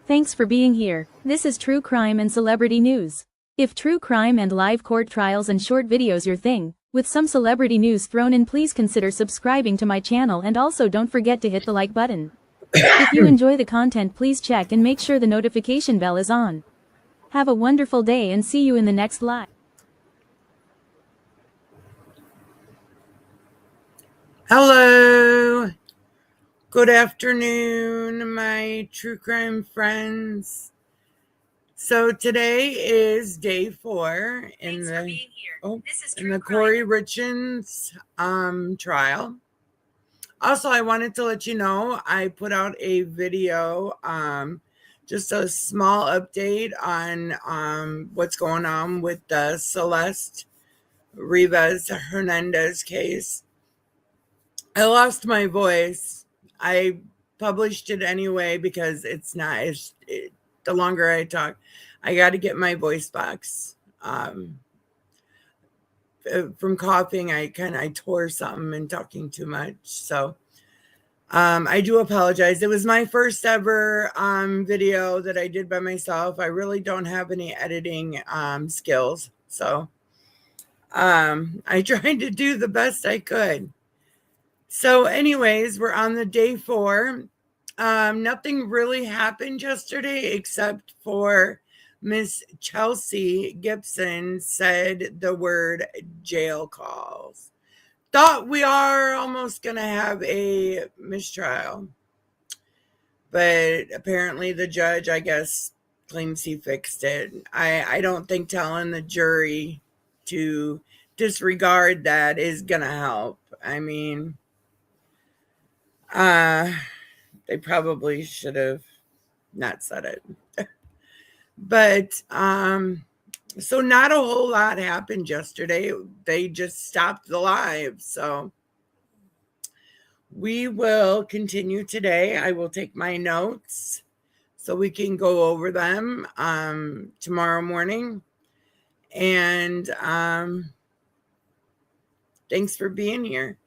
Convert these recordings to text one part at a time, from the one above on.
Thanks for being here. This is True Crime and Celebrity News. If true crime and live court trials and short videos your thing, with some celebrity news thrown in, please consider subscribing to my channel, and also don't forget to hit the like button. If you enjoy the content, please check and make sure the notification bell is on. Have a wonderful day and see you in the next live. Hello. Good afternoon, my true crime friends. So today is day 4 in the Kouri Richins trial. Also, I wanted to let you know I put out a video, just a small update on what's going on with the Celeste Rivas Hernandez case. I lost my voice. I published it anyway because the longer I talk, I got to get my voice box. From coughing, I tore something and talking too much. So I do apologize. It was my first ever video that I did by myself. I really don't have any editing skills. So I tried to do the best I could. So anyways, we're on the day 4. Nothing really happened yesterday except for Miss Chelsea Gibson said the word jail calls. Thought we are almost going to have a mistrial. But apparently the judge, I guess, claims he fixed it. I don't think telling the jury to disregard that is going to help. I mean, they probably should have not said it. But so not a whole lot happened yesterday. They just stopped the live. So we will continue today. I will take my notes so we can go over them tomorrow morning. And thanks for being here.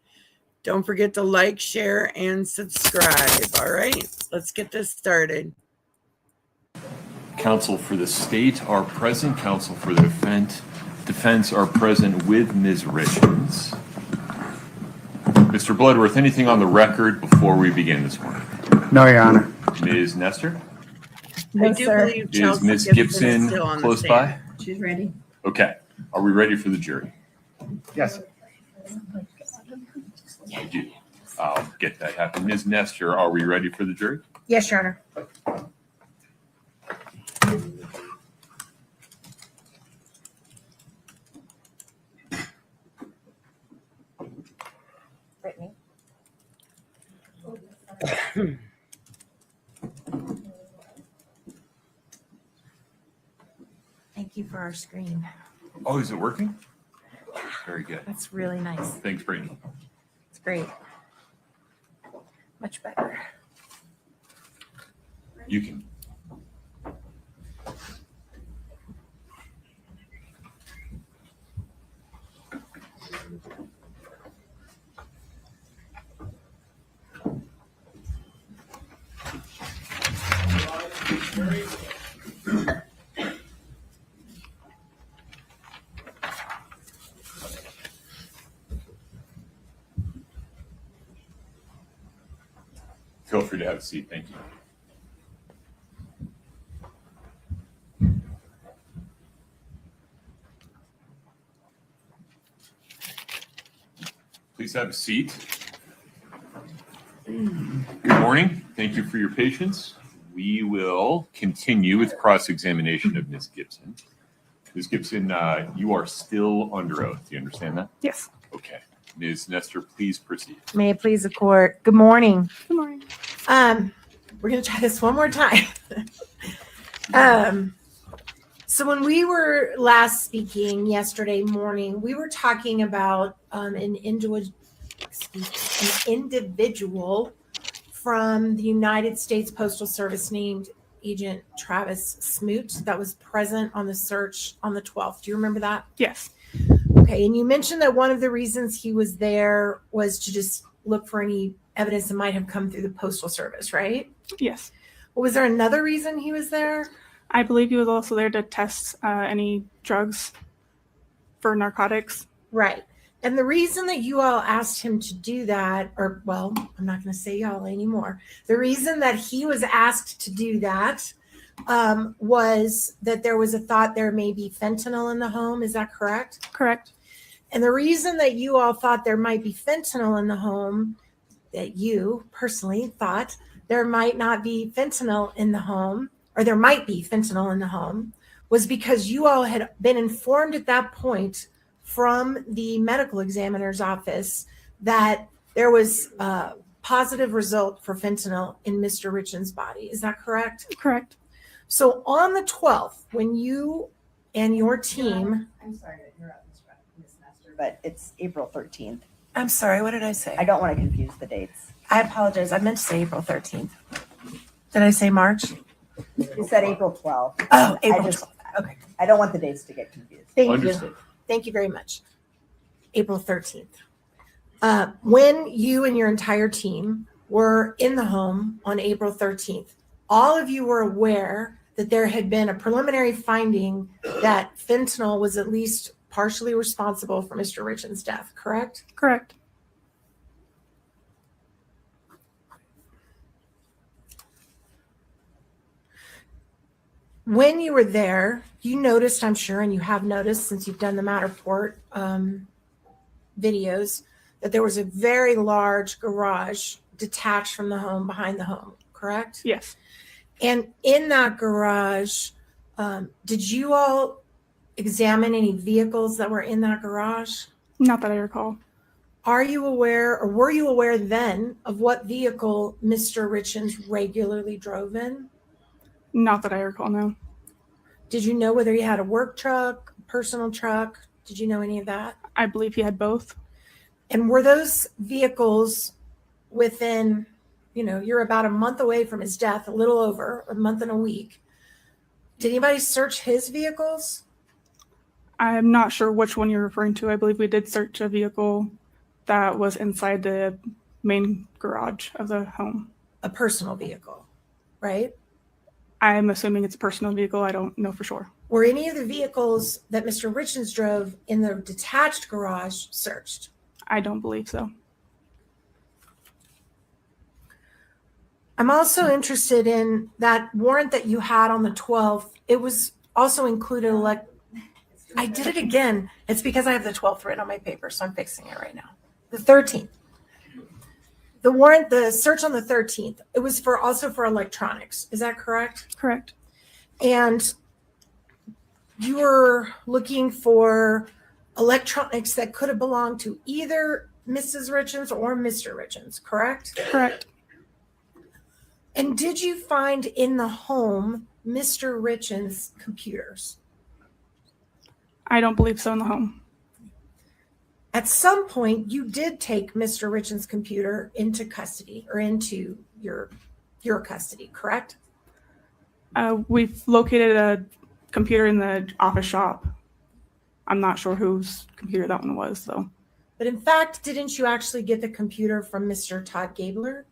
Don't forget to like, share, and subscribe. All right, let's get this started. Counsel for the state are present. Counsel for the defense are present with Ms. Richins. Mr. Bloodworth, anything on the record before we begin this morning? No, Your Honor. Ms. Nestor? No, I do sir. believe Is Chelsea Ms. is Gibson still on the close stand. by? She's ready. Okay. Are we ready for the jury? Yes. I do. I'll get that happen. Ms. Nestor, are we ready for the jury? Yes, Your Honor. Brittany. Thank you for our screen. Oh, is it working? Very good. That's really nice. Thanks, Brittany. It's great. Much better. You can. Feel free to have a seat. Thank you. Please have a seat. Good morning. Thank you for your patience. We will continue with cross-examination of Ms. Gibson. Ms. Gibson, you are still under oath. Do you understand that? Yes. Okay. Ms. Nestor, please proceed. May it please the court. Good morning. Good morning. We're going to try this one more time. So when we were last speaking yesterday morning, we were talking about an individual from the United States Postal Service named Agent Travis Smoot that was present on the search on the 12th. Do you remember that? Yes. Okay. And you mentioned that one of the reasons he was there was to just look for any evidence that might have come through the Postal Service, right? Yes. Was there another reason he was there? I believe he was also there to test any drugs for narcotics. Right. And the reason that you all asked him to do that, or well, I'm not going to say y'all anymore. The reason that he was asked to do that was that there was a thought there may be fentanyl in the home. Is that correct? Correct. And the reason that you all thought there might be fentanyl in the home, that you personally thought there might not be fentanyl in the home, or there might be fentanyl in the home, was because you all had been informed at that point from the medical examiner's office that there was a positive result for fentanyl in Mr. Richins' body. Is that correct? Correct. So on the 12th, when you and your team... I'm sorry to interrupt, Ms. Nestor, but it's April 13th. I'm sorry, what did I say? I don't want to confuse the dates. I apologize. I meant to say April 13th. Did I say March? You said April 12th. Oh, April just- 12th. Okay. I don't want the dates to get confused. Thank Understood. you. Thank you very much. April 13th. When you and your entire team were in the home on April 13th, all of you were aware that there had been a preliminary finding that fentanyl was at least partially responsible for Mr. Richins' death, correct? Correct. When you were there, you noticed, I'm sure, and you have noticed since you've done the Matterport videos, that there was a very large garage detached from the home behind the home, correct? Yes. And in that garage, did you all examine any vehicles that were in that garage? Not that I recall. Are you aware, or were you aware then, of what vehicle Mr. Richins regularly drove in? Not that I recall, no. Did you know whether he had a work truck, a personal truck? Did you know any of that? I believe he had both. And were those vehicles within, you're about a month away from his death, a little over a month and a week. Did anybody search his vehicles? I'm not sure which one you're referring to. I believe we did search a vehicle that was inside the main garage of the home. A personal vehicle, right? I'm assuming it's a personal vehicle. I don't know for sure. Were any of the vehicles that Mr. Richins drove in the detached garage searched? I don't believe so. I'm also interested in that warrant that you had on the 12th. It was also included I did it again. It's because I have the 12th written on my paper, so I'm fixing it right now. The 13th. The warrant, the search on the 13th, it was also for electronics. Is that correct? Correct. And you were looking for electronics that could have belonged to either Mrs. Richins or Mr. Richins, correct? Correct. And did you find in the home Mr. Richins' computers? I don't believe so in the home. At some point, you did take Mr. Richins' computer into custody or into your custody, correct? We've located a computer in the office shop. I'm not sure whose computer that one was, though. But in fact, didn't you actually get the computer from Mr. Todd Gabler?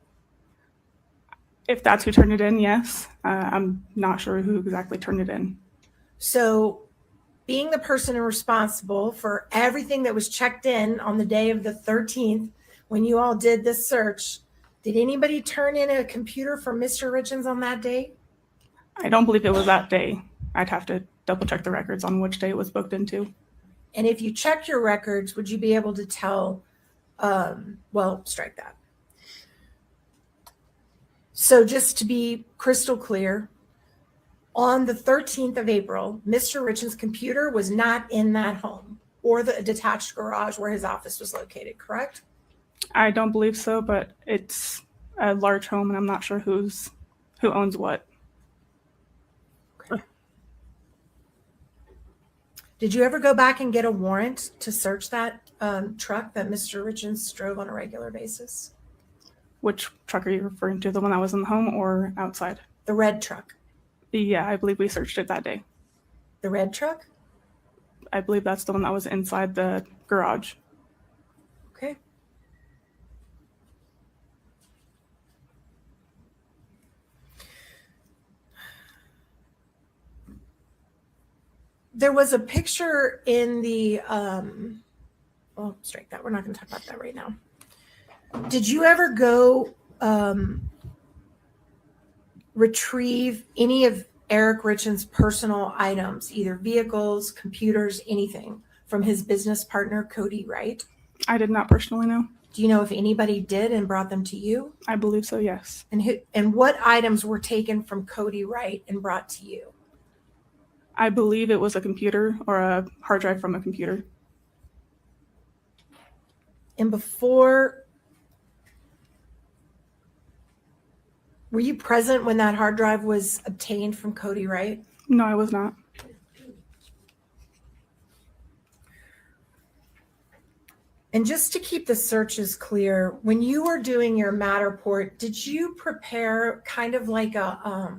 If that's who turned it in, yes. I'm not sure who exactly turned it in. So being the person responsible for everything that was checked in on the day of the 13th, when you all did this search, did anybody turn in a computer for Mr. Richins on that day? I don't believe it was that day. I'd have to double check the records on which day it was booked into. And if you check your records, would you be able to tell, strike that. So just to be crystal clear, on the 13th of April, Mr. Richins' computer was not in that home or the detached garage where his office was located, correct? I don't believe so, but it's a large home and I'm not sure who owns what. Did you ever go back and get a warrant to search that truck that Mr. Richins drove on a regular basis? Which truck are you referring to? The one that was in the home or outside? The red truck. Yeah, I believe we searched it that day. The red truck? I believe that's the one that was inside the garage. Okay. there was a picture in the, well, strike that. We're not going to talk about that right now. Did you ever go retrieve any of Eric Richins' personal items, either vehicles, computers, anything, from his business partner, Kouri Wright? I did not personally know. Do you know if anybody did and brought them to you? I believe so, yes. And what items were taken from Kouri Wright and brought to you? I believe it was a computer or a hard drive from a computer. And before, were you present when that hard drive was obtained from Kouri Wright? No, I was not. And just to keep the searches clear, when you were doing your Matterport, did you prepare kind of like a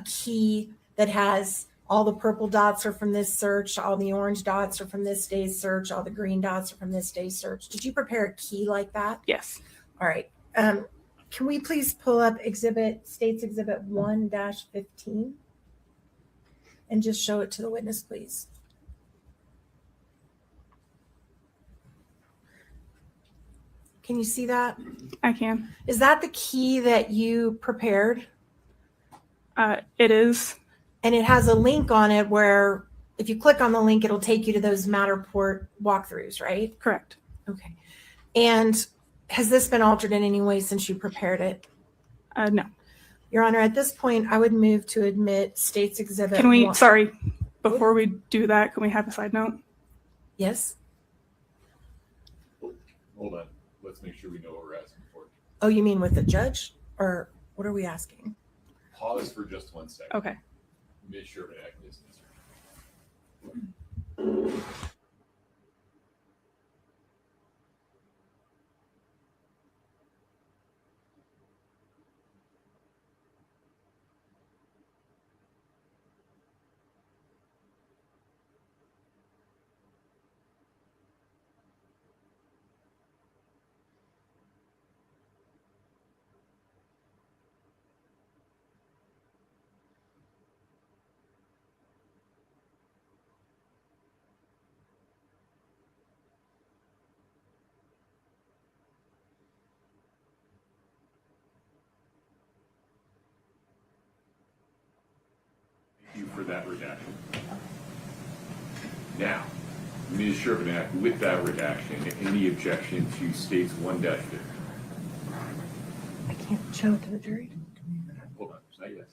key that has all the purple dots are from this search, all the orange dots are from this day's search, all the green dots are from this day's search? Did you prepare a key like that? Yes. All right. Can we please pull up States Exhibit 1-15 and just show it to the witness, please? Can you see that? I can. Is that the key that you prepared? It is. And it has a link on it where if you click on the link, it'll take you to those Matterport walkthroughs, right? Correct. Okay. And has this been altered in any way since you prepared it? No. Your Honor, at this point, I would move to admit States Exhibit Can we, 1. sorry, before we do that, can we have a side note? Yes? Hold on. Let's make sure we know what we're asking for. Oh, you mean with the judge? Or what are we asking? Pause for just 1 second. Okay. Ms. Shervinack is Thank you for that redaction. Now, Ms. Shervinack, with that redaction, any objection to States 1-50? I can't show it to the jury. Hold on, not yet.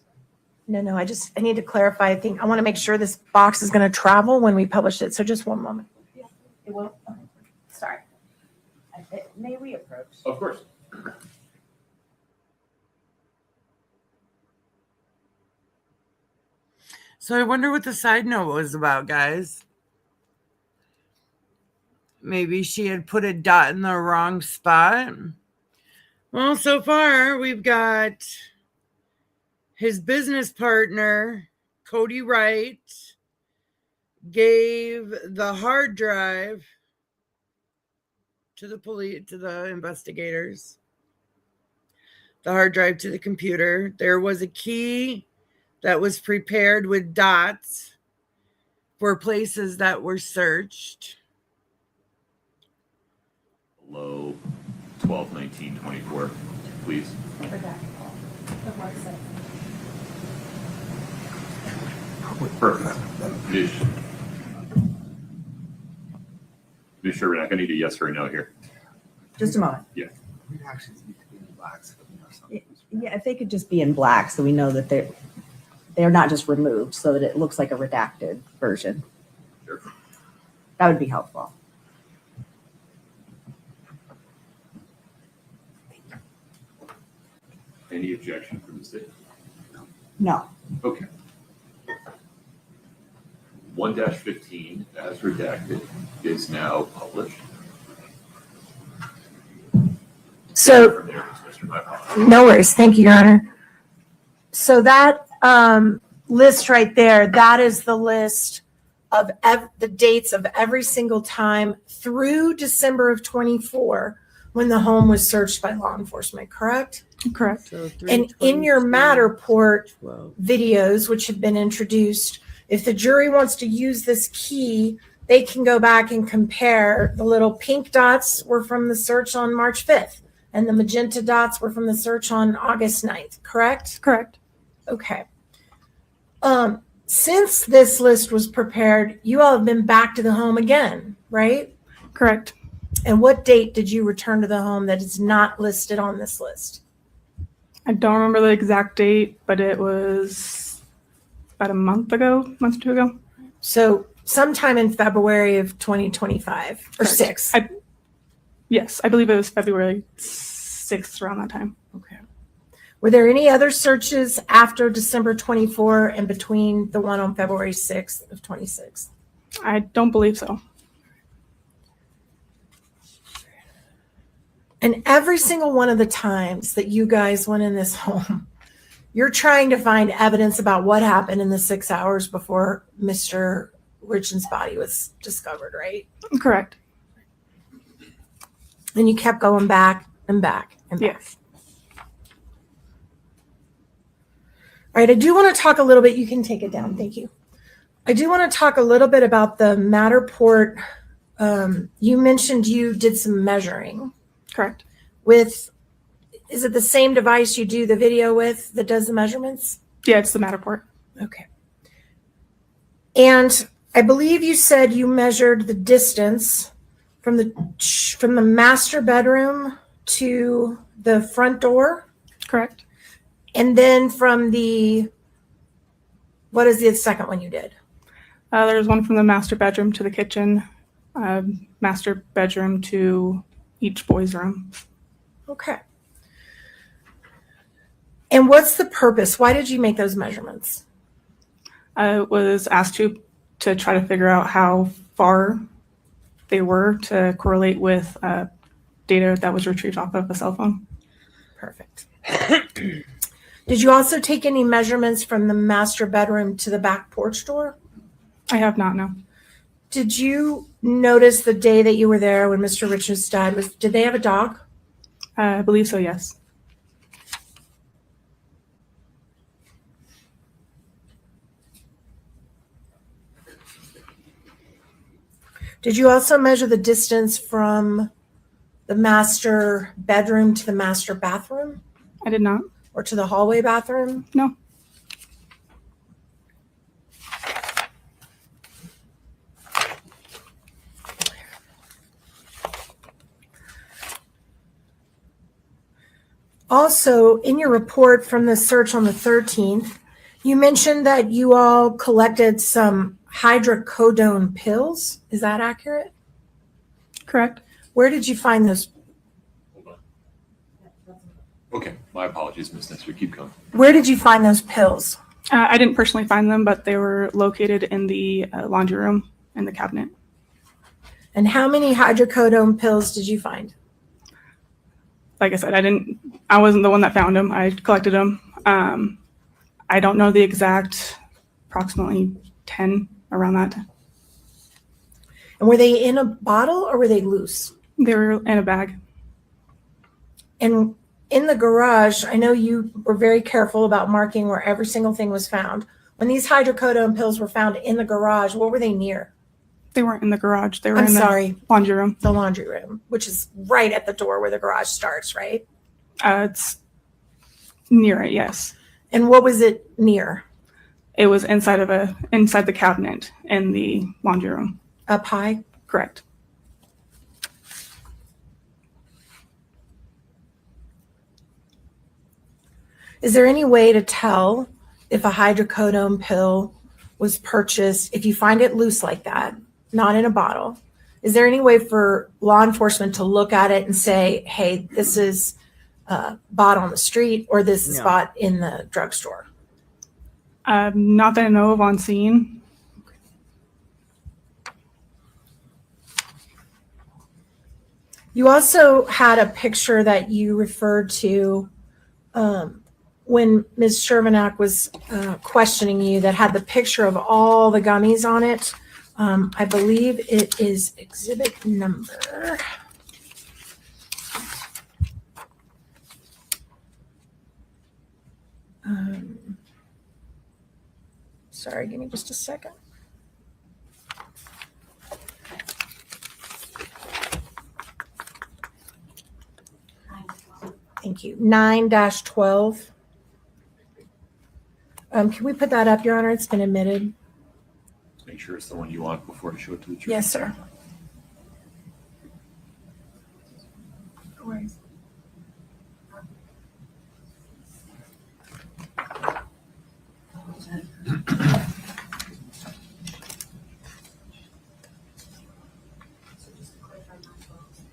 No, I need to clarify. I want to make sure this box is going to travel when we publish it. So just one moment. It won't. Sorry. May we approach? Of course. So I wonder what the side note was about, guys. Maybe she had put a dot in the wrong spot. Well, so far we've got his business partner, Kouri Wright, gave the hard drive to the police, to the investigators. The hard drive to the computer. There was a key that was prepared with dots for places that were searched. Below 12/19/24, please. Perfect. Ms. Shervinack, I need a yes or a no here. Just a moment. Yeah. Yeah, if they could just be in black so we know that they're not just removed, so that it looks like a redacted version. Sure. That would be helpful. Any objection from the state? No. Okay. 1-15 as redacted is now published. So From there, Mr. My apologies. no worries. Thank you, Your Honor. So that list right there, that is the list of the dates of every single time through December of 24 when the home was searched by law enforcement, correct? Correct. So And in your 3/22, Matterport 12. videos, which have been introduced, If the jury wants to use this key, they can go back and compare. The little pink dots were from the search on March 5th, and the magenta dots were from the search on August 9th, correct? Correct. Okay. Since this list was prepared, you all have been back to the home again, right? Correct. And what date did you return to the home that is not listed on this list? I don't remember the exact date, but it was about a month or two ago. So sometime in February of 2025 or Correct. 6. Yes, I believe it was February 6th around that time. Okay. Were there any other searches after December 24 and between the one on February 6th of 26? I don't believe so. And every single one of the times that you guys went in this home, you're trying to find evidence about what happened in the 6 hours before Mr. Richins' body was discovered, right? Correct. And you kept going back and back and back. Yes. All right, I do want to talk a little bit. You can take it down. Thank you. I do want to talk a little bit about the Matterport. You mentioned you did some measuring Correct. with, is it the same device you do the video with that does the measurements? Yeah, it's the Matterport. Okay. And I believe you said you measured the distance from the master bedroom to the front door. Correct. And then from what is the second one you did? There's one from the master bedroom to the kitchen, master bedroom to each boy's room. Okay. And what's the purpose? Why did you make those measurements? I was asked to try to figure out how far they were to correlate with data that was retrieved off of a cell phone. Perfect. Did you also take any measurements from the master bedroom to the back porch door? I have not, no. Did you notice the day that you were there when Mr. Richins died? Did they have a dog? I believe so, yes. Did you also measure the distance from the master bedroom to the master bathroom I did not. or to the hallway bathroom? No. Also, in your report from the search on the 13th, you mentioned that you all collected some hydrocodone pills. Is that accurate? Correct. Where did you find those? Okay, my apologies, Ms. Nestor. Keep going. Where did you find those pills? I didn't personally find them, but they were located in the laundry room in the cabinet. And how many hydrocodone pills did you find? Like I said, I wasn't the one that found them. I collected them. I don't know the exact, approximately 10 around that. And were they in a bottle or were they loose? They were in a bag. And in the garage, I know you were very careful about marking where every single thing was found. When these hydrocodone pills were found in the garage, what were they near? They weren't in the garage. They were I'm in the sorry. laundry room. The laundry room, which is right at the door where the garage starts, right? It's near it, yes. And what was it near? It was inside the cabinet in the laundry room. Up high? Correct. Is there any way to tell if a hydrocodone pill was purchased, if you find it loose like that, not in a bottle? Is there any way for law enforcement to look at it and say, hey, this is bought on the street or this is bought in the drugstore? Not that I know of on scene. You also had a picture that you referred to when Ms. Shervanack was questioning you that had the picture of all the gummies on it. I believe it is exhibit number. Sorry, give me just a second. Thank you. 9-12. Can we put that up, Your Honor? It's been admitted. Make sure it's the one you want before I show it to the jury. Yes, sir.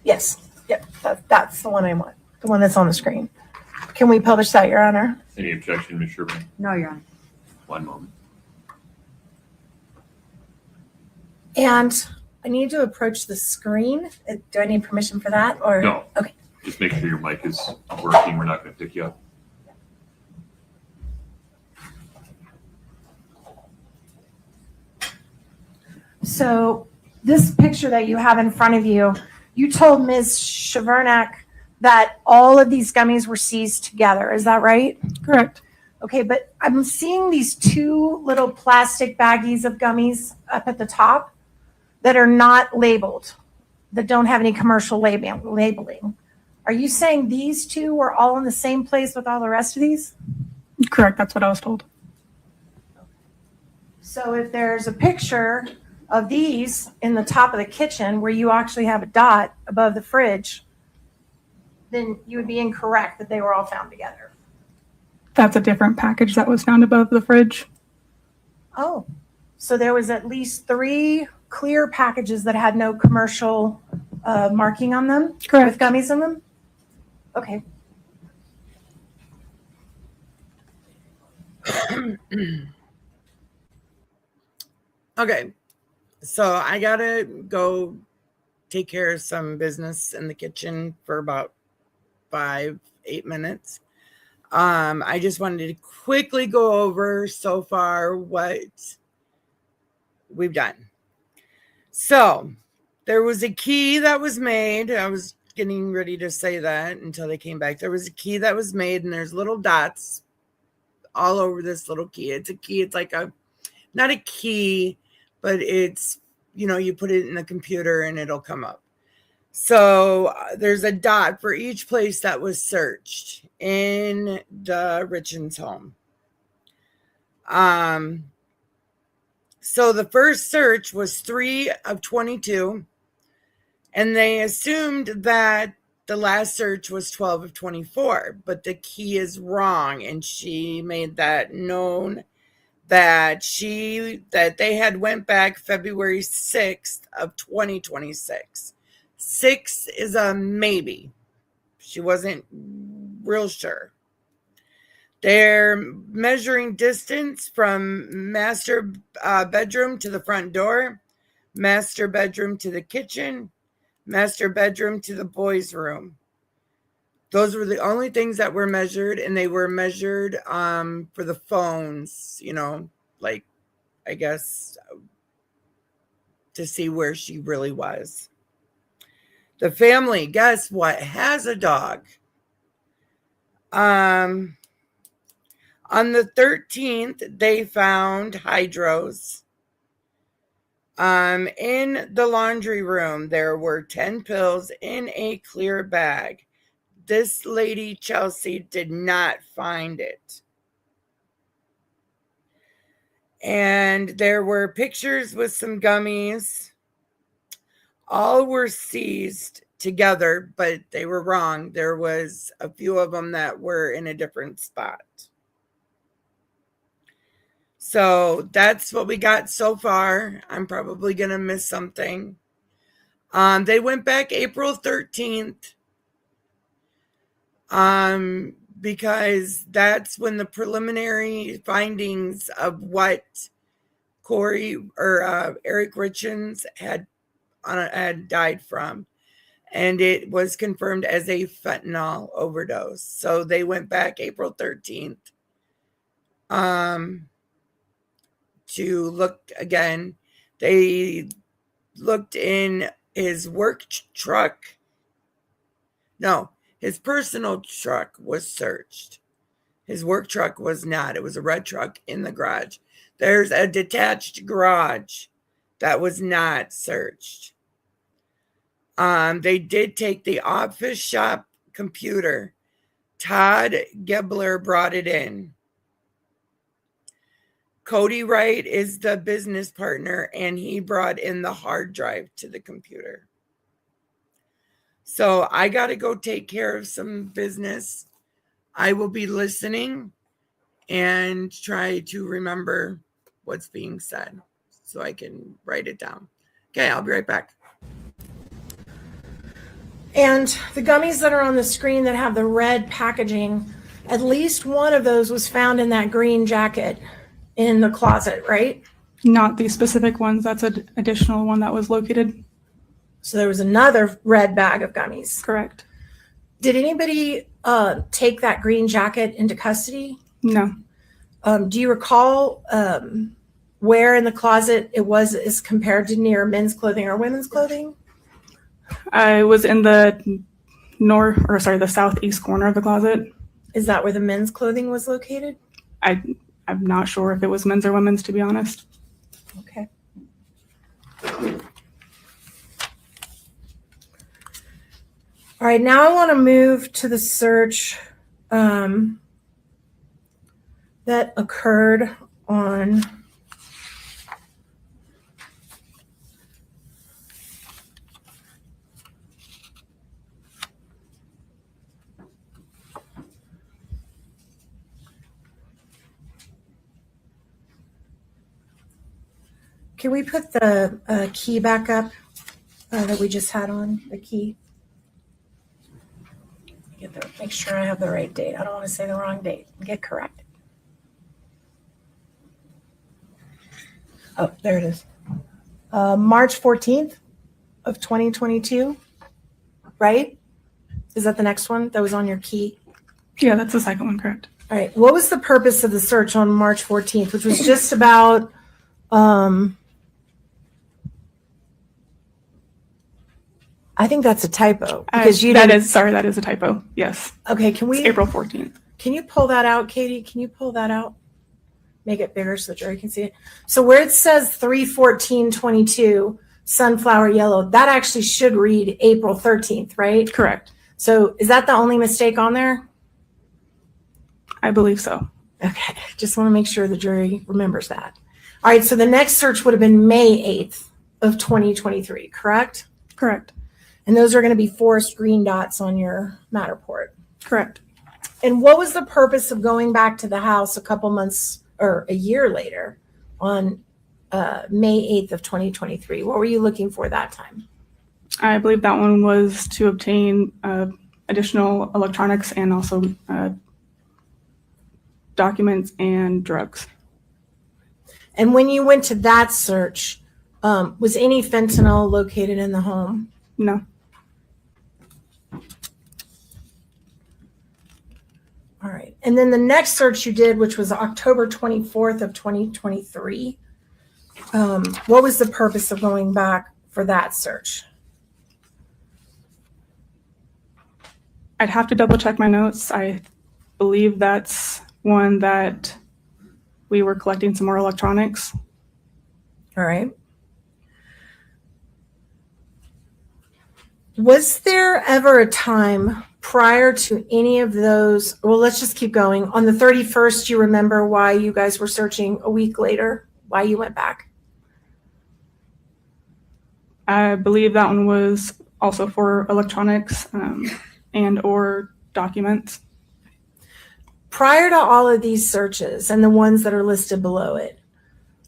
Yes. Yep. That's the one I want. The one that's on the screen. Can we publish that, Your Honor? Any objection, Ms. Sherman? No, Your Honor. One moment. And I need to approach the screen. Do I need permission for that? Or No. Okay. Just make sure your mic is working. We're not going to pick you up. So this picture that you have in front of you, you told Ms. Shavernak that all of these gummies were seized together. Is that right? Correct. Okay, but I'm seeing these two little plastic baggies of gummies up at the top that are not labeled, that don't have any commercial labeling. Are you saying these two were all in the same place with all the rest of these? Correct. That's what I was told. So if there's a picture of these in the top of the kitchen where you actually have a dot above the fridge, then you would be incorrect that they were all found together. That's a different package that was found above the fridge. Oh, so there was at least 3 clear packages that had no commercial marking on them? Correct. With gummies in them? Okay. Okay. So I gotta go take care of some business in the kitchen for about 5-8 minutes. I just wanted to quickly go over so far what we've done. So there was a key that was made. I was getting ready to say that until they came back. There was a key that was made, and there's little dots all over this little key. It's a key. It's like not a key, but it's, you put it in the computer and it'll come up. So there's a dot for each place that was searched in the Richins home. So the first search was 3 of 22, and they assumed that the last search was 12 of 24, but the key is wrong, and she made that known that they had went back February 6th of 2026. 6 is a maybe. She wasn't real sure. They're measuring distance from master bedroom to the front door, master bedroom to the kitchen, master bedroom to the boys' room. Those were the only things that were measured, and they were measured for the phones, like, I guess, to see where she really was. The family, guess what, has a dog. On the 13th, they found hydros. In the laundry room, there were 10 pills in a clear bag. This lady, Chelsea, did not find it. And there were pictures with some gummies. All were seized together, but they were wrong. There was a few of them that were in a different spot. So that's what we got so far. I'm probably going to miss something. They went back April 13th. Because that's when the preliminary findings of what Kouri or Eric Richins had died from, and it was confirmed as a fentanyl overdose. So they went back April 13th to look again. They looked in his work truck. No, his personal truck was searched. His work truck was not. It was a red truck in the garage. There's a detached garage that was not searched. They did take the office shop computer. Todd Gebler brought it in. Cody Wright is the business partner, and he brought in the hard drive to the computer. So I got to go take care of some business. I will be listening and try to remember what's being said so I can write it down. Okay, I'll be right back. And the gummies that are on the screen that have the red packaging, at least one of those was found in that green jacket in the closet, right? Not these specific ones. That's an additional one that was located. So there was another red bag of gummies. Correct. Did anybody take that green jacket into custody? No. Do you recall where in the closet it was as compared to near men's clothing or women's clothing? I was in the the southeast corner of the closet. Is that where the men's clothing was located? I'm not sure if it was men's or women's, to be honest. Okay. All right, now I want to move to the search that occurred on Can we put the key back up that we just had on, the key? Make sure I have the right date. I don't want to say the wrong date. Get corrected. Oh, there it is. March 14th of 2022, right? Is that the next one that was on your key? Yeah, that's the second one, correct. All right. What was the purpose of the search on March 14th, which was just about I think that's a typo because that is a typo. Yes. Okay, It's April 14th. Can you pull that out, Katie? Can you pull that out? Make it bigger so the jury can see it. So where it says 3/14/22 sunflower yellow, that actually should read April 13th, right? Correct. So is that the only mistake on there? I believe so. Okay, just want to make sure the jury remembers that. All right, so the next search would have been May 8th of 2023, correct? Correct. And those are going to be 4 green dots on your Matterport. Correct. And what was the purpose of going back to the house a couple months or a year later on May 8th of 2023? What were you looking for that time? I believe that one was to obtain additional electronics and also documents and drugs. And when you went to that search, was any fentanyl located in the home? No. All right. And then the next search you did, which was October 24th of 2023, what was the purpose of going back for that search? I'd have to double check my notes. I believe that's one that we were collecting some more electronics. All right. Was there ever a time prior to any of those? Well, let's just keep going. On the 31st, you remember why you guys were searching a week later? Why you went back? I believe that one was also for electronics and or documents. Prior to all of these searches and the ones that are listed below it.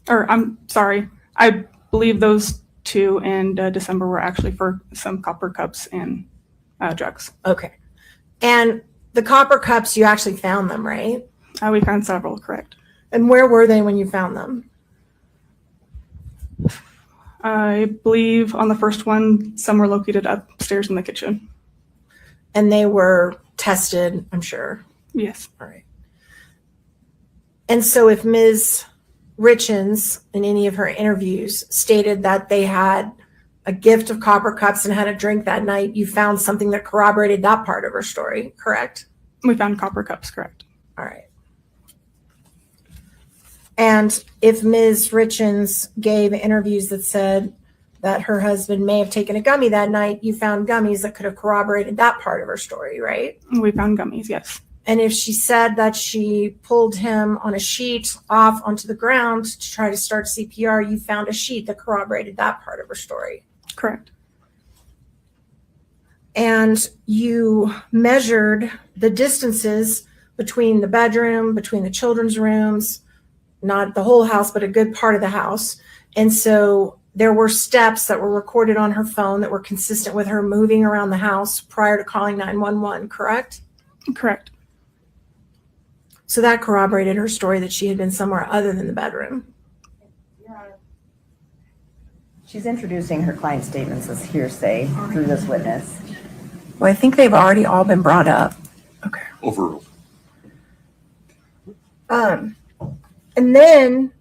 Or I'm sorry, I believe those two in December were actually for some copper cups and drugs. Okay. And the copper cups, you actually found them, right? We found several, correct. And where were they when you found them? I believe on the first one, some were located upstairs in the kitchen. And they were tested, I'm sure. Yes. All right. And so if Ms. Richins in any of her interviews stated that they had a gift of copper cups and had a drink that night, you found something that corroborated that part of her story, correct? We found copper cups, correct. All right. And if Ms. Richins gave interviews that said that her husband may have taken a gummy that night, you found gummies that could have corroborated that part of her story, right? We found gummies, yes. And if she said that she pulled him on a sheet off onto the ground to try to start CPR, you found a sheet that corroborated that part of her story. Correct. And you measured the distances between the bedroom, between the children's rooms, not the whole house, but a good part of the house. And so there were steps that were recorded on her phone that were consistent with her moving around the house prior to calling 911, correct? Correct. So that corroborated her story that she had been somewhere other than the bedroom. She's introducing her client's statements as hearsay through this witness. Well, I think they've already all been brought up. Okay. Overruled. And then,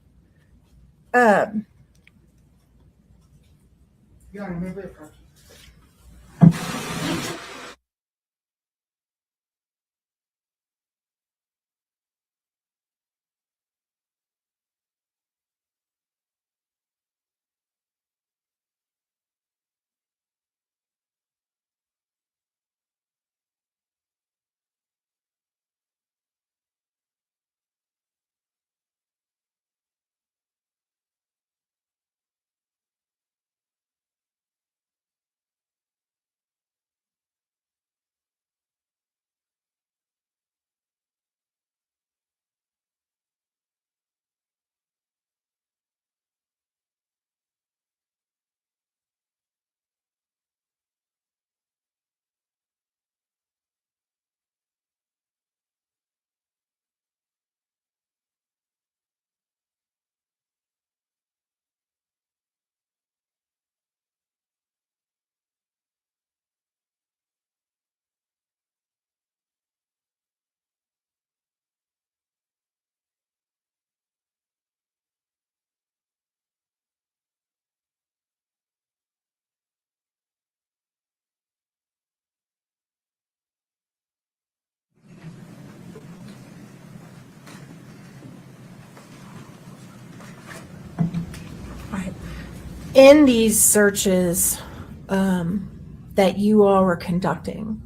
in these searches that you all were conducting,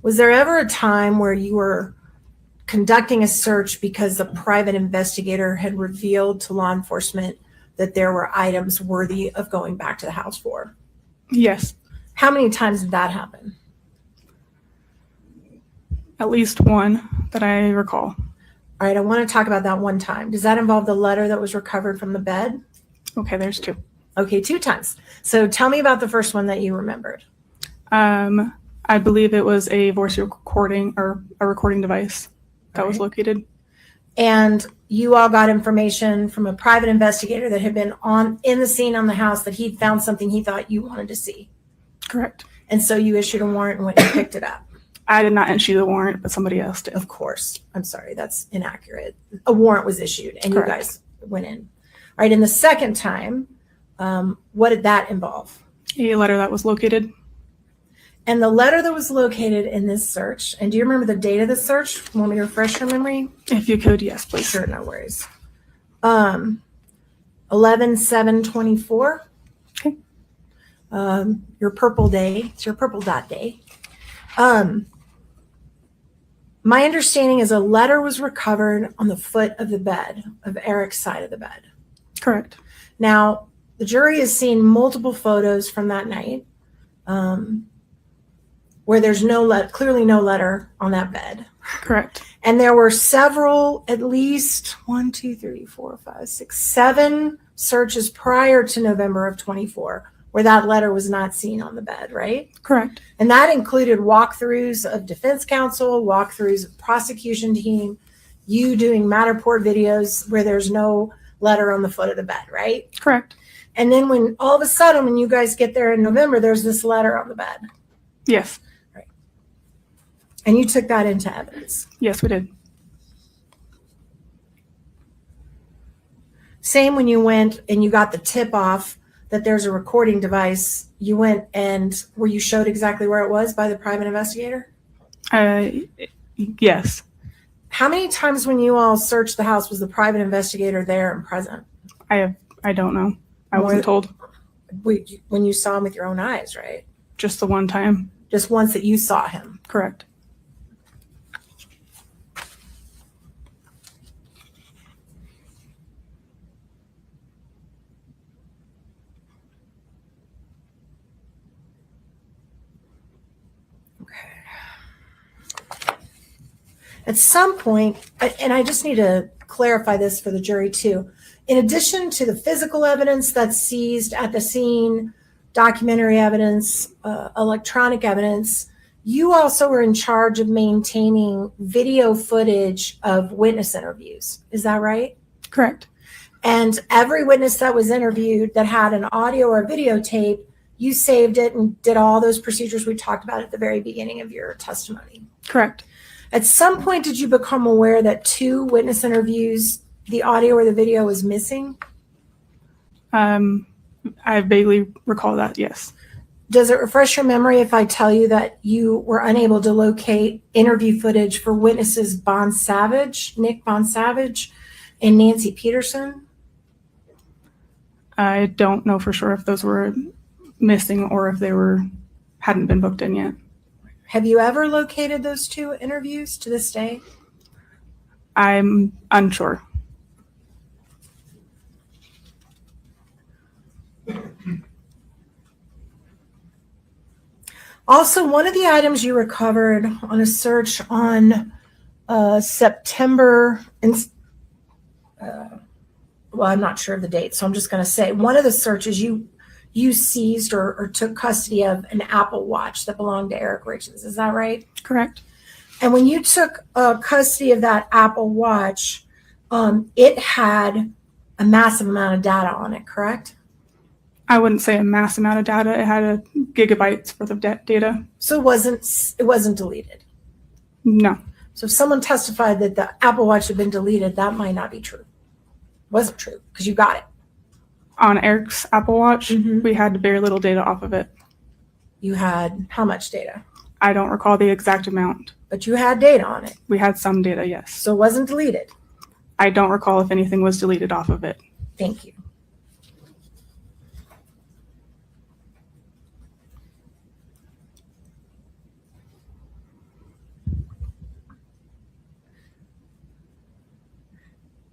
was there ever a time where you were conducting a search because the private investigator had revealed to law enforcement that there were items worthy of going back to the house for? Yes. How many times did that happen? At least one that I recall. All right, I want to talk about that one time. Does that involve the letter that was recovered from the bed? Okay, there's two. Okay, 2 times. So tell me about the first one that you remembered. I believe it was a voice recording or a recording device that was located. And you all got information from a private investigator that had been in the scene on the house that he'd found something he thought you wanted to see. Correct. And so you issued a warrant and went and picked it up. I did not issue the warrant, but somebody else did. Of course. I'm sorry, that's inaccurate. A warrant was issued and Correct. you guys went in. All right, and the second time, what did that involve? A letter that was located. And the letter that was located in this search, and do you remember the date of the search? Want me to refresh your memory? If you could, yes, please. Sure, no worries. 11/7/24. Okay. Your purple day. It's your purple dot day. My understanding is a letter was recovered on the foot of the bed, of Eric's side of the bed. Correct. Now, the jury has seen multiple photos from that night where there's clearly no letter on that bed. Correct. And there were several, at least 7 searches prior to November of 24 where that letter was not seen on the bed, right? Correct. And that included walkthroughs of defense counsel, walkthroughs of prosecution team, you doing Matterport videos where there's no letter on the foot of the bed, right? Correct. And then when all of a sudden, when you guys get there in November, there's this letter on the bed. Yes. Right. And you took that into evidence. Yes, we did. Same when you went and you got the tip off that there's a recording device, you went and were you showed exactly where it was by the private investigator? Yes. How many times when you all searched the house was the private investigator there and present? I don't know. I wasn't told. When you saw him with your own eyes, right? Just the one time. Just once that you saw him. Correct. At some point, and I just need to clarify this for the jury too, in addition to the physical evidence that's seized at the scene, documentary evidence, electronic evidence, you also were in charge of maintaining video footage of witness interviews. Is that right? Correct. And every witness that was interviewed that had an audio or videotape, you saved it and did all those procedures we talked about at the very beginning of your testimony. Correct. At some point, did you become aware that 2 witness interviews, the audio or the video was missing? I vaguely recall that, yes. Does it refresh your memory if I tell you that you were unable to locate interview footage for witnesses Nick Bon Savage, and Nancy Peterson? I don't know for sure if those were missing or if they hadn't been booked in yet. Have you ever located those 2 interviews to this day? I'm unsure. Also, one of the items you recovered on a search on September, well, I'm not sure of the date, so I'm just going to say one of the searches you seized or took custody of an Apple Watch that belonged to Kouri Richins. Is that right? Correct. And when you took custody of that Apple Watch, it had a massive amount of data on it, correct? I wouldn't say a mass amount of data. It had gigabytes worth of data. So it wasn't deleted. No. So if someone testified that the Apple Watch had been deleted, that might not be true. Wasn't true because you got it. On Eric's Apple Watch, we had very little data off of it. You had how much data? I don't recall the exact amount. But you had data on it. We had some data, yes. So it wasn't deleted. I don't recall if anything was deleted off of it. Thank you.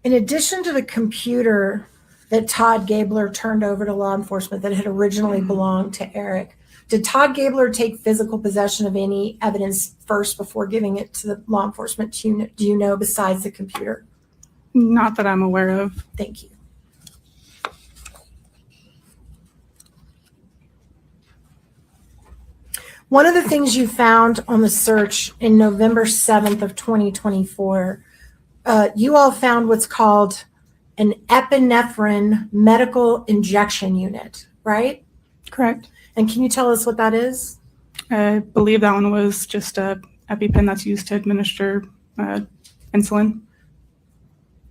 In addition to the computer that Todd Gabler turned over to law enforcement that had originally belonged to Eric, did Todd Gabler take physical possession of any evidence first before giving it to the law enforcement? Do you know besides the computer? Not that I'm aware of. Thank you. One of the things you found on the search in November 7th of 2024, you all found what's called an epinephrine medical injection unit, right? Correct. And can you tell us what that is? I believe that one was just a EpiPen that's used to administer insulin.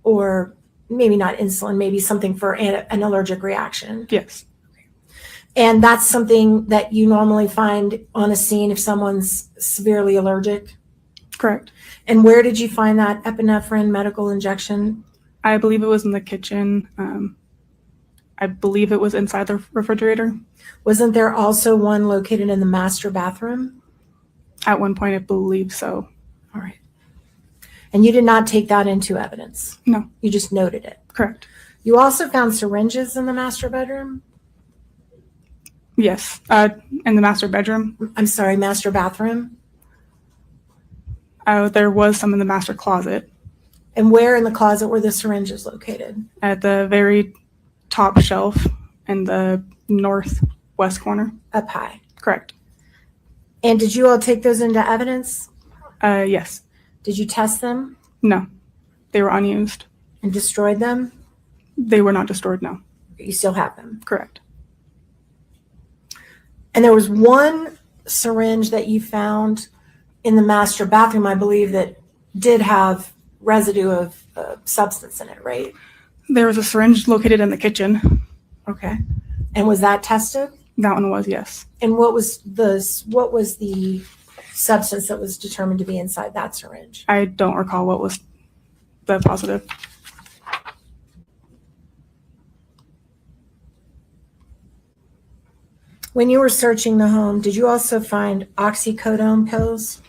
Or maybe not insulin, maybe something for an allergic reaction. Yes. And that's something that you normally find on a scene if someone's severely allergic? Correct. And where did you find that epinephrine medical injection? I believe it was in the kitchen. I believe it was inside the refrigerator. Wasn't there also one located in the master bathroom? At one point, I believe so. All right. And you did not take that into evidence? No. You just noted it? Correct. You also found syringes in the master bedroom? Yes. In the master bedroom. I'm sorry, master bathroom? There was some in the master closet. And where in the closet were the syringes located? At the very top shelf in the northwest corner. Up high. Correct. And did you all take those into evidence? Yes. Did you test them No. They were unused. and destroyed them? They were not destroyed, no. You still have them. Correct. And there was one syringe that you found in the master bathroom, I believe, that did have residue of substance in it, right? There was a syringe located in the kitchen. Okay. And was that tested? That one was, yes. And what was the substance that was determined to be inside that syringe? I don't recall what was the positive. When you were searching the home, did you also find oxycodone pills?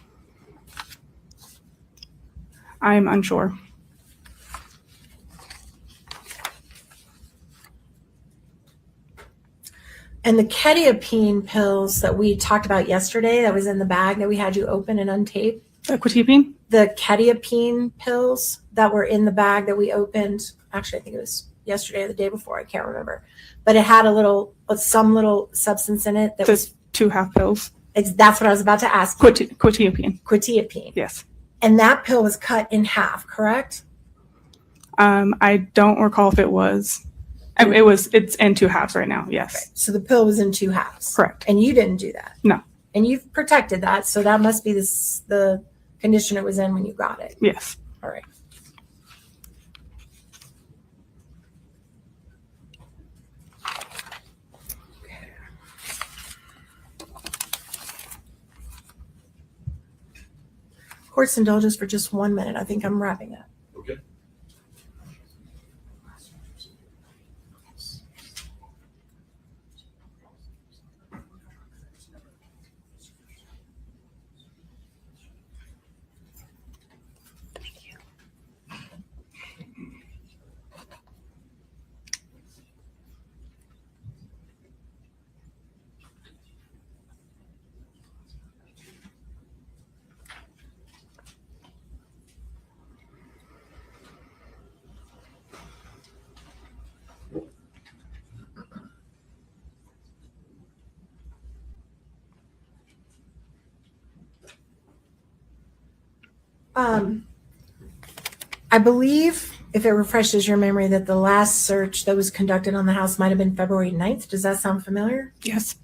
I'm unsure. And the quetiapine pills that we talked about yesterday that was in the bag that we had you open and untape? Quetiapine? The quetiapine pills that were in the bag that we opened, actually, I think it was yesterday or the day before, I can't remember. But it had some little substance in it that was 2 half pills. That's what I was about to ask. Quetiapine. Quetiapine. Yes. And that pill was cut in half, correct? I don't recall if it was. It's in 2 halves right now. Yes. Right. So the pill was in 2 halves. Correct. And you didn't do that. No. And you've protected that, so that must be the condition it was in when you got it. Yes. All right. Court's indulgence for just 1 minute. I think I'm wrapping up. Okay. I believe, if it refreshes your memory, that the last search that was conducted on the house might have been February 9th. Does that sound familiar? Yes.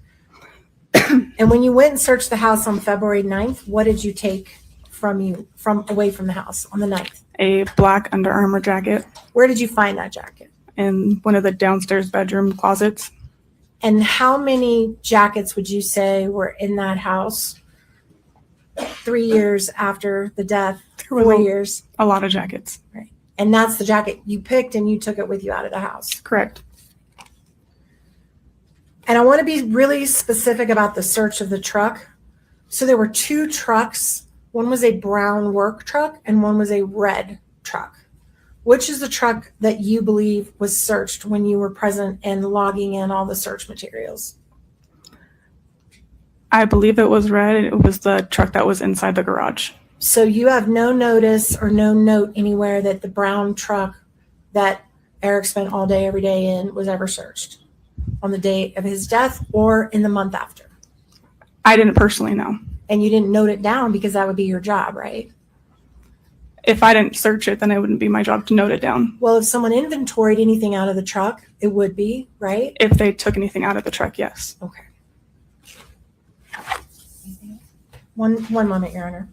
And when you went and searched the house on February 9th, what did you take away from the house on the 9th? A black Under Armour jacket Where did you find that jacket? in one of the downstairs bedroom closets. And how many jackets would you say were in that house 3 years after the death, There were 4 years? a lot of jackets. Right. And that's the jacket you picked and you took it with you out of the house. Correct. And I want to be really specific about the search of the truck. So there were 2 trucks. One was a brown work truck and one was a red truck. Which is the truck that you believe was searched when you were present and logging in all the search materials? I believe it was red. It was the truck that was inside the garage. So you have no notice or no note anywhere that the brown truck that Eric spent all day, every day in was ever searched on the day of his death or in the month after? I didn't personally know. And you didn't note it down because that would be your job, right? If I didn't search it, then it wouldn't be my job to note it down. Well, if someone inventoried anything out of the truck, it would be, right? If they took anything out of the truck, yes. Okay. One moment, Your Honor.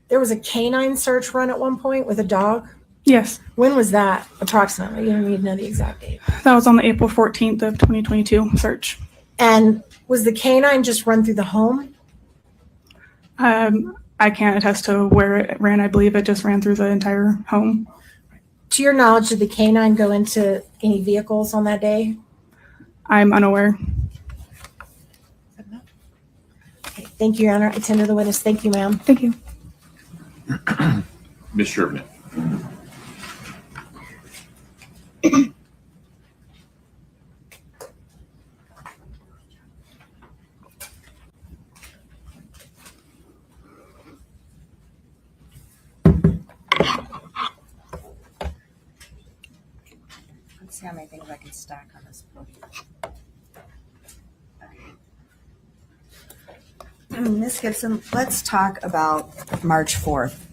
There was a canine search run at one point with a dog. Yes. When was that approximately? You don't need to know the exact date. That was on the April 14th of 2022 search. And was the canine just run through the home? I can't attest to where it ran. I believe it just ran through the entire home. To your knowledge, did the canine go into any vehicles on that day? I'm unaware. Okay, thank you, Your Honor. I tender the witness. Thank you, ma'am. Thank you. Ms. Sherman. Let's see how many things I can stack on this podium. Ms. Gibson, let's talk about March 4th.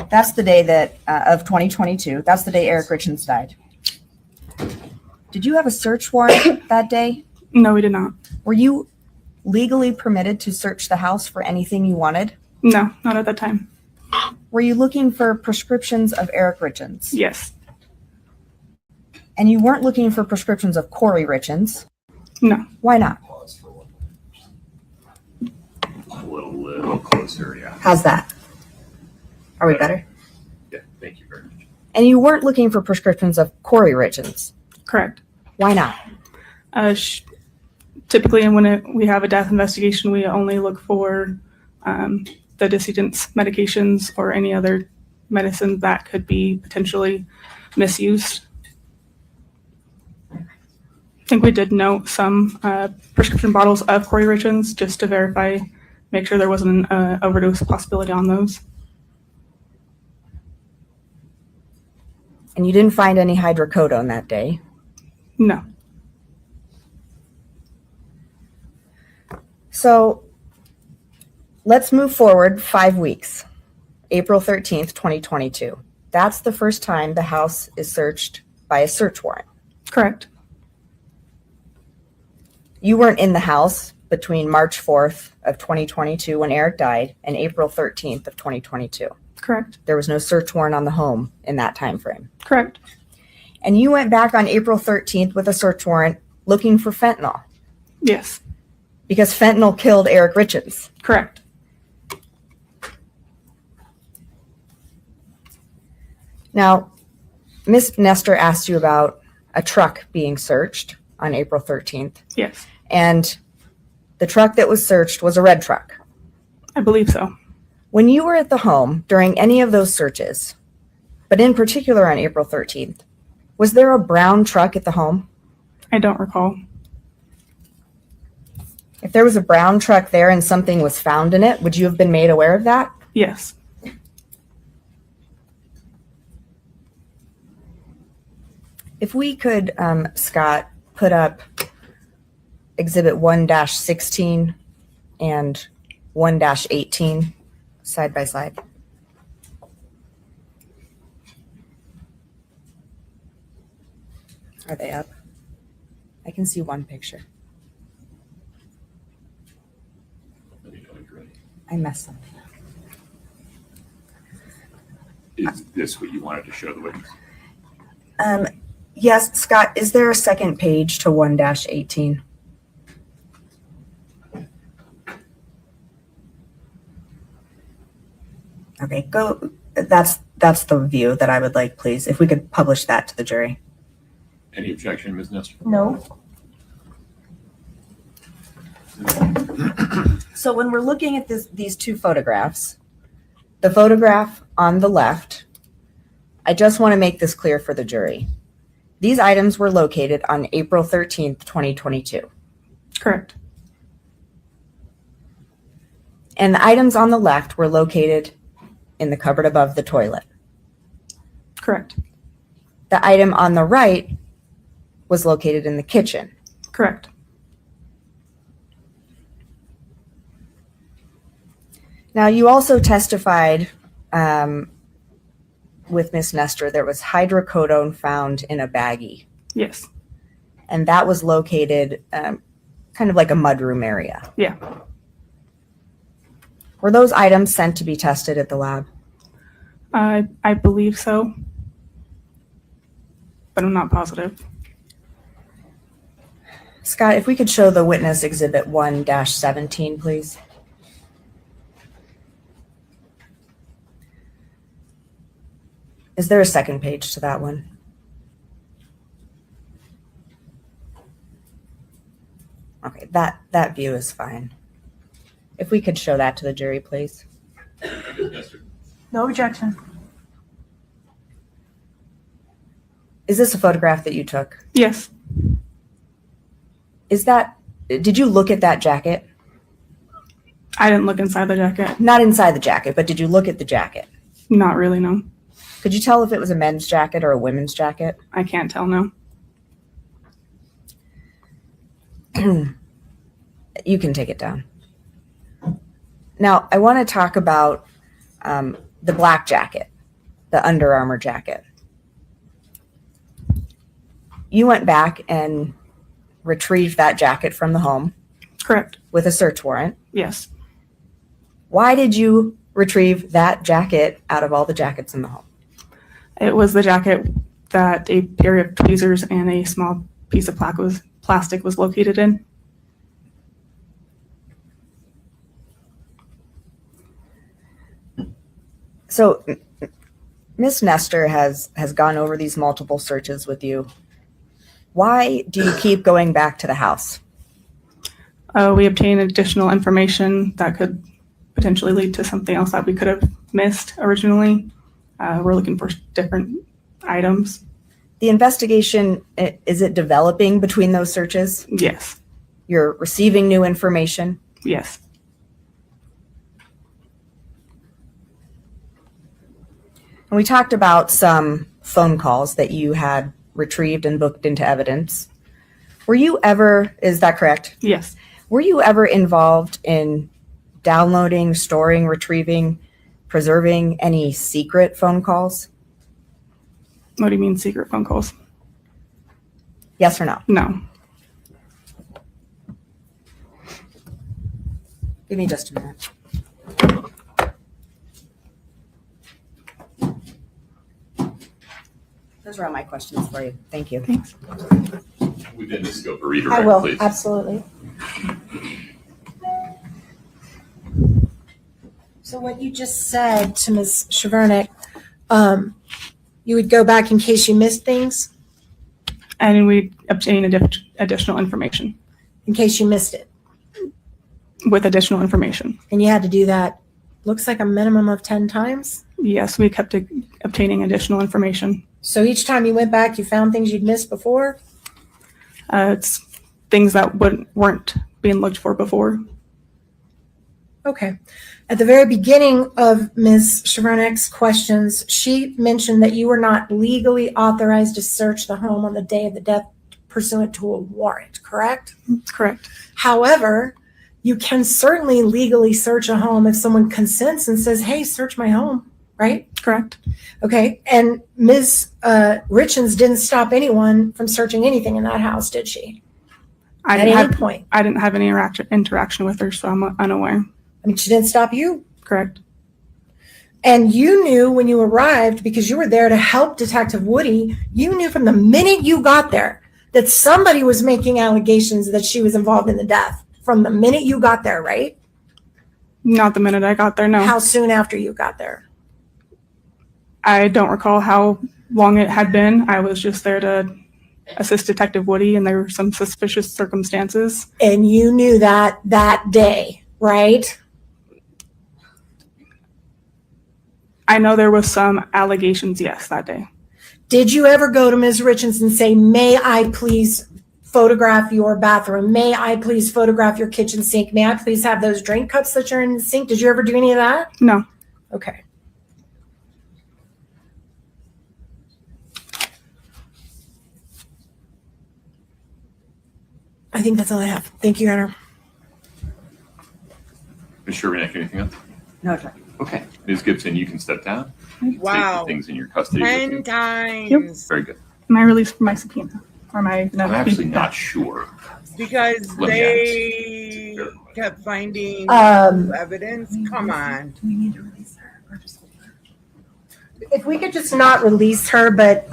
That's the day that of 2022. That's the day Eric Richins died. Did you have a search warrant that day? No, we did not. Were you legally permitted to search the house for anything you wanted? No, not at that time. Were you looking for prescriptions of Eric Richins? Yes. And you weren't looking for prescriptions of Kouri Richins? No. Why not? A little closer, yeah. How's that? Are we better? Yeah, thank you very much. And you weren't looking for prescriptions of Kouri Richins? Correct. Why not? Typically, when we have a death investigation, we only look for the decedent's medications or any other medicine that could be potentially misused. I think we did note some prescription bottles of Kouri Richins just to verify, make sure there wasn't an overdose possibility on those. And you didn't find any hydrocodone that day? No. So let's move forward 5 weeks. April 13th, 2022. That's the first time the house is searched by a search warrant. Correct. You weren't in the house between March 4th of 2022 when Eric died and April 13th of 2022. Correct. There was no search warrant on the home in that time frame. Correct. And you went back on April 13th with a search warrant looking for fentanyl Yes. because fentanyl killed Eric Richins. Correct. Now, Ms. Nestor asked you about a truck being searched on April 13th, Yes. and the truck that was searched was a red truck. I believe so. When you were at the home during any of those searches, but in particular on April 13th, was there a brown truck at the home? I don't recall. If there was a brown truck there and something was found in it, would you have been made aware of that? Yes. If we could, Scott, put up Exhibit 1-16 and 1-18 side by side. Are they up? I can see one picture. Let me know when you're ready. I messed something up. Is this what you wanted to show the witness? Yes, Scott, is there a second page to 1-18? Okay, go. That's the view that I would like, please. If we could publish that to the jury. Any objection, Ms. Nestor? No. So when we're looking at these two photographs, the photograph on the left, I just want to make this clear for the jury. These items were located on April 13th, 2022. Correct. And the items on the left were located in the cupboard above the toilet. Correct. The item on the right was located in the kitchen. Correct. Now, you also testified with Ms. Nestor, there was hydrocodone found in a baggie, Yes. and that was located kind of like a mudroom area. Yeah. Were those items sent to be tested at the lab? I believe so, but I'm not positive. Scott, if we could show the witness exhibit 1-17, please. Is there a second page to that one? Okay, that view is fine. If we could show that to the jury, please. Ms. Nestor? No objection. Is this a photograph that you took? Yes. Did you look at that jacket? I didn't look inside the jacket. Not inside the jacket, but did you look at the jacket? Not really, no. Could you tell if it was a men's jacket or a women's jacket? I can't tell, no. You can take it down. Now, I want to talk about the black jacket the Under Armour jacket. You went back and retrieved that jacket from the home Correct. with a search warrant. Yes. Why did you retrieve that jacket out of all the jackets in the home? It was the jacket that a pair of tweezers and a small piece of plastic was located in. So Miss Nestor has gone over these multiple searches with you. Why do you keep going back to the house? We obtained additional information that could potentially lead to something else that we could have missed originally. We're looking for different items. The investigation, is it developing between those searches? Yes. You're receiving new information? Yes. And we talked about some phone calls that you had retrieved and booked into evidence. Were you ever, is that correct? Yes. Were you ever involved in downloading, storing, retrieving, preserving any secret phone calls? What do you mean secret phone calls? Yes or no? No. Give me just a minute. Those are all my questions for you. Thank you. Thanks. Within the scope of I redirect, will, please. absolutely. So what you just said to Ms. Chevernick, you would go back in case you missed things, And we obtain additional information in case you missed it. with additional information. And you had to do that, looks like a minimum of 10 times. Yes, we kept obtaining additional information. So each time you went back, you found things you'd missed before? It's things that weren't being looked for before. Okay. At the very beginning of Ms. Chevernick's questions, she mentioned that you were not legally authorized to search the home on the day of the death pursuant to a warrant, correct? Correct. However, you can certainly legally search a home if someone consents and says, hey, search my home, right? Correct. Okay. And Ms. Richins didn't stop anyone from searching anything in that house, did she? At any point? I didn't have any interaction with her, so I'm unaware. I mean, she didn't stop you. Correct. And you knew when you arrived, because you were there to help Detective Woody, you knew from the minute you got there that somebody was making allegations that she was involved in the death. From the minute you got there, right? Not the minute I got there, no. How soon after you got there? I don't recall how long it had been. I was just there to assist Detective Woody, and there were some suspicious circumstances. And you knew that day, right? I know there was some allegations, yes, that day. Did you ever go to Ms. Richins and say, may I please photograph your bathroom? May I please photograph your kitchen sink? May I please have those drink cups that are in the sink? Did you ever do any of that? No. Okay. I think that's all I have. Thank you, Your Honor. Ms. Chevernick, anything else? No, sir. Okay. Ms. Gibson, you can step down. Wow. Take the things in your custody with 10 you. times. Very good. Am I released from my subpoena? Or my I'm actually not sure. Because Let me they ask. kept finding Um, evidence. Come on. Do we need to release her or just hold her? If we could just not release her, but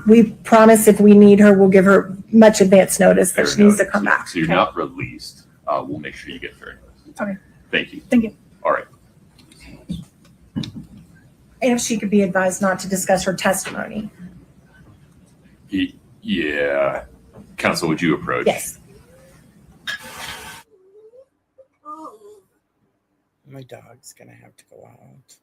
we promise if we need her, we'll give her much advance notice that she needs to come back. So you're not released. We'll make sure you get fair notice. Okay. Thank you. Thank you. All right. And if she could be advised not to discuss her testimony. Yeah. Counsel, would you approach? Yes. My dog's going to have to go out.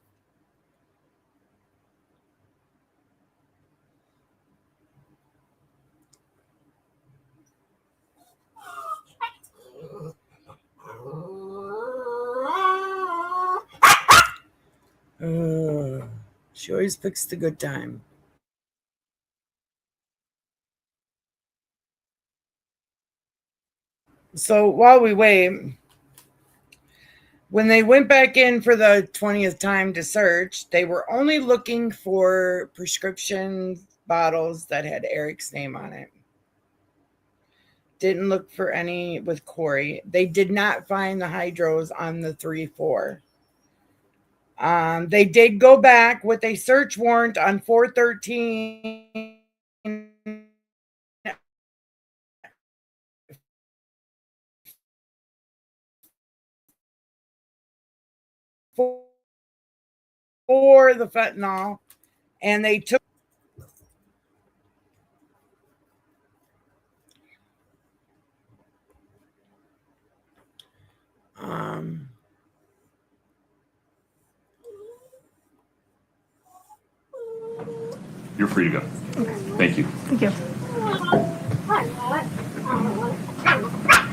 She always picks the good time. So while we wait, When they went back in for the 20th time to search, they were only looking for prescription bottles that had Eric's name on it. Didn't look for any with Kouri. They did not find the hydros on the 3-4. They did go back with a search warrant on 413 for the fentanyl, and they took You're free to go. Thank you. Thank you.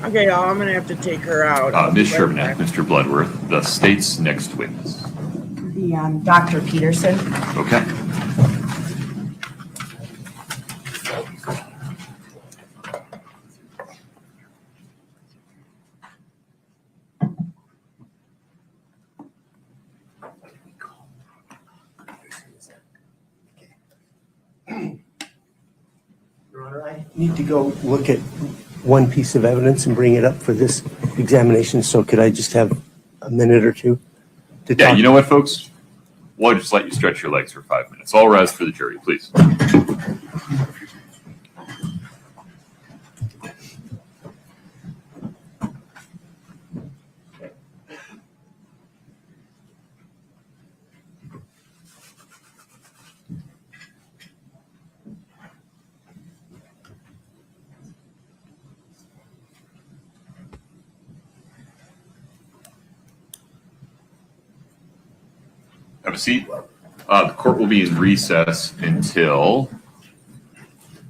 okay, y'all, I'm gonna have to take her out. Ms. Sherman, Mr. Bloodworth, the state's next witness. The Dr. Peterson. Okay. Your Honor, I need to go look at one piece of evidence and bring it up for this examination. So could I just have a minute or two to Yeah, talk? you know what, folks? We'll just let you stretch your legs for 5 minutes. All rise for the jury, please. Have a seat. The court will be in recess until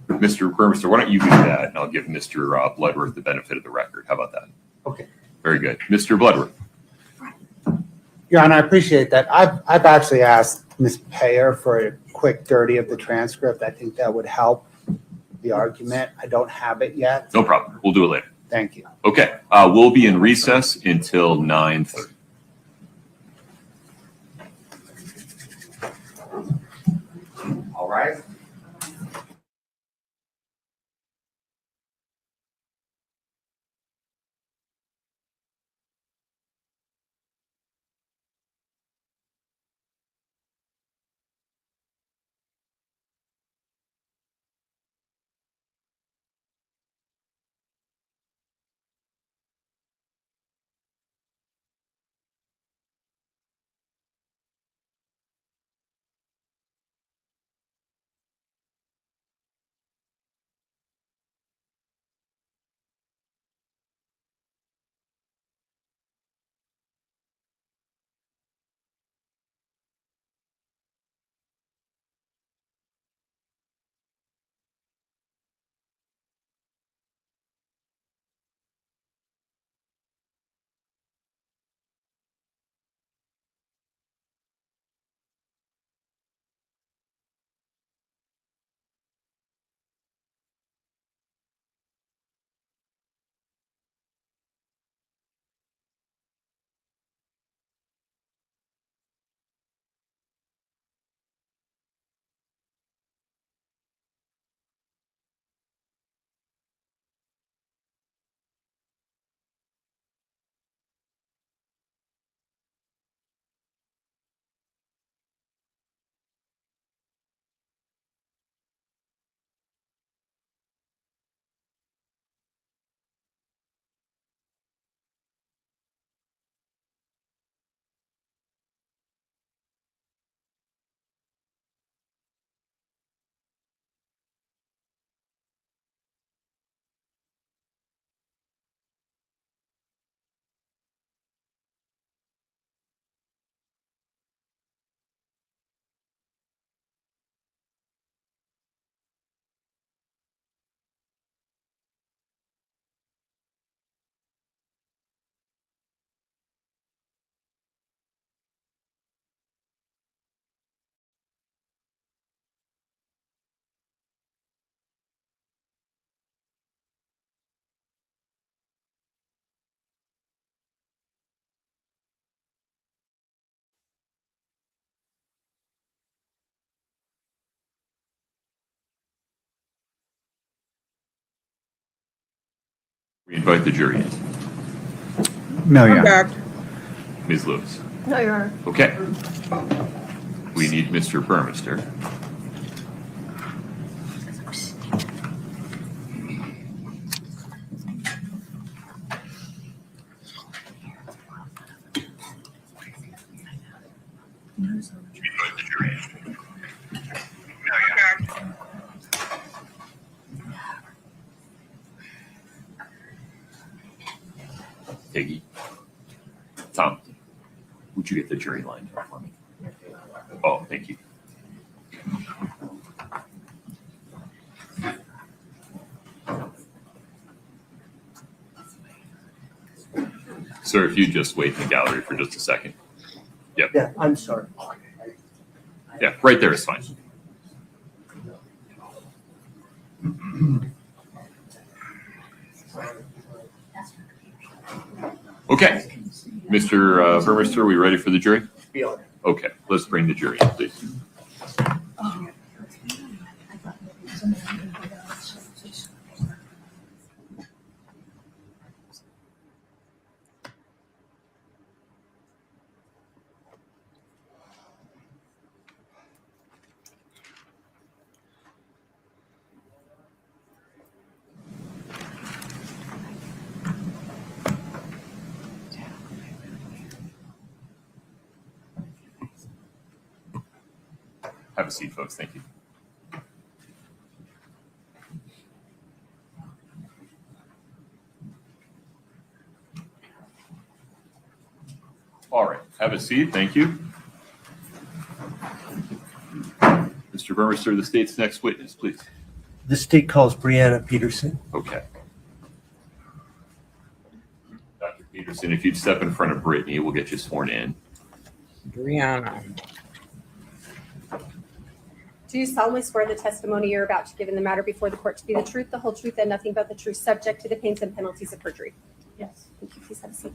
Mr. Burmester. Why don't you do that, and I'll give Mr. Bloodworth the benefit of the record. How about that? Okay. Very good. Mr. Bloodworth. Your Honor, I appreciate that. I've actually asked Ms. Payer for a quick dirty of the transcript. I think that would help the argument. I don't have it yet. No problem. We'll do it later. Thank you. Okay. We'll be in recess until 9:30. All right. We invite the jury in. No, I'm Your Honor. back. Ms. Lewis. No, Your Honor. Okay. We need Mr. Burmester. Peggy. Tom, would you get the jury lined up for me? Oh, thank you. Sir, if you just wait in the gallery for just a second. Yep. Yeah, I'm sorry. Yeah, right there is fine. Okay. Mr. Burmester, are we ready for the jury? Okay, let's bring the jury in, please. Have a seat, folks. Thank you. All right, have a seat. Thank you. Mr. Burmester, the state's next witness, please. The state calls Brianna Peterson. Okay. Dr. Peterson, if you'd step in front of Brittany, we'll get you sworn in. Brianna. Do you solemnly swear the testimony you're about to give in the matter before the court to be the truth, the whole truth, and nothing but the truth, subject to the pains and penalties of perjury? Yes. Thank you. Please have a seat.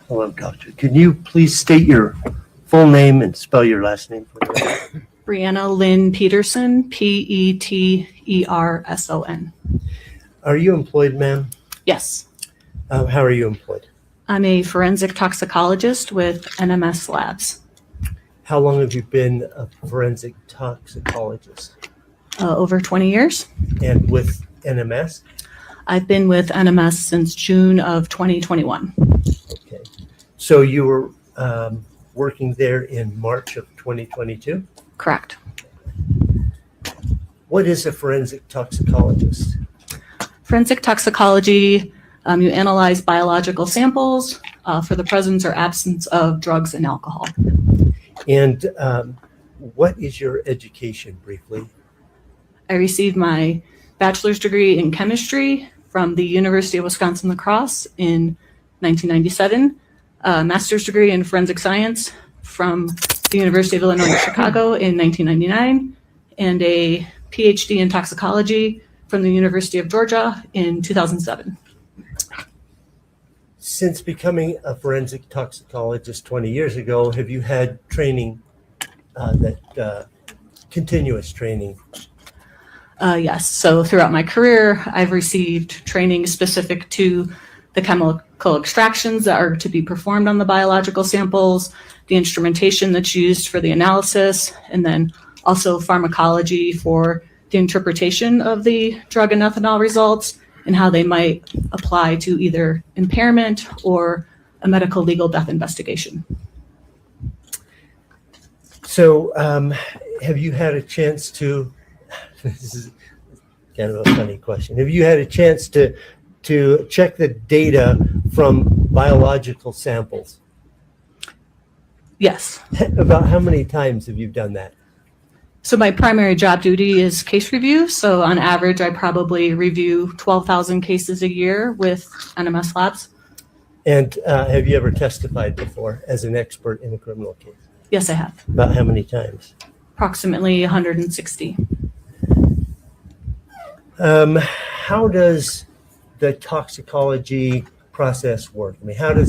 Hello, doctor. Can you please state your full name and spell your last name for me? Brianna Lynn Peterson, Peterson. Are you employed, ma'am? Yes. How are you employed? I'm a forensic toxicologist with NMS Labs. How long have you been a forensic toxicologist? Over 20 years. And with NMS? I've been with NMS since June of 2021. Okay. So you were working there in March of 2022? Correct. What is a forensic toxicologist? Forensic toxicology, you analyze biological samples for the presence or absence of drugs and alcohol. And what is your education, briefly? I received my bachelor's degree in chemistry from the University of Wisconsin-La Crosse in 1997, a master's degree in forensic science from the University of Illinois at Chicago in 1999, and a PhD in toxicology from the University of Georgia in 2007. Since becoming a forensic toxicologist 20 years ago, have you had training, continuous training? Yes, so throughout my career, I've received training specific to the chemical extractions that are to be performed on the biological samples, the instrumentation that's used for the analysis, and then also pharmacology for the interpretation of the drug and ethanol results and how they might apply to either impairment or a medical legal death investigation. So have you had a chance to, this is kind of a funny question, have you had a chance to check the data from biological samples? Yes. About how many times have you done that? So my primary job duty is case review. So on average, I probably review 12,000 cases a year with NMS Labs. And have you ever testified before as an expert in a criminal case? Yes, I have. About how many times? Approximately 160. How does the toxicology process work? I mean, how do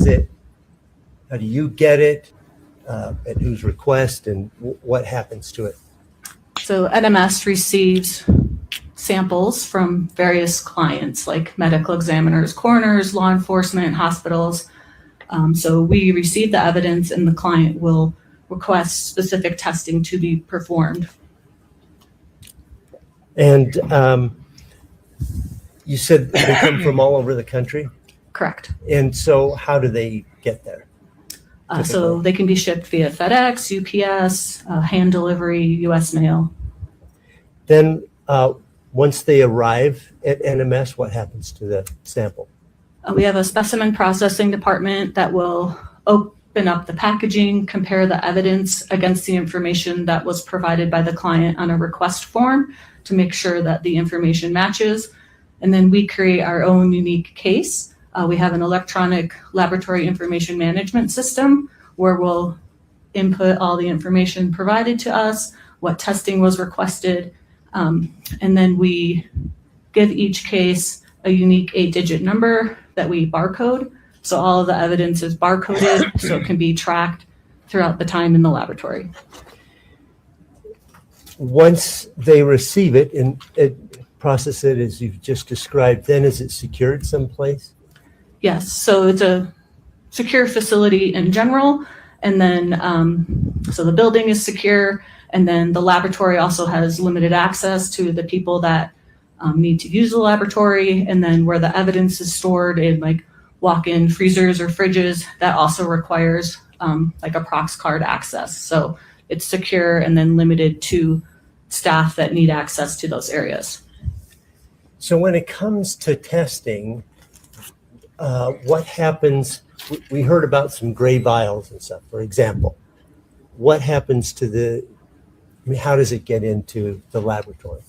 you get it? at whose request, and what happens to it? So NMS receives samples from various clients like medical examiners, coroners, law enforcement, hospitals. So we receive the evidence and the client will request specific testing to be performed. And you said they come from all over the country? Correct. And so how do they get there? So they can be shipped via FedEx, UPS, hand delivery, US mail. Then once they arrive at NMS, what happens to the sample? We have a specimen processing department that will open up the packaging, compare the evidence against the information that was provided by the client on a request form to make sure that the information matches. And then we create our own unique case. We have an electronic laboratory information management system where we'll input all the information provided to us, what testing was requested, and then we give each case a unique 8-digit number that we barcode. So all of the evidence is barcoded so it can be tracked throughout the time in the laboratory. Once they receive it and process it as you've just described, then is it secured someplace? Yes, so it's a secure facility in general, and then so the building is secure, and then the laboratory also has limited access to the people that need to use the laboratory, and then where the evidence is stored in like walk-in freezers or fridges, that also requires like a prox card access. So it's secure and then limited to staff that need access to those areas. So when it comes to testing, what happens? We heard about some gray vials and stuff, for example. What happens to how does it get into the laboratory?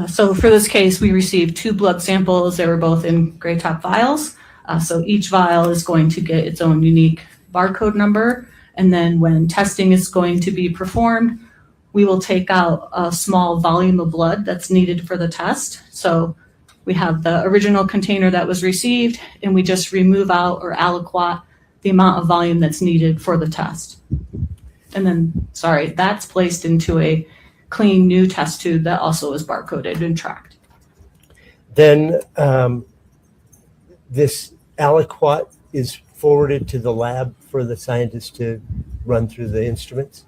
So for this case, we received 2 blood samples. They were both in gray top vials. So each vial is going to get its own unique barcode number. And then when testing is going to be performed, we will take out a small volume of blood that's needed for the test. So we have the original container that was received, and we just remove out or aliquot the amount of volume that's needed for the test. And then, that's placed into a clean new test tube that also is barcoded and tracked. Then this aliquot is forwarded to the lab for the scientists to run through the instruments?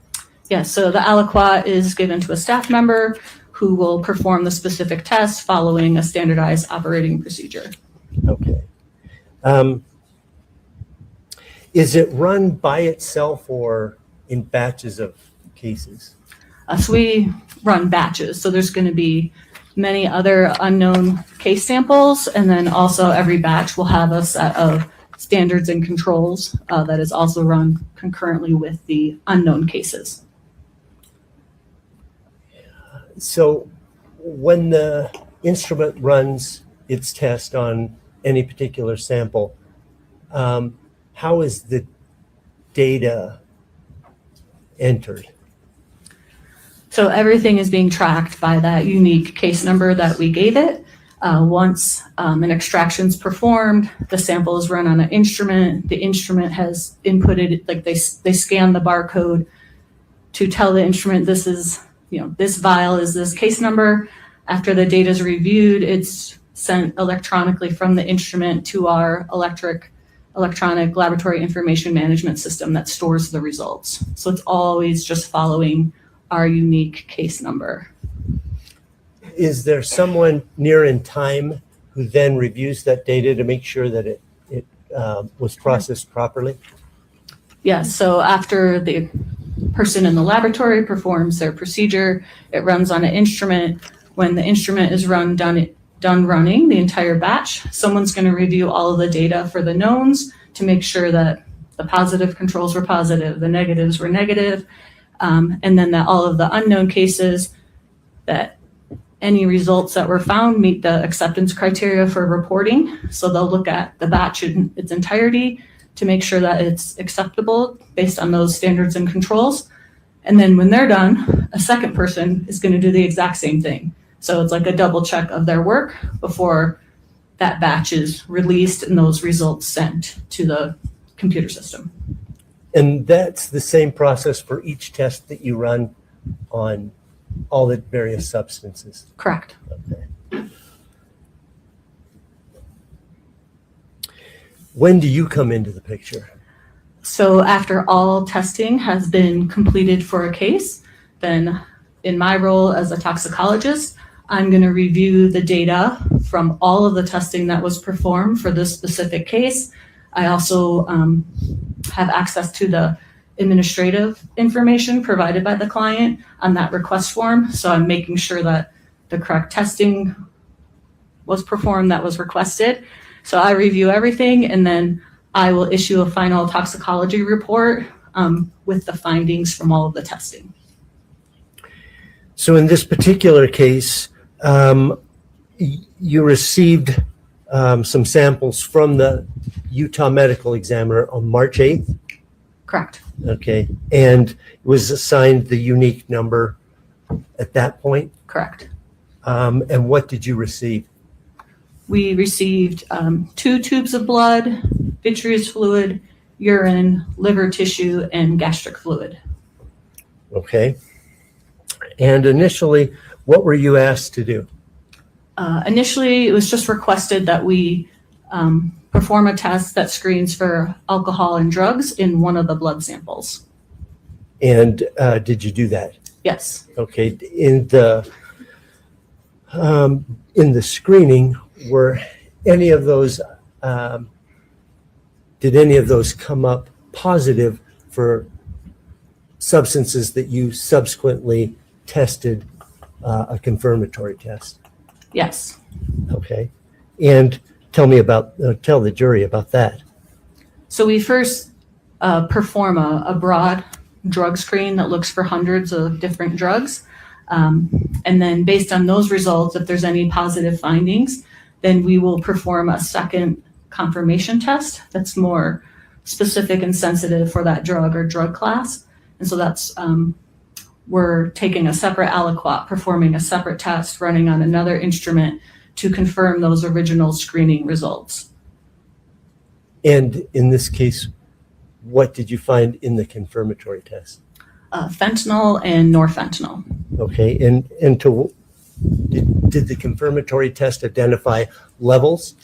Yes, so the aliquot is given to a staff member who will perform the specific test following a standardized operating procedure. Okay. Is it run by itself or in batches of cases? So we run batches. So there's going to be many other unknown case samples, and then also every batch will have a set of standards and controls that is also run concurrently with the unknown cases. So when the instrument runs its test on any particular sample, how is the data entered? So everything is being tracked by that unique case number that we gave it. Once an extraction is performed, the sample is run on an instrument. The instrument has inputted, like they scan the barcode to tell the instrument this is, this vial is this case number. After the data is reviewed, it's sent electronically from the instrument to our electronic laboratory information management system that stores the results. So it's always just following our unique case number. Is there someone near in time who then reviews that data to make sure that it was processed properly? Yes, so after the person in the laboratory performs their procedure, it runs on an instrument. When the instrument is done running the entire batch, someone's going to review all of the data for the knowns to make sure that the positive controls were positive, the negatives were negative, and then that all of the unknown cases, that any results that were found meet the acceptance criteria for reporting. So they'll look at the batch in its entirety to make sure that it's acceptable based on those standards and controls. And then when they're done, a second person is going to do the exact same thing. So it's like a double check of their work before that batch is released and those results sent to the computer system. And that's the same process for each test that you run on all the various substances. Correct. Okay. When do you come into the picture? So after all testing has been completed for a case, then in my role as a toxicologist, I'm going to review the data from all of the testing that was performed for this specific case. I also have access to the administrative information provided by the client on that request form. So I'm making sure that the correct testing was performed that was requested. So I review everything, and then I will issue a final toxicology report with the findings from all of the testing. So in this particular case, you received some samples from the Utah medical examiner on March 8th? Correct. Okay, and was assigned the unique number at that point? Correct. And what did you receive? We received 2 tubes of blood, vitreous fluid, urine, liver tissue, and gastric fluid. Okay. And initially, what were you asked to do? Initially, it was just requested that we perform a test that screens for alcohol and drugs in one of the blood samples. And did you do that? Yes. Okay. In the screening, were any of those? Did any of those come up positive for substances that you subsequently tested a confirmatory test? Yes. Okay. And tell the jury about that. So we first perform a broad drug screen that looks for hundreds of different drugs. And then based on those results, if there's any positive findings, then we will perform a second confirmation test that's more specific and sensitive for that drug or drug class. And so that's, we're taking a separate aliquot, performing a separate test, running on another instrument to confirm those original screening results. And in this case, what did you find in the confirmatory test? Fentanyl and norfentanyl. Okay, and did the confirmatory test identify levels?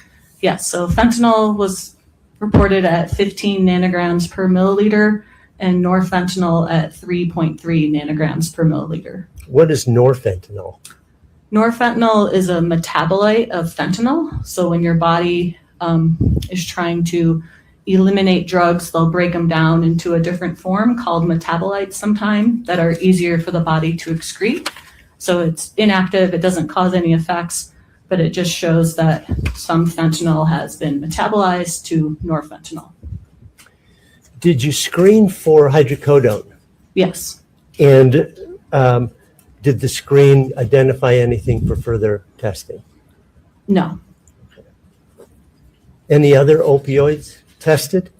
Yes, so fentanyl was reported at 15 nanograms per milliliter and norfentanyl at 3.3 nanograms per milliliter. What is norfentanyl? Norfentanyl is a metabolite of fentanyl. So when your body is trying to eliminate drugs, they'll break them down into a different form called metabolites sometime that are easier for the body to excrete. So it's inactive, it doesn't cause any effects, but it just shows that some fentanyl has been metabolized to norfentanyl. Did you screen for hydrocodone? Yes. And did the screen identify anything for further testing? No. Any other opioids tested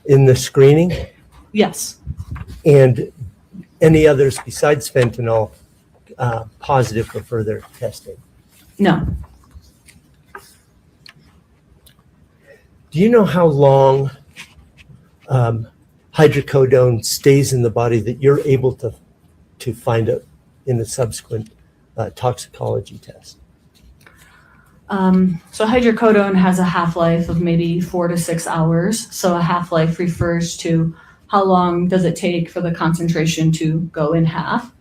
in the screening? Yes. And any others besides fentanyl positive for further testing? No. Do you know how long hydrocodone stays in the body that you're able to find it in the subsequent toxicology test? So hydrocodone has a half-life of maybe 4 to 6 hours. So a half-life refers to how long does it take for the concentration to go in half.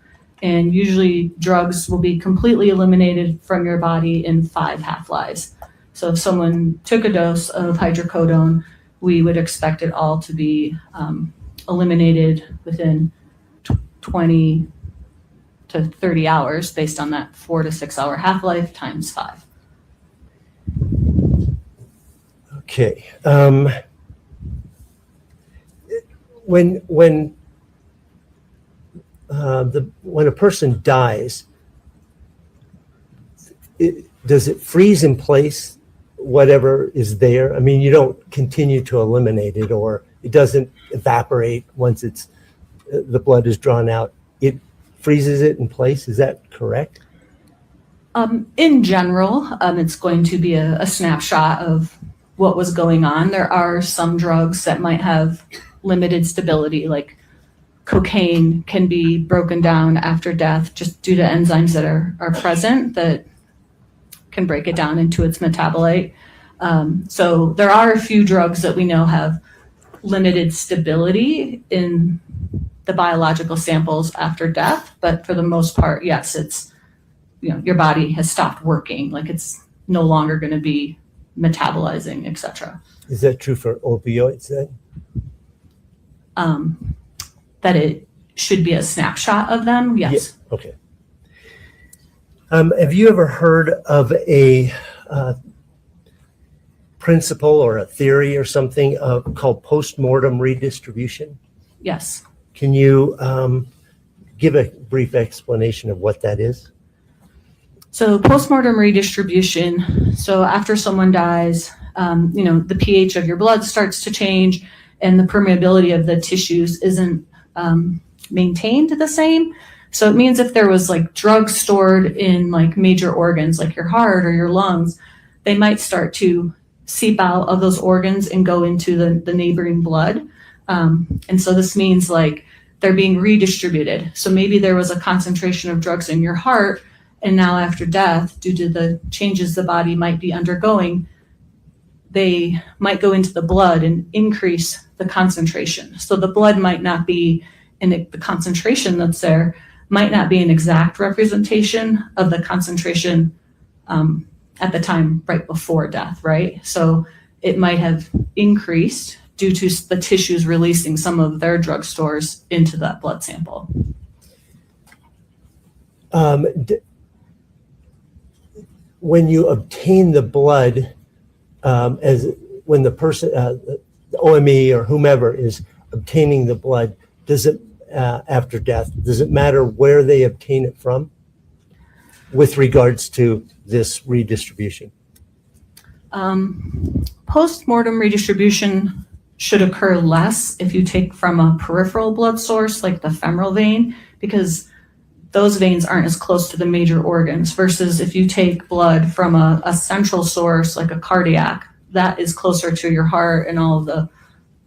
And usually drugs will be completely eliminated from your body in 5 half-lives. So if someone took a dose of hydrocodone, we would expect it all to be eliminated within 20 to 30 hours based on that 4 to 6 hour half-life times 5. Okay. When a person dies, does it freeze in place whatever is there? I mean, you don't continue to eliminate it, or it doesn't evaporate once the blood is drawn out. It freezes it in place. Is that correct? In general, it's going to be a snapshot of what was going on. There are some drugs that might have limited stability, like cocaine can be broken down after death just due to enzymes that are present that can break it down into its metabolite. So there are a few drugs that we know have limited stability in the biological samples after death, but for the most part, yes, it's, your body has stopped working, like it's no longer going to be metabolizing, etc. Is that true for opioids then? That it should be a snapshot of them, yes. Yeah. Okay. Have you ever heard of a principle or a theory or something called post-mortem redistribution? Yes. Can you give a brief explanation of what that is? So post-mortem redistribution, so after someone dies, the pH of your blood starts to change and the permeability of the tissues isn't maintained the same. So it means if there was like drugs stored in like major organs like your heart or your lungs, they might start to seep out of those organs and go into the neighboring blood. And so this means like they're being redistributed. So maybe there was a concentration of drugs in your heart, and now after death, due to the changes the body might be undergoing, they might go into the blood and increase the concentration. So the blood might not be, and the concentration that's there might not be an exact representation of the concentration at the time right before death, right? So it might have increased due to the tissues releasing some of their drug stores into that blood sample. When you obtain the blood, when the person, the OME or whomever is obtaining the blood, does it, after death, does it matter where they obtain it from with regards to this redistribution? Post-mortem redistribution should occur less if you take from a peripheral blood source like the femoral vein, because those veins aren't as close to the major organs, versus if you take blood from a central source like a cardiac, that is closer to your heart and all of the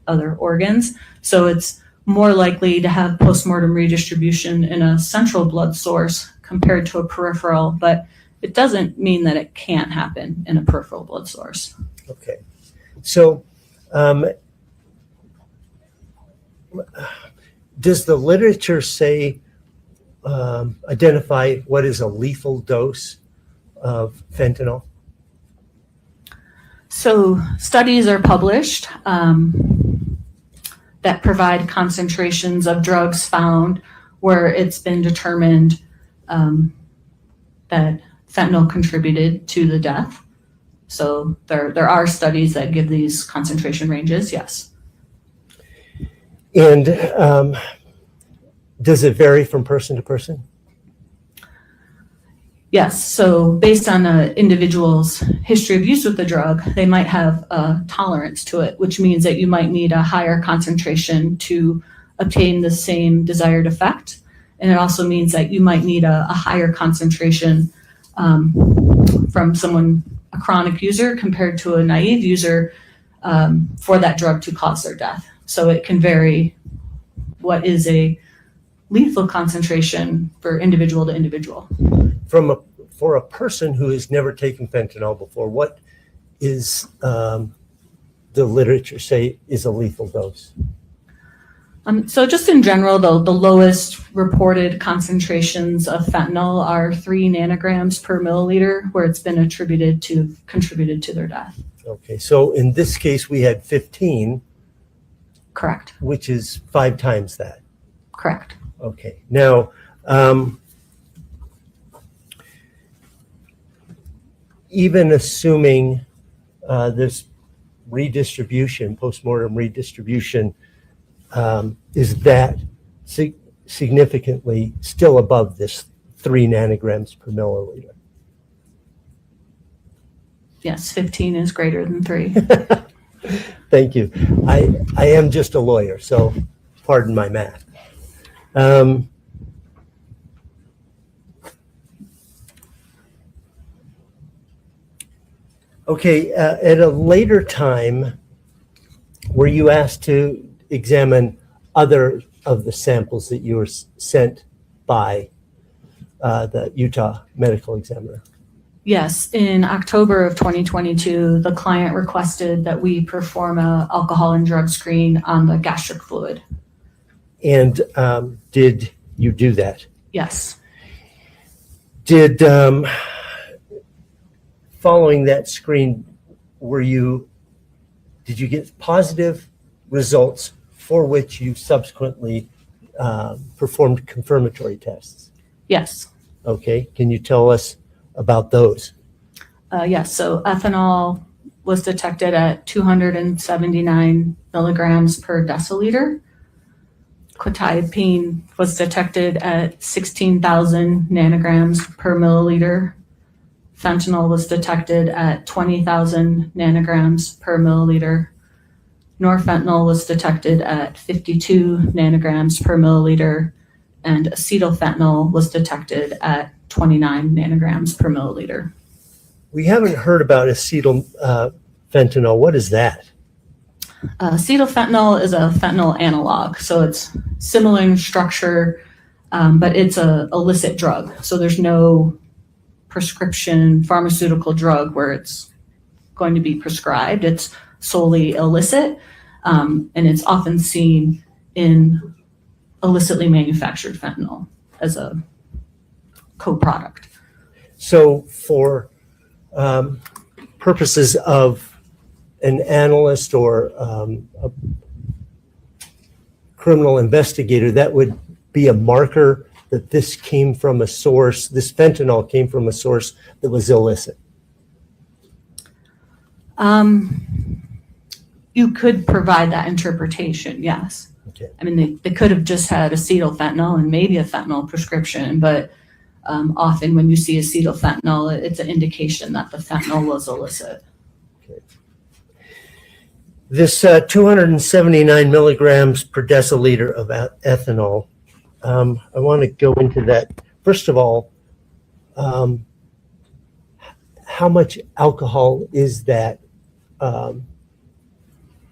other organs. So it's more likely to have post-mortem redistribution in a central blood source compared to a peripheral, but it doesn't mean that it can't happen in a peripheral blood source. Okay. So does the literature say, identify what is a lethal dose of fentanyl? So studies are published that provide concentrations of drugs found where it's been determined that fentanyl contributed to the death. So there are studies that give these concentration ranges, yes. And does it vary from person to person? Yes, so based on an individual's history of use with the drug, they might have a tolerance to it, which means that you might need a higher concentration to obtain the same desired effect. And it also means that you might need a higher concentration from someone, a chronic user compared to a naive user for that drug to cause their death. So it can vary what is a lethal concentration for individual to individual. For a person who has never taken fentanyl before, what is the literature say is a lethal dose? So just in general, the lowest reported concentrations of fentanyl are 3 nanograms per milliliter, where it's been contributed to their death. Okay, so in this case, we had 15. Correct. Which is 5 times that. Correct. Okay, now, even assuming this redistribution, post-mortem redistribution, is that significantly still above this 3 nanograms per milliliter? Yes, 15 is greater than 3. Thank you. I am just a lawyer, so pardon my math. Okay, at a later time, were you asked to examine other of the samples that you were sent by the Utah medical examiner? Yes, in October of 2022, the client requested that we perform a alcohol and drug screen on the gastric fluid. And did you do that? Yes. Did, following that screen, did you get positive results for which you subsequently performed confirmatory tests? Yes. Okay, can you tell us about those? Yes, so ethanol was detected at 279 milligrams per deciliter. Quetiapine was detected at 16,000 nanograms per milliliter. Fentanyl was detected at 20,000 nanograms per milliliter. Norfentanyl was detected at 52 nanograms per milliliter, and acetylfentanyl was detected at 29 nanograms per milliliter. We haven't heard about acetylfentanyl. What is that? Acetylfentanyl is a fentanyl analog, so it's similar in structure, but it's a illicit drug. So there's no prescription pharmaceutical drug where it's going to be prescribed. It's solely illicit, and it's often seen in illicitly manufactured fentanyl as a co-product. So for purposes of an analyst or a criminal investigator, that would be a marker that this came from a source, this fentanyl came from a source that was illicit. You could provide that interpretation, yes. Okay. I mean, they could have just had acetylfentanyl and maybe a fentanyl prescription, but often when you see acetylfentanyl, it's an indication that the fentanyl was illicit. Okay. This 279 milligrams per deciliter of ethanol, I want to go into that. First of all, how much alcohol is that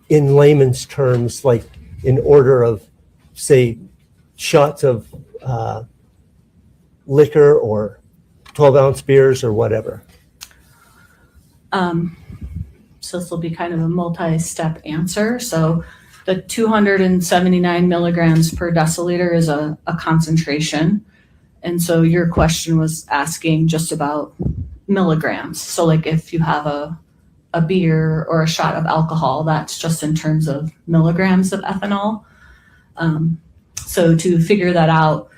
in layman's terms, like in order of, say, shots of liquor or 12-ounce beers or whatever? So this will be kind of a multi-step answer. So the 279 milligrams per deciliter is a concentration. And so your question was asking just about milligrams. So like if you have a beer or a shot of alcohol, that's just in terms of milligrams of ethanol. So to figure that out,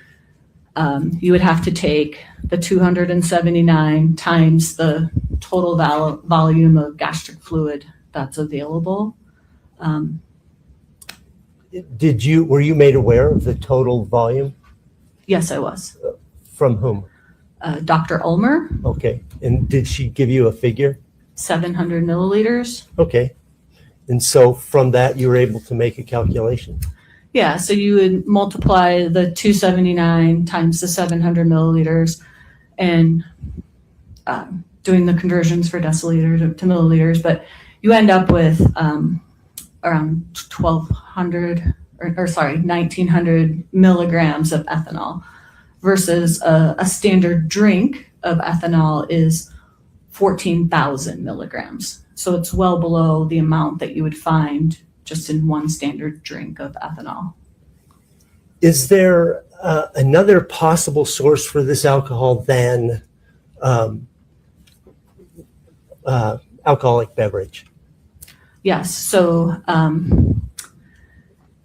you would have to take the 279 times the total volume of gastric fluid that's available. Were you made aware of the total volume? Yes, I was. From whom? Dr. Ulmer. Okay, and did she give you a figure? 700 milliliters. Okay, and so from that you were able to make a calculation? Yeah, so you would multiply the 279 times the 700 milliliters and doing the conversions for deciliters to milliliters, but you end up with around 1,900 milligrams of ethanol versus a standard drink of ethanol is 14,000 milligrams. So it's well below the amount that you would find just in one standard drink of ethanol. Is there another possible source for this alcohol than alcoholic beverage? Yes, so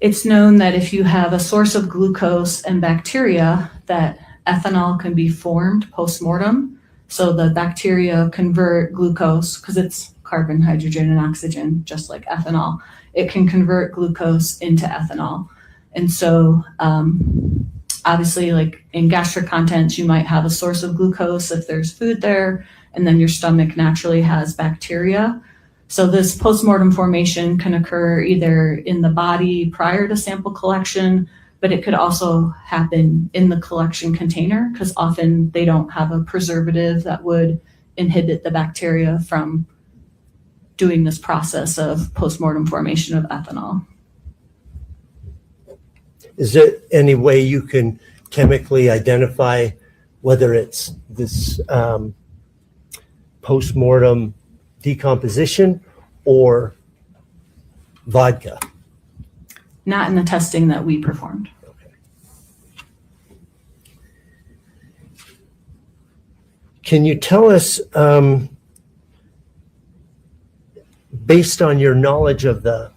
it's known that if you have a source of glucose and bacteria, that ethanol can be formed post-mortem. So the bacteria convert glucose, because it's carbon, hydrogen, and oxygen, just like ethanol. It can convert glucose into ethanol. And so obviously, like in gastric contents, you might have a source of glucose if there's food there, and then your stomach naturally has bacteria. So this postmortem formation can occur either in the body prior to sample collection, but it could also happen in the collection container because often they don't have a preservative that would inhibit the bacteria from doing this process of postmortem formation of ethanol. Is there any way you can chemically identify whether it's this postmortem decomposition or vodka? Not in the testing that we performed. Can you tell us, based on your knowledge of the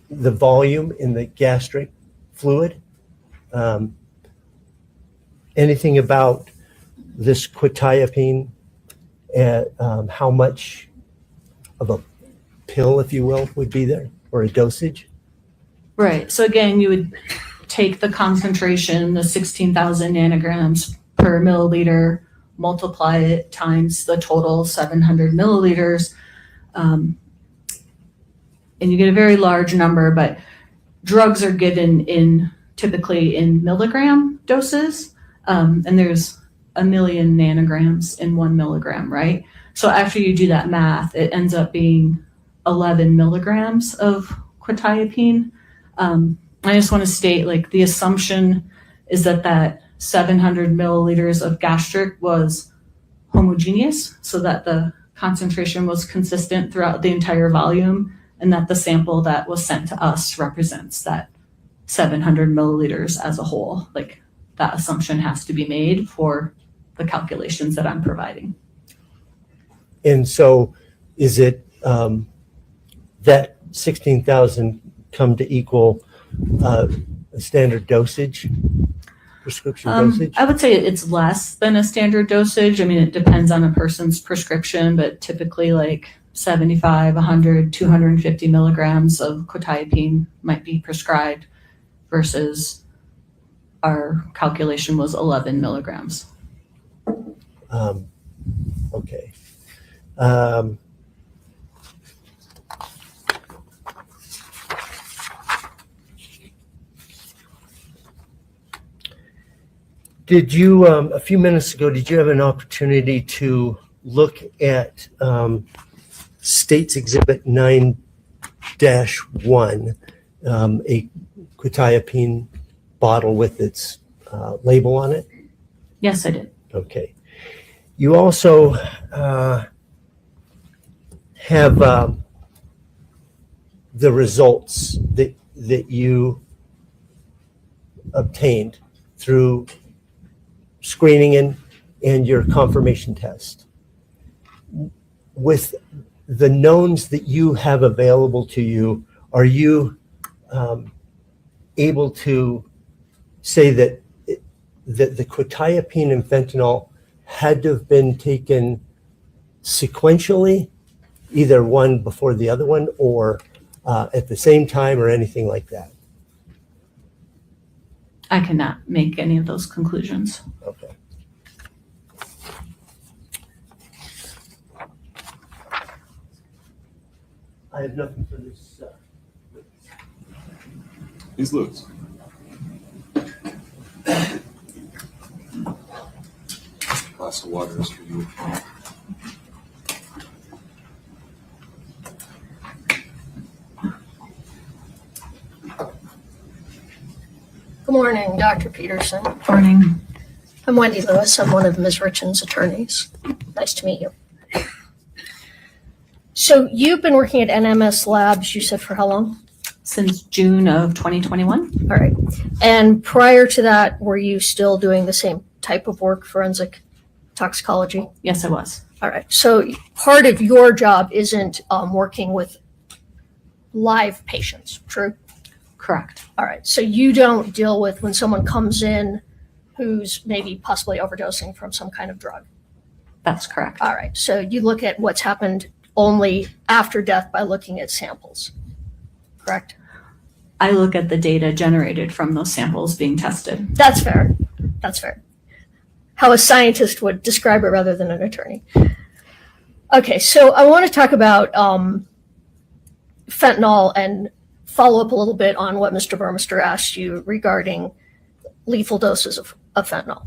volume in the gastric fluid, anything about this quetiapine, and how much of a pill, if you will, would be there, or a dosage? Right. So again, you would take the concentration, the 16,000 nanograms per milliliter, multiply it times the total 700 milliliters, and you get a very large number. But drugs are given typically in milligram doses, and there's 1 million nanograms in 1 milligram, right? So after you do that math, it ends up being 11 milligrams of quetiapine. I just want to state, like, the assumption is that 700 milliliters of gastric was homogeneous, so that the concentration was consistent throughout the entire volume, and that the sample that was sent to us represents that 700 milliliters as a whole. Like, that assumption has to be made for the calculations that I'm providing. And so is it that 16,000 come to equal a standard dosage, prescription dosage? I would say it's less than a standard dosage. I mean, it depends on a person's prescription, but typically like 75, 100, 250 milligrams of quetiapine might be prescribed versus our calculation was 11 milligrams. Okay. Did you, a few minutes ago, did you have an opportunity to look at State's Exhibit 9-1, a quetiapine bottle with its label on it? Yes, I did. Okay. You also have the results that you obtained through screening and your confirmation test. With the knowns that you have available to you, are you able to say that the quetiapine and fentanyl had to have been taken sequentially, either one before the other one, or at the same time, or anything like that? I cannot make any of those conclusions. Okay. I have nothing for this. Ms. Lewis. Glass of water is for you. Good morning, Dr. Peterson. Morning. I'm Wendy Lewis. I'm one of Ms. Richins' attorneys. Nice to meet you. So you've been working at NMS Labs, you said, for how long? Since June of 2021. All right. And prior to that, were you still doing the same type of work, forensic toxicology? Yes, I was. All right. So part of your job isn't working with live patients, true? Correct. All right. So you don't deal with when someone comes in who's maybe possibly overdosing from some kind of drug? That's correct. All right. So you look at what's happened only after death by looking at samples, correct? I look at the data generated from those samples being tested. That's fair. That's fair. How a scientist would describe it rather than an attorney. Okay, so I want to talk about fentanyl and follow up a little bit on what Mr. Burmester asked you regarding lethal doses of fentanyl.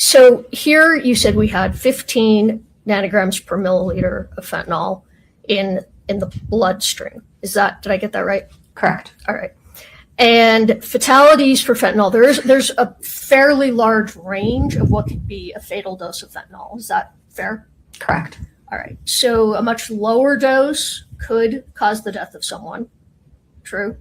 So here you said we had 15 nanograms per milliliter of fentanyl in the bloodstream. Did I get that right? Correct. All right. And fatalities for fentanyl, there's a fairly large range of what could be a fatal dose of fentanyl. Is that fair? Correct. All right. So a much lower dose could cause the death of someone. True?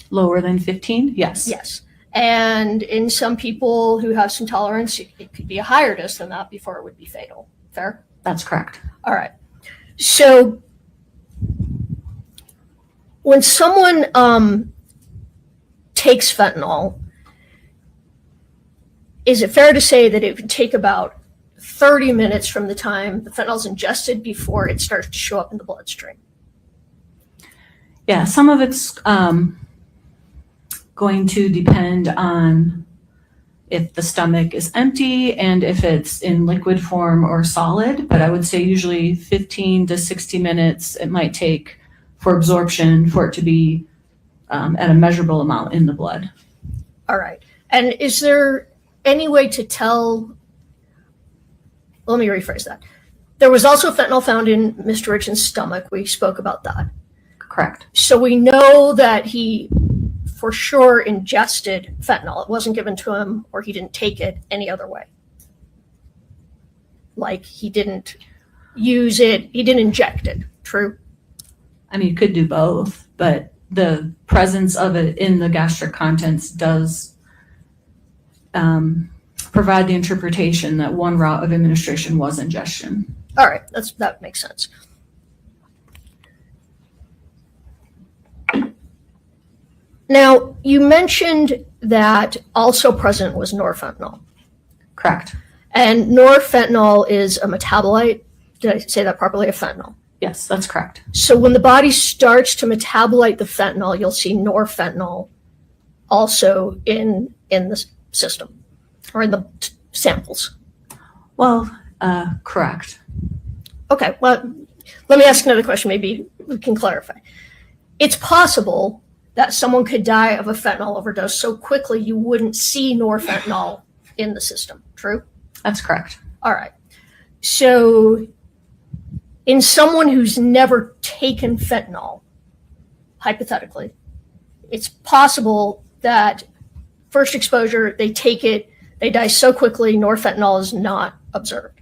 Lower than 15? Yes. Yes. And in some people who have some tolerance, it could be a higher dose than that before it would be fatal. Fair? That's correct. All right. So when someone takes fentanyl, is it fair to say that it would take about 30 minutes from the time the fentanyl is ingested before it starts to show up in the bloodstream? Yeah, some of it's going to depend on if the stomach is empty and if it's in liquid form or solid, but I would say usually 15 to 60 minutes it might take for absorption for it to be at a measurable amount in the blood. All right. And is there any way to tell? Let me rephrase that. There was also fentanyl found in Mr. Richins' stomach. We spoke about that. Correct. So we know that he for sure ingested fentanyl. It wasn't given to him or he didn't take it any other way. Like he didn't use it, he didn't inject it. True? I mean, you could do both, but the presence of it in the gastric contents does provide the interpretation that one route of administration was ingestion. All right, that makes sense. Now, you mentioned that also present was norfentanyl. Correct. And norfentanyl is a metabolite. Did I say that properly? Of fentanyl. Yes, that's correct. So when the body starts to metabolite the fentanyl, you'll see norfentanyl also in the system or in the samples. Well, correct. Okay, well, let me ask another question. Maybe we can clarify. It's possible that someone could die of a fentanyl overdose so quickly you wouldn't see norfentanyl in the system. True? That's correct. All right. So in someone who's never taken fentanyl, hypothetically, it's possible that first exposure, they take it, they die so quickly, norfentanyl is not observed.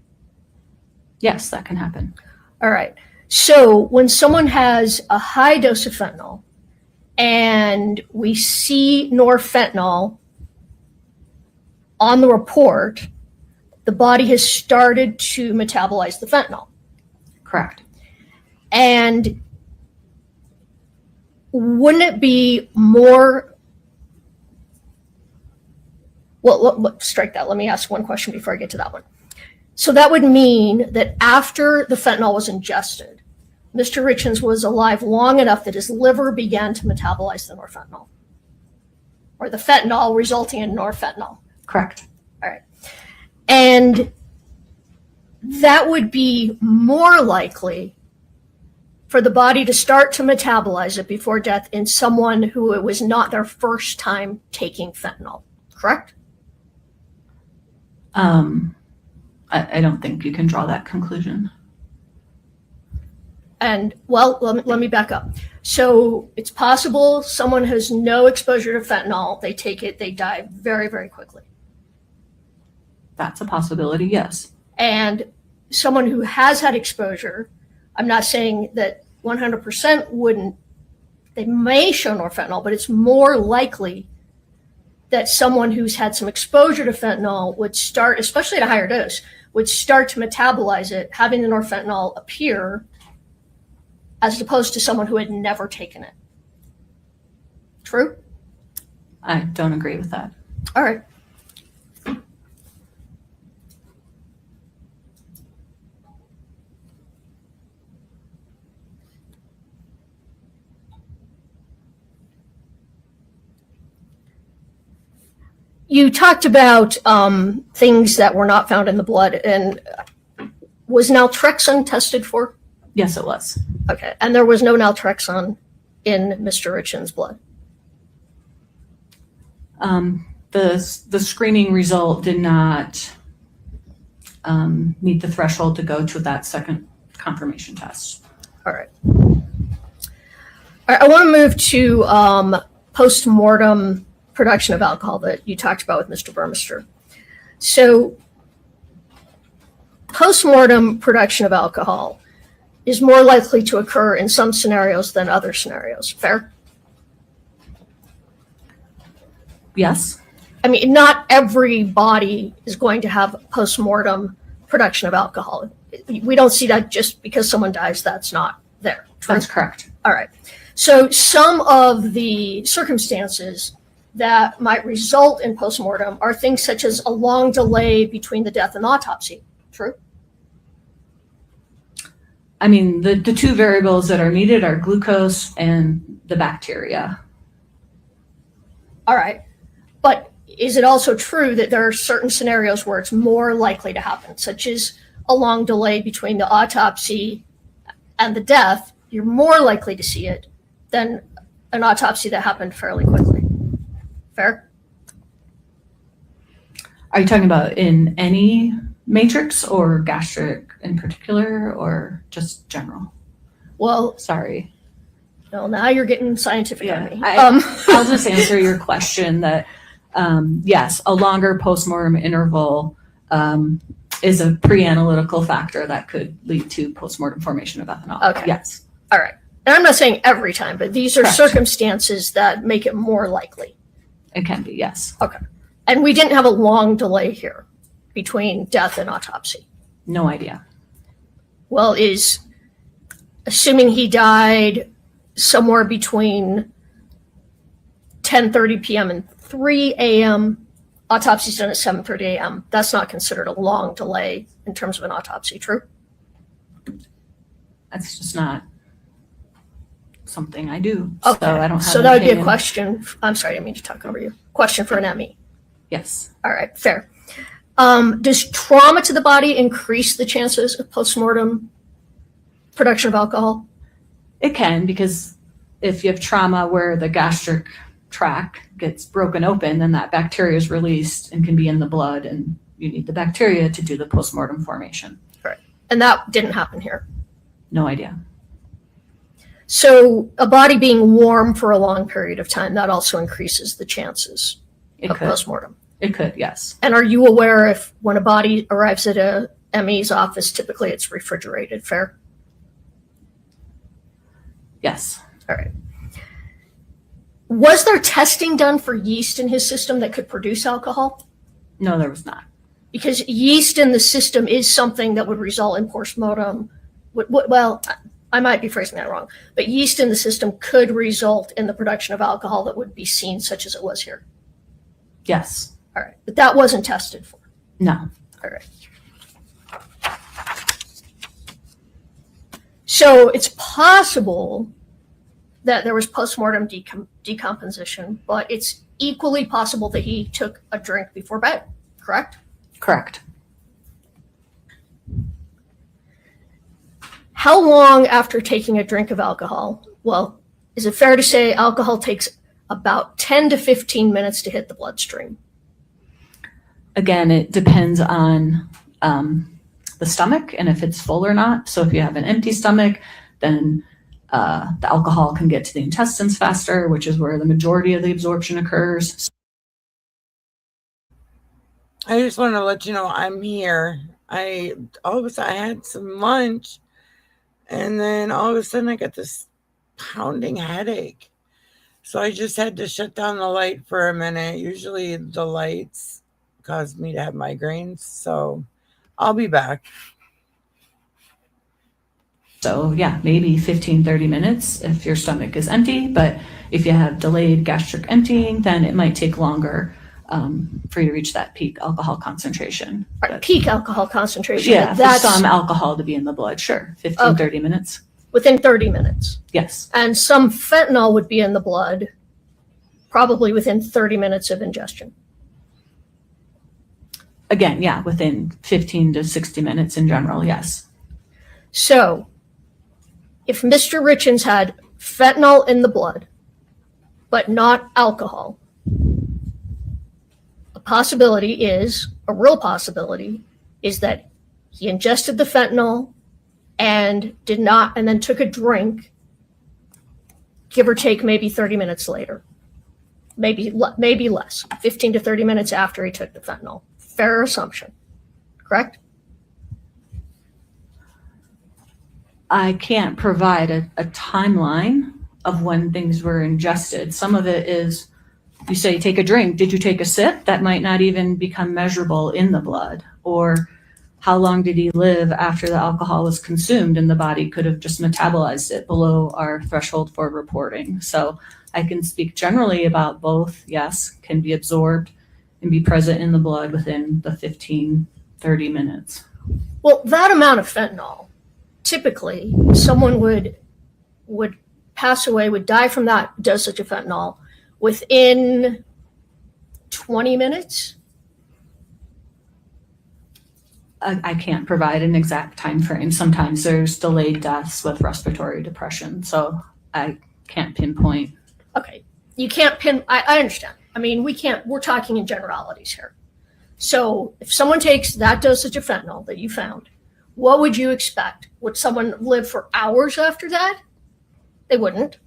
Yes, that can happen. All right. So when someone has a high dose of fentanyl and we see norfentanyl on the report, the body has started to metabolize the fentanyl. Correct. And wouldn't it be more, well, strike that. Let me ask one question before I get to that one. So that would mean that after the fentanyl was ingested, Mr. Richins was alive long enough that his liver began to metabolize the norfentanyl, or the fentanyl resulting in norfentanyl. Correct. All right. And that would be more likely for the body to start to metabolize it before death in someone who it was not their first time taking fentanyl, correct? I don't think you can draw that conclusion. And well, let me back up. So it's possible someone has no exposure to fentanyl, they take it, they die very, very quickly. That's a possibility, yes. And someone who has had exposure, I'm not saying that 100% wouldn't, they may show norfentanyl, but it's more likely that someone who's had some exposure to fentanyl would start, especially at a higher dose, would start to metabolize it, having the norfentanyl appear, as opposed to someone who had never taken it. True? I don't agree with that. All right. You talked about things that were not found in the blood, and was naltrexone tested for? Yes, it was. Okay, and there was no naltrexone in Mr. Richins' blood? The screening result did not meet the threshold to go to that second confirmation test. All right. I want to move to post-mortem production of alcohol that you talked about with Mr. Burmester. So post-mortem production of alcohol is more likely to occur in some scenarios than other scenarios. Fair? Yes. I mean, not every body is going to have post-mortem production of alcohol. We don't see that just because someone dies, that's not there. That's correct. All right. So some of the circumstances that might result in postmortem are things such as a long delay between the death and the autopsy. True? I mean, the two variables that are needed are glucose and the bacteria. All right. But is it also true that there are certain scenarios where it's more likely to happen, such as a long delay between the autopsy and the death? You're more likely to see it than an autopsy that happened fairly quickly. Fair? Are you talking about in any matrix or gastric in particular or just general? Well, sorry. Well, now you're getting scientific on me. I'll just answer your question that yes, a longer postmortem interval is a pre-analytical factor that could lead to postmortem formation of ethanol. Okay. Yes. All right. And I'm not saying every time, but these are Correct. circumstances that make it more likely. It can be, yes. Okay. And we didn't have a long delay here between death and autopsy. No idea. Well, is assuming he died somewhere between 10:30 p.m. and 3 a.m., autopsy's done at 7:30 a.m. That's not considered a long delay in terms of an autopsy, true? That's just not something I do. Okay. So I don't have So an that would be a opinion. question. I'm sorry, I didn't mean to talk over you. Question for an ME. Yes. All right, fair. Does trauma to the body increase the chances of postmortem production of alcohol? It can, because if you have trauma where the gastric tract gets broken open, then that bacteria is released and can be in the blood, and you need the bacteria to do the postmortem formation. Right. And that didn't happen here. No idea. So a body being warm for a long period of time, that also increases the chances It of could. postmortem. It could, yes. And are you aware if when a body arrives at a ME's office, typically it's refrigerated, fair? Yes. All right. Was there testing done for yeast in his system that could produce alcohol? No, there was not. Because yeast in the system is something that would result in postmortem. Well, I might be phrasing that wrong, but yeast in the system could result in the production of alcohol that would be seen, such as it was here. Yes. All right. But that wasn't tested for. No. All right. So it's possible that there was postmortem decomposition, but it's equally possible that he took a drink before bed, correct? Correct. How long after taking a drink of alcohol? Well, is it fair to say alcohol takes about 10 to 15 minutes to hit the bloodstream? Again, it depends on the stomach and if it's full or not. So if you have an empty stomach, then the alcohol can get to the intestines faster, which is where the majority of the absorption occurs. I just want to let you know I'm here. All of a sudden I had some lunch, and then all of a sudden I got this pounding headache. So I just had to shut down the light for a minute. Usually the lights cause me to have migraines. So I'll be back. So yeah, maybe 15, 30 minutes if your stomach is empty. But if you have delayed gastric emptying, then it might take longer for you to reach that peak alcohol concentration. Right, peak alcohol concentration. Yeah, that's for some alcohol to be in the blood, sure. 15, Okay. 30 minutes. within 30 minutes. Yes. And some fentanyl would be in the blood probably within 30 minutes of ingestion. Again, yeah, within 15 to 60 minutes in general, yes. So if Mr. Richins had fentanyl in the blood, but not alcohol, a real possibility is that he ingested the fentanyl and then took a drink, give or take maybe 30 minutes later, maybe less, 15 to 30 minutes after he took the fentanyl. Fair assumption, correct? I can't provide a timeline of when things were ingested. Some of it is, you say take a drink. Did you take a sip? That might not even become measurable in the blood. Or how long did he live after the alcohol was consumed, and the body could have just metabolized it below our threshold for reporting. So I can speak generally about both. Yes, can be absorbed and be present in the blood within the 15, 30 minutes. Well, that amount of fentanyl, typically someone would pass away, would die from that dosage of fentanyl within 20 minutes. I can't provide an exact time frame. Sometimes there's delayed deaths with respiratory depression, so I can't pinpoint. Okay, you can't I understand. I mean, we're talking in generalities here. So if someone takes that dosage of fentanyl that you found, what would you expect? Would someone live for hours after that? They wouldn't.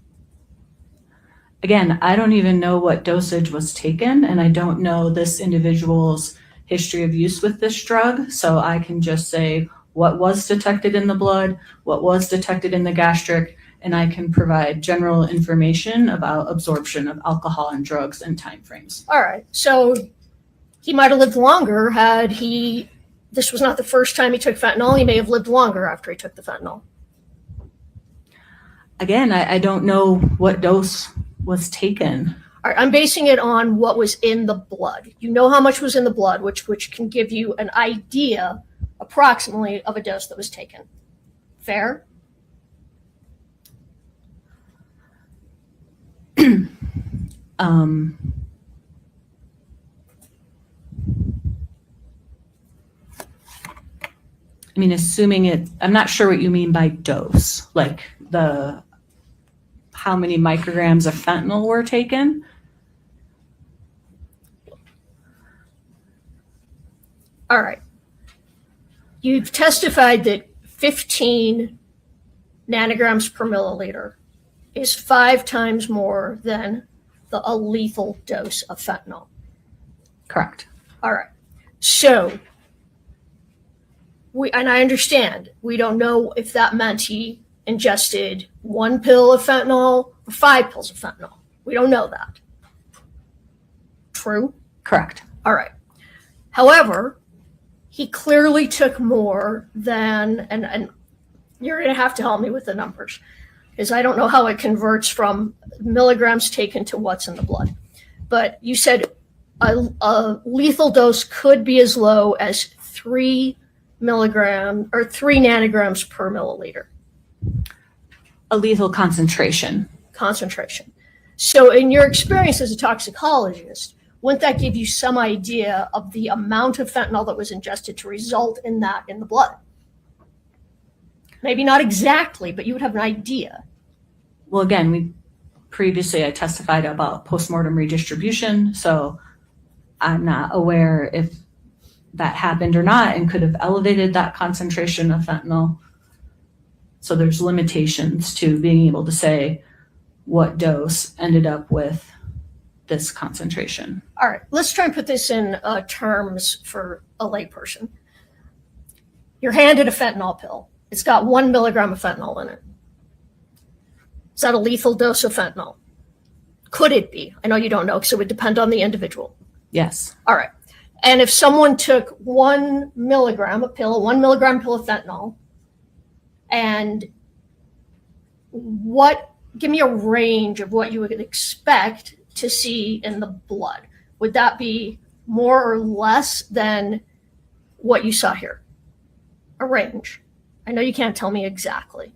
Again, I don't even know what dosage was taken, and I don't know this individual's history of use with this drug. So I can just say what was detected in the blood, what was detected in the gastric, and I can provide general information about absorption of alcohol and drugs and timeframes. All right. So he might have lived longer had this was not the first time he took fentanyl. He may have lived longer after he took the fentanyl. Again, I don't know what dose was taken. All right, I'm basing it on what was in the blood. You know how much was in the blood, which can give you an idea approximately of a dose that was taken. Fair? I mean, assuming it, I'm not sure what you mean by dose, like how many micrograms of fentanyl were taken. All right. You've testified that 15 nanograms per milliliter is 5 times more than a lethal dose of fentanyl. Correct. All right. So, and I understand, we don't know if that meant he ingested 1 pill of fentanyl or 5 pills of fentanyl. We don't know that. True? Correct. All right. However, he clearly took more than, and you're going to have to help me with the numbers, because I don't know how it converts from milligrams taken to what's in the blood. But you said a lethal dose could be as low as 3 nanograms per milliliter. A lethal concentration. So in your experience as a toxicologist, wouldn't that give you some idea of the amount of fentanyl that was ingested to result in that in the blood? Maybe not exactly, but you would have an idea. Well, again, I testified about postmortem redistribution, so I'm not aware if that happened or not and could have elevated that concentration of fentanyl. So there's limitations to being able to say what dose ended up with this concentration. All right, let's try and put this in terms for a layperson. You're handed a fentanyl pill. It's got 1 milligram of fentanyl in it. Is that a lethal dose of fentanyl? Could it be? I know you don't know, because it would depend on the individual. Yes. All right. And if someone took 1 milligram pill of fentanyl, and give me a range of what you would expect to see in the blood. Would that be more or less than what you saw here? A range. I know you can't tell me exactly.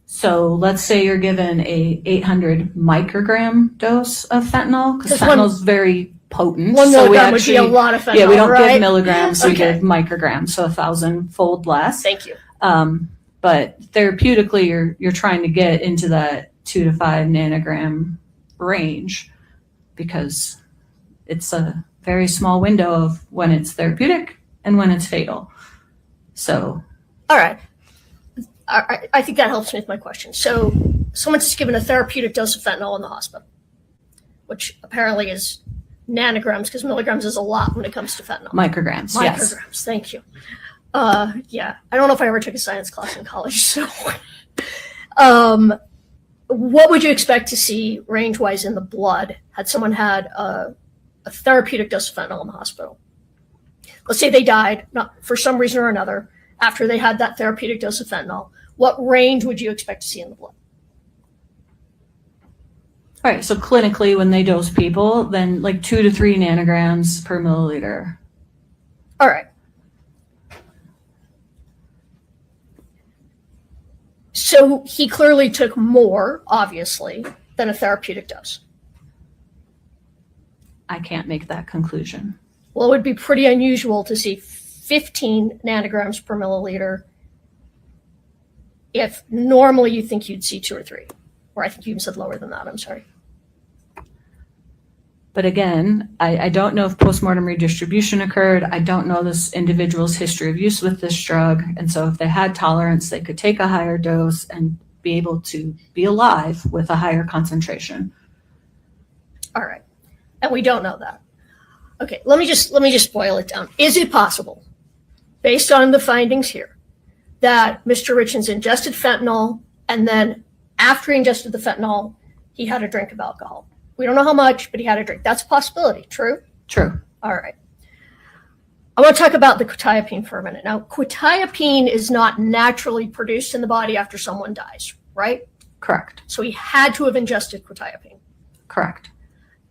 So let's say you're given a 800 microgram dose of fentanyl, because fentanyl is very potent. 1 milligram so we actually, would be a lot of fentanyl. Yeah, we don't right? give milligrams, we Okay. give micrograms, so 1,000-fold less. Thank you. But therapeutically, you're trying to get into that 2 to 5 nanogram range, because it's a very small window of when it's therapeutic and when it's fatal. So, All right. I think that helps me with my question. So someone's given a therapeutic dose of fentanyl in the hospital, which apparently is nanograms, because milligrams is a lot when it comes to fentanyl. micrograms, yes. Micrograms, thank you. Yeah, I don't know if I ever took a science class in college, so. What would you expect to see range-wise in the blood had someone had a therapeutic dose of fentanyl in the hospital? Let's say they died, not for some reason or another, after they had that therapeutic dose of fentanyl. What range would you expect to see in the blood? All right, so clinically, when they dose people, then like 2 to 3 nanograms per milliliter. All right. So he clearly took more, obviously, than a therapeutic dose. I can't make that conclusion. Well, it would be pretty unusual to see 15 nanograms per milliliter if normally you think you'd see 2 or 3. Or I think you even said lower than that, I'm sorry. But again, I don't know if postmortem redistribution occurred. I don't know this individual's history of use with this drug. And so if they had tolerance, they could take a higher dose and be able to be alive with a higher concentration. All right. And we don't know that. Okay, let me just boil it down. Is it possible, based on the findings here, that Mr. Richins ingested fentanyl and then after he ingested the fentanyl, he had a drink of alcohol? We don't know how much, but he had a drink. That's a possibility. True? True. All right. I want to talk about the quetiapine for a minute. Now, quetiapine is not naturally produced in the body after someone dies, right? Correct. So he had to have ingested quetiapine. Correct.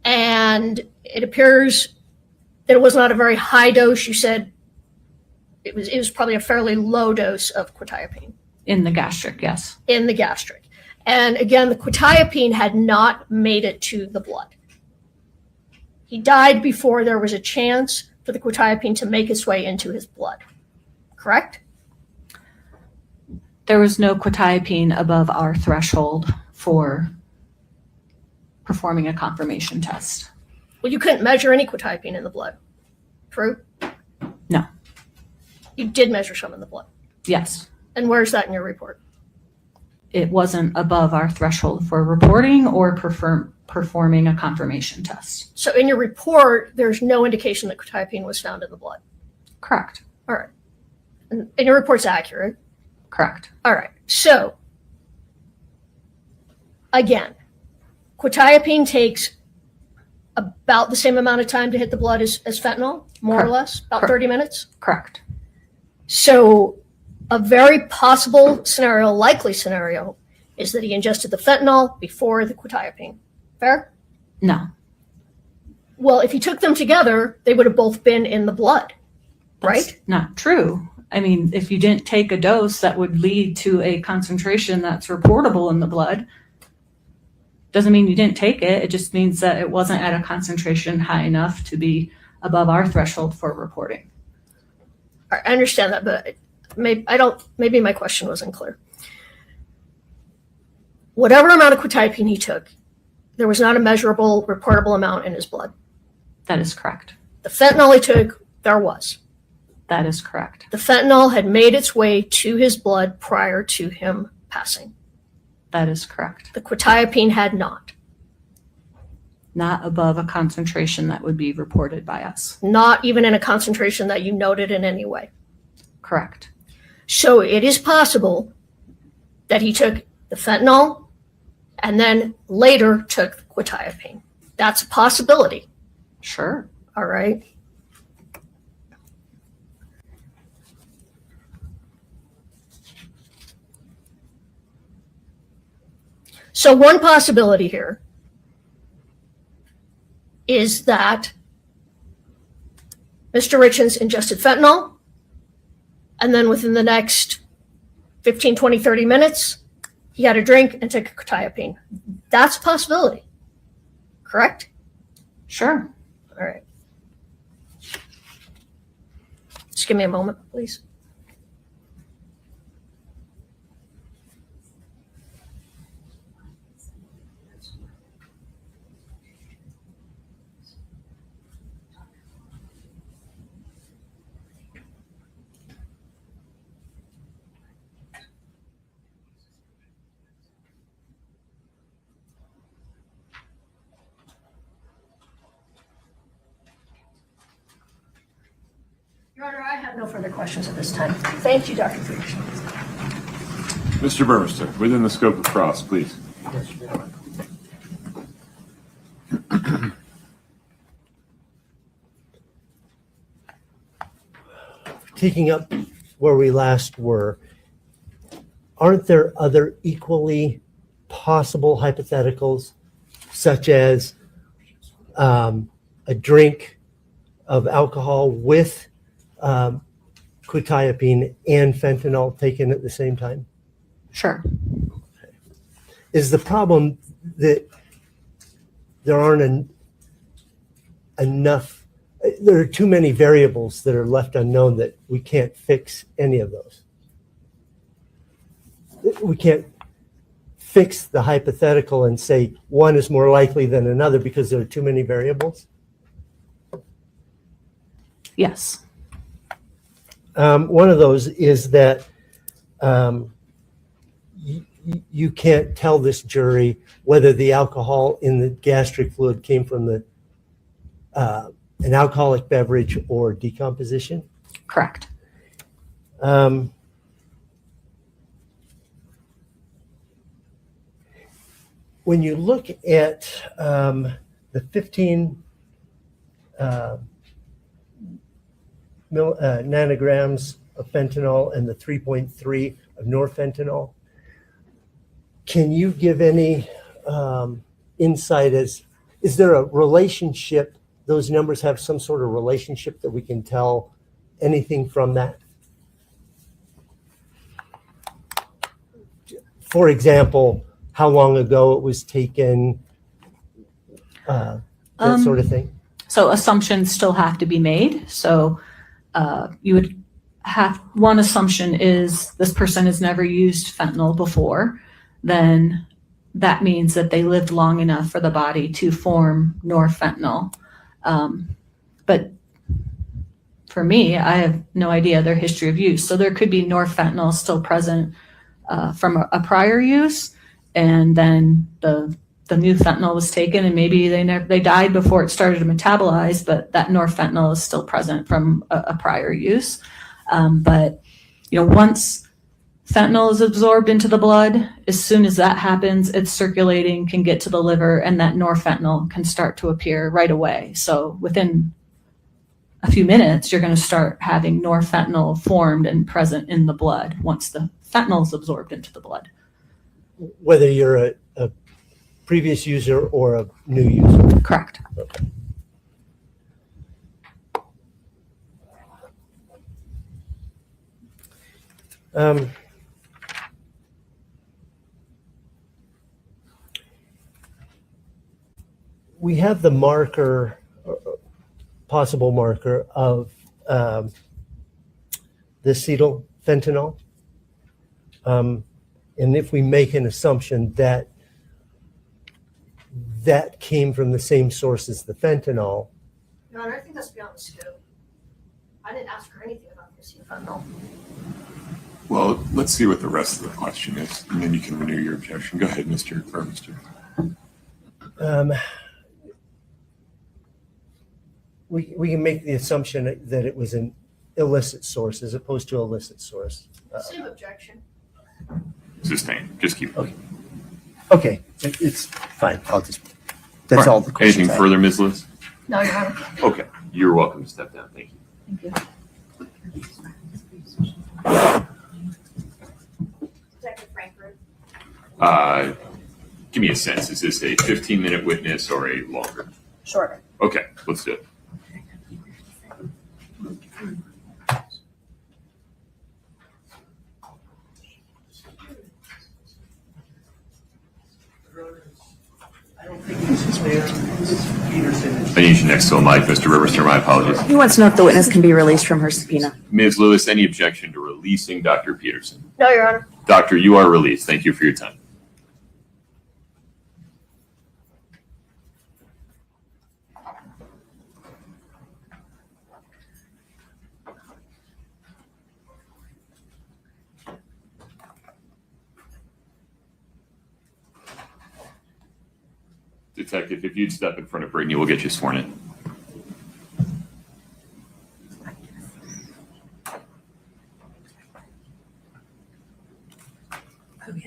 And it appears that it was not a very high dose. You said it was probably a fairly low dose of quetiapine. In the gastric, yes. In the gastric. And again, the quetiapine had not made it to the blood. He died before there was a chance for the quetiapine to make its way into his blood. Correct? There was no quetiapine above our threshold for performing a confirmation test. Well, you couldn't measure any quetiapine in the blood. True? No. You did measure some in the blood. Yes. And where's that in your report? It wasn't above our threshold for reporting or performing a confirmation test. So in your report, there's no indication that quetiapine was found in the blood. Correct. All right. And your report's accurate. Correct. All right. So again, quetiapine takes about the same amount of time to hit the blood as fentanyl, more or less, about 30 minutes. Correct. So a very possible scenario, likely scenario, is that he ingested the fentanyl before the quetiapine. Fair? No. Well, if he took them together, they would have both been in the blood, right? That's not true. I mean, if you didn't take a dose that would lead to a concentration that's reportable in the blood, doesn't mean you didn't take it. It just means that it wasn't at a concentration high enough to be above our threshold for reporting. I understand that, but maybe my question wasn't clear. Whatever amount of quetiapine he took, there was not a measurable, reportable amount in his blood. That is correct. The fentanyl he took, there was. That is correct. The fentanyl had made its way to his blood prior to him passing. That is correct. The quetiapine had not. Not above a concentration that would be reported by us. Not even in a concentration that you noted in any way. Correct. So it is possible that he took the fentanyl and then later took the quetiapine. That's a possibility. Sure. All right. So one possibility here is that Mr. Richins ingested fentanyl, and then within the next 15, 20, 30 minutes, he had a drink and took a quetiapine. That's a possibility. Correct? Sure. All right. Just give me a moment, please. Your Honor, I have no further questions at this time. Thank you, Dr. Richins. Mr. Burmester, within the scope of cross, please. Taking up where we last were, aren't there other equally possible hypotheticals, such as a drink of alcohol with quetiapine and fentanyl taken at the same time? Sure. Is the problem that there aren't enough, there are too many variables that are left unknown that we can't fix any of those? We can't fix the hypothetical and say one is more likely than another because there are too many variables? Yes. One of those is that you can't tell this jury whether the alcohol in the gastric fluid came from an alcoholic beverage or decomposition. Correct. When you look at the 15 nanograms of fentanyl and the 3.3 of norfentanyl, can you give any insight as, is there a relationship, those numbers have some sort of relationship that we can tell anything from that? For example, how long ago it was taken, that sort of thing? So assumptions still have to be made. So you would have, one assumption is this person has never used fentanyl before. Then that means that they lived long enough for the body to form norfentanyl. But for me, I have no idea their history of use. So there could be norfentanyl still present from a prior use, and then the new fentanyl was taken, and maybe they died before it started to metabolize, but that norfentanyl is still present from a prior use. But once fentanyl is absorbed into the blood, as soon as that happens, it's circulating, can get to the liver, and that norfentanyl can start to appear right away. So within a few minutes, you're going to start having norfentanyl formed and present in the blood once the fentanyl is absorbed into the blood. Whether you're a previous user or a new user? Correct. Okay. We have the marker, possible marker of the acetyl fentanyl. And if we make an assumption that that came from the same source as the fentanyl. Your Honor, I think that's beyond the scope. I didn't ask her anything about this fentanyl. Well, let's see what the rest of the question is, and then you can renew your objection. Go ahead, Mr. Burmester. We can make the assumption that it was an illicit source as opposed to a illicit source. Same objection. Sustained. Just keep going. Okay, it's fine. That's all the questions. Anything further, Ms. Liz? No, Your Honor. Okay, you're welcome to step down. Thank you. Thank you. Detective Frankfurt. Give me a sense. Is this a 15-minute witness or a longer? Shorter. Okay, let's do it. I need you next to a mic, Mr. Riverster. My apologies. He wants to know if the witness can be released from her subpoena. Ms. Lewis, any objection to releasing Dr. Peterson? No, Your Honor. Doctor, you are released. Thank you for your time. Detective, if you'd step in front of Brittany, we'll get you sworn in. Do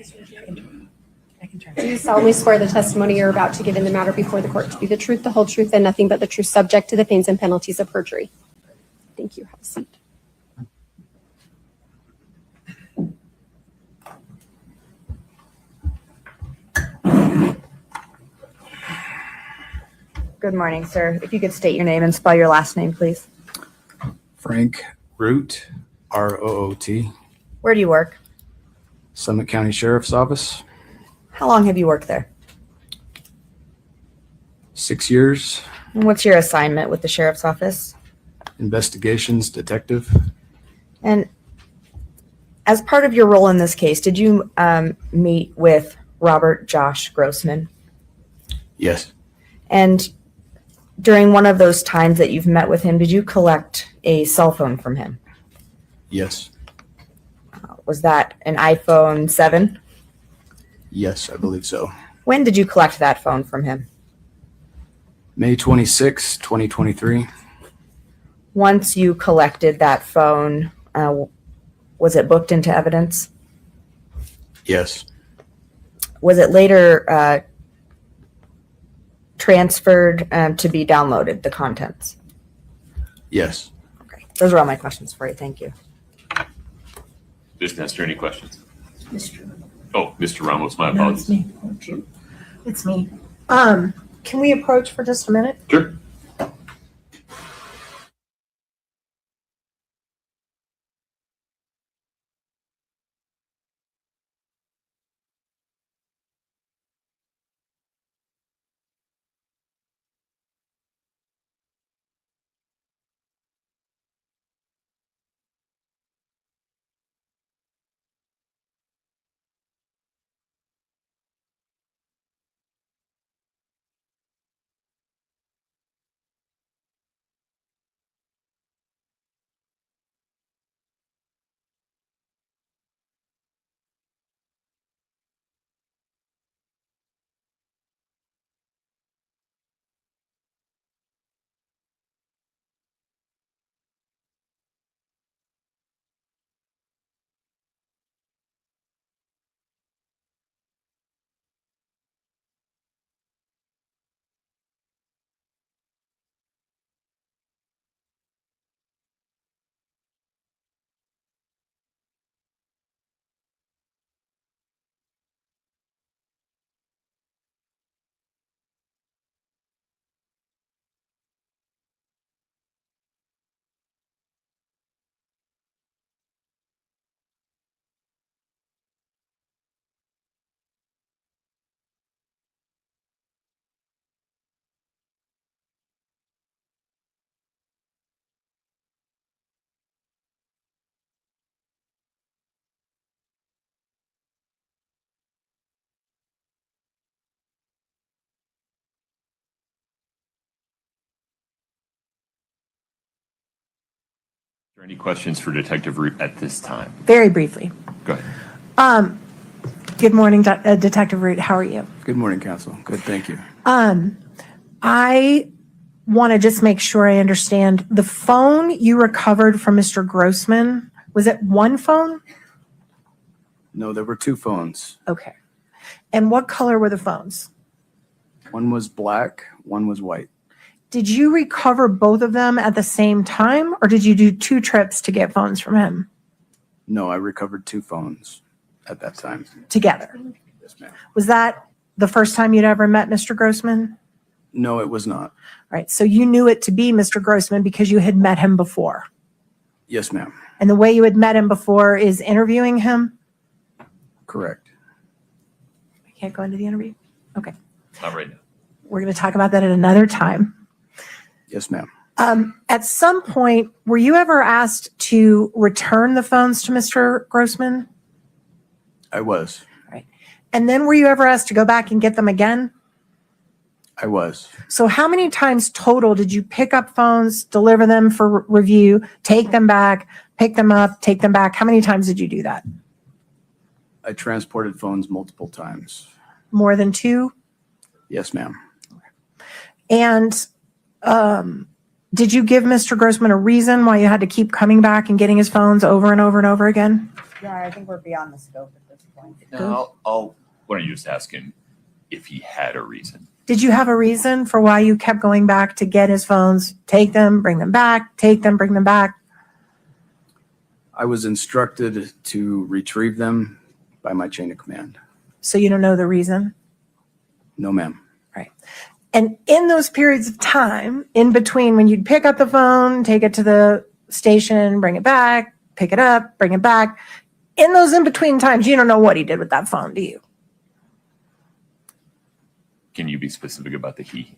you solemnly swear the testimony you're about to give in the matter before the court to be the truth, the whole truth, and nothing but the truth, subject to the pains and penalties of perjury? Thank you. Have a seat. Good morning, sir. If you could state your name and spell your last name, please. Frank Root, Root, Where do you work? Summit County Sheriff's Office. How long have you worked there? 6 years, And what's your assignment with the sheriff's office? investigations detective. And as part of your role in this case, did you meet with Robert Josh Grossman? Yes, And during one of those times that you've met with him, did you collect a cell phone from him? yes, Was that an iPhone 7? yes, I believe so. When did you collect that phone from him? May 26, 2023. Once you collected that phone, was it booked into evidence? Yes, Was it later transferred to be downloaded, the contents? yes. Okay, those are all my questions for you. Thank you. Ms. Nestor, any questions? Oh, Mr. Ramos, my No, it's apologies. me. Thank you. It's me. Can we approach for just a minute? Sure. Are there any questions for Detective Root at this time? Very briefly. Go ahead. Good morning, Detective Root. How are you? Good morning, counsel. Good, thank you. I want to just make sure I understand. The phone you recovered from Mr. Grossman, was it one phone? No, there were 2 phones. Okay. And what color were the phones? One was black, one was white. Did you recover both of them at the same time, or did you do 2 trips to get phones from him No, I recovered 2 phones at that time. together? Yes, ma'am. Was that the first time you'd ever met Mr. Grossman? No, it was not. Right. So you knew it to be Mr. Grossman because you had met him before. Yes, ma'am. And the way you had met him before is interviewing him? Correct. I can't go into the interview? Okay. Not right now. We're going to talk about that at another time. Yes, ma'am. At some point, were you ever asked to return the phones to Mr. Grossman? I was. And then were you ever asked to go back and get them again? I was. So how many times total did you pick up phones, deliver them for review, take them back, pick them up, take them back? How many times did you do that? I transported phones multiple times. More than 2? Yes, ma'am. And did you give Mr. Grossman a reason why you had to keep coming back and getting his phones over and over and over again? Yeah, I think we're beyond the scope of this point. No, why don't you just ask him if he had a reason? Did you have a reason for why you kept going back to get his phones? Take them, bring them back, take them, bring them back. I was instructed to retrieve them by my chain of command. So you don't know the reason? No, ma'am. Right. And in those periods of time, in between when you'd pick up the phone, take it to the station, bring it back, pick it up, bring it back, in those in-between times, you don't know what he did with that phone, do you? Can you be specific about the he?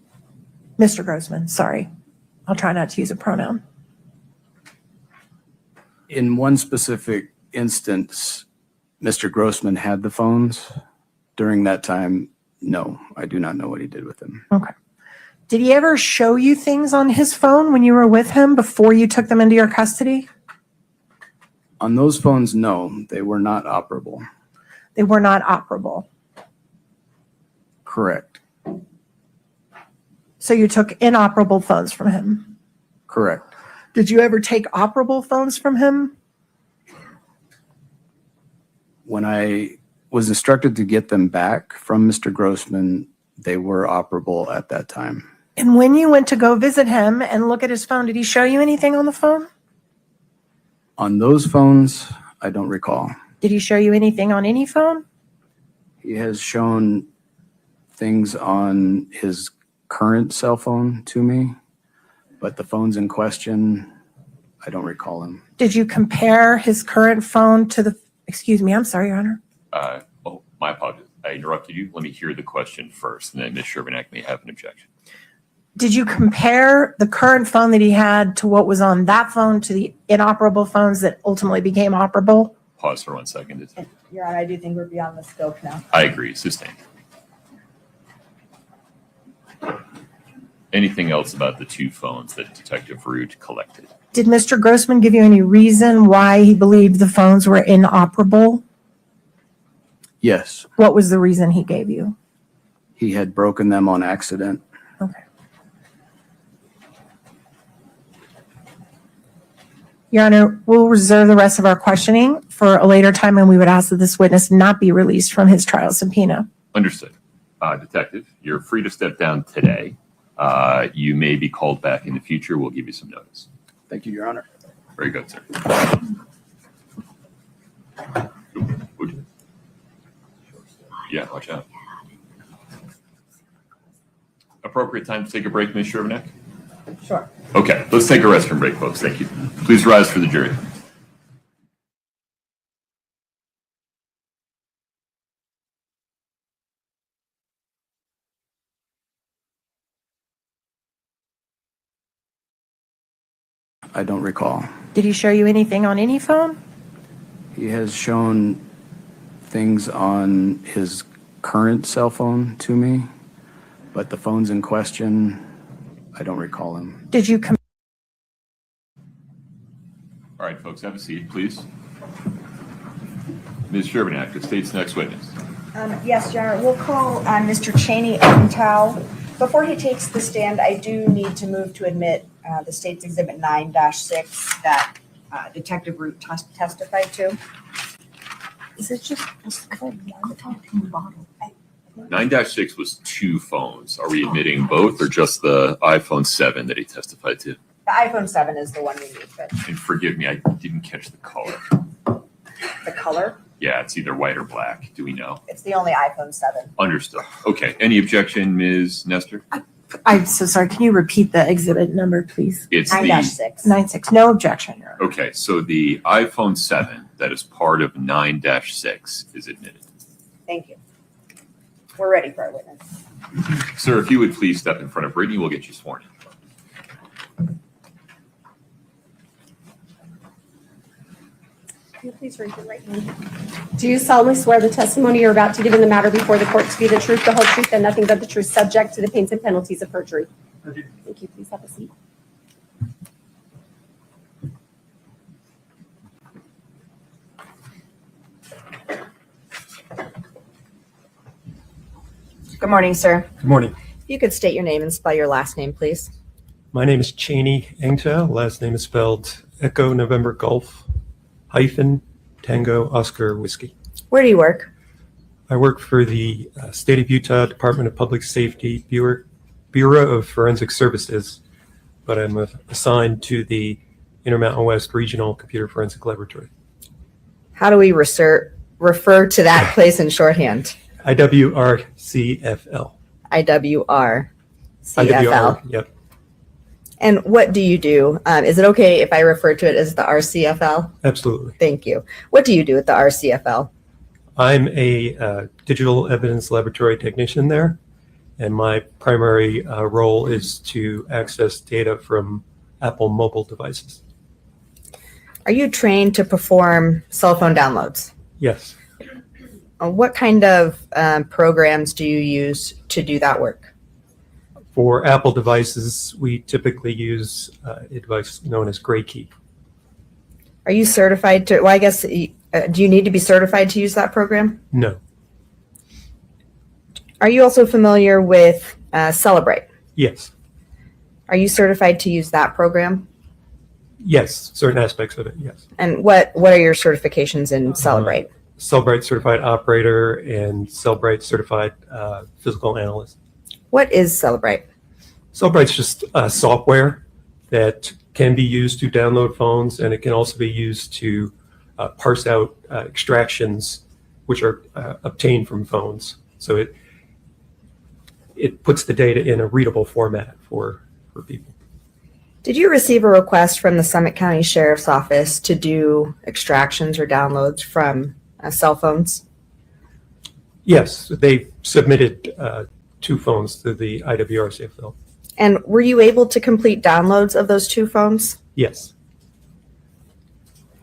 Mr. Grossman, sorry. I'll try not to use a pronoun. In one specific instance, Mr. Grossman had the phones. During that time, no, I do not know what he did with them. Okay. Did he ever show you things on his phone when you were with him before you took them into your custody? On those phones, no, they were not operable. They were not operable. Correct. So you took inoperable phones from him? Correct. Did you ever take operable phones from him? When I was instructed to get them back from Mr. Grossman, they were operable at that time. And when you went to go visit him and look at his phone, did he show you anything on the phone? On those phones, I don't recall. Did he show you anything on any phone? He has shown things on his current cell phone to me, but the phones in question, I don't recall him. Did you compare his current phone to the, excuse me, I'm sorry, Your Honor. Oh, my apologies. I interrupted you. Let me hear the question first, and then Ms. Sherbanek may have an objection. Did you compare the current phone that he had to what was on that phone to the inoperable phones that ultimately became operable? Pause for 1 second. Your Honor, I do think we're beyond the scope now. I agree. Sustained. Anything else about the two phones that Detective Root collected? Did Mr. Grossman give you any reason why he believed the phones were inoperable? Yes, What was the reason he gave you? he had broken them on accident. Okay. Your Honor, we'll reserve the rest of our questioning for a later time, and we would ask that this witness not be released from his trial subpoena. Understood. Detective, you're free to step down today. You may be called back in the future. We'll give you some notice. Thank you, Your Honor. Very good, sir. Yeah, watch out. Appropriate time to take a break, Ms. Sherbanek? Sure. Okay, let's take a restroom break, folks. Thank you. Please rise for the jury. I don't recall. Did he show you anything on any phone? He has shown things on his current cell phone to me, but the phones in question, I don't recall him. Did you All right, folks, have a seat, please. Ms. Sherbanek, the state's next witness. Yes, Your Honor, we'll call Mr. Cheney Entau. Before he takes the stand, I do need to move to admit the state's exhibit 9-6 that Detective Root testified to. Is it just one bottle? 9-6 was two phones. Are we admitting both or just the iPhone 7 that he testified to? The iPhone 7 is the one we need, but And forgive me, I didn't catch the color. the color, Yeah, it's either white or black. Do we know? it's the only iPhone 7. Understood. Okay. Any objection, Ms. Nestor? I'm so sorry. Can you repeat the exhibit number, please? It's 9-6. 9-6. No objection, Your Honor. Okay, so the iPhone 7 that is part of 9-6 is admitted. Thank you. We're ready for our witness. Sir, if you would please step in front of Brittany, we'll get you sworn in. Can you please raise your right hand? Do you solemnly swear the testimony you're about to give in the matter before the court to be the truth, the whole truth, and nothing but the truth, subject to the pains and penalties of perjury? I do. Thank you. Please have a seat. Good morning, sir. Good morning. If you could state your name and spell your last name, please. My name is Cheney Engtau. Last name is spelled Echo November Golf hyphen Tango Oscar Whiskey. Where do you work? I work for the State of Utah Department of Public Safety Bureau of Forensic Services, but I'm assigned to the Intermountain West Regional Computer Forensic Laboratory. How do we refer to that place in shorthand? IWRCFL. IWRCFL. IWR, yep. And what do you do? Is it okay if I refer to it as the RCFL? Absolutely. Thank you. What do you do at the RCFL? I'm a digital evidence laboratory technician there, and my primary role is to access data from Apple mobile devices. Are you trained to perform cell phone downloads? Yes. What kind of programs do you use to do that work? For Apple devices, we typically use a device known as GrayKey. Are you certified to, well, I guess, do you need to be certified to use that program? No. Are you also familiar with Celebrate? Yes. Are you certified to use that program? Yes, certain aspects of it, yes. And what are your certifications in Celebrate? Cellbrite Certified Operator and Cellbrite Certified Physical Analyst. What is Celebrate? Cellbrite's just software that can be used to download phones, and it can also be used to parse out extractions which are obtained from phones. So it puts the data in a readable format for people. Did you receive a request from the Summit County Sheriff's Office to do extractions or downloads from cell phones? Yes, they submitted 2 phones to the IWRCFL. And were you able to complete downloads of those 2 phones? Yes.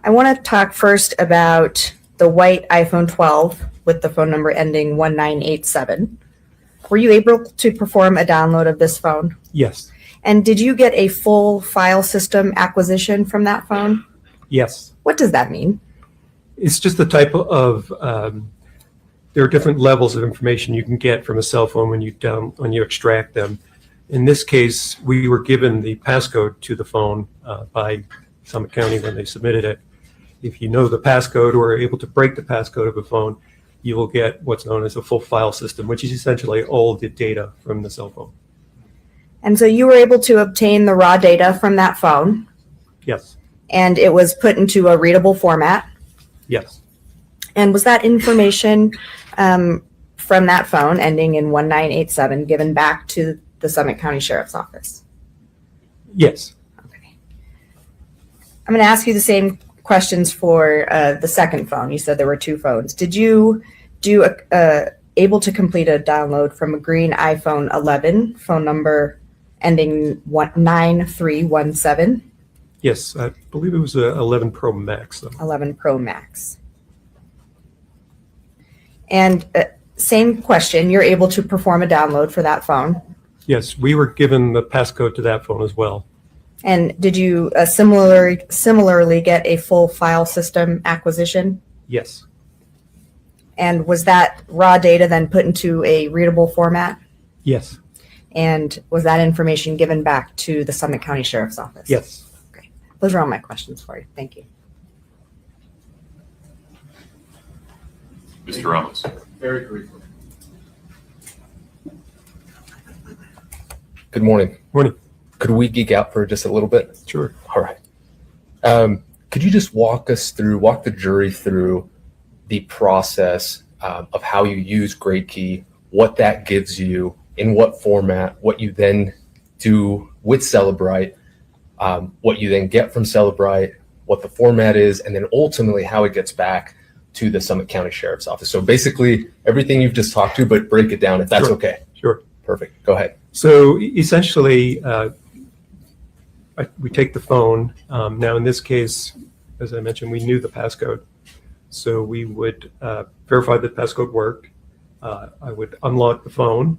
I want to talk first about the white iPhone 12 with the phone number ending 1987. Were you able to perform a download of this phone? Yes. And did you get a full file system acquisition from that phone? Yes. What does that mean? It's just the type of, there are different levels of information you can get from a cell phone when you extract them. In this case, we were given the passcode to the phone by Summit County when they submitted it. If you know the passcode or are able to break the passcode of a phone, you will get what's known as a full file system, which is essentially all the data from the cell phone. And so you were able to obtain the raw data from that phone, Yes. and it was put into a readable format. Yes. And was that information from that phone ending in 1987 given back to the Summit County Sheriff's Office? Yes. Okay. I'm going to ask you the same questions for the second phone. You said there were 2 phones. Did you do able to complete a download from a green iPhone 11, phone number ending 9317? Yes, I believe it was a 11 Pro Max. Though. 11 Pro Max. And same question, you're able to perform a download for that phone? Yes, we were given the passcode to that phone as well. And did you similarly get a full file system acquisition? Yes. And was that raw data then put into a readable format? Yes. And was that information given back to the Summit County Sheriff's Office? Yes. Great. Those are all my questions for you. Thank you. Mr. Ramos. Very briefly. Good morning. Morning. Could we geek out for just a little bit? Sure. All right. Could you just walk the jury through the process of how you use GrayKey, what that gives you, in what format, what you then do with Celebrite, what you then get from Celebrite, what the format is, and then ultimately how it gets back to the Summit County Sheriff's Office. So basically everything you've just talked to, but break it down if that's Sure. okay. Sure. Perfect. Go ahead. So essentially, we take the phone. Now, in this case, as I mentioned, we knew the passcode. So we would verify that the passcode worked. I would unlock the phone,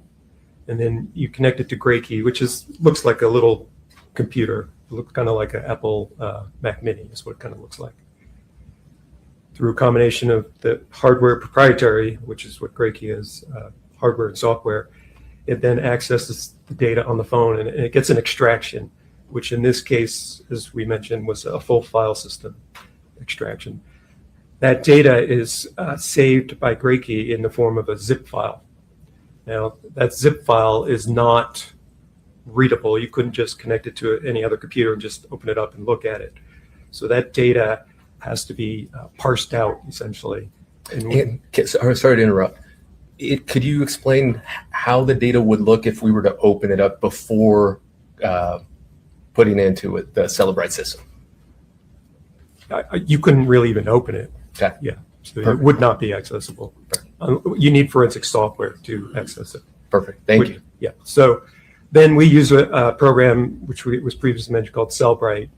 and then you connect it to GrayKey, which looks like a little computer. It looks kind of like an Apple Mac Mini is what it kind of looks like. Through a combination of the hardware proprietary, which is what GrayKey is, hardware and software, it then accesses the data on the phone and it gets an extraction, which in this case, as we mentioned, was a full file system extraction. that data is saved by Great Key in the form of a zip file. Now, that zip file is not readable. You couldn't just connect it to any other computer and just open it up and look at it. So that data has to be parsed out, essentially. And, sorry to interrupt. Could you explain how the data would look if we were to open it up before putting into it the Celebrite system? You couldn't really even open it. Okay. Yeah, so it would not be accessible. You need forensic software to access it. Perfect. Thank you. Yeah. So then we use a program which was previously mentioned called Cellbrite.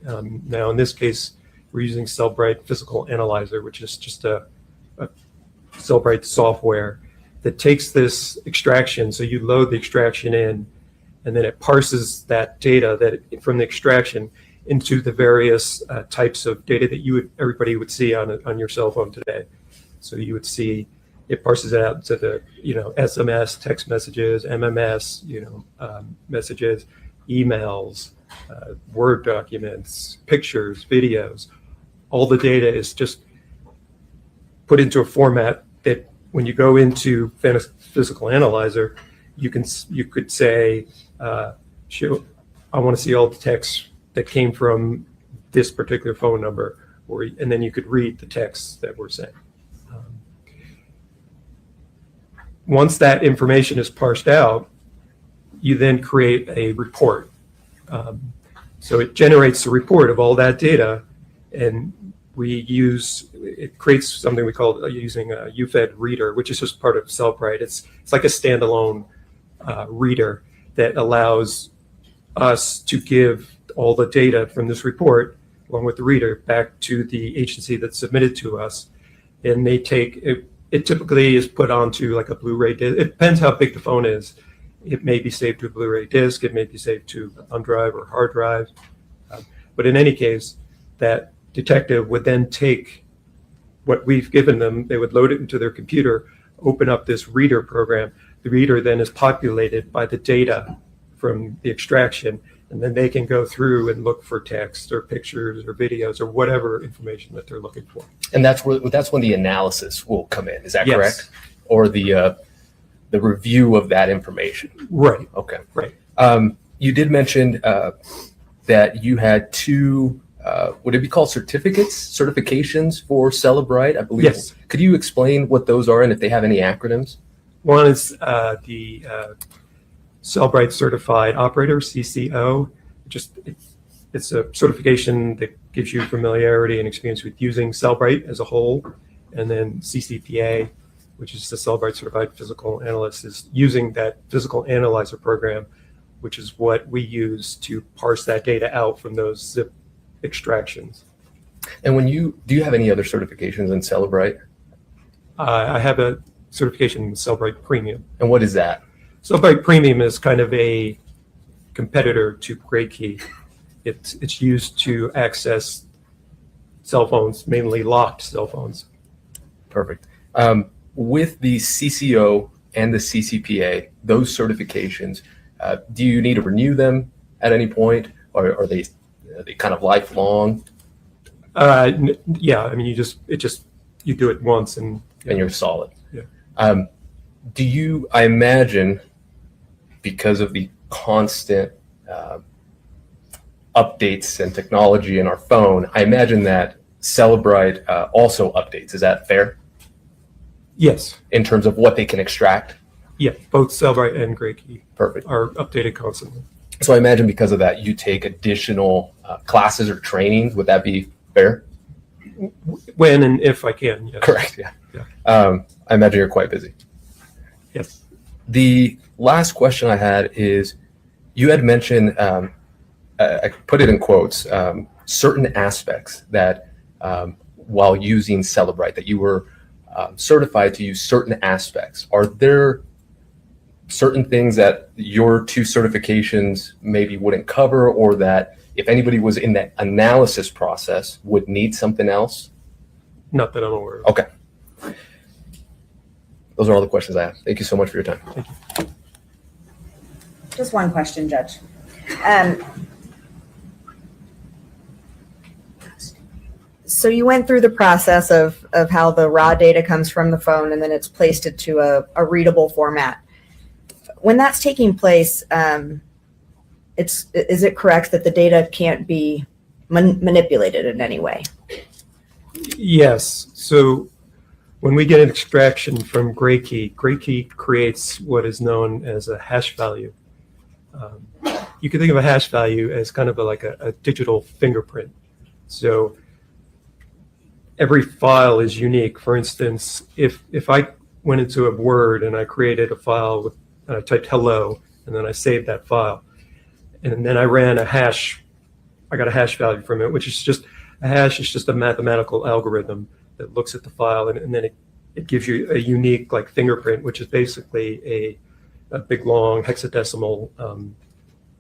Now in this case, we're using Cellbrite Physical Analyzer, which is just a Cellbrite software that takes this extraction. So you load the extraction in, and then it parses that data from the extraction into the various types of data that everybody would see on your cell phone today. So you would see it parses it out to the SMS, text messages, MMS, messages, emails, Word documents, pictures, videos. All the data is just put into a format that when you go into Physical Analyzer, you could say, I want to see all the texts that came from this particular phone number, and then you could read the texts that were sent. Once that information is parsed out, you then create a report. So it generates a report of all that data, and it creates something we call using a UFED reader, which is just part of Cellbrite. It's like a standalone reader that allows us to give all the data from this report, along with the reader, back to the agency that submitted to us. And they take it. It typically is put onto like a Blu-ray disc. It depends how big the phone is. It may be saved to a Blu-ray disc. It may be saved to a thumb drive or hard drive. But in any case, that detective would then take what we've given them. They would load it into their computer, open up this reader program. The reader then is populated by the data from the extraction, and then they can go through and look for text or pictures or videos or whatever information that they're looking for. And that's when the analysis will come in. Is that Yes. correct? Or the review of that information? Right. Okay. Right. You did mention that you had two, would it be called certifications for Celebrite, I believe? Yes. Could you explain what those are and if they have any acronyms? One is the Cellbrite Certified Operator, CCO. It's a certification that gives you familiarity and experience with using Cellbrite as a whole. And then CCPA, which is the Cellbrite Certified Physical Analyst, is using that Physical Analyzer program, which is what we use to parse that data out from those zip extractions. And do you have any other certifications in Celebrite? I have a certification in Cellbrite Premium. And what is that? Cellbrite Premium is kind of a competitor to Great Key. It's used to access cell phones, mainly locked cell phones. Perfect. With the CCO and the CCPA, those certifications, do you need to renew them at any point, or are they kind of lifelong? Yeah, I mean, you do it once and you're solid. Yeah. I imagine, because of the constant updates and technology in our phone, I imagine that Celebrite also updates. Is that fair? Yes. In terms of what they can extract? Yeah, both Cellbrite and Great Key Perfect. Are updated constantly. So I imagine because of that, you take additional classes or trainings. Would that be fair? When and if I can, yes. Correct, yeah. I imagine you're quite busy. Yes. The last question I had is, you had mentioned, I put it in quotes, certain aspects that while using Celebrite, that you were certified to use certain aspects. Are there certain things that your two certifications maybe wouldn't cover, or that if anybody was in that analysis process would need something else? Not that I'm aware of. Okay. Those are all the questions I have. Thank you so much for your time. Thank you. Just one question, So you went through the process of how the raw data comes from the phone and then it's placed into a readable format. When that's taking place, is it correct that the data can't be manipulated in any way? Yes. So when we get an extraction from Gray Key creates what is known as a hash value. You can think of a hash value as kind of like a digital fingerprint. So every file is unique. For instance, if I went into a Word and I created a file and I typed hello and then I saved that file, and then I ran a hash, I got a hash value from it, which is just a hash is just a mathematical algorithm that looks at the file and then it gives you a unique like fingerprint, which is basically a big long hexadecimal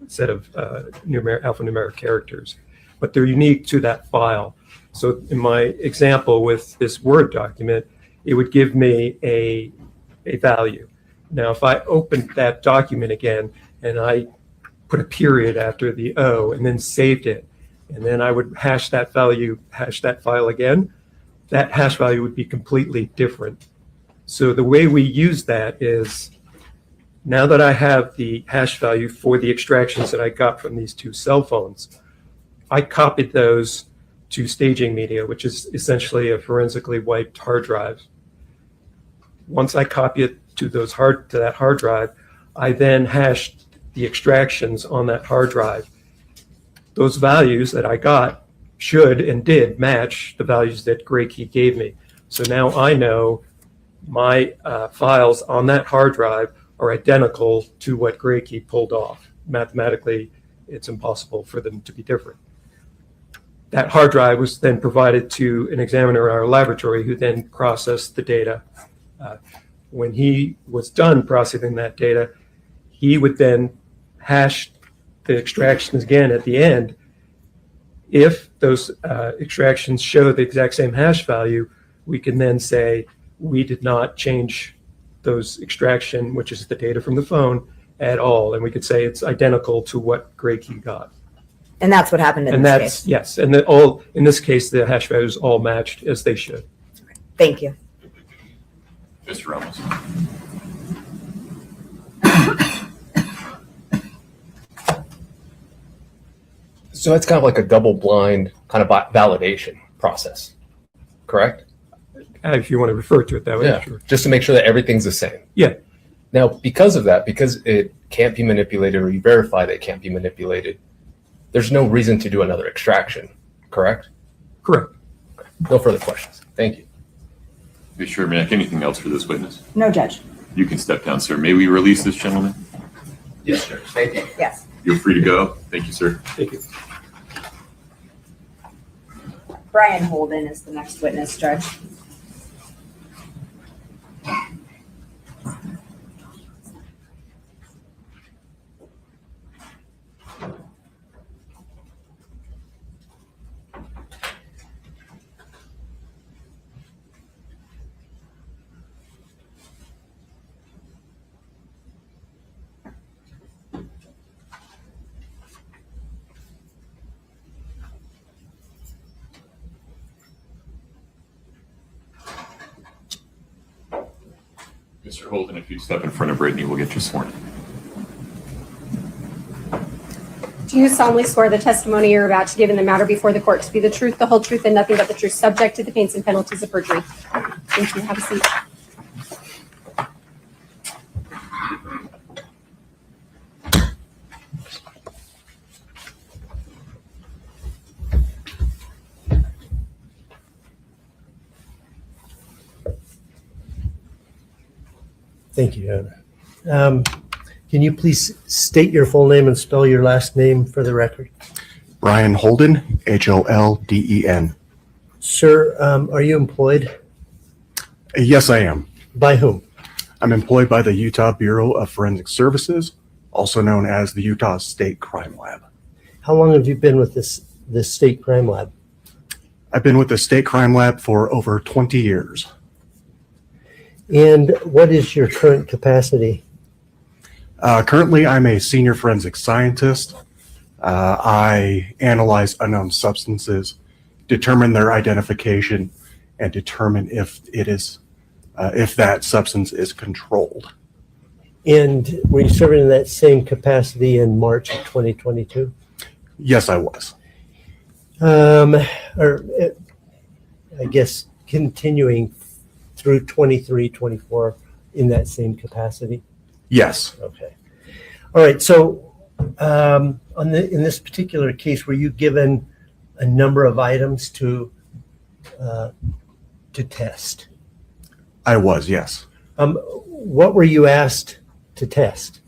set of alphanumeric characters, but they're unique to that file. So in my example with this Word document, it would give me a value. Now, if I opened that document again and I put a period after the O and then saved it, and then I would hash that file again, that hash value would be completely different. So the way we use that is, now that I have the hash value for the extractions that I got from these two cell phones, I copied those to staging media, which is essentially a forensically wiped hard drive. Once I copy it to that hard drive, I then hashed the extractions on that hard drive. Those values that I got should and did match the values that Gray Key gave me. So now I know my files on that hard drive are identical to what Gray Key pulled off. Mathematically, it's impossible for them to be different. That hard drive was then provided to an examiner in our laboratory who then processed the data. When he was done processing that data, he would then hash the extractions again at the end. If those extractions show the exact same hash value, we can then say we did not change those extraction, which is the data from the phone, at all. And we could say it's identical to what Gray Key got. And that's what happened in this case. Yes. And in this case, the hash values all matched as they should. Thank you. Mr. Ramos. So it's kind of like a double blind kind of validation process, correct? If you want to refer to it that way, Yeah, sure. just to make sure that everything's the same. Yeah. Now, because of that, because it can't be manipulated or you verify that it can't be manipulated, there's no reason to do another extraction, correct? Correct. Okay. No further questions. Thank you. Be sure, Mac, anything else for this witness? No, Judge. You can step down, sir. May we release this gentleman? Yes, sir. Thank you. Yes. You're free to go. Thank you, sir. Thank you. Brian Holden is the next witness, Judge. Mr. Holden, if you step in front of Brittany, we'll get you sworn in. Do you solemnly swear the testimony you're about to give in the matter before the court to be the truth, the whole truth, and nothing but the truth, subject to the pains and penalties of perjury? Thank you. Have a seat. Thank you, Anna. Can you please state your full name and spell your last name for the record? Brian Holden, Holden. Sir, are you employed? Yes, I am. By whom? I'm employed by the Utah Bureau of Forensic Services, also known as the Utah State Crime Lab. How long have you been with this state crime lab? I've been with the State Crime Lab for over 20 years. And what is your current capacity? Currently, I'm a senior forensic scientist. I analyze unknown substances determine their identification and determine if it is, if that substance is controlled. And were you serving in that same capacity in March of 2022? Yes, I was. Or I guess continuing through 23, 24 in that same capacity? Yes. Okay. All right. So in this particular case, were you given a number of items to test? I was, yes. What were you asked to test?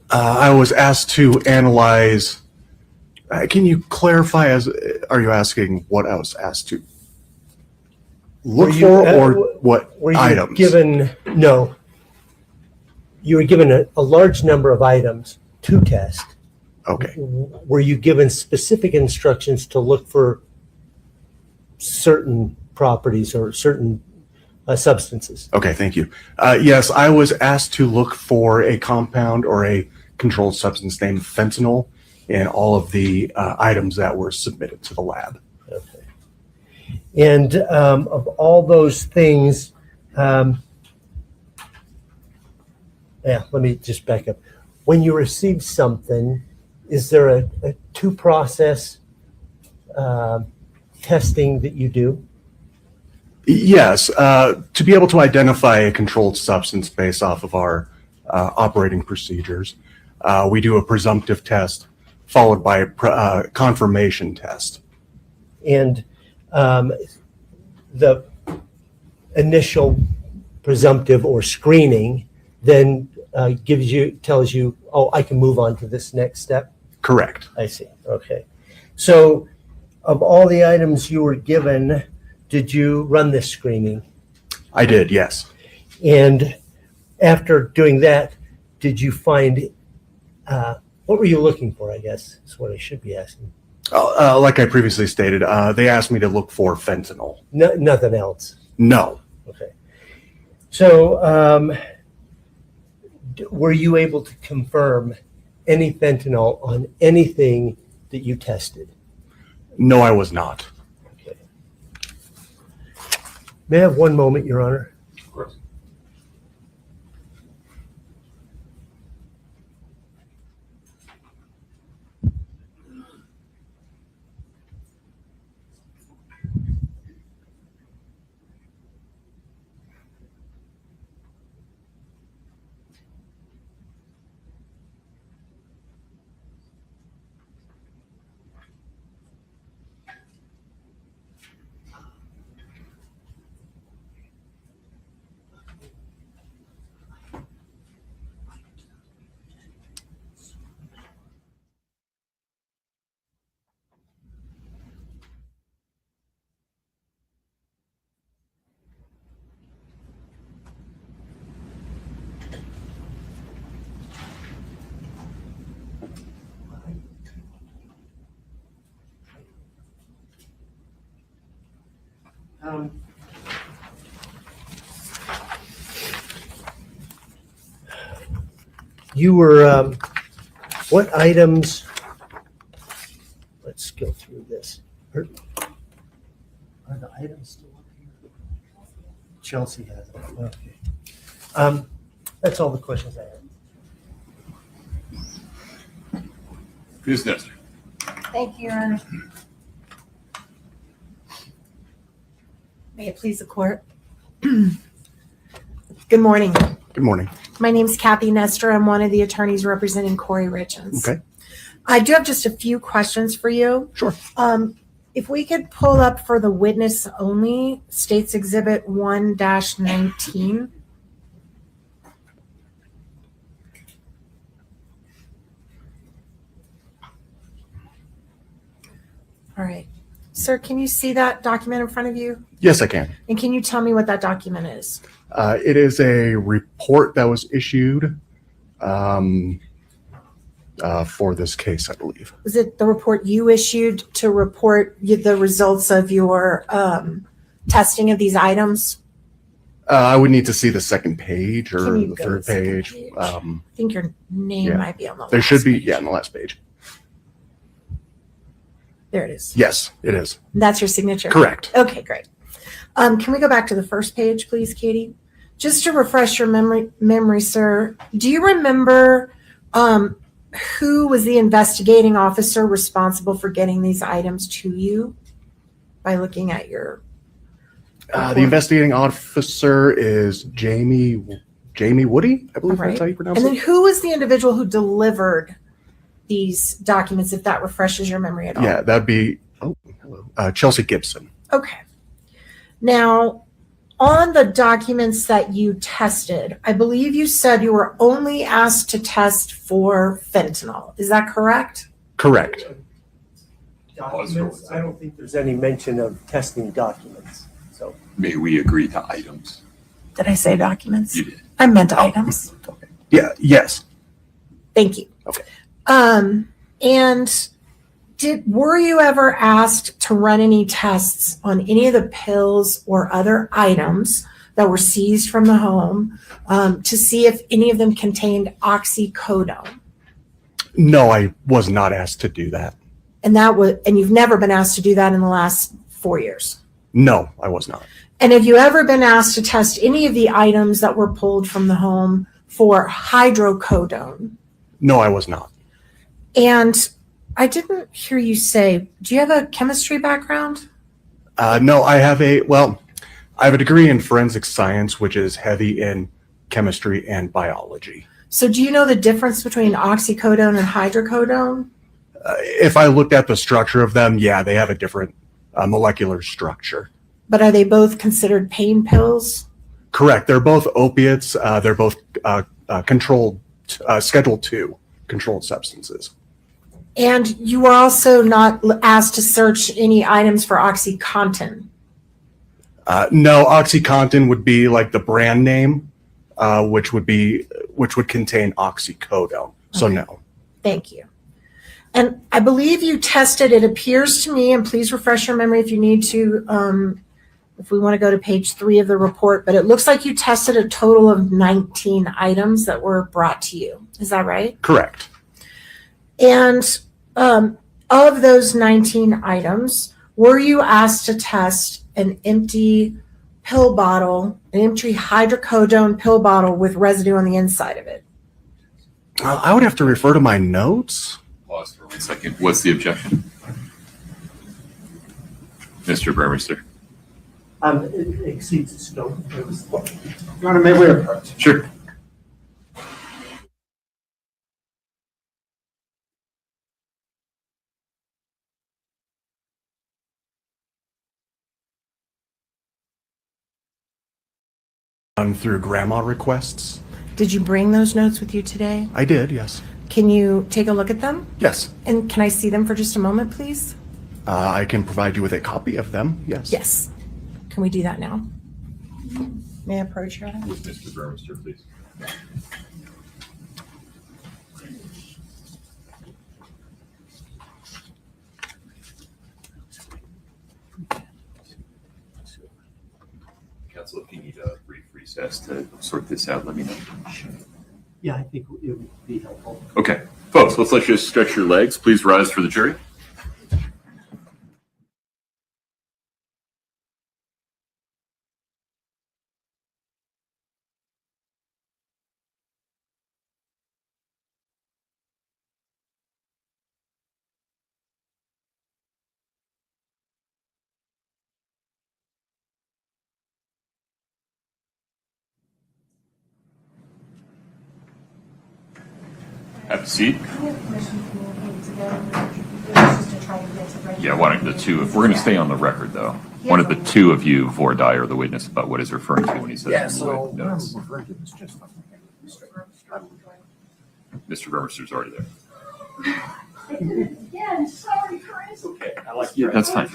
I was asked to analyze. Can you clarify? Are you asking what I was asked to look for, or what were you items? No. You were given a large number of items to test. Okay. Were you given specific instructions to look for certain properties or certain substances? Okay, thank you. Yes, I was asked to look for a compound or a controlled substance named fentanyl in all of the items that were submitted to the lab. Okay. And of all those things, let me just back up. When you receive something, is there a two-process testing that you do? Yes, to be able to identify a controlled substance based off of our operating procedures, we do a presumptive test followed by a confirmation test. And the initial presumptive or screening then tells you, oh, I can move on to this next step? Correct. I see. Okay. So of all the items you were given, did you run this screening? I did, yes. And after doing that, did you find, what were you looking for, I guess, is what I should be asking. Like I previously stated, they asked me to look for fentanyl. No, nothing else? No. Okay. So were you able to confirm any fentanyl on anything that you tested? No, I was not. Okay. May I have one moment, Your Honor? Of course. You were, what items, let's go through this. Are the items still up here? Chelsea has them, okay. That's all the questions I have. Ms. Nestor. Thank you, Your Honor. May it please the court. Good morning. Good morning. My name's Kathy Nestor. I'm one of the attorneys representing Kouri Richins. Okay. I do have just a few questions for you. Sure. If we could pull up for the witness only, States Exhibit 1-19. All right. Sir, can you see that document in front of you? Yes, I can. And can you tell me what that document is? It is a report that was issued for this case, I believe. Was it the report you issued to report the results of your testing of these items? I would need to see the second page or Can you the go third to the second page. page? I think your name yeah. might be on the There last should be, page. yeah, on the last page. There it is. Yes, it is. That's your signature? Correct. Okay, great. Can we go back to the first page, please, Katie? Just to refresh your memory, sir, do you remember who was the investigating officer responsible for getting these items to you by looking at your The investigating officer is Jamie Woody, I believe that's how you pronounce And then it. who was the individual who delivered these documents, if that refreshes your memory at all? Yeah, that'd be Chelsea Gibson. Okay. Now, on the documents that you tested, I believe you said you were only asked to test for fentanyl. Is that correct? Correct. Documents, I don't think there's any mention of testing documents, so. May we agree to items? Did I say documents? You did. I meant items. Yeah, yes. Thank you. Okay. And were you ever asked to run any tests on any of the pills or other items that were seized from the home to see if any of them contained oxycodone? No, I was not asked to do that. And you've never been asked to do that in the last 4 years? No, I was not. And have you ever been asked to test any of the items that were pulled from the home for hydrocodone? No, I was not. And I didn't hear you say, do you have a chemistry background? No, I have a degree in forensic science, which is heavy in chemistry and biology. So do you know the difference between oxycodone and hydrocodone? If I looked at the structure of them, yeah, they have a different molecular structure. But are they both considered pain pills? Correct. They're both opiates. They're both controlled, Schedule II controlled substances. And you were also not asked to search any items for OxyContin. No, OxyContin would be like the brand name, which would contain oxycodone. So Okay. no. Thank you. And I believe you tested, it appears to me, and please refresh your memory if you need to, if we want to go to page 3 of the report, but it looks like you tested a total of 19 items that were brought to you. Is that right? Correct. And of those 19 items, were you asked to test an empty pill bottle, an empty hydrocodone pill bottle with residue on the inside of it? I would have to refer to my notes. Pause for 1 second. What's the objection? Mr. Burmester. It exceeds the scope. Your Honor, may we approach? Sure. Through grandma requests. Did you bring those notes with you today? I did, yes. Can you take a look at them? Yes. And can I see them for just a moment, please? I can provide you with a copy of them, yes. Yes. Can we do that now? May I approach your Honor? With Mr. Burmester, please. Counsel, if you need a brief recess to sort this out, let me know. Yeah, I think it would be helpful. Okay, folks, let's let you stretch your legs. Please rise for the jury. Have a seat. Yeah, why don't the two, if we're going to stay on the record though, one of the two of you, Vordi, or the witness about what he's referring to when he says. Yeah, so no. what I'm referring to is just. Mr. Burmester's already there. Again, sorry, Chris. Okay. I like Yeah, that's fine.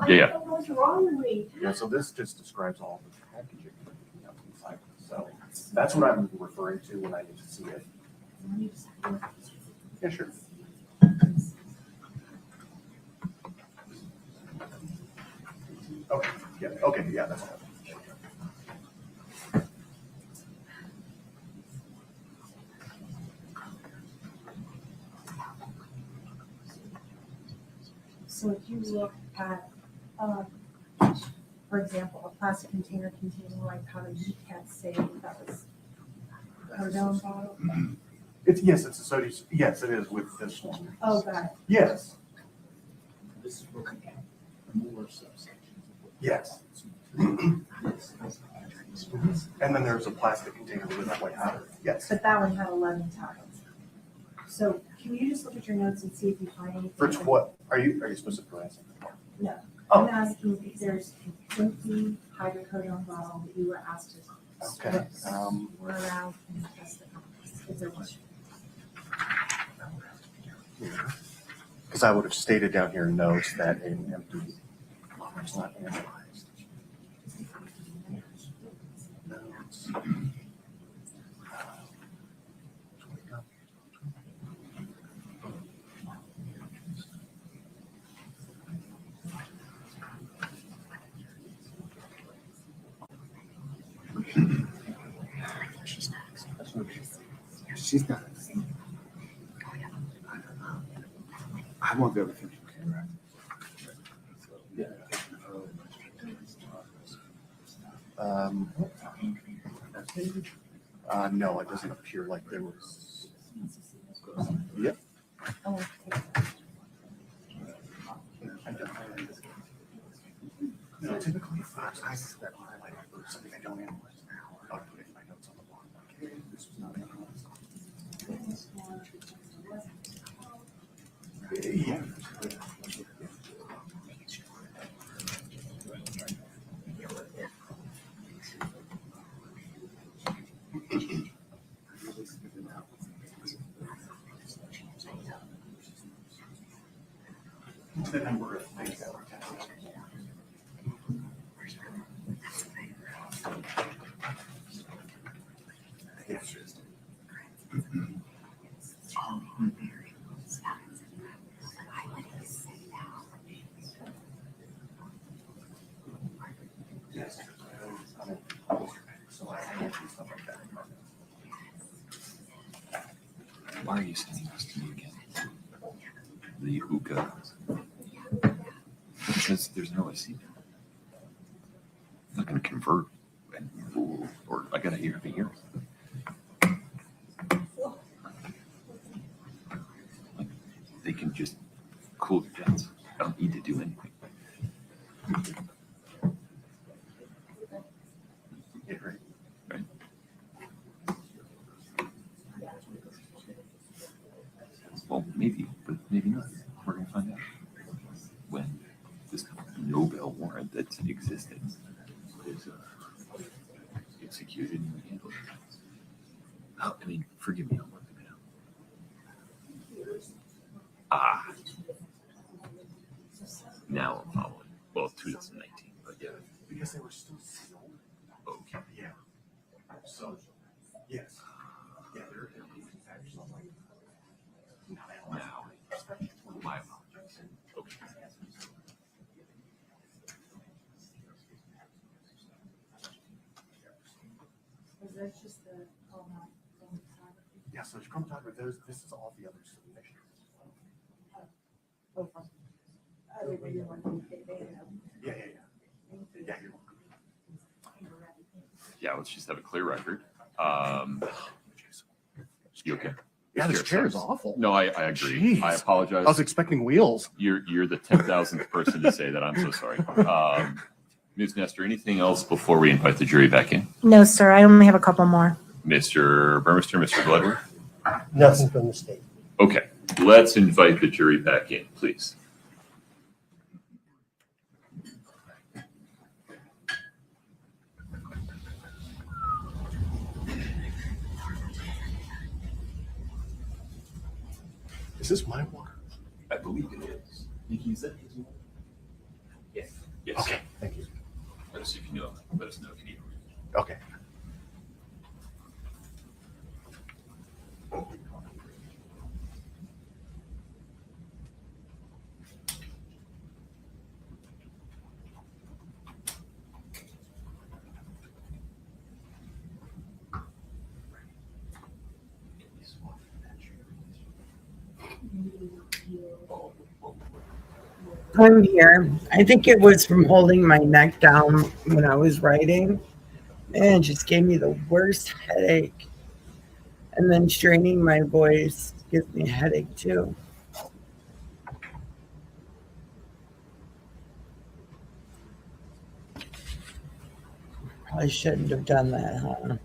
Yeah. What's wrong with me? Yeah, so this just describes all the packaging. So that's what I'm referring to when I need to see it. Yeah, sure. Okay, yeah, that's all. So if you look at, for example, a plastic container containing white powder, you can't say that was a codone bottle? Yes, it's a sodium, yes, it is with this one. Oh, got it. Yes, This is looking at more subsections. yes. And then there's a plastic container with that white powder, yes. But that one had 11 tiles. So can you just look at your notes and see if you find anything? For what, are you specifically asking? No. Oh. I'm asking if there's a empty hydrocodone bottle that you were asked to Okay, swirl around and test the contents. Is there one? because I would have stated down here notes that an empty, it's not analyzed. Notes. She's not. I won't be able to finish. No, it doesn't appear like there was. Yep. No, typically, I suspect something I don't analyze now. I'll put it in my notes on the bottom. Okay, this was not analyzed. Yeah. The number of things that were tested. Yes. Yes. So I have stuff like that. Why are you sending this to me again? The hookah. Because there's no IC. I'm not going to convert, or I got to have a hearing. They can just cool their jets. I don't need to do anything. Yeah, right. Right? Well, maybe, but maybe not. We're going to find out when this Nobel warrant that existed is executed and handled. Oh, I mean, forgive me, I'm looking it up. Ah. Now I'm following. Well, 2019, but yeah. Because they were still sealed. Okay. Yeah. So, yes. Yeah, they're manufactured like. Now, my apologies. Okay. Was that just the Yeah, so there's chromatography, this is all the other submissions. Yeah. Yeah, you're welcome. Yeah, let's just have a clear record. You okay? Yeah, this chair is awful. No, I agree. Jeez. I apologize. I was expecting wheels. You're the 10,000th person to say that. I'm so sorry. Ms. Nestor, anything else before we invite the jury back in? No, sir. I only have a couple more. Mr. Burmester, Mr. Bloodworth? Nothing from the state. Okay, let's invite the jury back in, please. Is this my water? I believe it is. Is it? Yes. Yes. Okay, thank you. Let us if you know. Let us know if you need. Okay. I'm here. I think it was from holding my neck down when I was writing. Man, it just gave me the worst headache. And then straining my voice gives me a headache too. Probably shouldn't have done that, huh?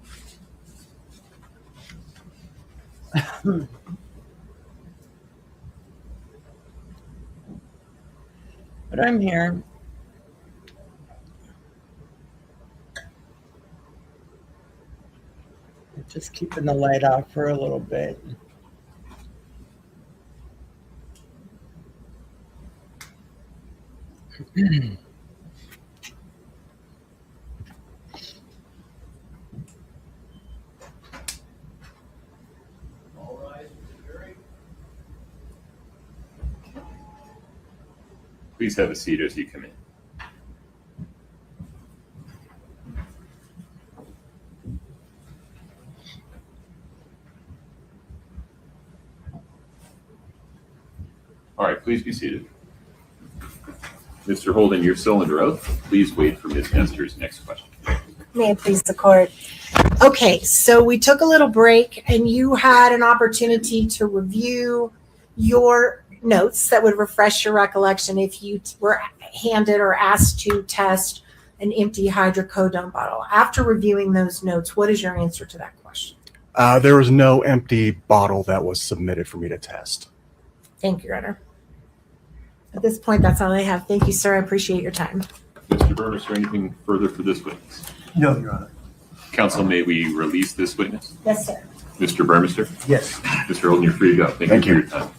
But I'm here. Just keeping the light off for a little bit. Please have a seat as you come in. All right, please be seated. Mr. Holden, you're still under oath. Please wait for Ms. Nestor's next question. May it please the court. Okay, so we took a little break and you had an opportunity to review your notes that would refresh your recollection if you were handed or asked to test an empty hydrocodone bottle. After reviewing those notes, what is your answer to that question? There was no empty bottle that was submitted for me to test. Thank you, Your Honor. At this point, that's all I have. Thank you, sir. I appreciate your time. Mr. Burmester, anything further for this witness? No, Your Honor. Counsel, may we release this witness? Yes, sir. Mr. Burmester? Yes. Mr. Holden, you're free to go. Thank you for your time.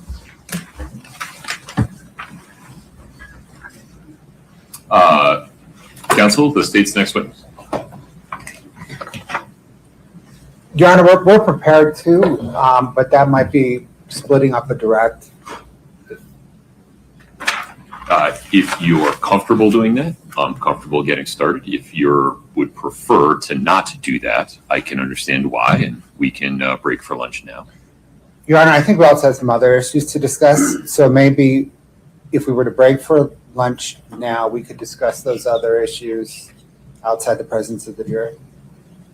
Counsel, the state's next witness. Your Honor, we're prepared to, but that might be splitting up a direct. If you're comfortable doing that, I'm comfortable getting started. If you would prefer to not do that, I can understand why, and we can break for lunch now. Your Honor, I think we also have some other issues to discuss. So maybe if we were to break for lunch now, we could discuss those other issues outside the presence of the jury.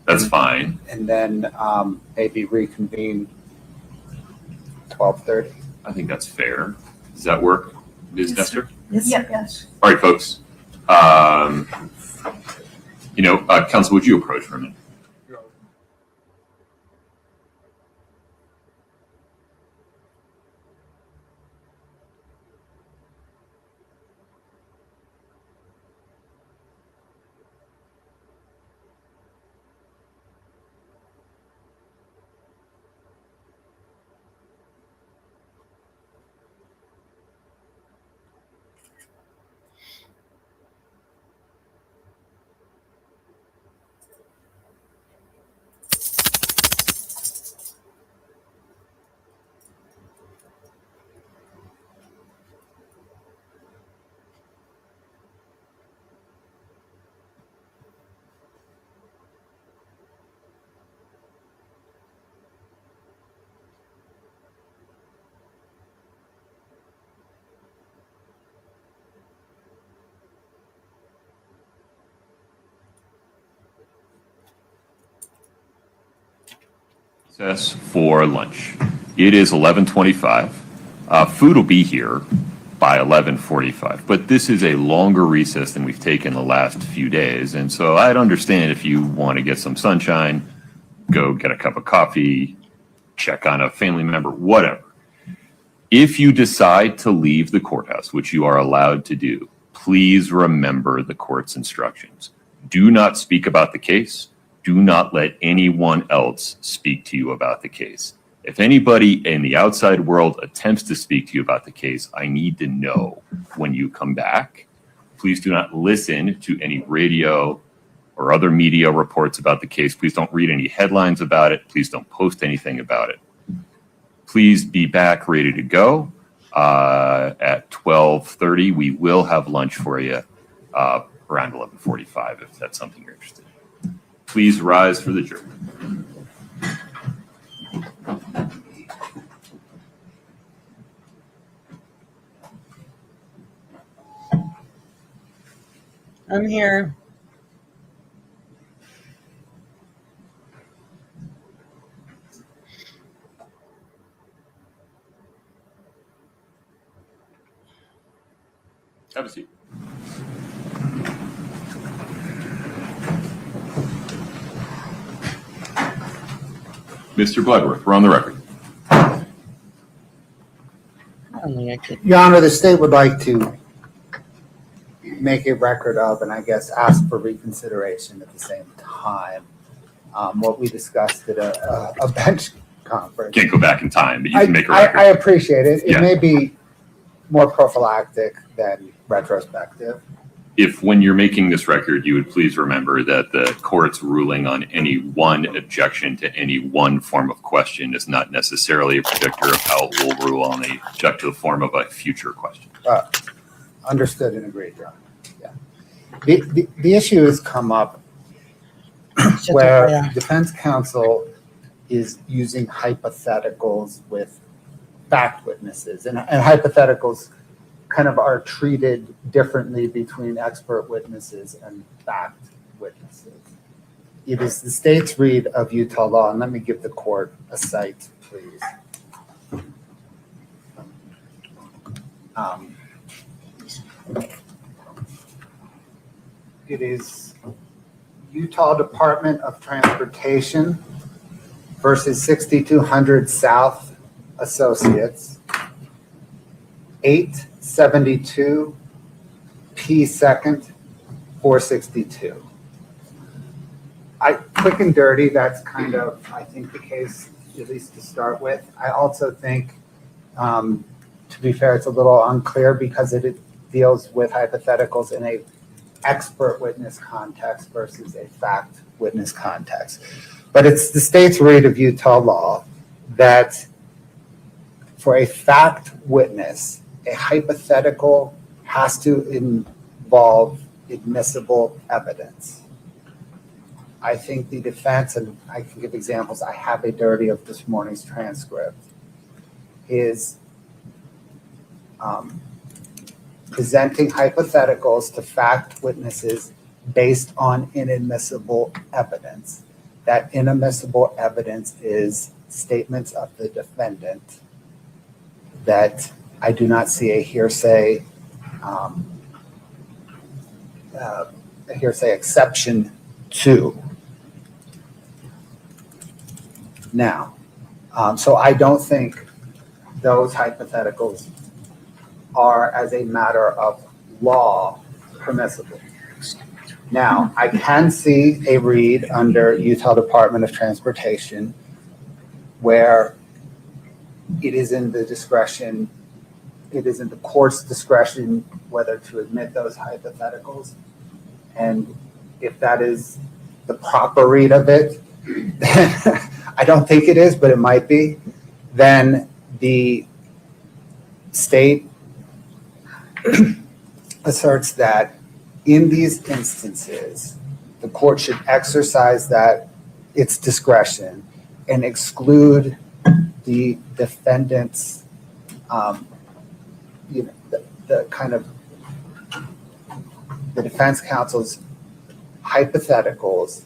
That's fine. And then maybe reconvene 12:30. I think that's fair. Does that work, Ms. Nestor? Yes, Yeah, yes. All right, folks. Counsel, would you approach for a minute? For lunch. It is 11:25. Food will be here by 11:45, but this is a longer recess than we've taken the last few days, and so I'd understand if you want to get some sunshine, go get a cup of coffee, check on a family member, whatever. If you decide to leave the courthouse, which you are allowed to do, please remember the court's instructions. Do not speak about the case. Do not let anyone else speak to you about the case. If anybody in the outside world attempts to speak to you about the case, I need to know when you come back. Please do not listen to any radio or other media reports about the case. Please don't read any headlines about it. Please don't post anything about it. Please be back ready to go at 12:30. We will have lunch for you around 11:45 if that's something you're interested in. Please rise for the jury. I'm here. Have a seat. Mr. Bloodworth, we're on the record. Your Honor, the state would like to make a record of, and I guess ask for reconsideration at the same time, what we discussed at a bench conference. Can't go back in time, but you can make a record. I appreciate it. It Yeah. may be more prophylactic than retrospective. If when you're making this record, you would please remember that the court's ruling on any one objection to any one form of question is not necessarily a predictor of how it will rule on the objective form of a future question. Understood and agreed, Your Honor. Yeah. The issue has come up where defense counsel is using hypotheticals with fact witnesses, and hypotheticals kind of are treated differently between expert witnesses and fact witnesses. It is the state's read of Utah law, and let me give the court a cite, please. It is Utah Department of Transportation versus 6200 South Associates, 872 P second 462. Quick and dirty, that's kind of, I think, the case, at least to start with. I also think, to be fair, it's a little unclear because it deals with hypotheticals in a expert witness context versus a fact witness context. But it's the state's read of Utah law that for a fact witness, a hypothetical has to involve admissible evidence. I think the defense, and I can give examples, I have a dirty of this morning's transcript, is presenting hypotheticals to fact witnesses based on inadmissible evidence. That inadmissible evidence is statements of the defendant that I do not see a hearsay exception to. Now, so I don't think those hypotheticals are, as a matter of law, permissible. Now, I can see a read under Utah Department of Transportation where it is in the discretion, it is in the court's discretion whether to admit those hypotheticals. And if that is the proper read of it, I don't think it is, but it might be, then the state asserts that in these instances, the court should exercise that its discretion and exclude the defendant's, the kind of the defense counsel's hypotheticals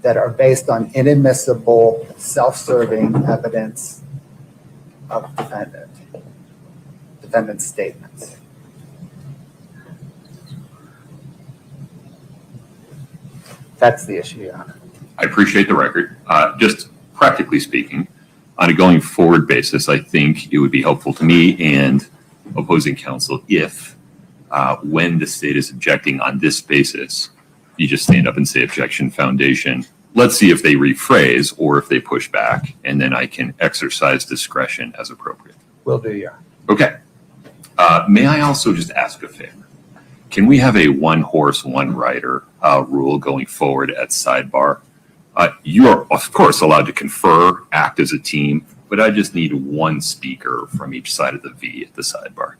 that are based on inadmissible, self-serving evidence of defendant's statements. That's the issue, Your Honor. I appreciate the record. Just practically speaking, on a going forward basis, I think it would be helpful to me and opposing counsel if, when the state is objecting on this basis, you just stand up and say objection foundation. Let's see if they rephrase or if they push back, and then I can exercise discretion as appropriate. Will do, Your Honor. Okay. May I also just ask a favor? Can we have a one horse, one rider rule going forward at sidebar? You are, of course, allowed to confer, act as a team, but I just need one speaker from each side of the V at the sidebar.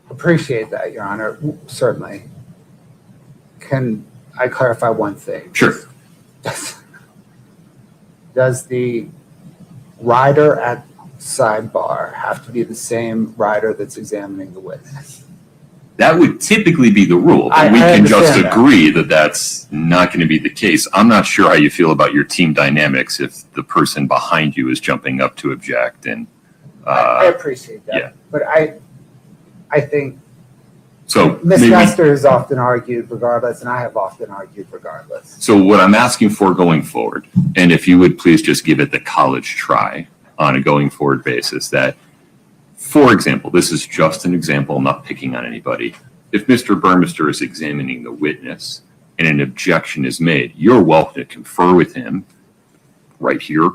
Appreciate that, Your Honor. Certainly. Can I clarify one thing? Sure. Does the rider at sidebar have to be the same rider that's examining the witness? That would typically be the rule, but I we can just understand that. agree that that's not going to be the case. I'm not sure how you feel about your team dynamics if the person behind you is jumping up to object and. I appreciate that. yeah. But I think So Ms. maybe, Nestor has often argued regardless, and I have often argued regardless. so what I'm asking for going forward, and if you would please just give it the college try on a going forward basis, that, for example, this is just an example, I'm not picking on anybody. If Mr. Burmester is examining the witness and an objection is made, you're welcome to confer with him right here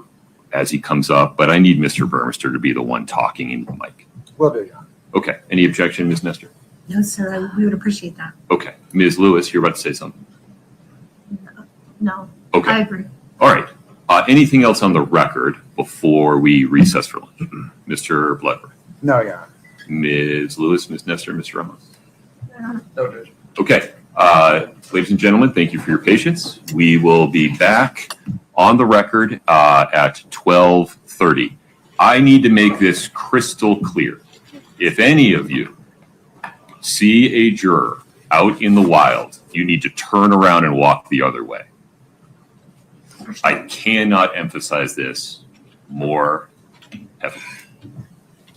as he comes up, but I need Mr. Burmester to be the one talking into the mic. Will do, Your Honor. Okay, any objection, Ms. Nestor? No, sir, we would appreciate that. Okay, Ms. Lewis, you're about to say something. No, Okay. I agree. All right. Anything else on the record before we recess for lunch? Mr. Bloodworth, No, Your Honor. Ms. Lewis, Ms. Nestor, Mr. Ramos. Noted. Okay. Ladies and gentlemen, thank you for your patience. We will be back on the record at 12:30. I need to make this crystal clear. If any of you see a juror out in the wild, you need to turn around and walk the other way. I cannot emphasize this more heavily.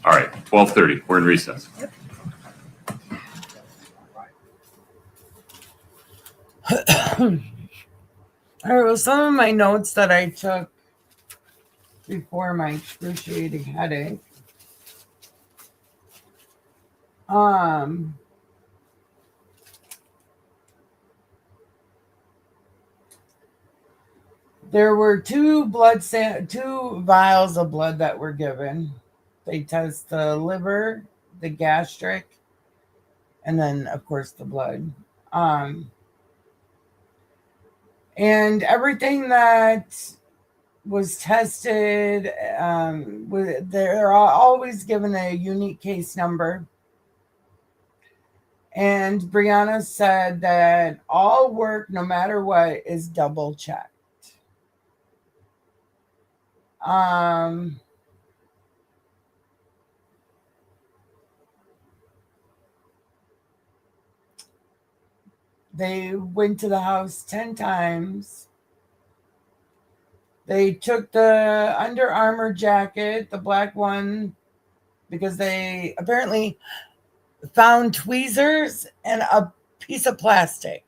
All right, 12:30. We're in recess. All right, well, some of my notes that I took before my excruciating headache. There were two vials of blood that were given. They test the liver, the gastric, and then of course the blood. And everything that was tested, they're always given a unique case number. And Brianna said that all work, no matter what, is double checked. They went to the house 10 times. They took the Under Armour jacket, the black one, because they apparently found tweezers and a piece of plastic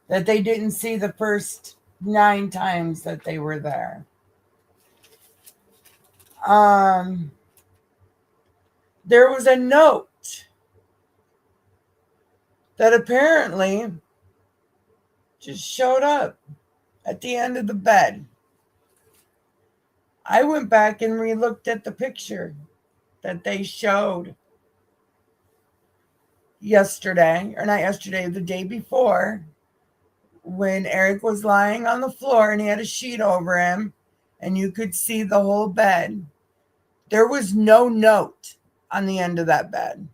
that they didn't see the first 9 times that they were there. There was a note that apparently just showed up at the end of the bed. I went back and re-looked at the picture that they showed yesterday, or not yesterday, the day before, when Eric was lying on the floor and he had a sheet over him and you could see the whole bed. There was no note on the end of that bed.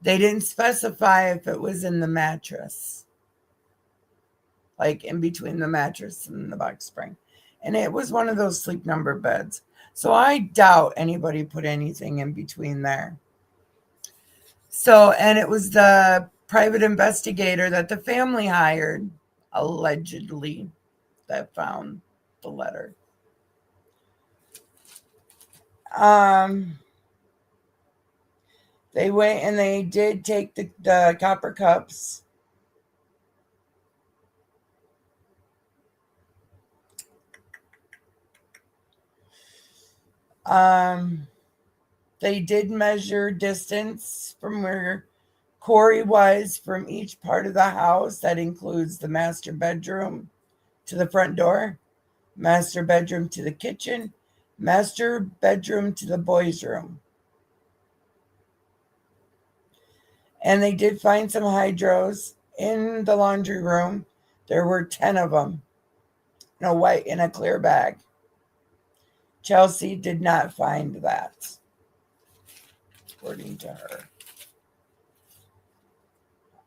They didn't specify if it was in the mattress, like in between the mattress and the box spring. And it was one of those Sleep Number beds. So I doubt anybody put anything in between there. So, and it was the private investigator that the family hired, allegedly, that found the letter. They went and they did take the copper cups. They did measure distance from where Kouri was from each part of the house. That includes the master bedroom to the front door, master bedroom to the kitchen, master bedroom to the boys' room. And they did find some hydros in the laundry room. There were 10 of them in a white, in a clear bag. Chelsea did not find that, according to her.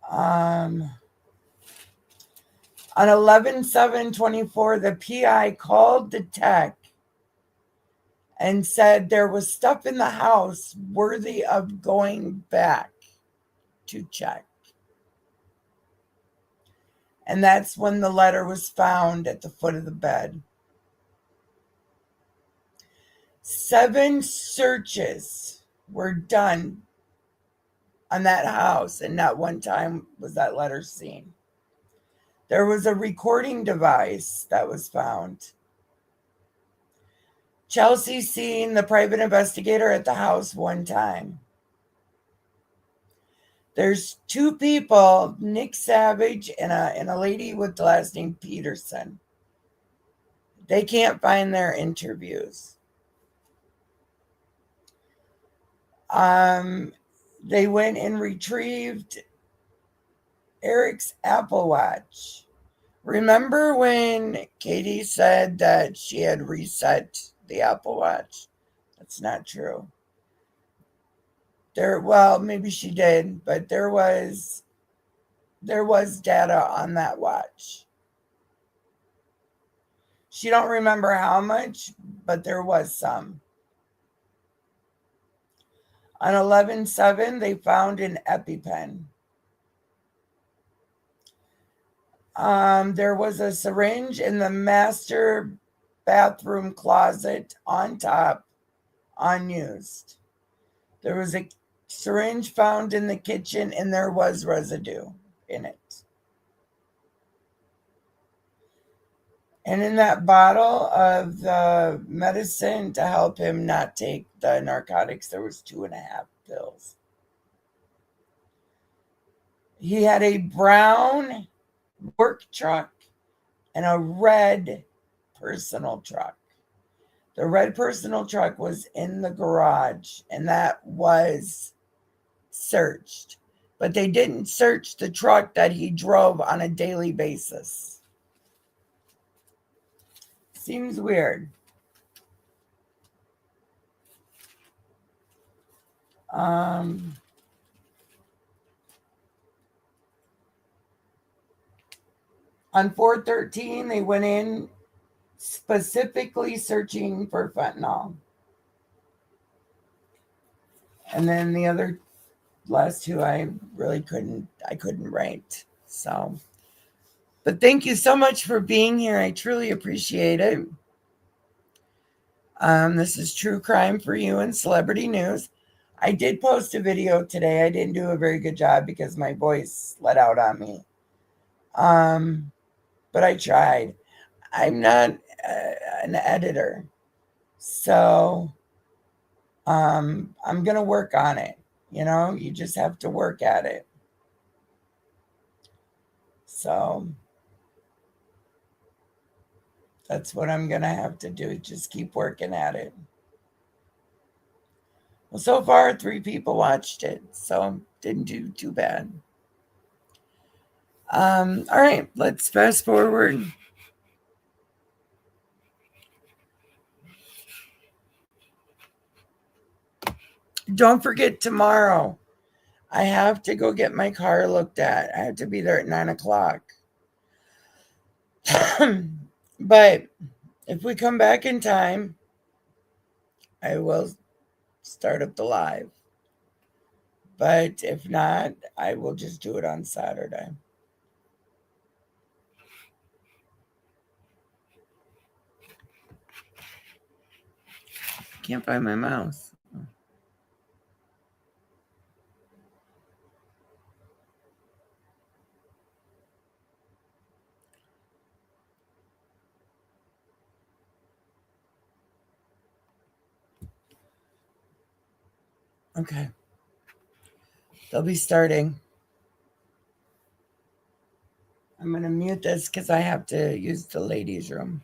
On 11/7/24, the PI called the tech and said there was stuff in the house worthy of going back to check. And that's when the letter was found at the foot of the bed. 7 searches were done on that house, and not one time was that letter seen. There was a recording device that was found. Chelsea seen the private investigator at the house one time. There's 2 people, Nick Savage and a lady with the last name Peterson. They can't find their interviews. They went and retrieved Eric's Apple Watch. Remember when Katie said that she had reset the Apple Watch? That's not true. Well, maybe she did, but there was data on that watch. She don't remember how much, but there was some. On 11/7, they found an EpiPen. There was a syringe in the master bathroom closet on top, unused. There was a syringe found in the kitchen, and there was residue in it. And in that bottle of the medicine to help him not take the narcotics, there was 2.5 pills. He had a brown work truck and a red personal truck. The red personal truck was in the garage, and that was searched. But they didn't search the truck that he drove on a daily basis. Seems weird. On 4/13, they went in specifically searching for fentanyl. And then the other last 2 I really couldn't write. So, but thank you so much for being here. I truly appreciate it. This is True Crime for You and Celebrity News. I did post a video today. I didn't do a very good job because my voice let out on me. But I tried. I'm not an editor, so I'm gonna work on it. You just have to work at it. So that's what I'm gonna have to do. Just keep working at it. Well, so far 3 people watched it, so didn't do too bad. All right, let's fast forward. Don't forget tomorrow. I have to go get my car looked at. I have to be there at 9:00. But if we come back in time, I will start up the live. But if not, I will just do it on Saturday. Can't find my mouse. Okay. They'll be starting. I'm going to mute this because I have to use the ladies' room.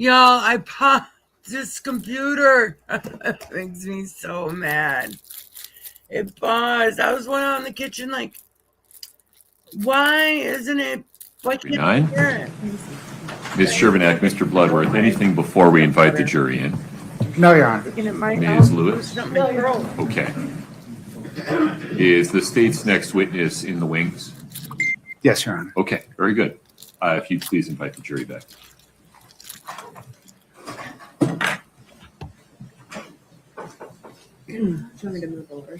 Y'all, I popped this computer. It makes me so mad. It paused. I was one out in the kitchen like, why isn't it? Why can't I 9. hear it? Ms. Shervanack, Mr. Bloodworth, anything before we invite the jury in? No, Your Honor. Looking at my Ms. Lewis? No, you're old. Okay. Is the state's next witness in the wings? Yes, Your Honor. Okay, very good. If you'd please invite the jury back. Do you want me to move over?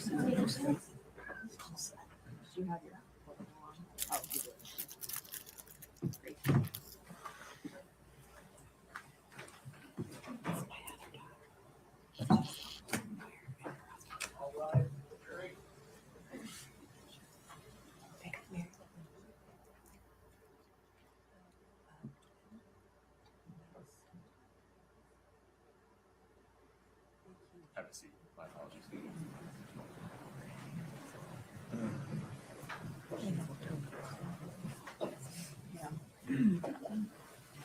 Have a seat. My apologies.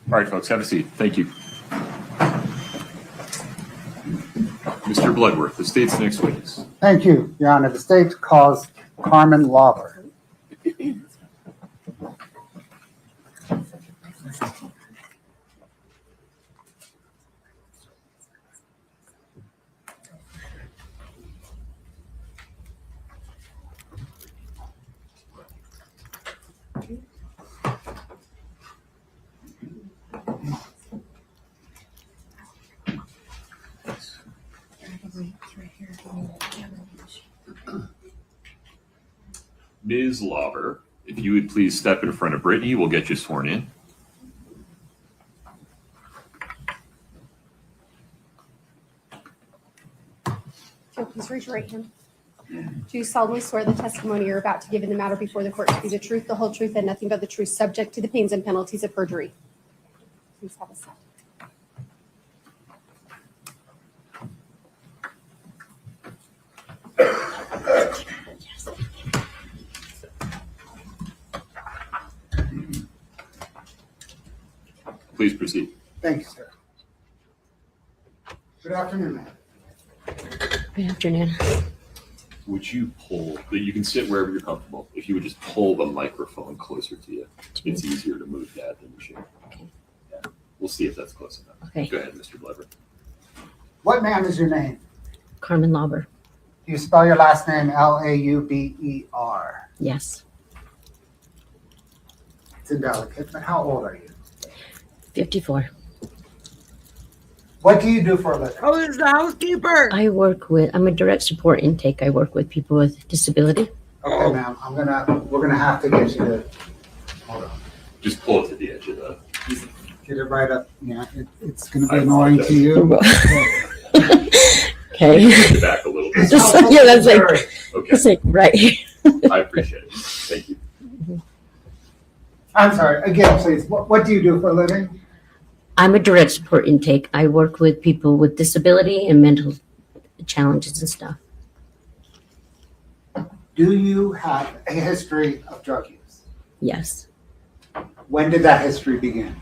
All right, folks, have a seat. Thank you. Mr. Bloodworth, the state's next witness. Thank you, Your Honor. The state calls Carmen Lauber. Ms. Lauber, if you would please step in front of Brittany, we'll get you sworn in. So please raise your right hand. Do you solemnly swear the testimony you're about to give in the matter before the court to be the truth, the whole truth, and nothing but the truth, subject to the pains and penalties of perjury? Please have a seat. Please proceed. Thank you, sir. Good afternoon, ma'am. Good afternoon. Would you pull, you can sit wherever you're comfortable. If you would just pull the microphone closer to you. It's easier to move that than to shake. Okay. Yeah. We'll see if that's close enough. Okay. Go ahead, Mr. Bloodworth. What, ma'am, is your name? Carmen Lauber. Do you spell your last name Lauber? Yes. It's indelicate, but how old are you? 54. What do you do for a living? Oh, is the housekeeper? I'm a direct support intake. I work with people with disability. Okay, ma'am, we're gonna have to get you to, hold on. Just pull it to the edge of the. Get it right up, yeah, it's gonna be annoying to you. Okay. Push it back a little bit. Yeah, that's like, Okay. it's like, right. I appreciate it. Thank you. I'm sorry, again, please, what do you do for a living? I'm a direct support intake. I work with people with disability and mental challenges and stuff. Do you have a history of drug use? Yes. When did that history begin?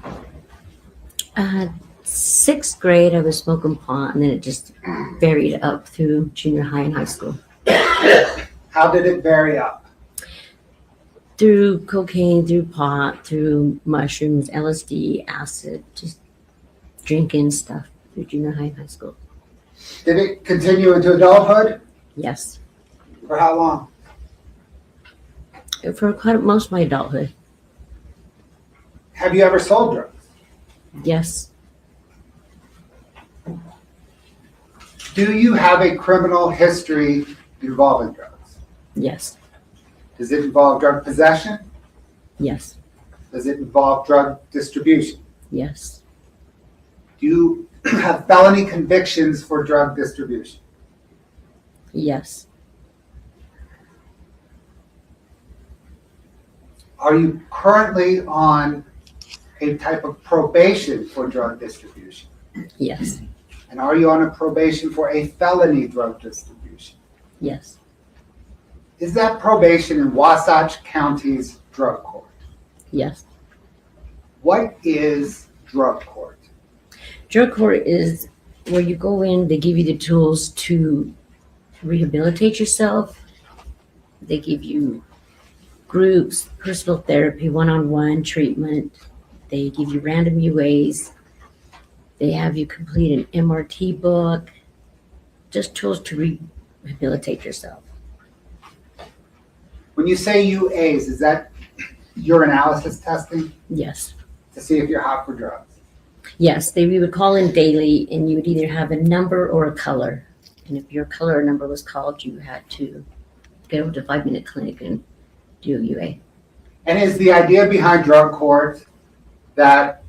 6th grade, I was smoking pot, and then it just varied up through junior high and high school. How did it vary up? Through cocaine, through pot, through mushrooms, LSD, acid, just drinking stuff through junior high and high school. Did it continue into adulthood? Yes. For how long? For most of my adulthood. Have you ever sold drugs? Yes. Do you have a criminal history involving drugs? Yes. Does it involve drug possession? Yes. Does it involve drug distribution? Yes. Do you have felony convictions for drug distribution? Yes. Are you currently on a type of probation for drug distribution? Yes. And are you on a probation for a felony drug distribution? Yes. Is that probation in Wasatch County's drug court? Yes. What is drug court? Drug court is where you go in, they give you the tools to rehabilitate yourself. They give you groups, personal therapy, one-on-one treatment. They give you random UAs. They have you complete an MRT book, just tools to rehabilitate yourself. When you say UAs, is that urinalysis testing Yes. to see if you're hot for drugs? Yes, we would call in daily, and you would either have a number or a color. And if your color or number was called, you had to go to the 5-minute clinic and do a UA. And is the idea behind drug court that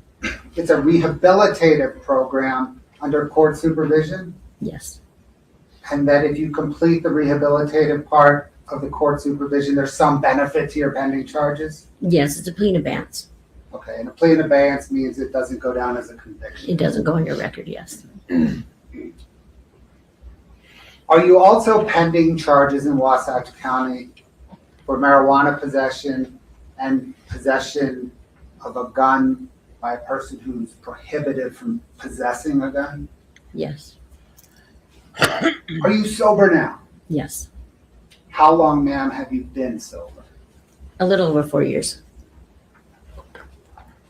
it's a rehabilitative program under court supervision? Yes. And that if you complete the rehabilitative part of the court supervision, there's some benefit to your pending charges? Yes, it's a plea in advance. Okay, and a plea in advance means it doesn't go down as a conviction. It doesn't go on your record, yes. Are you also pending charges in Wasatch County for marijuana possession and possession of a gun by a person who's prohibited from possessing a gun? Yes. Are you sober now? Yes. How long, ma'am, have you been sober? A little over 4 years.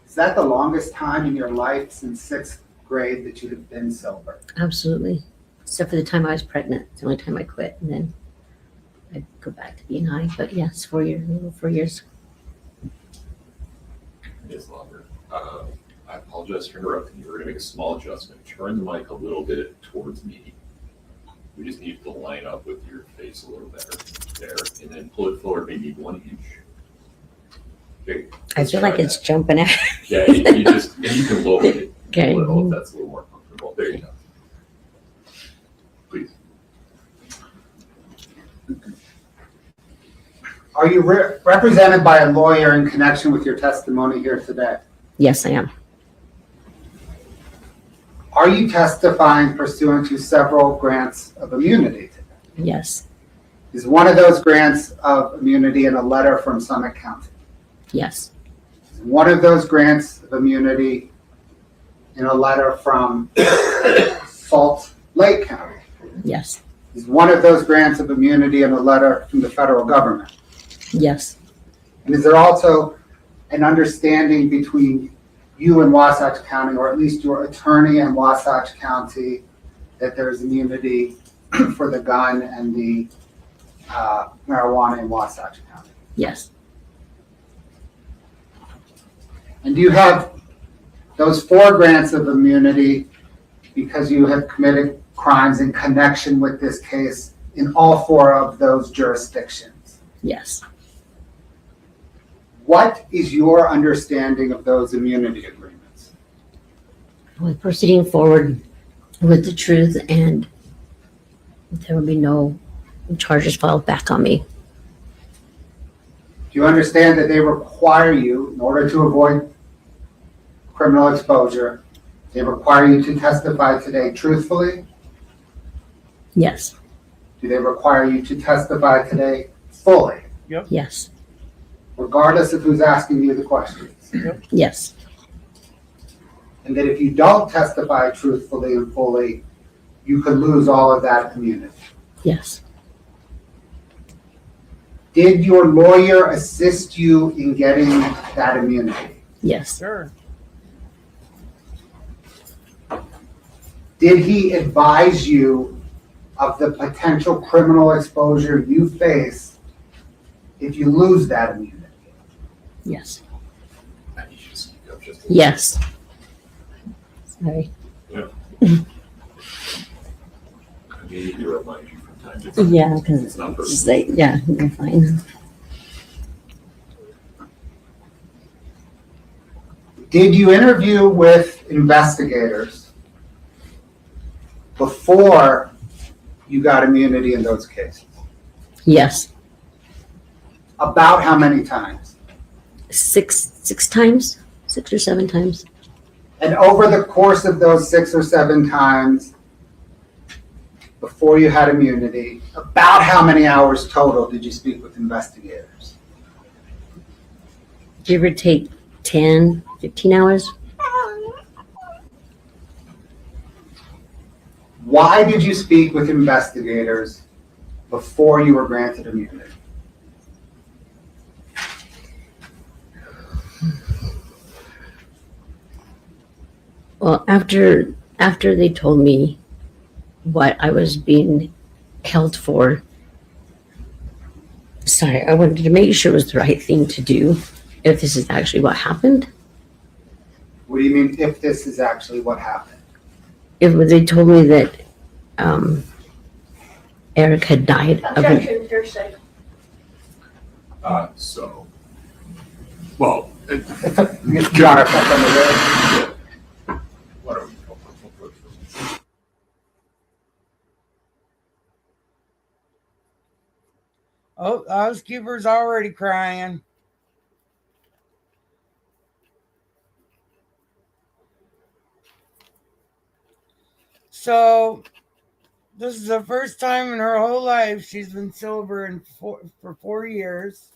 Is that the longest time in your life since 6th grade that you have been sober? Absolutely. Except for the time I was pregnant. It's the only time I quit. And then I'd go back to being high. But yes, 4 years, a little 4 years. It's longer. I apologize for interrupting you. We're going to make a small adjustment. Turn the mic a little bit towards me. We just need to line up with your face a little better there, and then pull it forward maybe 1 inch. Okay, I feel like it's jumping out. Yeah, you can lower it Okay. a little if that's a little more comfortable. There you go. Please. Are you represented by a lawyer in connection with your testimony here today? Yes, I am. Are you testifying pursuant to several grants of immunity today? Yes. Is one of those grants of immunity in a letter from Summit County? Yes. Is one of those grants of immunity in a letter from Salt Lake County? Yes. Is one of those grants of immunity in a letter from the federal government? Yes. And is there also an understanding between you and Wasatch County, or at least your attorney and Wasatch County, that there's immunity for the gun and the marijuana in Wasatch County? Yes. And do you have those 4 grants of immunity because you have committed crimes in connection with this case in all 4 of those jurisdictions? Yes. What is your understanding of those immunity agreements? We're proceeding forward with the truth, and there will be no charges filed back on me. Do you understand that they require you, in order to avoid criminal exposure, they require you to testify today truthfully? Yes. Do they require you to testify today fully, Yes. regardless of who's asking you the questions? Yes. And that if you don't testify truthfully and fully, you could lose all of that immunity? Yes. Did your lawyer assist you in getting that immunity? Yes. Sure. Did he advise you of the potential criminal exposure you face if you lose that immunity? Yes. I need you to speak up just a little. Yes. Sorry. Yeah. I need to remind you from time to time. Yeah, because It's not it's personal. like, yeah, you're fine. Did you interview with investigators before you got immunity in those cases? Yes. About how many times? 6 times, 6 or 7 times. And over the course of those 6 or 7 times before you had immunity, about how many hours total did you speak with investigators? Give or take 10, 15 hours. Why did you speak with investigators before you were granted immunity? Well, after they told me what I was being held for, sorry, I wanted to make sure it was the right thing to do, if this is actually what happened. What do you mean, if this is actually what happened? If they told me that Eric had died of an, Objection, hearsay. Well, Your Honor, what are we? Oh, the housekeeper's already crying. So, this is the first time in her whole life she's been sober for 4 years.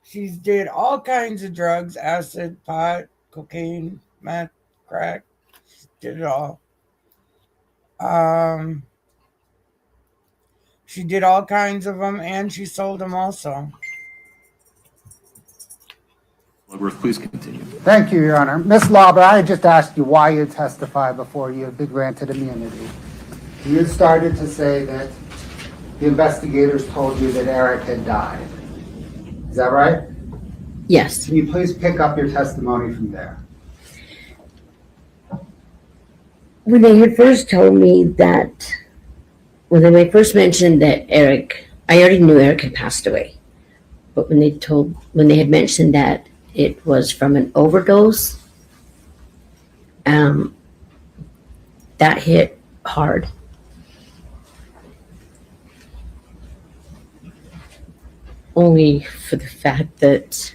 She's did all kinds of drugs, acid, pot, cocaine, meth, crack. She did it all. She did all kinds of them, and she sold them also. Bloodworth, please continue. Thank you, Your Honor. Ms. Lauber, I just asked you why you testified before you had been granted immunity. You started to say that the investigators told you that Eric had died. Is that right? yes. Can you please pick up your testimony from there? When they had first told me that, when they first mentioned that Eric, I already knew Eric had passed away. But when they had mentioned that it was from an overdose, that hit hard. Only for the fact that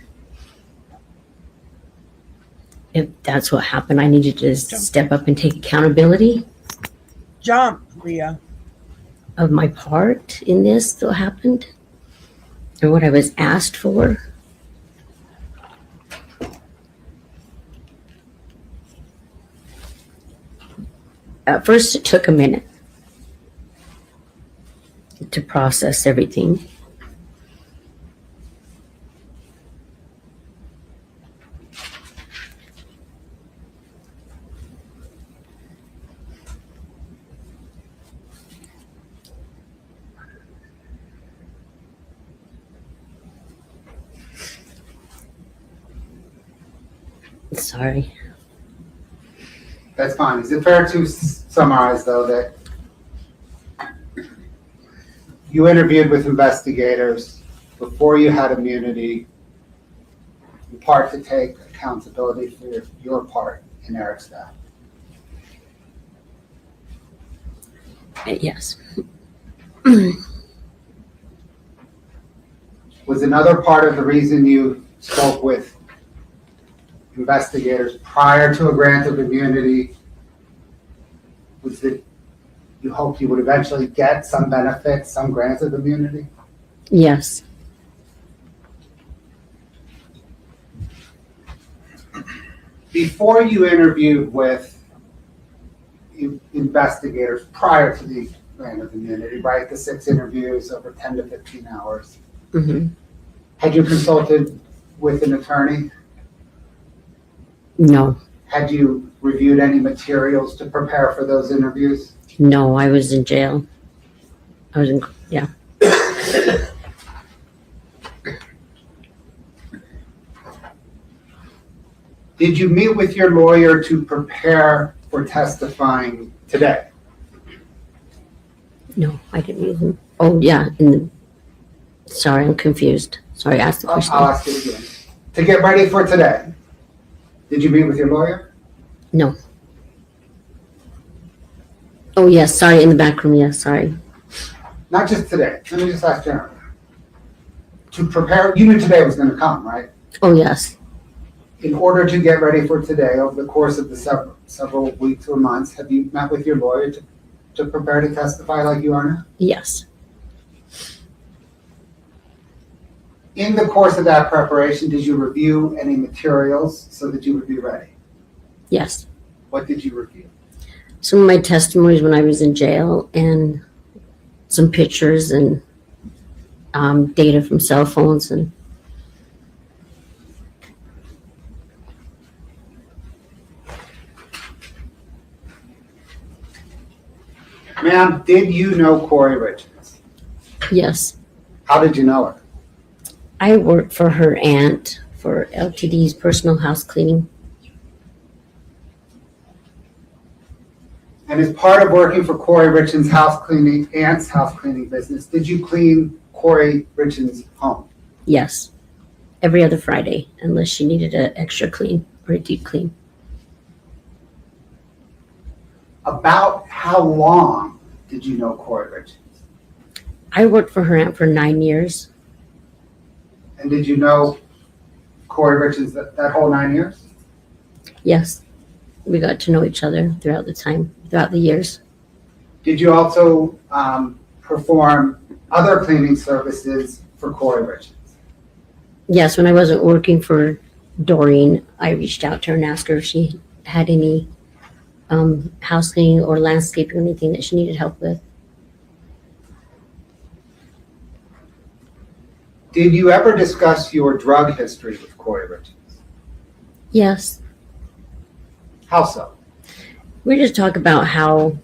if that's what happened, I needed to step up and take accountability Jump, Leah. of my part in this that happened and what I was asked for. At first, it took a minute to process everything. Sorry. That's fine. Is it fair to summarize, though, that you interviewed with investigators before you had immunity, in part to take accountability for your part in Eric's death? Yes. Was another part of the reason you spoke with investigators prior to a grant of immunity was that you hoped you would eventually get some benefit, some grant of immunity? Yes. Before you interviewed with investigators prior to the grant of immunity, right, the 6 interviews over 10 to 15 hours, had you consulted with an attorney? No. Had you reviewed any materials to prepare for those interviews? No, I was in jail. Yeah. Did you meet with your lawyer to prepare for testifying today? No, I didn't use them. Oh, yeah. Sorry, I'm confused. Sorry, ask the question. I'll ask it again. To get ready for today, did you meet with your lawyer? No. Oh, yes. Sorry, in the back room. Yes, sorry. Not just today. Let me just ask generally. To prepare, you knew today was going to come, right? Oh, yes. In order to get ready for today, over the course of the several weeks or months, have you met with your lawyer to prepare to testify like you are now? Yes. In the course of that preparation, did you review any materials so that you would be ready? Yes. What did you review? some of my testimonies when I was in jail and some pictures and data from cell phones and Ma'am, did you know Kouri Richins? yes. How did you know her? I worked for her aunt for LTD's personal house cleaning. And as part of working for Kouri Richins' aunt's house cleaning business, did you clean Kouri Richins' home? Yes. Every other Friday, unless she needed an extra clean or a deep clean. About how long did you know Kouri Richins? I worked for her aunt for 9 years. And did you know Kouri Richins that whole 9 years? Yes. We got to know each other throughout the years. Did you also perform other cleaning services for Kouri Richins? Yes, when I wasn't working for Doreen, I reached out to her and asked her if she had any house cleaning or landscaping or anything that she needed help with. Did you ever discuss your drug history with Kouri Richins? Yes. How so? We just talk about how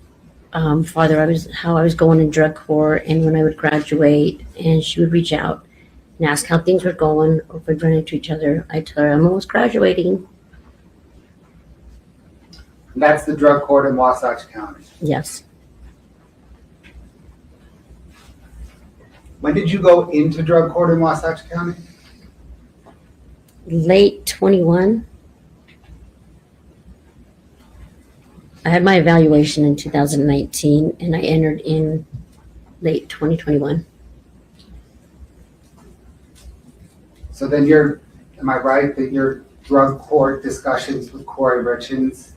how I was going in drug court and when I would graduate, and she would reach out and ask how things were going, or if we'd run into each other. I'd tell her I'm almost graduating. And that's the drug court in Wasatch County. Yes. When did you go into drug court in Wasatch County? Late 21. I had my evaluation in 2019 and I entered in late 2021. So then am I right that your drug court discussions with Kouri Richins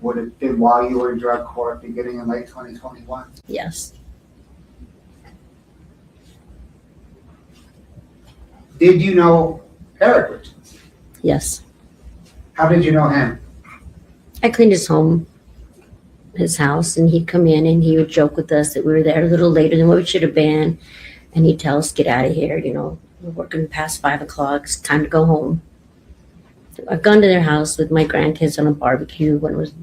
would have been while you were in drug court beginning in late 2021? Yes. Did you know Eric Richins? Yes. How did you know him? I cleaned his house, and he'd come in and he would joke with us that we were there a little later than what we should have been. And he'd tell us, get out of here, we're working past 5 o'clock, it's time to go home. So I've gone to their house with my grandkids on a barbecue when it was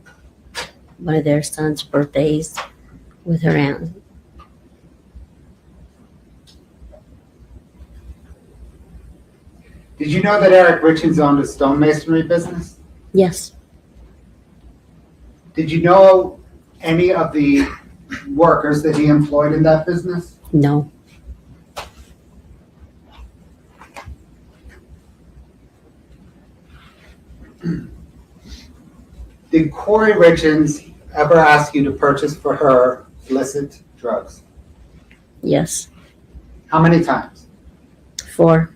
one of their sons' birthdays with her aunt. Did you know that Eric Richins owned a stonemasonry business? Yes. Did you know any of the workers that he employed in that business? No. Did Kouri Richins ever ask you to purchase for her illicit drugs? Yes. How many times? 4.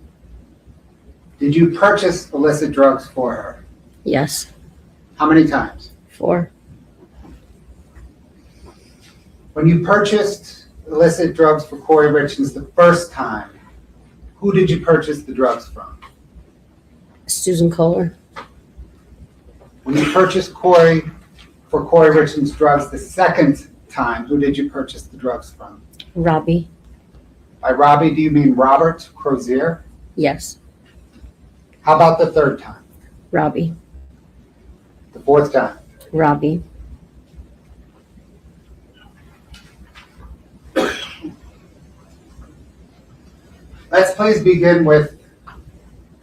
Did you purchase illicit drugs for her? Yes. How many times? 4. When you purchased illicit drugs for Kouri Richins the first time, who did you purchase the drugs from? Susan Kohler. When you purchased for Kouri Richins drugs the second time, who did you purchase the drugs from? Robbie. By Robbie, do you mean Robert Crozier? Yes. How about the third time? Robbie. The fourth time? Robbie. Let's please begin with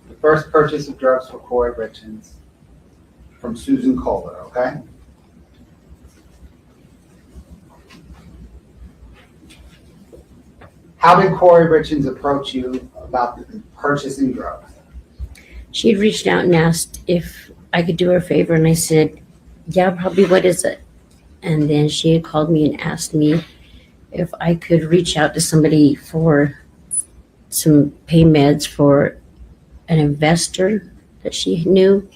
the first purchase of drugs for Kouri Richins from Susan Kohler, okay? How did Kouri Richins approach you about purchasing drugs? She had reached out and asked if I could do her a favor, and I said, yeah, probably, what is it? And then she had called me and asked me if I could reach out to somebody for some pay meds for an investor that she knew.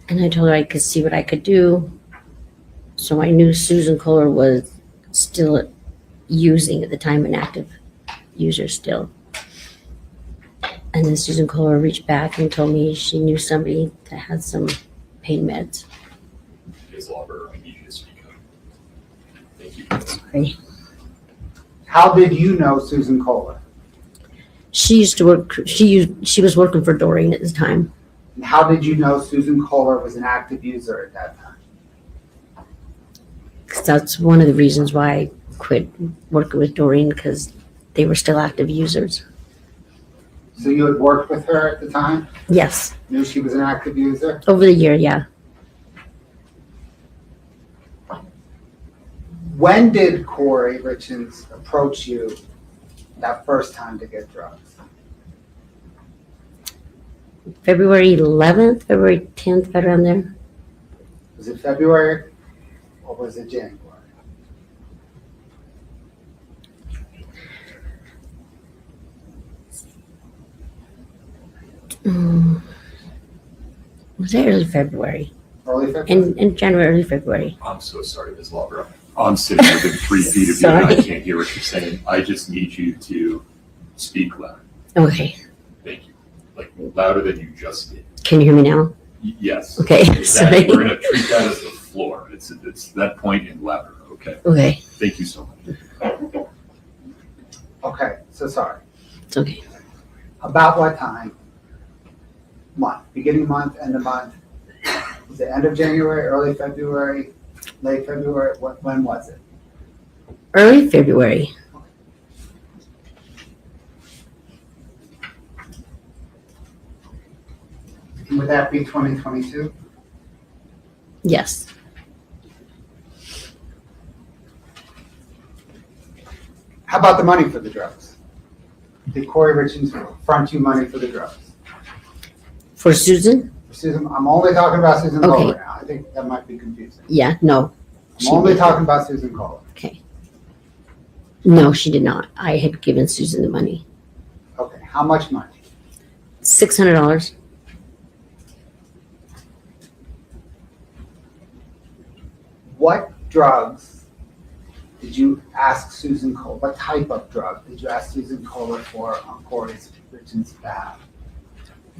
And I told her I could see what I could do. So I knew Susan Kohler was still using at the time, an active user still. And then Susan Kohler reached back and told me she knew somebody that had some pain meds. sorry. How did you know Susan Kohler? She used to work, she was working for Doreen at the time. And how did you know Susan Kohler was an active user at that time? 'Cause that's one of the reasons why I quit working with Doreen, because they were still active users. So you had worked with her at the time? Yes, Knew she was an active user? over the year, yeah. When did Kouri Richins approach you that first time to get drugs? February 11th, February 10th, right around there. Was it February or was it January? Was it early February? Early February? In January, early February. I'm so sorry, Ms. Lovera. I'm sitting within 3 feet of you and I Sorry. can't hear what you're saying. I just need you to speak loud. Okay, Thank you. Like louder than you just did. can you hear me now? Yes. Okay, sorry. We're gonna treat that as the floor. It's that point in louder, okay? Okay, Thank you so much. Okay, so sorry. it's okay. About what time? Month, beginning month, end of month? Was it end of January, early February, late February? When was it? Early February. Would that be 2022? Yes. How about the money for the drugs? Did Kouri Richins front you money for the drugs? For Susan? Susan, I'm only talking about Susan Okay. Kohler now. I think that might be confusing. Yeah, no. I'm only talking about Susan Kohler. Okay. No, she did not. I had given Susan the money. Okay, how much money? $600. What drugs did you ask Susan Kohler? What type of drug did you ask Susan Kohler for on Kouri Richins' behalf?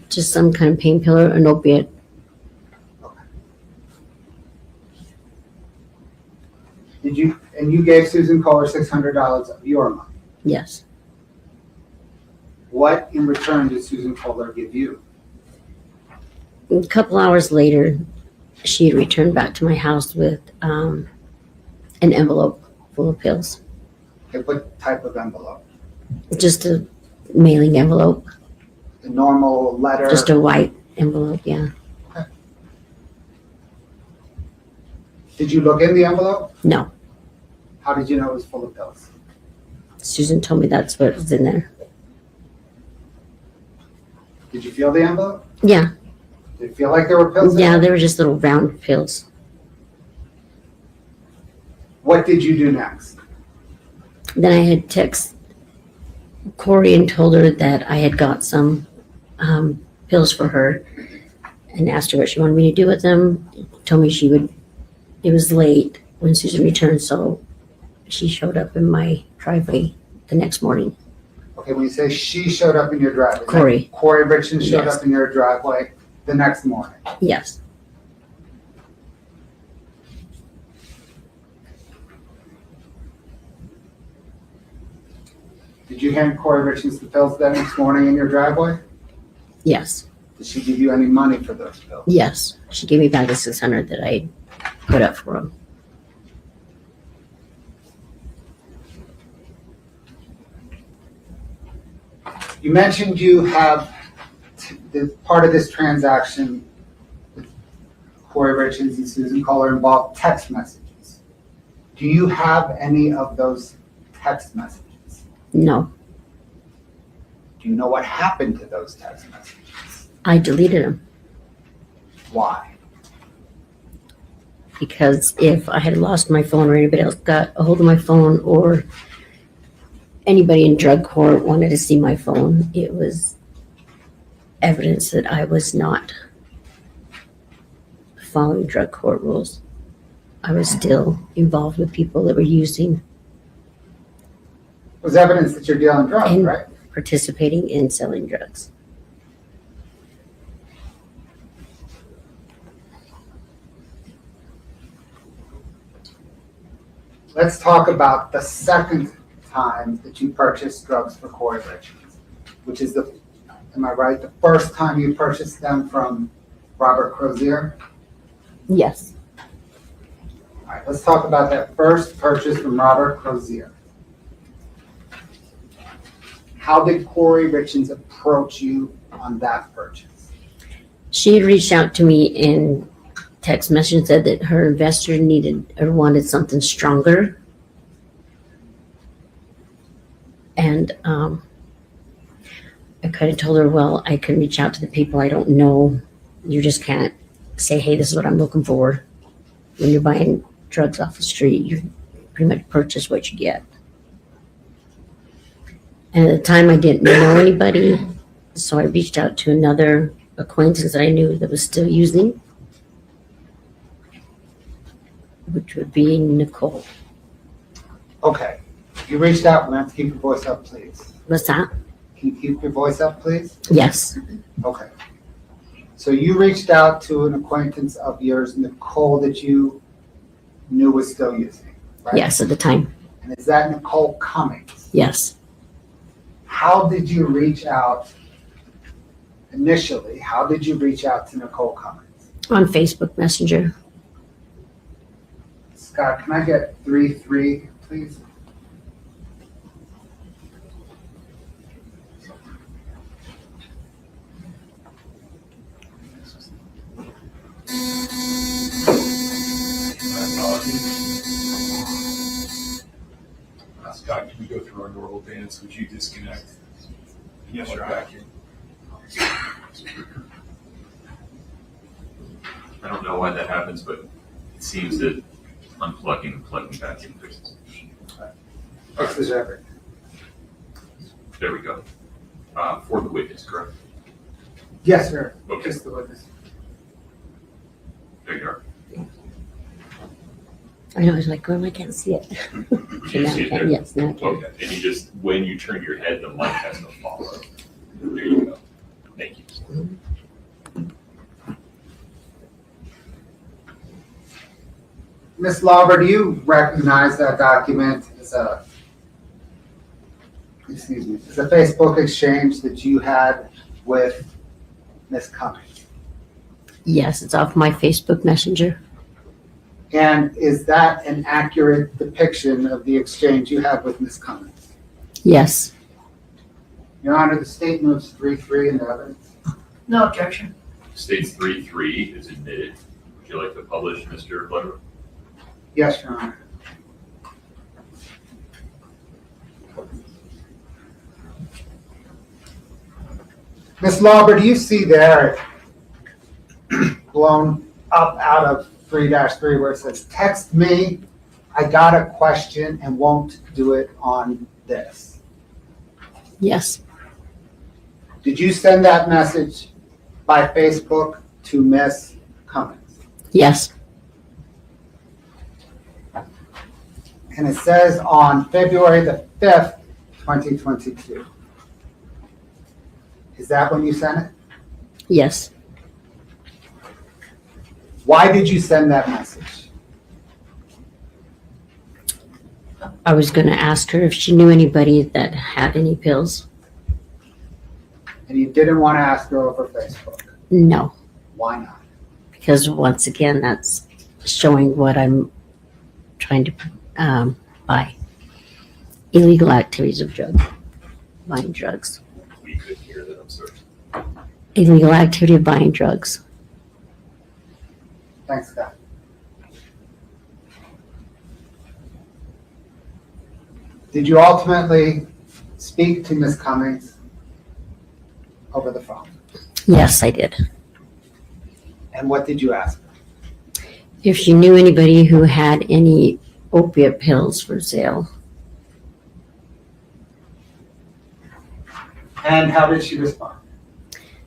Just some kind of painkiller, an opiate. And you gave Susan Kohler $600 of your money. Yes. What in return did Susan Kohler give you? A couple hours later, she had returned back to my house with an envelope full of pills. Okay, what type of envelope? Just a mailing envelope. The normal letter? Just a white envelope, yeah. Did you look in the envelope? No. How did you know it was full of pills? Susan told me that's what was in there. Did you feel the envelope? Yeah. Did it feel like there were pills in Yeah, it? they were just little round pills. What did you do next? Then I had texted Kouri and told her that I had got some pills for her and asked her what she wanted me to do with them. Told me it was late when Susan returned, so she showed up in my driveway the next morning. Okay, when you say she showed up in your driveway. Kouri. Kouri Richins showed Yes. up in your driveway the next morning. Yes. Did you hand Kouri Richins the pills that next morning in your driveway? Yes. Did she give you any money for those pills? Yes. She gave me back the $600 that I put up for him. You mentioned you have part of this transaction with Kouri Richins and Susan Kohler involved text messages. Do you have any of those text messages? No. Do you know what happened to those text messages? I deleted them Why? because if I had lost my phone or anybody else got a hold of my phone or anybody in drug court wanted to see my phone, it was evidence that I was not following drug court rules. I was still involved with people that were using It was evidence that you're dealing drugs, and right? participating in selling drugs. let's talk about the second time that you purchased drugs for Kouri Richins, which is am I right, the first time you purchased them from Robert Crozier? Yes. All right, let's talk about that first purchase from Robert Crozier. How did Kouri Richins approach you on that purchase? She had reached out to me in text message and said that her investor needed or wanted something stronger. And I kind of told her, well, I can reach out to the people I don't know. You just can't say, hey, this is what I'm looking for. When you're buying drugs off the street, you pretty much purchase what you get. And at the time, I didn't know anybody, so I reached out to another acquaintance that I knew that was still using, which would be Nicole. Okay, you reached out. We're going to have to keep your voice up, please. What's that? Can you keep your voice up, please? Yes. Okay. So you reached out to an acquaintance of yours, Nicole, that you knew was still using, right? Yes, at the time. And is that Nicole Cummings? Yes. How did you reach out initially? How did you reach out to Nicole Cummings? On Facebook Messenger. Scott, can I get 3-3, please? Scott, can we go through our normal dance? Would you disconnect? Yes, sir. Back in. I don't know why that happens, but it seems that unplugging and plugging back in fixes it. Fixes everything. There we go. For the witness, correct? Yes, sir. Okay. Just the witness. There you are. I know, I was like, well, I can't see it. You Now see I it can. there? Yes, now I can. Okay, and you just, when you turn your head, the mic has to follow. There you go. Thank you. Ms. Lauber, do you recognize that document as a Facebook exchange that you had with Ms. Cummings? Yes, it's off my Facebook Messenger. And is that an accurate depiction of the exchange you had with Ms. Cummings? Yes. Your Honor, the state moves 3-3 in the evidence. No objection. States 3-3 is admitted. Would you like to publish, Mr. Glover? Yes, Your Honor. Ms. Lauber, do you see there, blown up out of 3-3 where it says, text me, I got a question and won't do it on this? Yes. Did you send that message by Facebook to Ms. Cummings? Yes. And it says on February the 5th, 2022. Is that when you sent it? Yes. Why did you send that message? I was going to ask her if she knew anybody that had any pills. And you didn't want to ask her over Facebook? No, Why not? because once again, that's showing what I'm trying to buy. Illegal activities of buying drugs. We couldn't hear that, I'm sorry. Illegal activity of buying drugs. Thanks, Scott. Did you ultimately speak to Ms. Cummings over the phone? Yes, I did. And what did you ask her? If she knew anybody who had any opiate pills for sale. And how did she respond?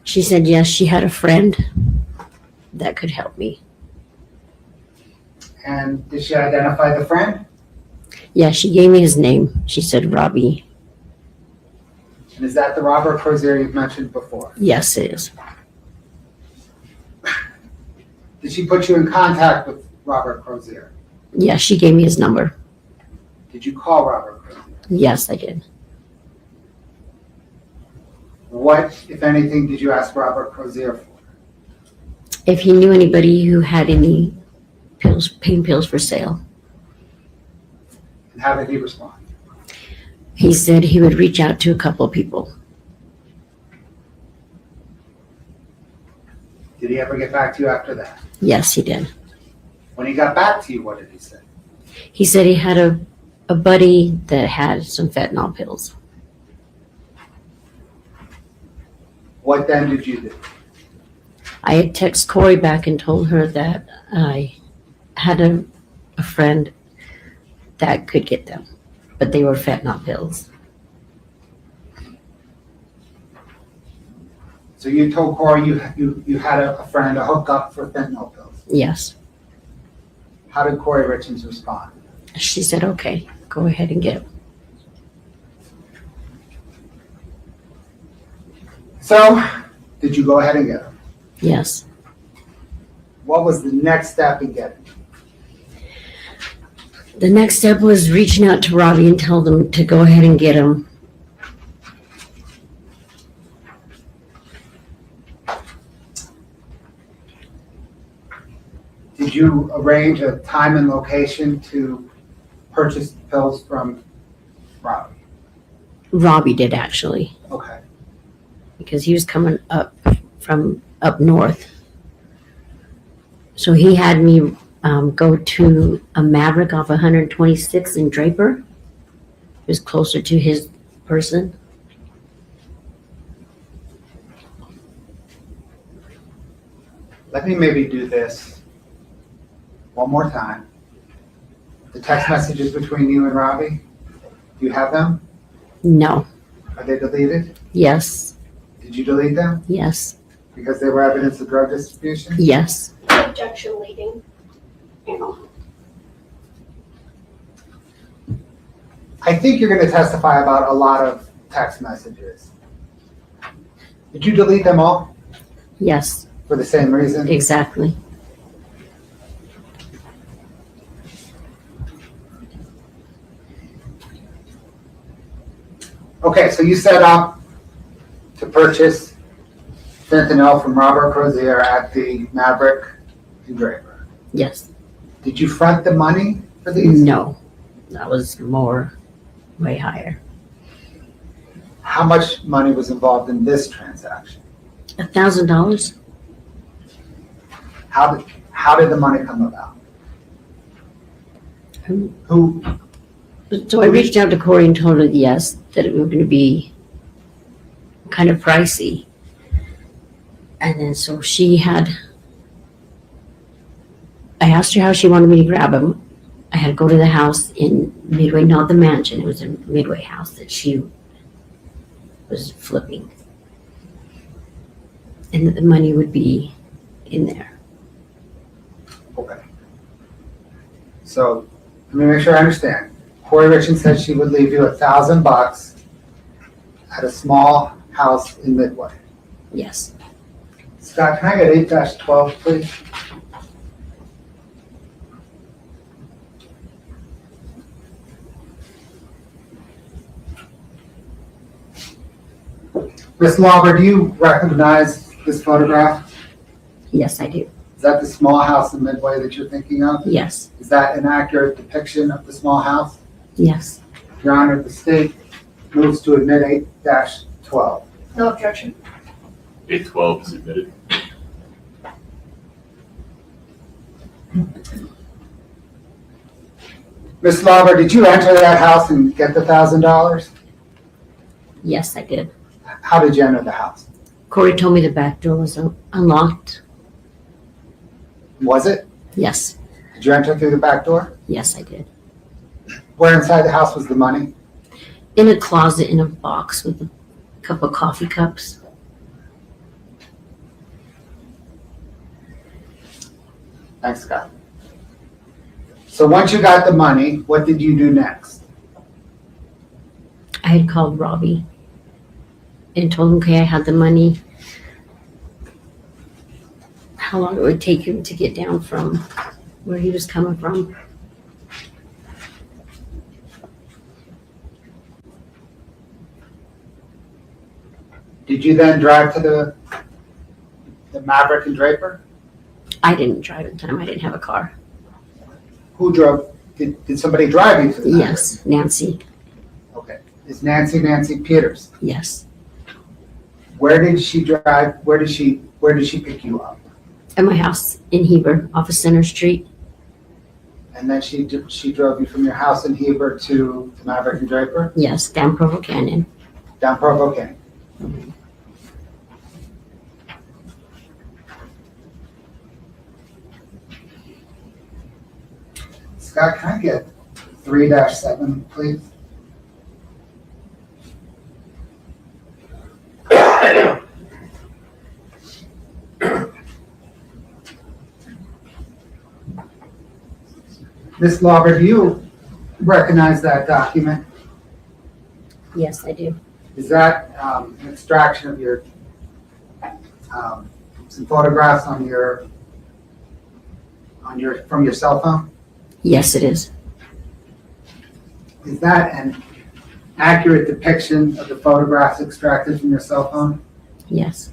She said yes, she had a friend that could help me. And did she identify the friend? Yeah, she gave me his name. She said Robbie. And is that the Robert Crozier you've mentioned before? Yes, it is. Did she put you in contact with Robert Crozier? Yeah, she gave me his number. Did you call Robert Crozier? Yes, I did. What, if anything, did you ask Robert Crozier for? If he knew anybody who had any pills, pain pills for sale. And how did he respond? He said he would reach out to a couple of people. Did he ever get back to you after that? Yes, he did. When he got back to you, what did he say? He said he had a buddy that had some fentanyl pills. What then did you do? I had texted Kouri back and told her that I had a friend that could get them, but they were fentanyl pills. So you told Kouri you had a friend, a hookup for fentanyl pills. Yes. How did Kouri Richins respond? She said, okay, go ahead and get them. So, did you go ahead and get them? Yes. What was the next step in getting them? The next step was reaching out to Robbie and tell them to go ahead and get them. Did you arrange a time and location to purchase the pills from Robbie? Robbie did, actually, Okay. because he was coming up from up north. So he had me go to a Maverick off 126 in Draper. It was closer to his person. Let me maybe do this one more time. The text messages between you and Robbie, do you have them? No. Are they deleted? Yes. Did you delete them? Yes. Because they were evidence of drug distribution? Yes. Objection leading. I think you're going to testify about a lot of text messages. Did you delete them all Yes. for the same reason? Exactly. Okay, so you set up to purchase fentanyl from Robert Crozier at the Maverick in Draper. Yes. Did you front the money for these? No. That was more, way higher. How much money was involved in this transaction? $1,000. How did the money come about? Who? So I reached out to Kouri and told her yes, that it was going to be kind of pricey. And then so I asked her how she wanted me to grab them. I had to go to the house in Midway, not the mansion. It was a Midway house that she was flipping. And that the money would be in there. Okay. So let me make sure I understand. Kouri Richins said she would leave you $1,000 at a small house in Midway. Yes. Scott, can I get 8-12, please? Ms. Lauber, do you recognize this photograph? Yes, I do. Is that the small house in Midway that you're thinking of? Yes. Is that an accurate depiction of the small house? Yes. Your Honor, the state moves to admit 8-12. No objection. 812 is admitted. Ms. Lauber, did you enter that house and get the $1,000? Yes, I did. How did you enter the house? Kouri told me the back door was unlocked. Was it? Yes. Did you enter through the back door? Yes, I did. Where inside the house was the money? In a closet in a box with a couple of coffee cups. Thanks, Scott. So once you got the money, what did you do next? I had called Robbie and told him, okay, I had the money. How long it would take him to get down from where he was coming from. Did you then drive to the Maverick and Draper? I didn't drive at the time. I didn't have a car. Who drove? Did somebody drive you to the Maverick? Yes, Nancy. Okay. Is Nancy Peters? Yes. Where did she drive? Where did she pick you up? At my house in Heber, off of Center Street. And then she drove you from your house in Heber to Maverick and Draper? Yes, down Provo Canyon. Down Provo Canyon. Scott, can I get 3-7, please? Ms. Lauber, do you recognize that document? Yes, I do. Is that an extraction of your some photographs on your from your cell phone? Yes, it is. Is that an accurate depiction of the photographs extracted from your cell phone? Yes.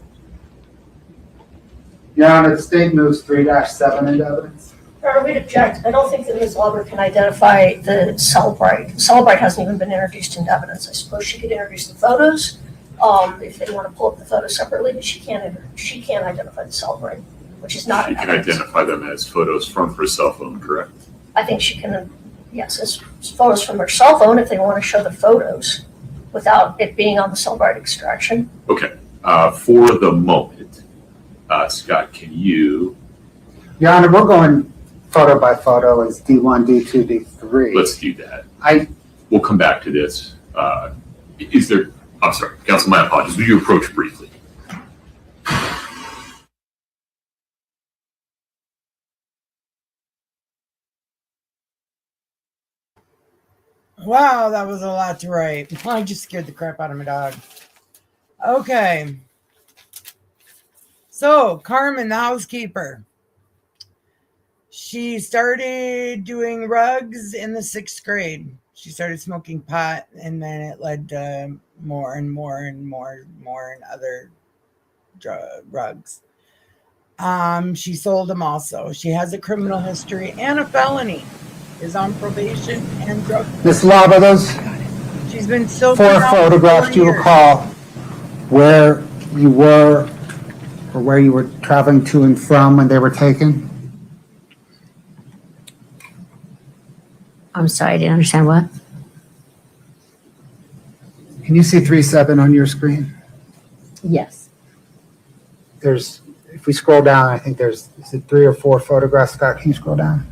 Your Honor, the state moves 3-7 into evidence. Your Honor, we'd object. I don't think that Ms. Lauber can identify the Cellbrite. Cellbrite hasn't even been introduced into evidence. I suppose she could introduce the photos if they want to pull up the photos separately, but she can't identify the Cellbrite, which is not She in can evidence. identify them as photos from her cell phone, correct? I think she can, yes, as photos from her cell phone if they want to show the photos without it being on the Cellbrite extraction. Okay. For the moment, Scott, can you, Your Honor, we're going photo by photo as D1, D2, D3. let's do that. We'll come back to this. I'm sorry, counsel, my apologies. Will you approach briefly? Wow, that was a lot to write. I just scared the crap out of my dog. Okay. So, Carmen, the housekeeper. She started doing rugs in the 6th grade. She started smoking pot, and then it led to more and more and more and other rugs. She sold them also. She has a criminal history and a felony. Is on probation and drug. Ms. Lauber, those She's been so 4 photographs, do you recall where you were or where you were traveling to and from when they were taken? I'm sorry, I didn't understand what? Can you see 3-7 on your screen? Yes. If we scroll down, I think is it 3 or 4 photographs? Scott, can you scroll down?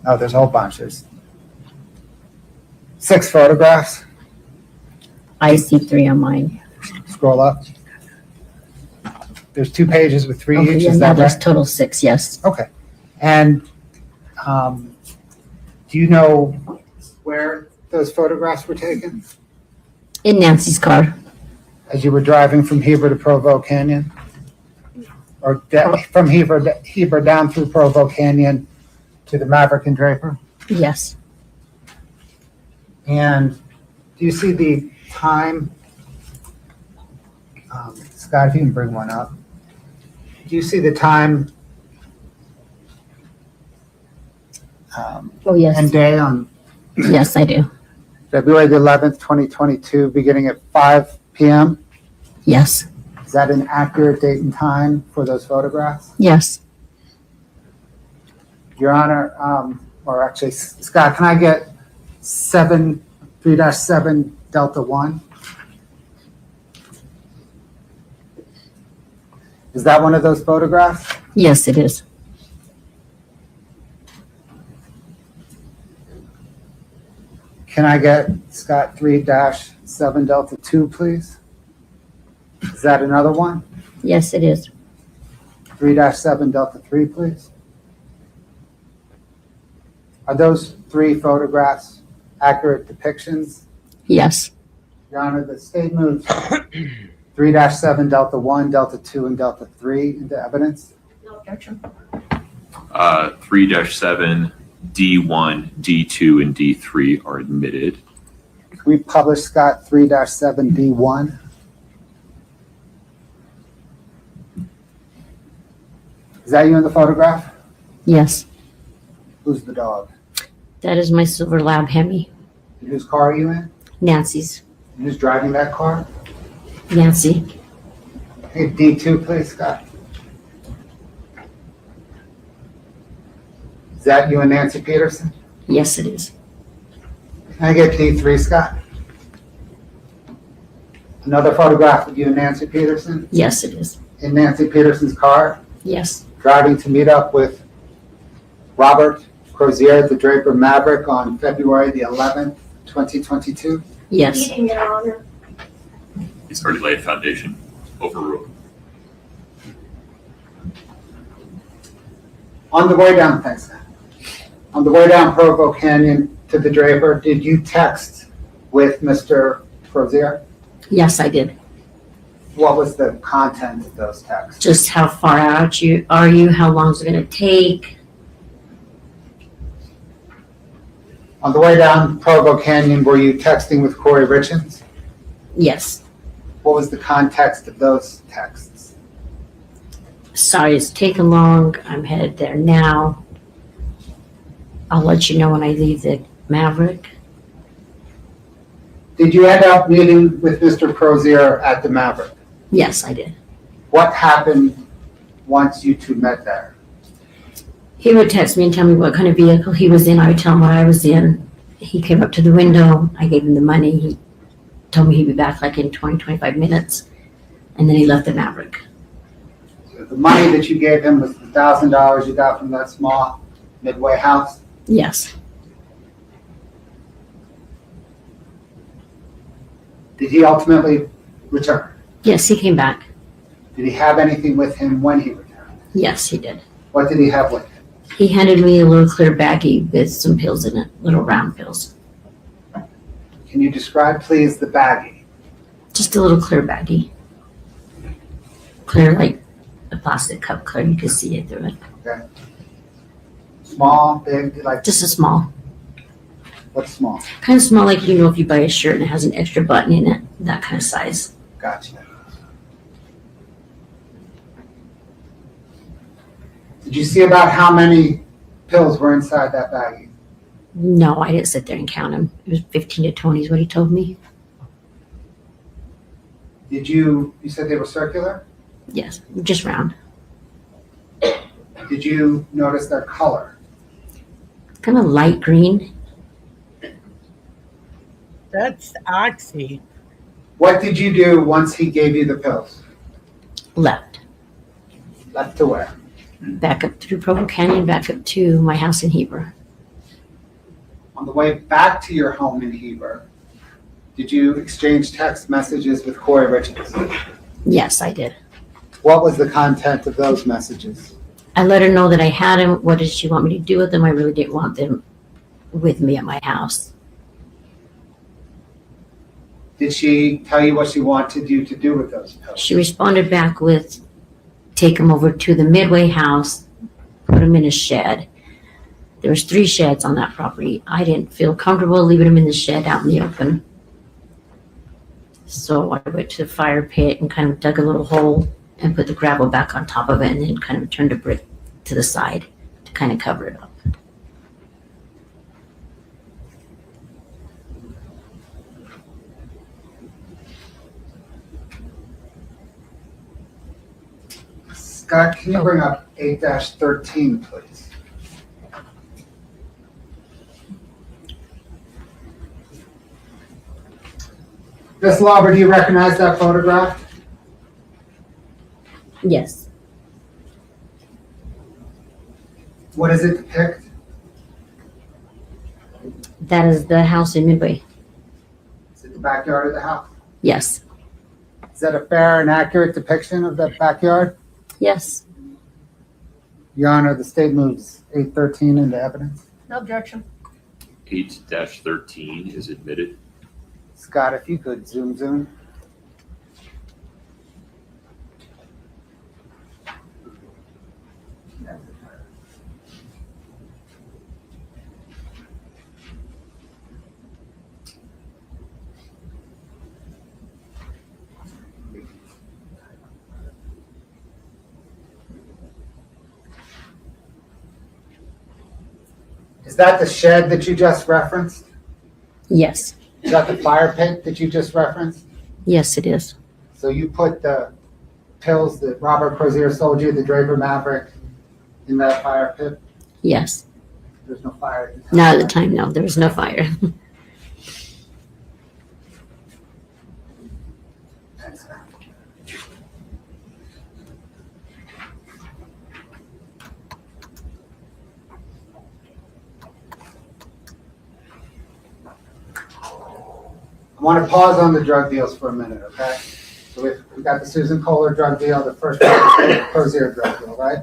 Oh, there's a whole bunch. There's 6 photographs. I see 3 on mine. Scroll up. There's 2 pages with 3 Okay, each. yeah, Is now that there's right? total 6, yes. Okay. And do you know where those photographs were taken? In Nancy's car. As you were driving from Heber to Provo Canyon? Or from Heber down through Provo Canyon to the Maverick and Draper? Yes. And do you see the time? Scott, if you can bring one up. Do you see the time Oh, yes. and day on Yes, I do. February the 11th, 2022, beginning at 5 p.m.? Yes. Is that an accurate date and time for those photographs? Yes. Your Honor, or actually, Scott, can I get 3-7 Delta 1? Is that one of those photographs? Yes, it is. Can I get, Scott, 3-7 Delta 2, please? Is that another one? Yes, it is. 3-7 Delta 3, please? Are those 3 photographs accurate depictions? Yes. Your Honor, the state moves 3-7 Delta 1, Delta 2, and Delta 3 into evidence. No objection. 3-7, D1, D2, and D3 are admitted. Can we publish, Scott, 3-7 D1? Is that you in the photograph? Yes, Who's the dog? that is my silver lab Hemi. And whose car are you in? Nancy's. And who's driving that car? Nancy. Hey, D2, please, Scott. Is that you and Nancy Peterson? Yes, it is. Can I get D3, Scott? Another photograph of you and Nancy Peterson? Yes, it is. In Nancy Peterson's car, Yes. driving to meet up with Robert Crozier, the Draper Maverick, on February the 11th, 2022? Yes. Meeting, Your Honor. He's already laid foundation. Overruled. On the way down, thanks, Scott. On the way down Provo Canyon to the Draper, did you text with Mr. Crozier? Yes, I did. What was the content of those texts? Just how far out are you? How long is it going to take? On the way down Provo Canyon, were you texting with Kouri Richins? Yes. What was the context of those texts? Sorry, it's taken long. I'm headed there now. I'll let you know when I leave the Maverick. Did you end up meeting with Mr. Crozier at the Maverick? Yes, I did. What happened once you two met there? He would text me and tell me what kind of vehicle he was in. I would tell him what I was in. He came up to the window. I gave him the money. He told me he'd be back like in 20, 25 minutes. And then he left the Maverick. So the money that you gave him was the $1,000 you got from that small Midway house? Yes. Did he ultimately return? Yes, he came back. Did he have anything with him when he returned? Yes, he did. What did he have with him? He handed me a little clear baggie with some pills in it, little round pills. Can you describe, please, the baggie? Just a little clear baggie. Clear like a plastic cup clear. You could see it through it. Okay. Small, big, like Just a small. what's small? Kind of small like, if you buy a shirt and it has an extra button in it. That kind of size. Gotcha. Did you see about how many pills were inside that baggie? No, I didn't sit there and count them. It was 15 to 20 is what he told me. Did you said they were circular? Yes, just round. Did you notice their color? Kind of light green. That's oxy. What did you do once he gave you the pills? Left. Left to where? Back up through Provo Canyon, back up to my house in Heber. On the way back to your home in Heber, did you exchange text messages with Kouri Richins? Yes, I did. What was the content of those messages? I let her know that I had him. What did she want me to do with them? I really didn't want them with me at my house. Did she tell you what she wanted you to do with those pills? She responded back with, take him over to the Midway house, put him in a shed. There was 3 sheds on that property. I didn't feel comfortable leaving him in the shed out in the open. So I went to the fire pit and kind of dug a little hole and put the gravel back on top of it and then kind of turned a brick to the side to kind of cover it up. Scott, can you bring up 8-13, please? Ms. Lauber, do you recognize that photograph? Yes. What does it depict? That is the house in Midway. Is it the backyard of the house? Yes. Is that a fair and accurate depiction of the backyard? Yes. Your Honor, the state moves 813 into evidence. No objection. 8-13 is admitted. Scott, if you could zoom. that the shed that you just referenced? Yes. Is that the fire pit that you just referenced? Yes, it is. So you put the pills that Robert Crozier sold you, the Draper Maverick, in that fire pit? Yes. There's no fire at the time. Not at the time, no. There was no fire. Thanks, sir. I want to pause on the drug deals for a minute, okay? So we've got the Susan Kohler drug deal, the first Crozier drug deal, right?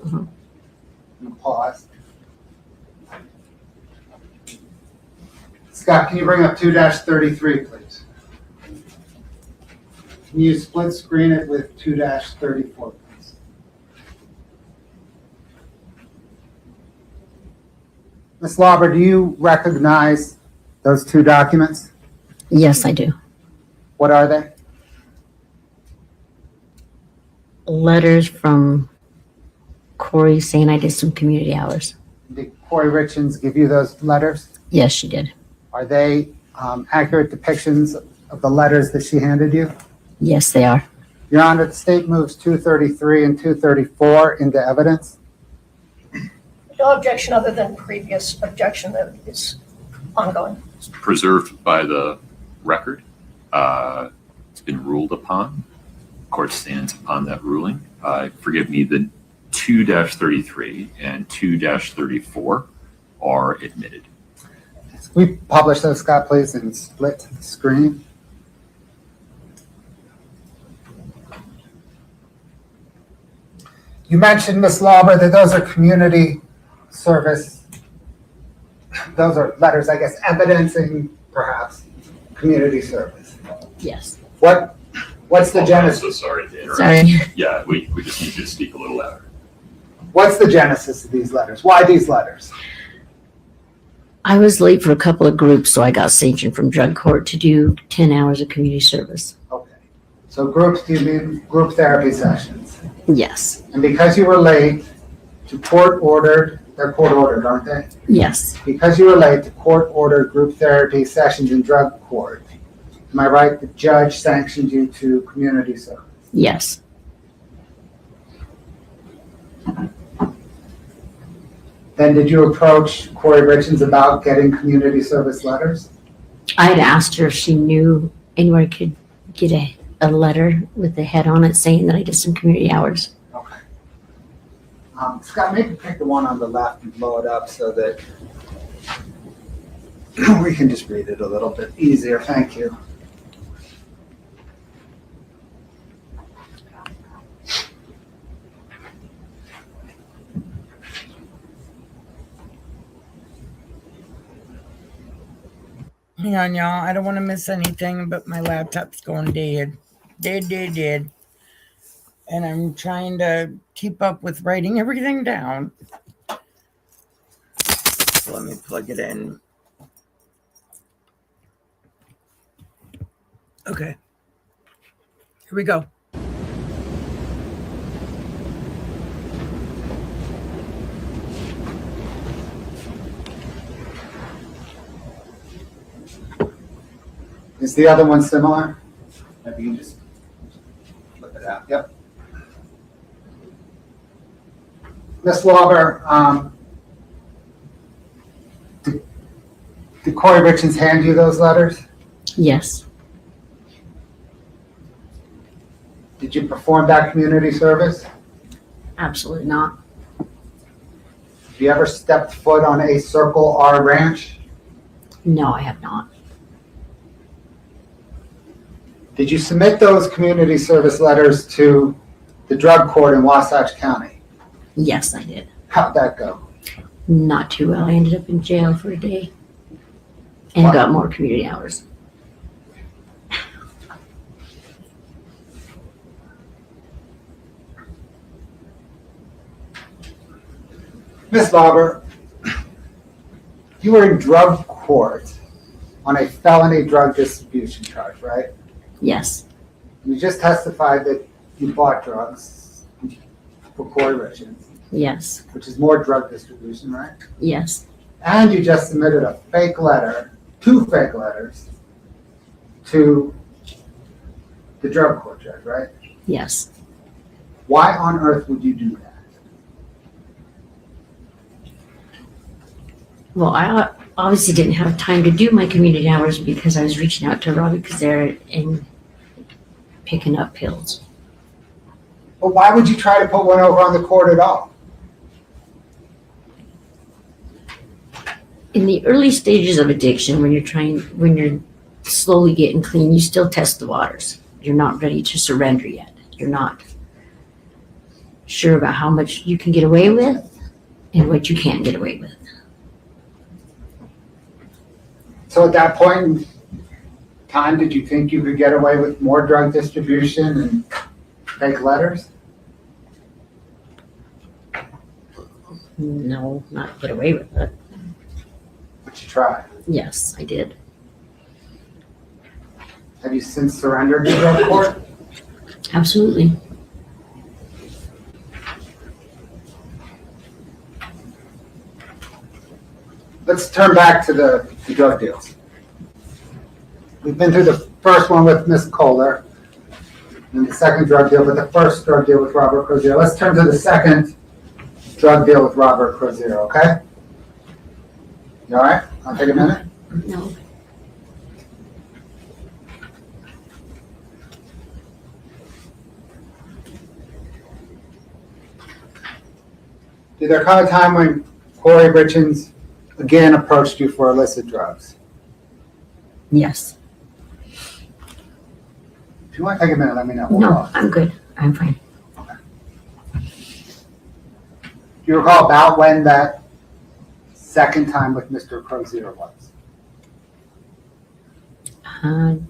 Mm-hmm. I'm going to pause. Scott, can you bring up 2-33, please? Can you split screen it with 2-34, please? Ms. Lauber, do you recognize those two documents? Yes, I do. What are they? Letters from Kouri saying I did some community hours. Did Kouri Richins give you those letters? Yes, she did. Are they accurate depictions of the letters that she handed you? Yes, they are. Your Honor, the state moves 233 and 234 into evidence. No objection other than previous objection that is ongoing. It's preserved by the record. It's been ruled upon. Court stands upon that ruling. Forgive me, the 2-33 and 2-34 are admitted. We publish those, Scott, please, and split the screen. You mentioned, Ms. Lauber, that those are community service. Those are letters, I guess, evidencing perhaps community service. Yes. What's the genesis? I'm so sorry to interrupt. Sorry. Yeah, we just need you to speak a little louder. What's the genesis of these letters? Why these letters? I was late for a couple of groups, so I got sanctioned from drug court to do 10 hours of community service. Okay. So groups, do you mean group therapy sessions? Yes. And because you were late to court-ordered, they're court-ordered, aren't they? Yes. Because you were late to court-ordered group therapy sessions in drug court, am I right, the judge sanctioned you to community service? Yes. Then did you approach Kouri Richins about getting community service letters? I had asked her if she knew anywhere I could get a letter with a head on it saying that I did some community hours. Okay. Scott, maybe pick the one on the left and blow it up so that we can just read it a little bit easier. Thank you. Hang on, y'all. I don't want to miss anything, but my laptop's going dead. Dead. And I'm trying to keep up with writing everything down. So let me plug it in. Okay. Here we go. Is the other one similar? Maybe you can just flip it out. Yep. Ms. Lauber, did Kouri Richins hand you those letters? Yes. Did you perform that community service? Absolutely not. Have you ever stepped foot on a Circle R ranch? No, I have not. Did you submit those community service letters to the drug court in Wasatch County? Yes, I did. How'd that go? Not too well. I ended up in jail for a day and got more community hours. Ms. Lauber, you were in drug court on a felony drug distribution charge, right? Yes. You just testified that you bought drugs for Kouri Richins. Yes. Which is more drug distribution, right? Yes. And you just submitted a fake letter, 2 fake letters, to the drug court judge, right? Yes. Why on earth would you do that? Well, I obviously didn't have time to do my community hours because I was reaching out to Robbie because they're in picking up pills. But why would you try to put one over on the court at all? In the early stages of addiction, when you're slowly getting clean, you still test the waters. You're not ready to surrender yet. You're not sure about how much you can get away with and what you can't get away with. So at that point in time, did you think you could get away with more drug distribution and fake letters? No, not get away with it. But you tried. Yes, I did. Have you since surrendered to drug court? Absolutely. Let's turn back to the drug deals. We've been through the first one with Miss Kohler, and the second drug deal, but the first drug deal with Robert Crozier. Let's turn to the second drug deal with Robert Crozier, okay? You all right? I'll take a minute. No. Did there come a time when Kouri Richins again approached you for illicit drugs? Yes. If you want to take a minute, let me know. We'll No, pause. I'm good. I'm fine. Do you recall about when that second time with Mr. Crozier was?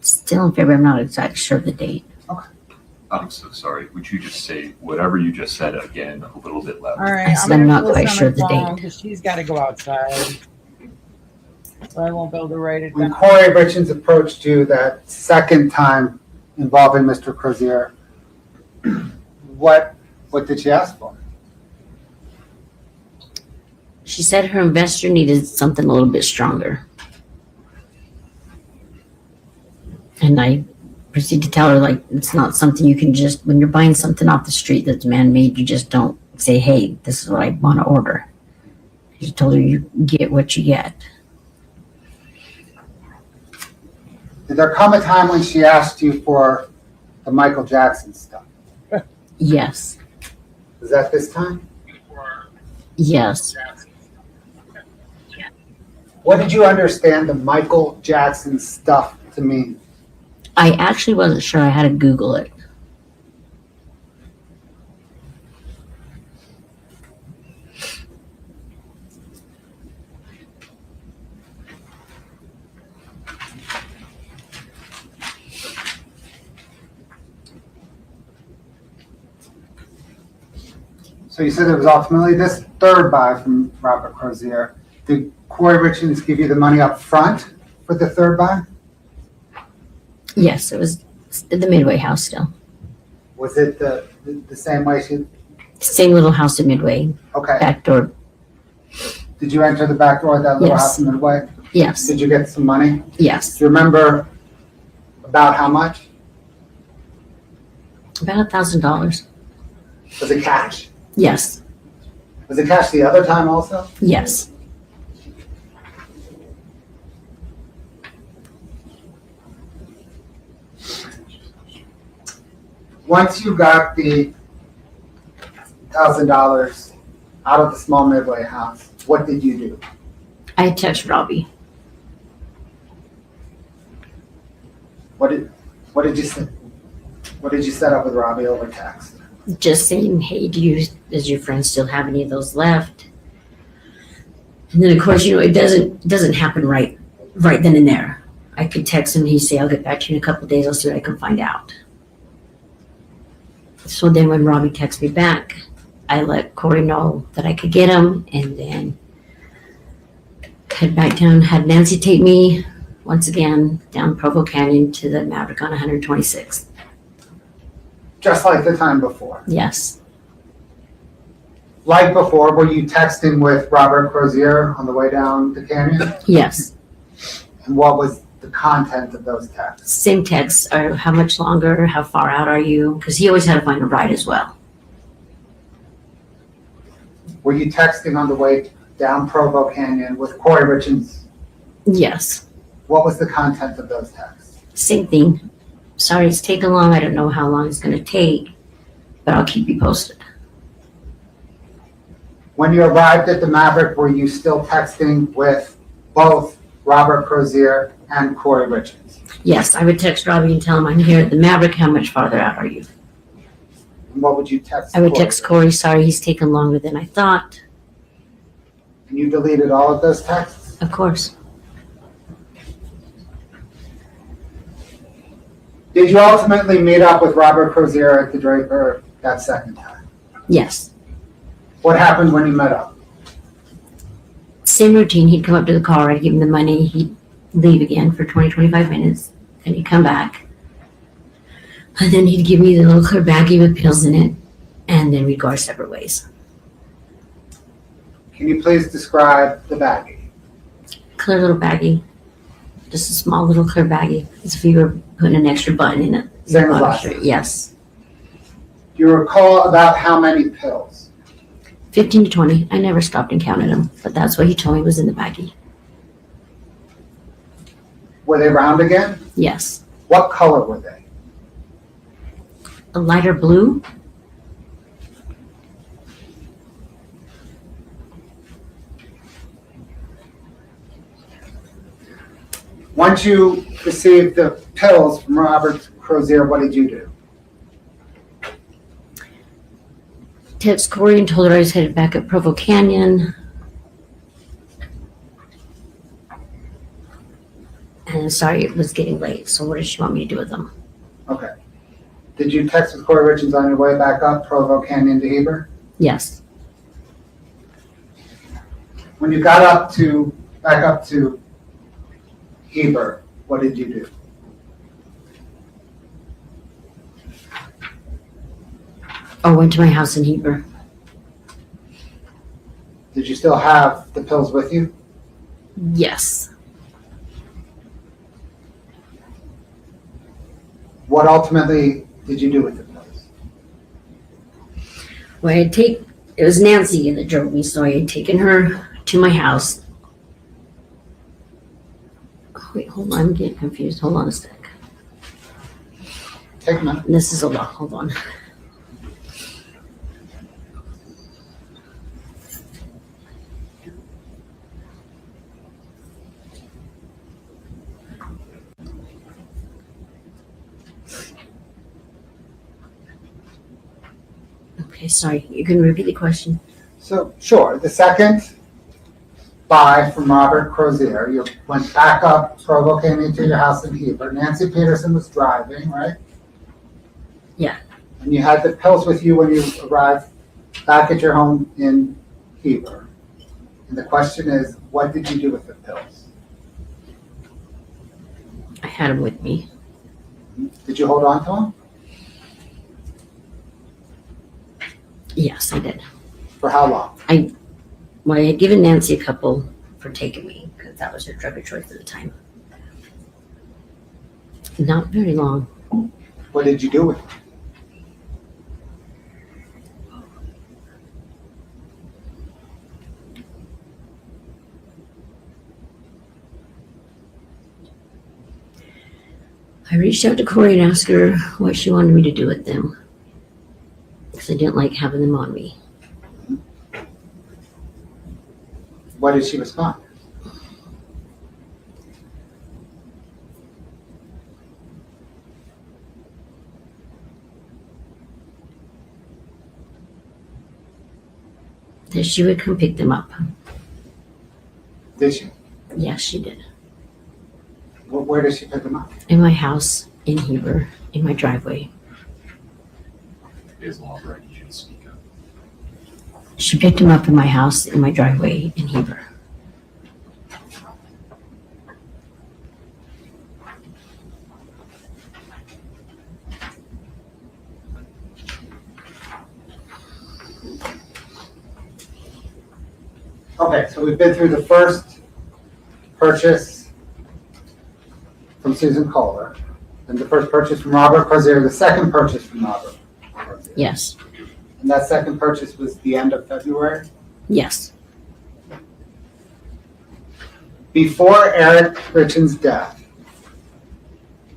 Still in February. I'm not exactly sure of the date. I'm so sorry. Would you just say whatever you just said again a little bit louder? All right, I said I'm not gonna quite listen sure on of the the phone date. 'cause she's got to go outside, so I won't be able to write it When down. Kouri Richins approached you that second time involving Mr. Crozier, what did she ask for? She said her investor needed something a little bit stronger. And I proceeded to tell her, like, it's not something you can just, when you're buying something off the street that's man-made, you just don't say, hey, this is what I want to order. I just told her you get what you get. Did there come a time when she asked you for the Michael Jackson stuff? Yes. Was that this time? Yes. What did you understand the Michael Jackson stuff to mean? I actually wasn't sure. I had to Google it. So you said it was ultimately this third buy from Robert Crozier. Did Kouri Richins give you the money up front for the third buy? Yes, it was the Midway house still. Was it the same way she? Same little house in Midway. Okay. Back door. Did you enter the back door of that little Yes. house in Midway? Yes. Did you get some money? Yes. Do you remember about how much? About $1,000. Was it cash? Yes. Was it cash the other time also? Yes. Once you got the $1,000 out of the small Midway house, what did you do? I text Robbie. What did you say? What did you set up with Robbie over text? Just saying, hey, does your friend still have any of those left? And then of course, it doesn't happen right then and there. I could text him, he'd say, I'll get back to you in a couple of days, I'll see what I can find out. So then when Robbie texts me back, I let Kouri know that I could get him, and then head back down, had Nancy take me once again down Provo Canyon to the Maverick on 126th. Just like the time before. Yes. like before, were you texting with Robert Crozier on the way down the canyon? Yes. And what was the content of those texts? Same text. How much longer? How far out are you? Because he always had to find a ride as well. Were you texting on the way down Provo Canyon with Kouri Richins? Yes. What was the content of those texts? Same thing. Sorry it's taken long. I don't know how long it's going to take, but I'll keep you posted. When you arrived at the Maverick, were you still texting with both Robert Crozier and Kouri Richins? Yes, I would text Robbie and tell him I'm here at the Maverick. How much farther out are you? And what would you text? I would text Corey, sorry he's taken longer than I thought. And you deleted all of those texts? Of course. Did you ultimately meet up with Robert Crozier at the Draper that second time? Yes. What happened when you met up? Same routine. He'd come up to the car, I'd give him the money, he'd leave again for 20, 25 minutes, and he'd come back. And then he'd give me the little clear baggie with pills in it, and then we'd go our separate ways. Can you please describe the baggie? Clear little baggie. Just a small little clear baggie. As if you were putting an extra button in it. Same as last time? Yes. Do you recall about how many pills? 15 to 20. I never stopped and counted them, but that's what he told me was in the baggie. Were they round again? Yes. What color were they? A lighter blue. Once you received the pills from Robert Crozier, what did you do? Text Corey and told her I was headed back up Provo Canyon. And sorry it was getting late, so what does she want me to do with them? Okay. Did you text with Kouri Richins on your way back up Provo Canyon to Heber? Yes. When you got back up to Heber, what did you do? I went to my house in Heber. Did you still have the pills with you? Yes. What ultimately did you do with the pills? Well, it was Nancy that drove me, so I had taken her to my house. Oh, wait, hold on, I'm getting confused. Hold on a sec. Take a minute. This is a lot. Hold on. Okay, sorry. You can repeat the question. So, sure. The second buy from Robert Crozier, you went back up Provo Canyon to your house in Heber. Nancy Peterson was driving, right? Yeah. And you had the pills with you when you arrived back at your home in Heber. And the question is, what did you do with the pills? I had them with me. Did you hold on to them? Yes, I did. For how long? I had given Nancy a couple for taking me because that was her drug of choice at the time. Not very long. What did you do with them? I reached out to Corey and asked her what she wanted me to do with them because I didn't like having them on me. What did she respond? That she would come pick them up. Did she? Yes, she did. Where did she pick them up? In my house, in Heber, in my driveway. Is law right? You should speak up. She picked him up in my house, in my driveway, in Heber. Okay, so we've been through the first purchase from Susan Kohler, and the first purchase from Robert Crozier, the second purchase from Robert Crozier. Yes, And that second purchase was the end of February? yes, Before Eric Richins' death,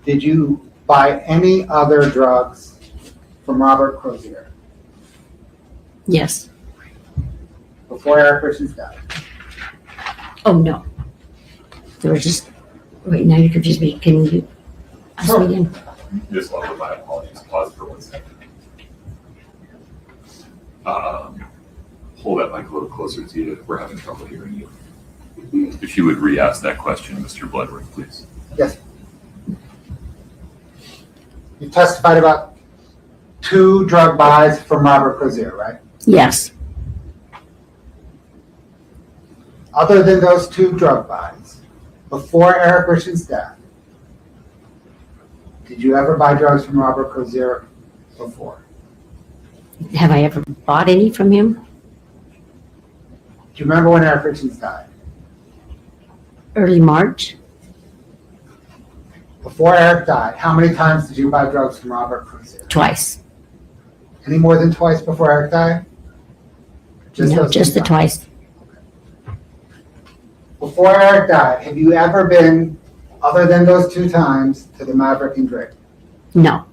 did you buy any other drugs from Robert Crozier? yes. Before Eric Richins' death? Oh, no. There was just, wait, now you confused me. Can you ask me again? Just offer my apologies. Pause for 1 second. Hold that mic a little closer to you. We're having trouble hearing you. If you would re-ask that question, Mr. Bloodworth, please. Yes. You testified about 2 drug buys from Robert Crozier, right? Yes, Other than those 2 drug buys, before Eric Richins' death, did you ever buy drugs from Robert Crozier before? have I ever bought any from him? Do you remember when Eric Richins died? Early March? Before Eric died, how many times did you buy drugs from Robert Crozier? Twice. Any more than twice before Eric died? No, those just 2 the times? twice. Before Eric died, have you ever been, other than those 2 times, to the Maverick and Drake? No,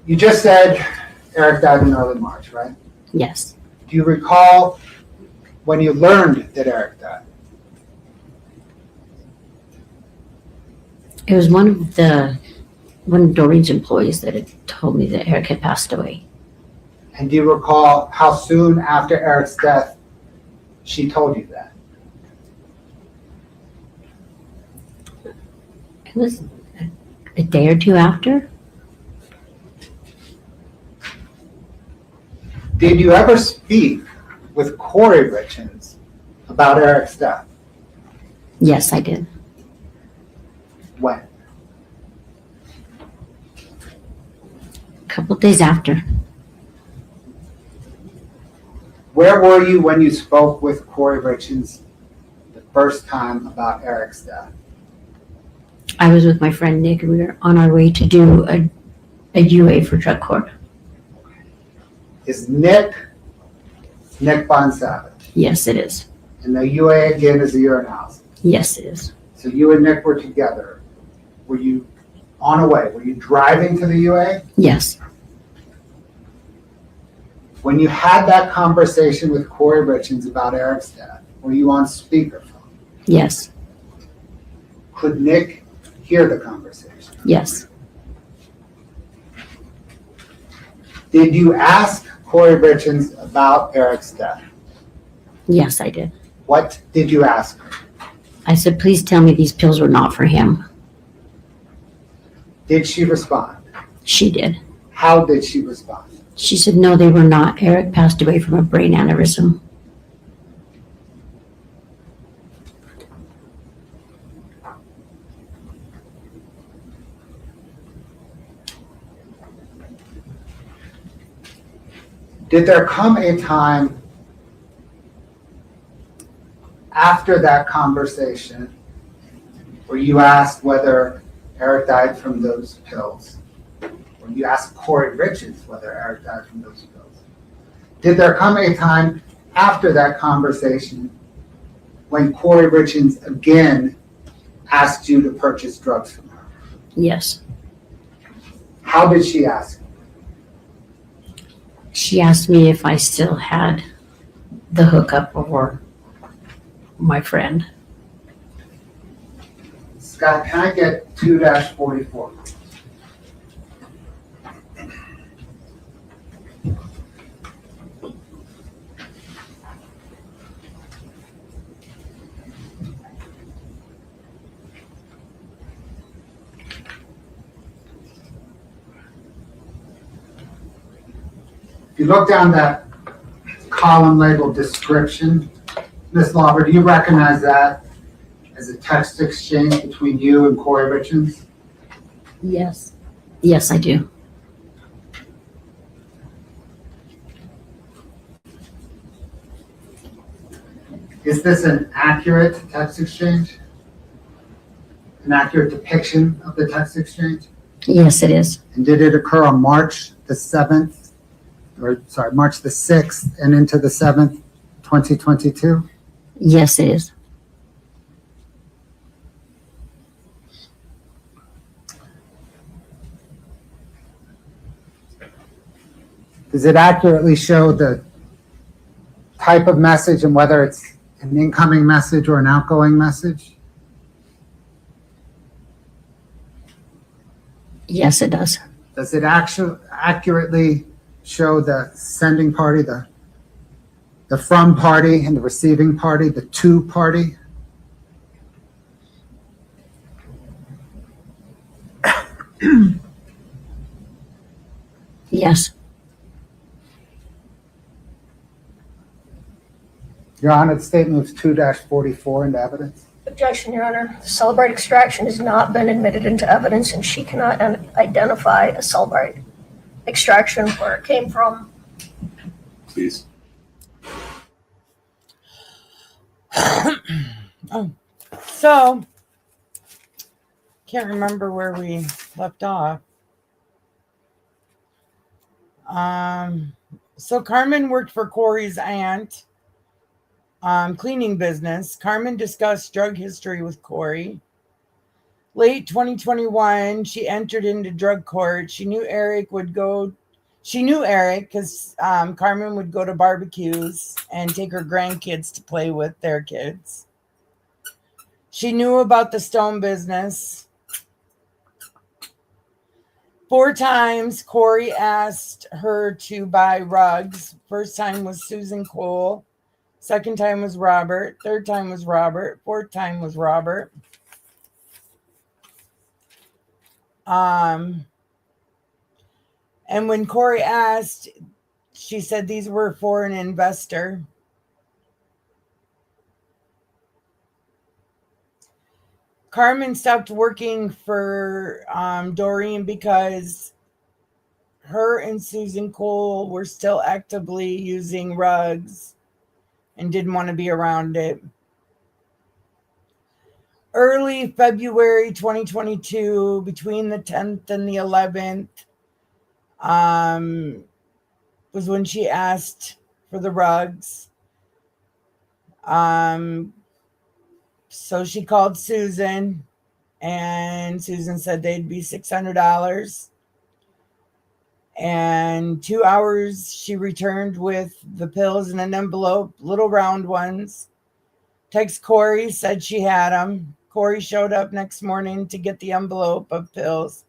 You just said Eric died in early March, right? yes. Do you recall when you learned that Eric died? It was one of Doreen's employees that had told me that Eric had passed away. And do you recall how soon after Eric's death she told you that? It was a day or 2 after. Did you ever speak with Kouri Richins about Eric's death? Yes, I did. When? A couple days after. Where were you when you spoke with Kouri Richins the first time about Eric's death? I was with my friend Nick, and we were on our way to do a UA for drug court. Is Nick Bon Savage? Yes, it is. And the UA again is a urinalysis. Yes, it is. So you and Nick were together. Were you on a way? Were you driving to the UA? Yes, When you had that conversation with Kouri Richins about Eric's death, were you on speakerphone? yes, Could Nick hear the conversation? yes. Did you ask Kouri Richins about Eric's death? Yes, I did. What did you ask her? I said, please tell me these pills were not for him. Did she respond? She did. How did she respond? She said, no, they were not. Eric passed away from a brain aneurysm. Did there come a time after that conversation where you asked whether Eric died from those pills? Or you asked Kouri Richins whether Eric died from those pills? Did there come a time after that conversation when Kouri Richins again asked you to purchase drugs from her? Yes. How did she ask? She asked me if I still had the hookup or my friend. Scott, can I get 2-44? If you look down that column labeled description, Ms. Lauber, do you recognize that as a text exchange between you and Kouri Richins? Yes. Yes, I do. Is this an accurate text exchange? An accurate depiction of the text exchange? Yes, it is. And did it occur on March the 7th, March the 6th and into the 7th, 2022? Yes, it is. Does it accurately show the type of message and whether it's an incoming message or an outgoing message? Yes, it does. Does it actually accurately show the sending party, the from party and the receiving party, the to party? Yes. Your Honor, the state moves 2-44 into evidence. Objection, Your Honor. Celebrate extraction has not been admitted into evidence, and she cannot identify a celebrate extraction where it came from. Please. Oh, so can't remember where we left off. So Carmen worked for Kouri's aunt, cleaning business. Carmen discussed drug history with Kouri. Late 2021, she entered into drug court. She knew Eric because Carmen would go to barbecues and take her grandkids to play with their kids. She knew about the stone business. 4 times, Kouri asked her to buy rugs. First time was Susan Cole. Second time was Robert. Third time was Robert. Fourth time was Robert. And when Kouri asked, she said these were for an investor. Carmen stopped working for Doreen because her and Susan Cole were still actively using rugs and didn't want to be around it. Early February 2022, between the 10th and the 11th, was when she asked for the rugs. So she called Susan, and Susan said they'd be $600. And 2 hours she returned with the pills in an envelope, little round ones. Text Kouri, said she had them. Kouri showed up next morning to get the envelope of pills.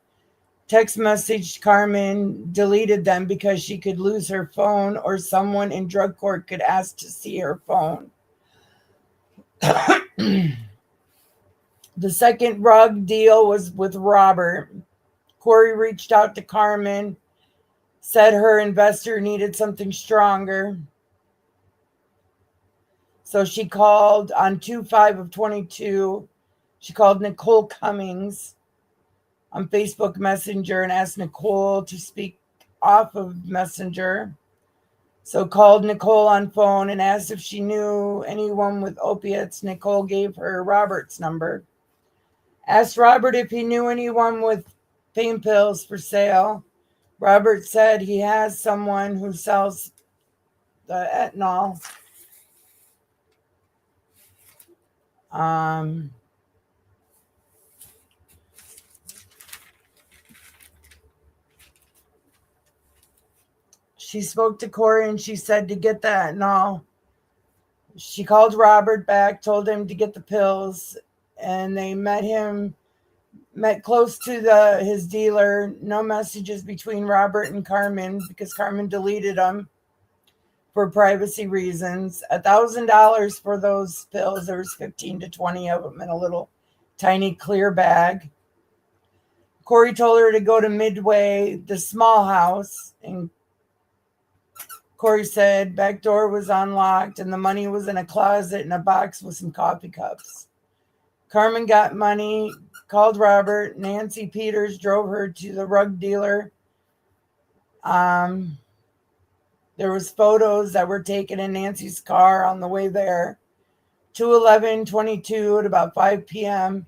Text messaged Carmen, deleted them because she could lose her phone or someone in drug court could ask to see her phone. The second rug deal was with Robert. Kouri reached out to Carmen, said her investor needed something stronger. So she called on 2/5/22. She called Nicole Cummings on Facebook Messenger and asked Nicole to speak off of Messenger. So called Nicole on phone and asked if she knew anyone with opiates. Nicole gave her Robert's number. Asked Robert if he knew anyone with pain pills for sale. Robert said he has someone who sells the ethanol. She spoke to Kouri and she said to get that ethanol. She called Robert back, told him to get the pills, and they met close to his dealer. No messages between Robert and Carmen because Carmen deleted them for privacy reasons. $1,000 for those pills. There was 15 to 20 of them in a little tiny clear bag. Kouri told her to go to Midway, the small house, and Kouri said back door was unlocked and the money was in a closet in a box with some coffee cups. Carmen got money. called Robert. Nancy Peters drove her to the rug dealer. There was photos that were taken in Nancy's car on the way there. 2/11/22 at about 5 p.m.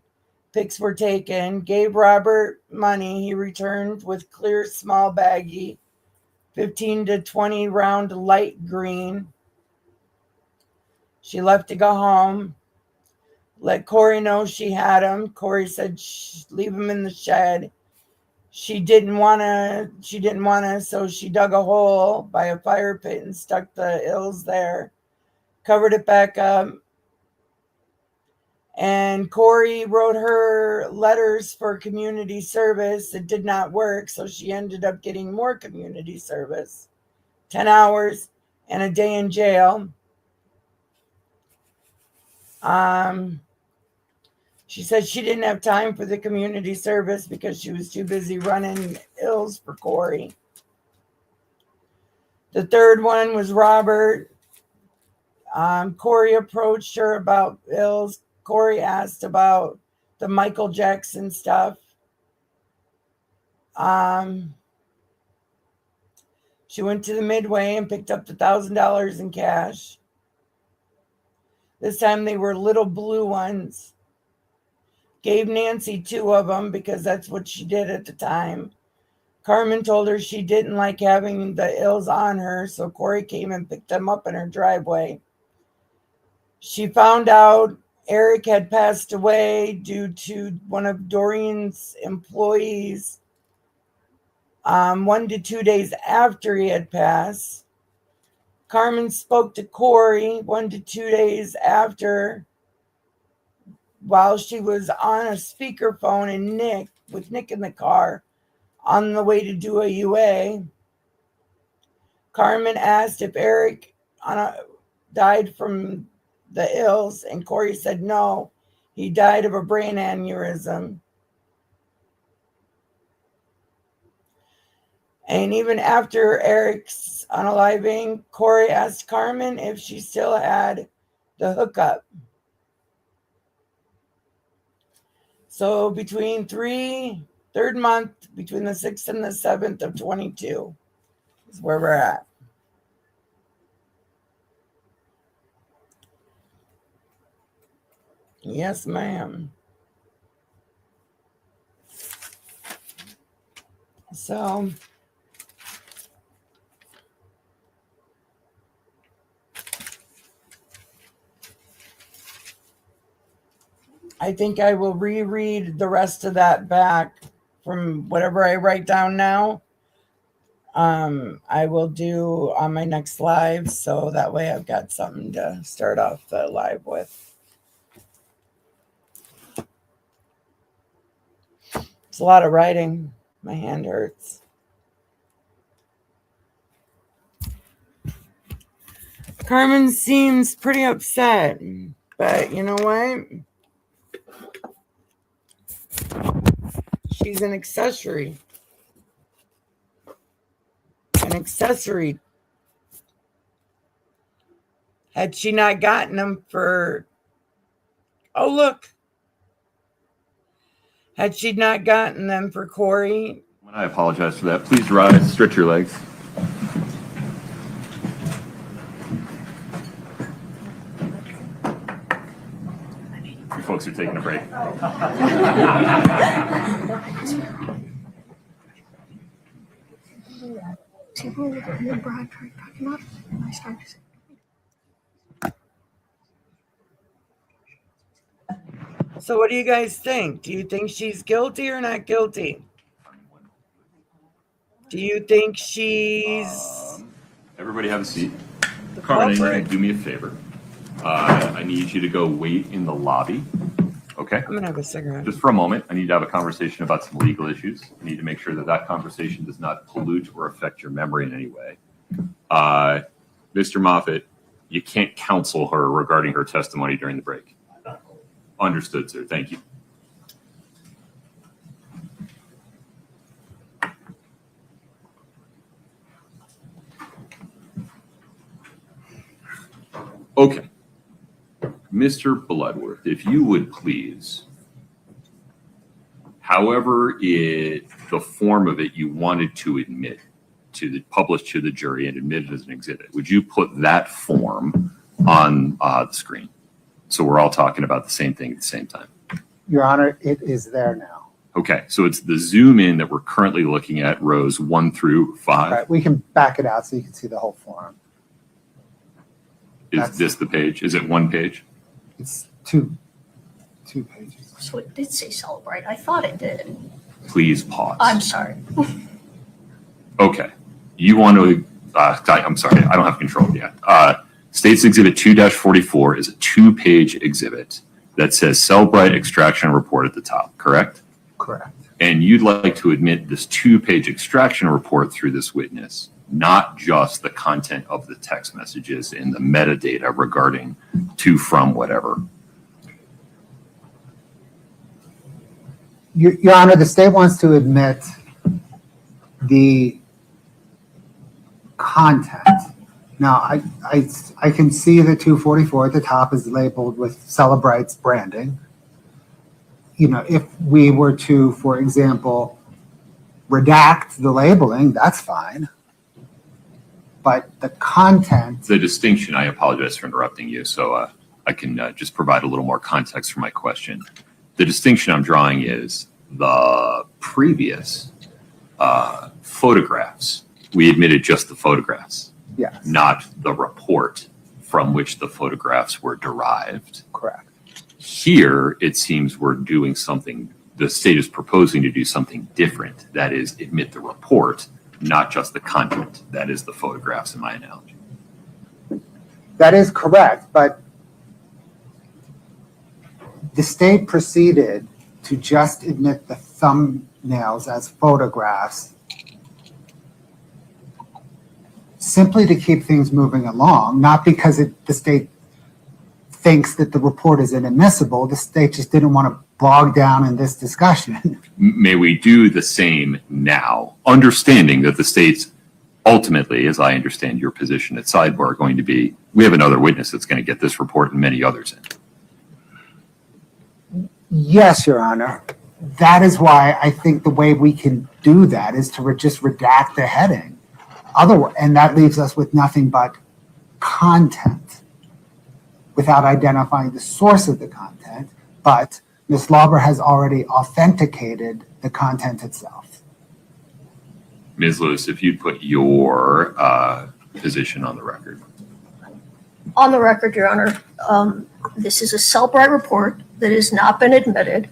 Pics were taken. Gave Robert money. He returned with clear small baggie, 15 to 20 round light green. She left to go home. Let Kouri know she had him. Kouri said leave him in the shed. She didn't want to, so she dug a hole by a fire pit and stuck the ills there, covered it back up. And Kouri wrote her letters for community service. It did not work, so she ended up getting more community service, 10 hours and a day in jail. She said she didn't have time for the community service because she was too busy running ills for Kouri. The third one was Robert. Kouri approached her about ills. Kouri asked about the Michael Jackson stuff. She went to the Midway and picked up the $1,000 in cash. This time they were little blue ones. Gave Nancy 2 of them because that's what she did at the time. Carmen told her she didn't like having the ills on her, so Kouri came and picked them up in her driveway. She found out Eric had passed away due to one of Doreen's employees 1 to 2 days after he had passed. Carmen spoke to Kouri 1 to 2 days after while she was on a speakerphone with Nick in the car on the way to do a UA. Carmen asked if Eric died from the ills, and Kouri said no, he died of a brain aneurysm. And even after Eric's unaliving, Kouri asked Carmen if she still had the hookup. So between third month, between the 6th and the 7th of 22 is where we're at. Yes, ma'am. So I think I will reread the rest of that back from whatever I write down now. I will do on my next live, so that way I've got something to start off the live with. It's a lot of writing. My hand hurts. Carmen seems pretty upset, but you know what? She's an accessory. An accessory. Had she not gotten them for... Oh, look. Had she not gotten them for Kouri... I apologize for that. Please rise, stretch your legs. You folks are taking a break. So what do you guys think? Do you think she's guilty or not guilty? Do you think she's... Everybody have a seat. Carmen, I need you to do me a favor. I need you to go wait in the lobby. Okay? I'm going to have a cigarette. Just for a moment, I need to have a conversation about some legal issues. I need to make sure that that conversation does not pollute or affect your memory in any way. Mr. Moffitt, you can't counsel her regarding her testimony during the break. Understood, sir. Thank you. Okay. Mr. Bloodworth, if you would please however the form of it you wanted to admit publish to the jury and admit it as an exhibit, would you put that form on the screen? So we're all talking about the same thing at the same time. Your Honor, it is there now. Okay, so it's the zoom in that we're currently looking at, rows 1 through 5. Right, we can back it out so you can see the whole form. Is this the page? Is it one page? It's two pages. So it did say celebrate. I thought it did. Please pause. I'm sorry. Okay. You want to, I'm sorry, I don't have control yet. State's Exhibit 2-44 is a 2-page exhibit that says Cellbrite extraction report at the top, correct? Correct. And you'd like to admit this 2-page extraction report through this witness, not just the content of the text messages and the metadata regarding to, from, whatever. Your Honor, the state wants to admit the content. Now, I can see the 244 at the top is labeled with Celebrite's branding. You know, if we were to, for example, redact the labeling, that's fine. But the content. The distinction, I apologize for interrupting you, so I can just provide a little more context for my question. The distinction I'm drawing is the previous photographs. We admitted just the photographs, yes, not the report from which the photographs were derived. Correct. Here, it seems we're doing something, the state is proposing to do something different. That is, admit the report, not just the content. That is the photographs in my analogy. That is correct, but the state proceeded to just admit the thumbnails as photographs simply to keep things moving along, not because the state thinks that the report is inadmissible. The state just didn't want to bog down in this discussion. May we do the same now, understanding that the state's ultimately, as I understand your position at sidebar, are going to be, we have another witness that's going to get this report and many others in. Yes, Your Honor. That is why I think the way we can do that is to just redact the heading. Otherwise, and that leaves us with nothing but content without identifying the source of the content. But Ms. Lauber has already authenticated the content itself. Ms. Lewis, if you'd put your position on the record. On the record, Your Honor, this is a Cellbrite report that has not been admitted.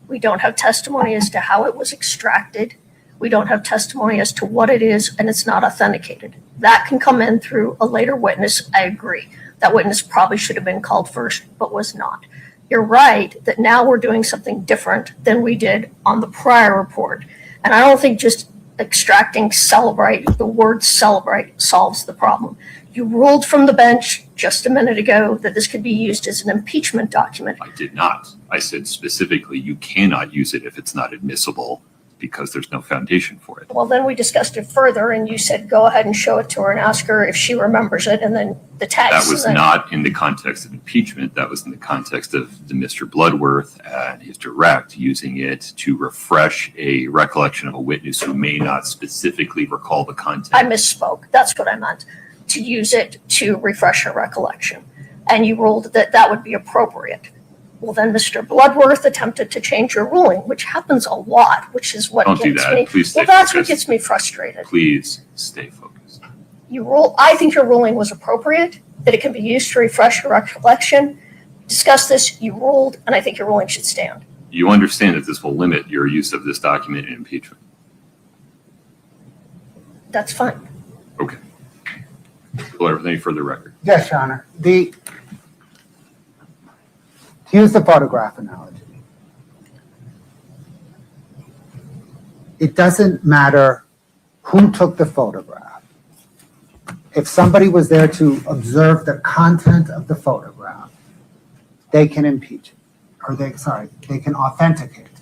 We don't have testimony as to how it was extracted. We don't have testimony as to what it is, and it's not authenticated. That can come in through a later witness. I agree. That witness probably should have been called first, but was not. You're right that now we're doing something different than we did on the prior report. And I don't think just extracting Cellbrite, the word Cellbrite, solves the problem. You ruled from the bench just a minute ago that this could be used as an impeachment document. I did not. I said specifically you cannot use it if it's not admissible because there's no foundation for it. Well, then we discussed it further, and you said go ahead and show it to her and ask her if she remembers it, and then the text. That was not in the context of impeachment. That was in the context of the Mr. Bloodworth and his direct using it to refresh a recollection of a witness who may not specifically recall the content. I misspoke. That's what I meant. To use it to refresh her recollection. And you ruled that that would be appropriate. Well, then Mr. Bloodworth attempted to change your ruling, which happens a lot, which is what Don't do gets that. me. Please stay Well, that's what focused. gets me frustrated. Please stay focused. I think your ruling was appropriate, that it can be used to refresh your recollection. Discuss this, you ruled, and I think your ruling should stand. You understand that this will limit your use of this document in impeachment. That's fine. Okay. Blair, with any further record? Yes, Your Honor. To use the photograph analogy, it doesn't matter who took the photograph. If somebody was there to observe the content of the photograph, they can impeach it, or they can authenticate it.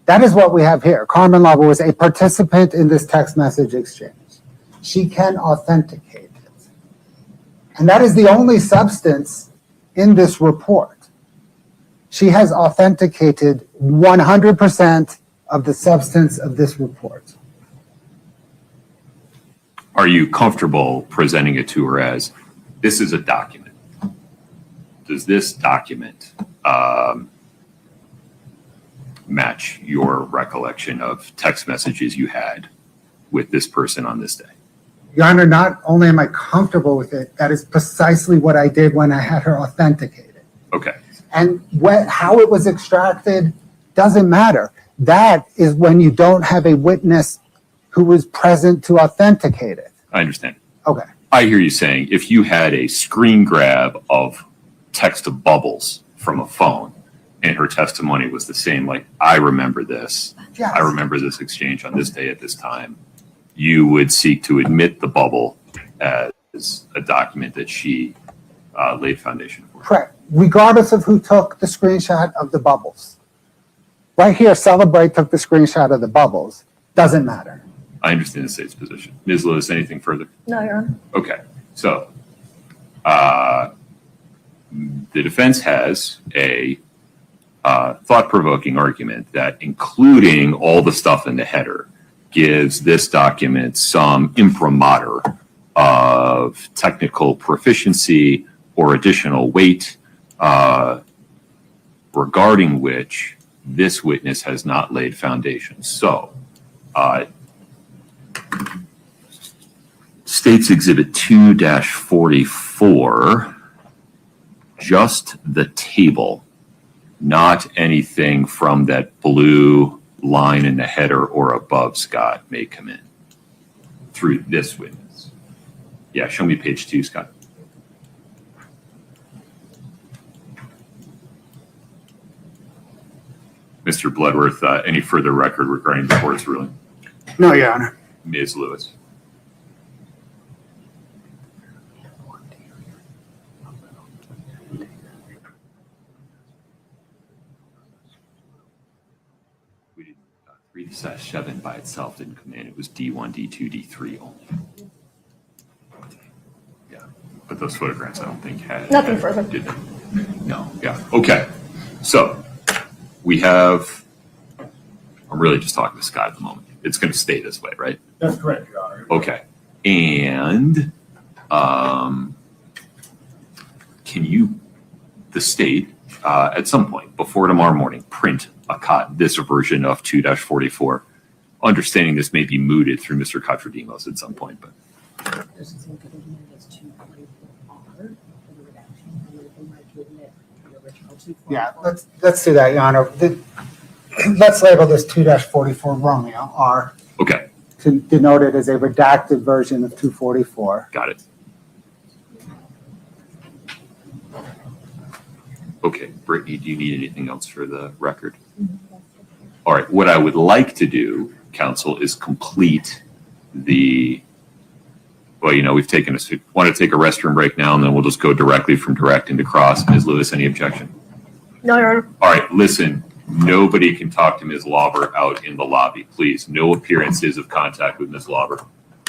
That is what we have here. Carmen Lauber was a participant in this text message exchange. She can authenticate it. And that is the only substance in this report. She has authenticated 100% of the substance of this report. Are you comfortable presenting it to her as, this is a document? Does this document match your recollection of text messages you had with this person on this day? Your Honor, not only am I comfortable with it, that is precisely what I did when I had her authenticated. Okay. And how it was extracted doesn't matter. That is when you don't have a witness who was present to authenticate it. I understand. Okay. I hear you saying if you had a screen grab of text of bubbles from a phone and her testimony was the same, like, I remember this, Yes. I remember this exchange on this day at this time, you would seek to admit the bubble as a document that she laid foundation for. Correct. Regardless of who took the screenshot of the bubbles. Right here, Celebrate took the screenshot of the bubbles. Doesn't matter. I understand the state's position. Ms. Lewis, anything further? No, Your Honor. Okay, so the defense has a thought-provoking argument that including all the stuff in the header gives this document some imprimatur of technical proficiency or additional weight regarding which this witness has not laid foundation. So, State's Exhibit 2-44, just the table, not anything from that blue line in the header or above, Scott, may come in through this witness. Yeah, show me page 2, Scott. Mr. Bloodworth, any further record regarding the court's ruling? No, Your Honor. Ms. Lewis. We did 3-7 by itself didn't come in. It was D1, D2, D3 only. Yeah, but those photographs I don't think had Nothing further. Did they? No. Yeah. Okay. So we have. I'm really just talking to Scott at the moment. It's going to stay this way, right? That's correct, Your Honor. Okay. And can you, the state, at some point before tomorrow morning, print this version of 2-44, understanding this may be mooted through Mr. Katradimos at some point, but. Yeah, let's do that, Your Honor. Let's label this 2-44 Romeo R. Okay. To denote it as a redacted version of 244. Got it. Okay, Brittany, do you need anything else for the record? All right, what I would like to do, counsel, is complete we've taken want to take a restroom break now, and then we'll just go directly from direct into cross. Ms. Lewis, any objection? No, Your Honor. All right, listen, nobody can talk to Ms. Lauber out in the lobby. Please, no appearances of contact with Ms. Lauber.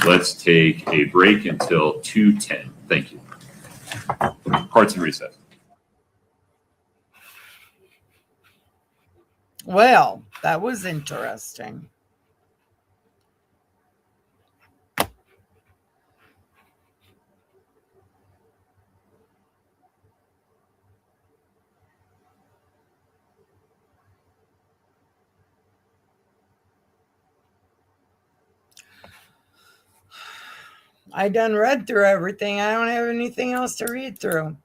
Let's take a break until 2:10. Thank you. Court's in recess. Well, that was interesting. I done read through everything. I don't have anything else to read through.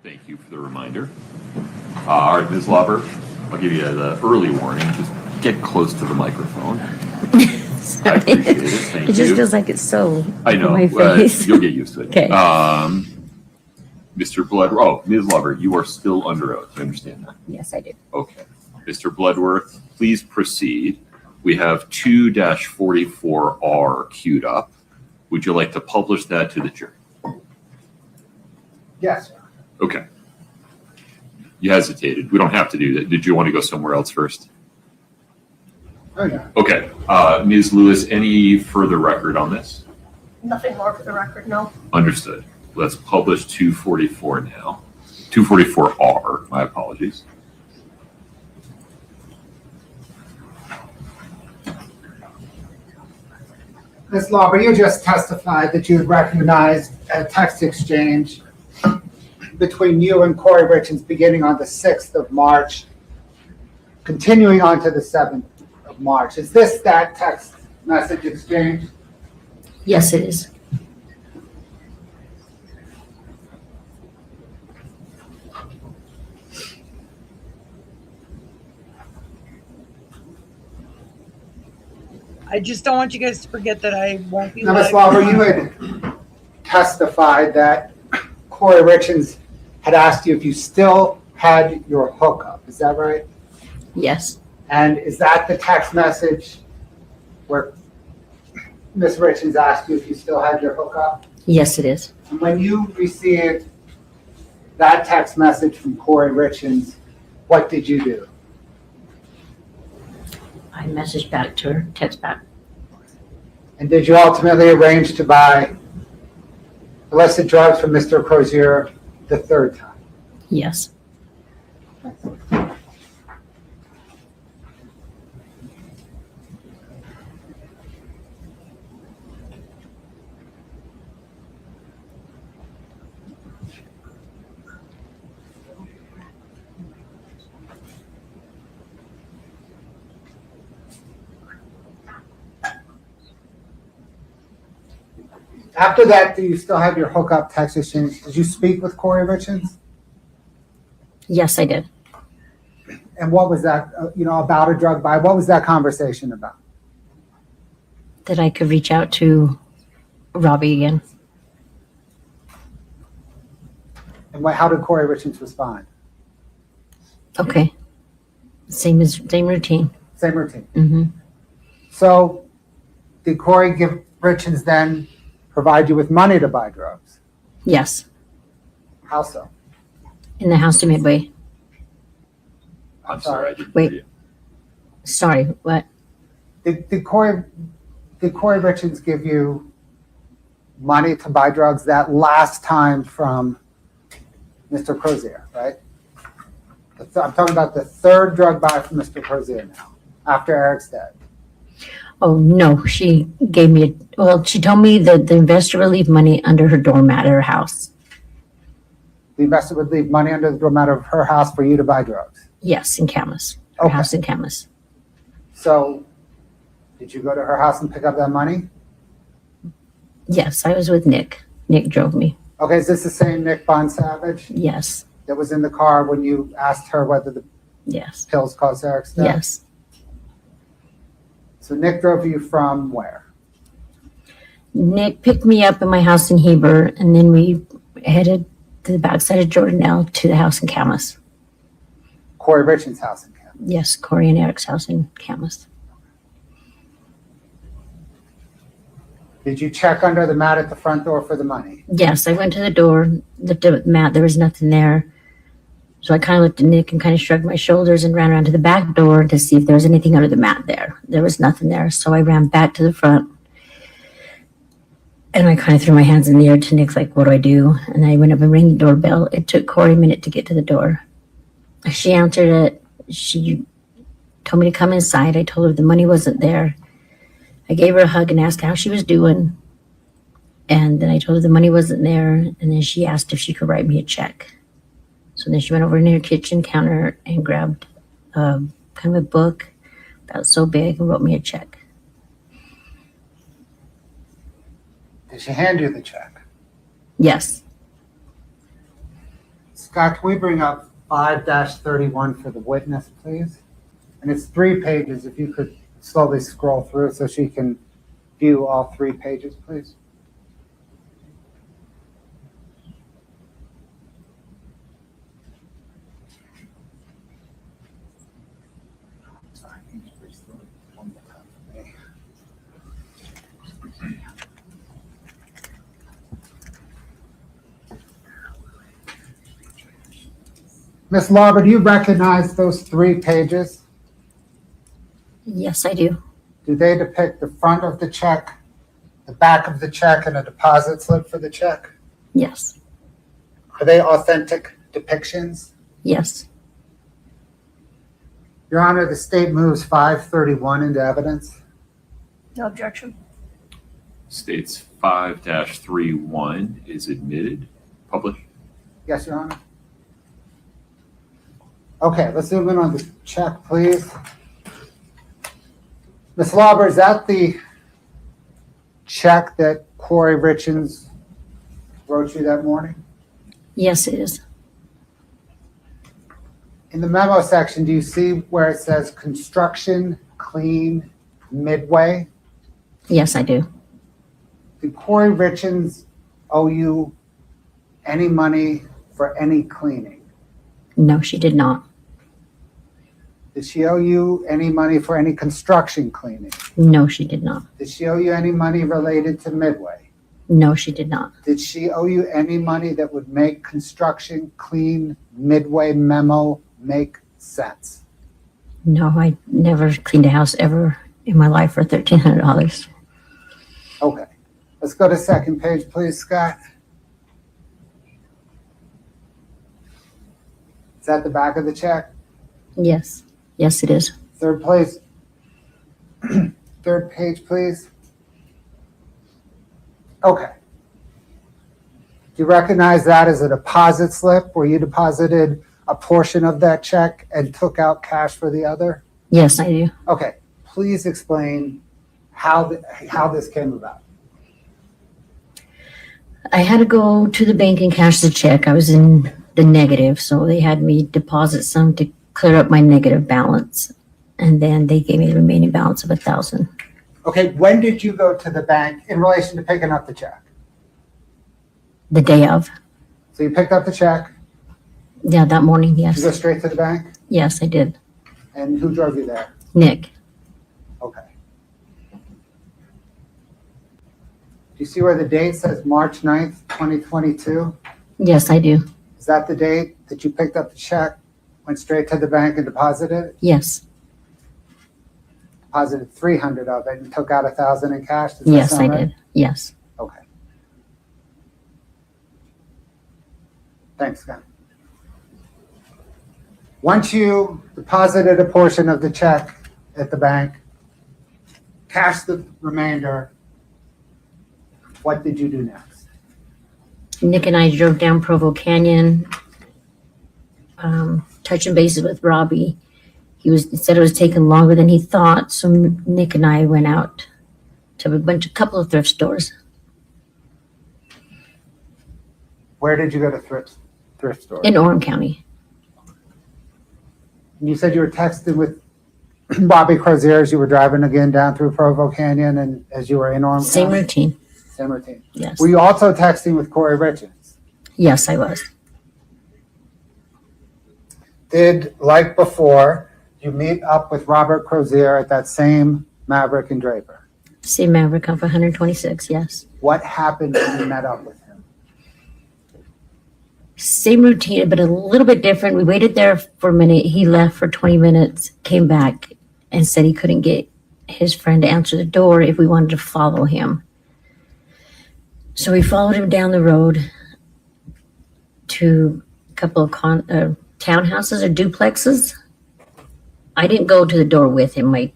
Thank you for the reminder. All right, Ms. Lauber, I'll give you the early warning. Just get close to the microphone. I appreciate it. Thank It just you. feels like it's so I know. on my face. You'll get used to it. Okay. Mr. Bloodworth, Ms. Lover, you are still under oath. I understand that. Yes, I do. Okay. Mr. Bloodworth, please proceed. We have 2-44R queued up. Would you like to publish that to the jury? Yes. Okay. You hesitated. We don't have to do that. Did you want to go somewhere else first? Oh, yeah. Okay. Ms. Lewis, any further record on this? Nothing more for the record, no. Understood. Let's publish 244 now. 244R, my apologies. Ms. Lauber, you just testified that you had recognized a text exchange between you and Kouri Richins beginning on the 6th of March, continuing on to the 7th of March. Is this that text message exchange? Yes, it is. I just don't want you guys to forget that I won't be Now, Ms. live. Lauber, you had testified that Kouri Richins had asked you if you still had your hookup. Is that right? Yes. And is that the text message where Ms. Richins asked you if you still had your hookup? Yes, it is. And when you received that text message from Kouri Richins, what did you do? I messaged back to her, text back. And did you ultimately arrange to buy illicit drugs from Mr. Crozier the third time? Yes. After that, do you still have your hookup text exchange? Did you speak with Kouri Richins? Yes, I did. And what was that, about a drug buy? What was that conversation about? That I could reach out to Robbie again. And how did Kouri Richins respond? Okay. Same routine. Same routine. Mm-hmm. So did Kouri give Richins then provide you with money to buy drugs? Yes. How so? In the house to Midway. I'm sorry. I didn't Wait. hear you. Sorry, what? Did Kouri Richins give you money to buy drugs that last time from Mr. Crozier, right? I'm talking about the third drug buy from Mr. Crozier now, after Eric's dead. Oh, no, she gave me, she told me that the investor would leave money under her doormat at her house. The investor would leave money under the doormat of her house for you to buy drugs? Yes, in Camas. Her Okay. house in Camas. So did you go to her house and pick up that money? Yes, I was with Nick. Nick drove me. Okay, is this the same Nick Bond Savage Yes, that was in the car when you asked her whether the yes, pills caused Eric's death? yes. So Nick drove you from where? Nick picked me up in my house in Heber, and then we headed to the backside of Jordanelle to the house in Camas. Kouri Richins' house in Canada. Yes, Corey and Eric's house in Camas. Did you check under the mat at the front door for the money? Yes, I went to the door, looked at Matt, there was nothing there. So I kind of looked at Nick and kind of shrugged my shoulders and ran around to the back door to see if there was anything under the mat there. There was nothing there. So I ran back to the front and I kind of threw my hands in the air to Nick, like, what do I do? And I went up and rang the doorbell. It took Corey a minute to get to the door. She answered it. She told me to come inside. I told her the money wasn't there. I gave her a hug and asked how she was doing. And then I told her the money wasn't there. And then she asked if she could write me a check. So then she went over to her kitchen counter and grabbed kind of a book about so big and wrote me a check. Did she hand you the check? Yes. Scott, can we bring up 5-31 for the witness, please? And it's 3 pages. If you could slowly scroll through so she can view all 3 pages, please? Ms. Larber, do you recognize those 3 pages? Yes, I do. Do they depict the front of the check, the back of the check, and a deposit slip for the check? Yes. Are they authentic depictions? Yes. Your Honor, the state moves 531 into evidence. No objection. States 5-31 is admitted. Published. Yes, Your Honor. Okay, let's zoom in on the check, please. Ms. Lauber, is that the check that Kouri Richins wrote you that morning? Yes, it is. In the memo section, do you see where it says construction clean midway? Yes, I do. Did Kouri Richins owe you any money for any cleaning? No, she did not. Did she owe you any money for any construction cleaning? No, she did not. Did she owe you any money related to Midway? No, she did not. Did she owe you any money that would make construction clean Midway memo make sense? No, I never cleaned a house ever in my life for $1,300. Okay. Let's go to second page, please, Scott. Is that the back of the check? Yes. Yes, it is. Third place. Third page, please. Okay. Do you recognize that as a deposit slip where you deposited a portion of that check and took out cash for the other? Yes, I do. Okay. Please explain how this came about. I had to go to the bank and cash the check. I was in the negative, so they had me deposit some to clear up my negative balance. And then they gave me the remaining balance of $1,000. Okay, when did you go to the bank in relation to picking up the check? The day of. So you picked up the check. Yeah, that morning, Did yes. you go straight to the bank? Yes, I did. And who drove you there? Nick. Okay. Do you see where the date says March 9th, 2022? Yes, I do. Is that the date that you picked up the check, went straight to the bank and deposited it? Yes. Deposited 300 of it and took out 1,000 in cash? Does that Yes, I sound right? did. Yes. Okay. Thanks, Scott. Once you deposited a portion of the check at the bank, cashed the remainder, what did you do next? Nick and I drove down Provo Canyon, touching bases with Robbie. He said it was taking longer than he thought, so Nick and I went out to a couple of thrift stores. Where did you go to thrift stores? In Orem County. You said you were texting with Bobby Crozier as you were driving again down through Provo Canyon and as you were in Orem Same County? routine. Same routine. Yes. Were you also texting with Kouri Richins? Yes, I was. Did, like before, you meet up with Robert Crozier at that same Maverick and Draper? Same Maverick off 126, yes. What happened when you met up with him? Same routine, but a little bit different. We waited there for a minute. He left for 20 minutes, came back, and said he couldn't get his friend to answer the door if we wanted to follow him. So we followed him down the road to a couple of townhouses or duplexes. I didn't go to the door with him. We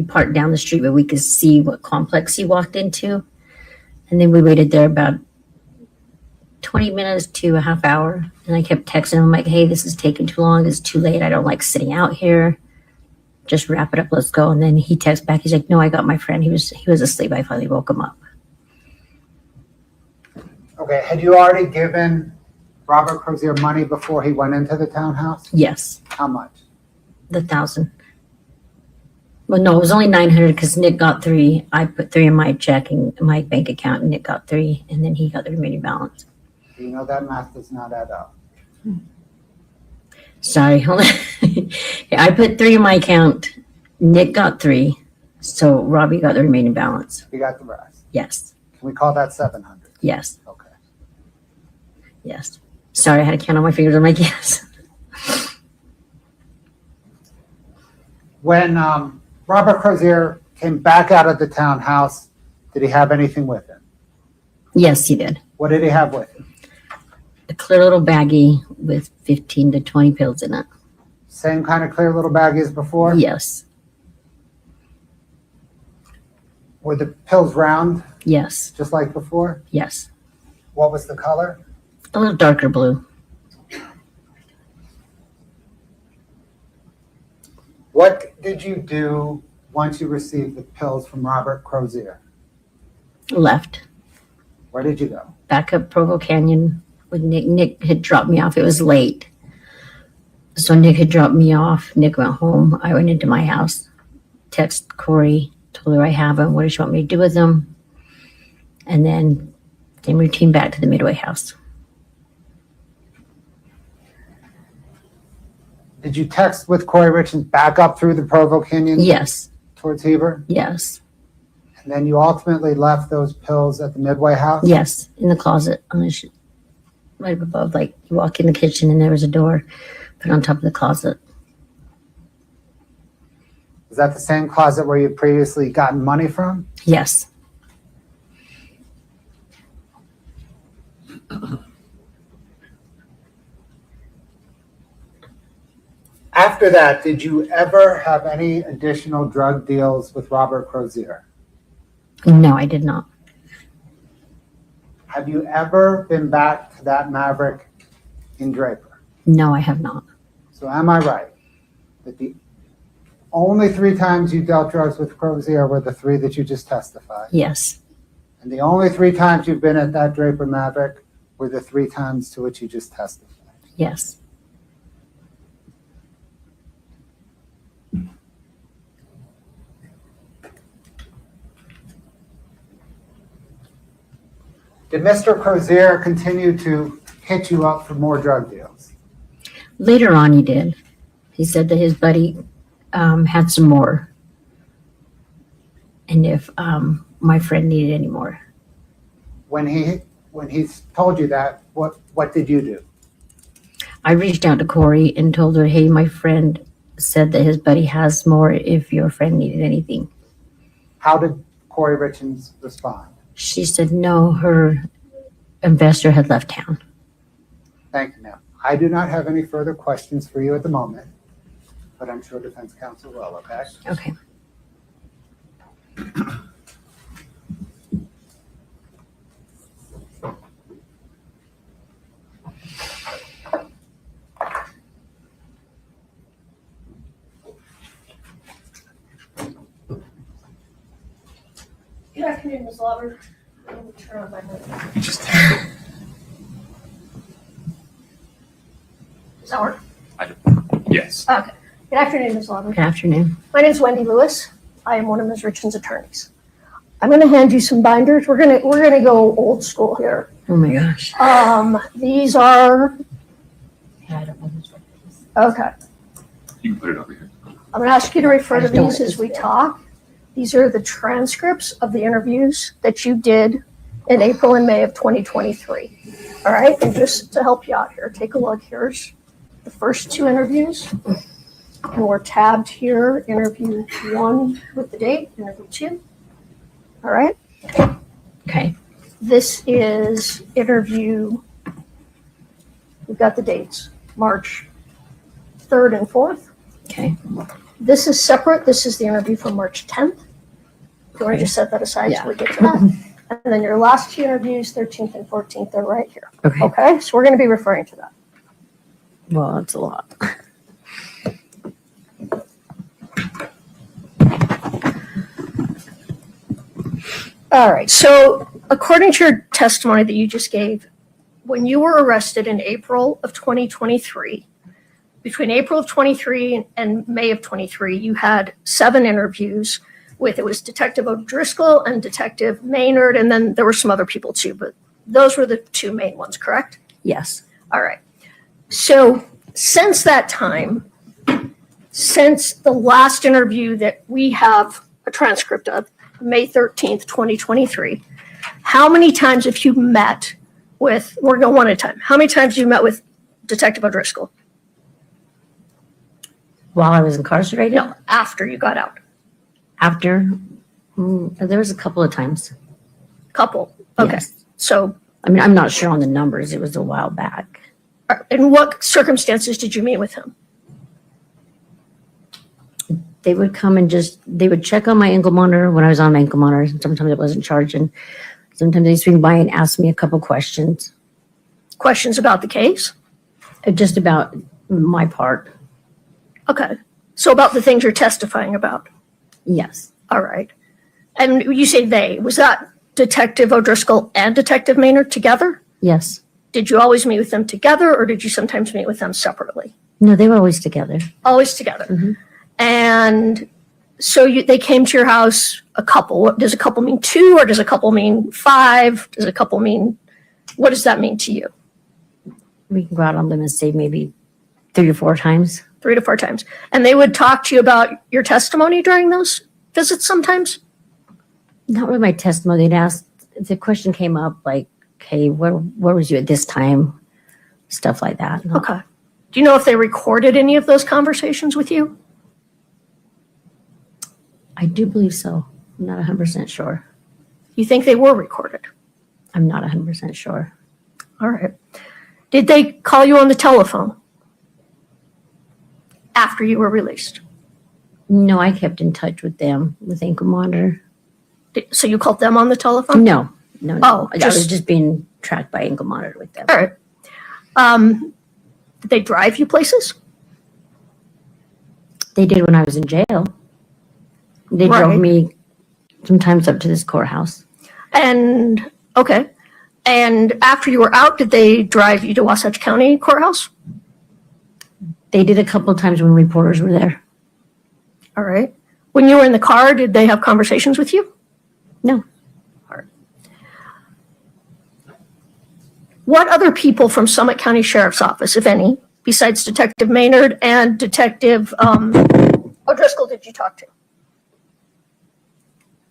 parked down the street where we could see what complex he walked into. And then we waited there about 20 minutes to a half hour. And I kept texting him like, hey, this is taking too long. It's too late. I don't like sitting out here. Just wrap it up. Let's go. And then he texts back. He's like, no, I got my friend. He was asleep. I finally woke him up. Okay, had you already given Robert Crozier money before he went into the townhouse? Yes. How much? The $1,000. Well, no, it was only 900 because Nick got 3. I put 3 in my checking, my bank account, and Nick got 3, and then he got the remaining balance. You know that math does not add up. Sorry, hold on. I put 3 in my account. Nick got 3, so Robbie got the remaining balance. You got the rest. Yes, Can we call that 700? yes, Okay. yes. Sorry, I had to count on my fingers. I'm like, yes. When Robert Crozier came back out of the townhouse, did he have anything with him? Yes, he did. What did he have with him? A clear little baggie with 15 to 20 pills in it. Same kind of clear little baggie as before? Yes, Were the pills round, yes, just like before? yes. What was the color? A little darker blue. What did you do once you received the pills from Robert Crozier? Left. Where did you go? Back up Provo Canyon with Nick. Nick had dropped me off. It was late. So Nick had dropped me off. Nick went home. I went into my house, texted Kouri, told her I have them. What does she want me to do with them? And then came routine back to the Midway house. Did you text with Kouri Richins back up through the Provo Canyon? Yes, Towards Heber? yes, And then you ultimately left those pills at the Midway house? yes. In the closet on the right up above. Like you walk in the kitchen and there was a door put on top of the closet. Is that the same closet where you previously gotten money from? Yes. After that, did you ever have any additional drug deals with Robert Crozier? No, I did not. Have you ever been back to that Maverick in Draper? No, I have not. So am I right that the only 3 times you dealt drugs with Crozier were the 3 that you just testified? Yes, And the only 3 times you've been at that Draper Maverick were the 3 times to which you just testified? yes. Did Mr. Crozier continue to hit you up for more drug deals? Later on, he did. He said that his buddy had some more, and if my friend needed any more. When he told you that, what did you do? I reached out to Kouri and told her, "Hey, my friend said that his buddy has more. If your friend needed anything." How did Kouri Richins respond? She said, "No, her investor had left town." Thank you, ma'am. I do not have any further questions for you at the moment, but I'm sure defense counsel will, okay? Okay. Good afternoon, Ms. Lauber. Let me turn on my mic. Does that work? Yes. Okay. Good afternoon, Ms. Lauber. Good afternoon. My name is Wendy Lewis. I am one of Ms. Richins' attorneys. I'm going to hand you some binders. We're going to go old school here. Oh my gosh. These are okay. You can put it over here. I'm going to ask you to refer to I don't these as we talk. These are the transcripts of the interviews that you did in April and May of 2023. All right, and just to help you out here, take a look. Here's the first 2 interviews, and we're tabbed here, interview 1 with the date, interview 2. All right. Okay. This is interview, we've got the dates, March 3rd and 4th. Okay. This is separate. This is the interview from March 10th. You want to just set that aside Yeah. so we get to that. And then your last 2 interviews, 13th and 14th, they're right here. Okay. Okay, so we're going to be referring to that. Well, that's a lot. All right, so according to your testimony that you just gave, when you were arrested in April of 2023, between April of 23 and May of 23, you had 7 interviews with, it was Detective O'Driscoll and Detective Maynard, and then there were some other people too, but those were the 2 main ones, correct? Yes. All right. So since that time, since the last interview that we have a transcript of, May 13th, 2023, how many times have you met with, we're going one at a time, how many times have you met with Detective O'Driscoll? While I was incarcerated? No, after you got out. After? There was a couple of times. Couple? Okay. Yes. So, I mean, I'm not sure on the numbers. It was a while back. in what circumstances did you meet with him? They would come and they would check on my ankle monitor when I was on my ankle monitor. Sometimes it wasn't charging. Sometimes they'd swing by and ask me a couple questions. Questions about the case? Just about my part. Okay. So about the things you're testifying about? Yes. All right. And you say they, was that Detective O'Driscoll and Detective Maynard together? Yes. Did you always meet with them together, or did you sometimes meet with them separately? No, they were always together. Always together. Mhm. And so they came to your house a couple. What, does a couple mean 2, or does a couple mean 5? Does a couple mean, what does that mean to you? We can go out on them and say maybe 3 or 4 times. 3 to 4 times. And they would talk to you about your testimony during those visits sometimes? Not really my testimony. They'd ask, the question came up like, okay, where was you at this time? Stuff like that. Okay. Do you know if they recorded any of those conversations with you? I do believe so. I'm not 100% sure. You think they were recorded? I'm not 100% sure. All right. Did they call you on the telephone after you were released? No, I kept in touch with them with ankle monitor. So you called them on the telephone? No. Oh, I was just being tracked by ankle monitor with them. All right. Did they drive you places? They did when I was in jail. They Right. drove me sometimes up to this courthouse. And, okay. And after you were out, did they drive you to Wasatch County Courthouse? They did a couple of times when reporters were there. All right. When you were in the car, did they have conversations with you? No. All right. What other people from Summit County Sheriff's Office, if any, besides Detective Maynard and Detective O'Driscoll, did you talk to?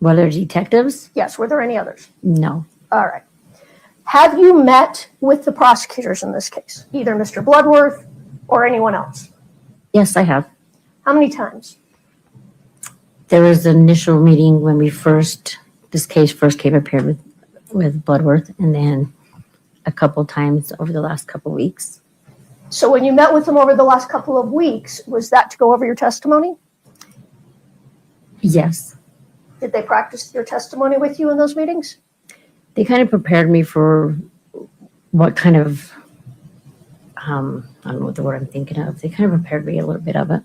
Were there detectives? Yes. Were there any others? No. All right. Have you met with the prosecutors in this case, either Mr. Bloodworth or anyone else? Yes, I have. How many times? There was an initial meeting when this case first came up here with Bloodworth, and then a couple times over the last couple weeks. So when you met with them over the last couple of weeks, was that to go over your testimony? Yes. Did they practice your testimony with you in those meetings? They kind of prepared me for what kind of, I don't know what the word I'm thinking of. They kind of prepared me a little bit of it.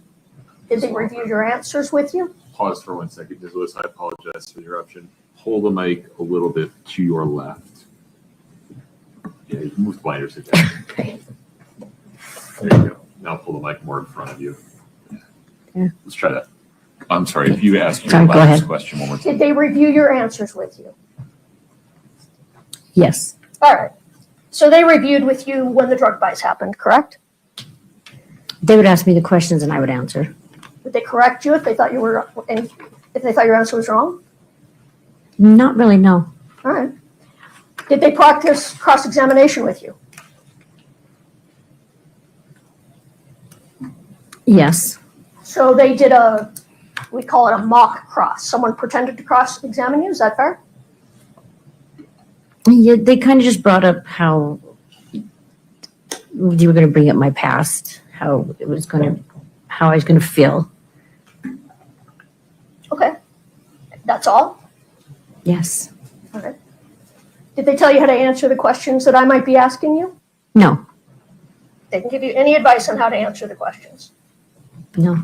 Did they review your answers with you? Pause for 1 second. Ms. Lewis, I apologize for the interruption. Hold the mic a little bit to your left. Yeah, you can move the blinders again. Okay. There you go. Now pull the mic more in front of you. Yeah. Let's try that. I'm sorry, if you ask your Sorry, go last ahead. question one more time. Did they review your answers with you? Yes. All right. So they reviewed with you when the drug buys happened, correct? They would ask me the questions and I would answer. Would they correct you if they thought if they thought your answer was wrong? Not really, no. All right. Did they practice cross-examination with you? Yes. So they did we call it a mock cross. Someone pretended to cross-examine you. Is that fair? Yeah, they kind of just brought up how you were going to bring up my past, how I was going to feel. Okay. That's all? Yes. Okay. Did they tell you how to answer the questions that I might be asking you? No. They can give you any advice on how to answer the questions. No.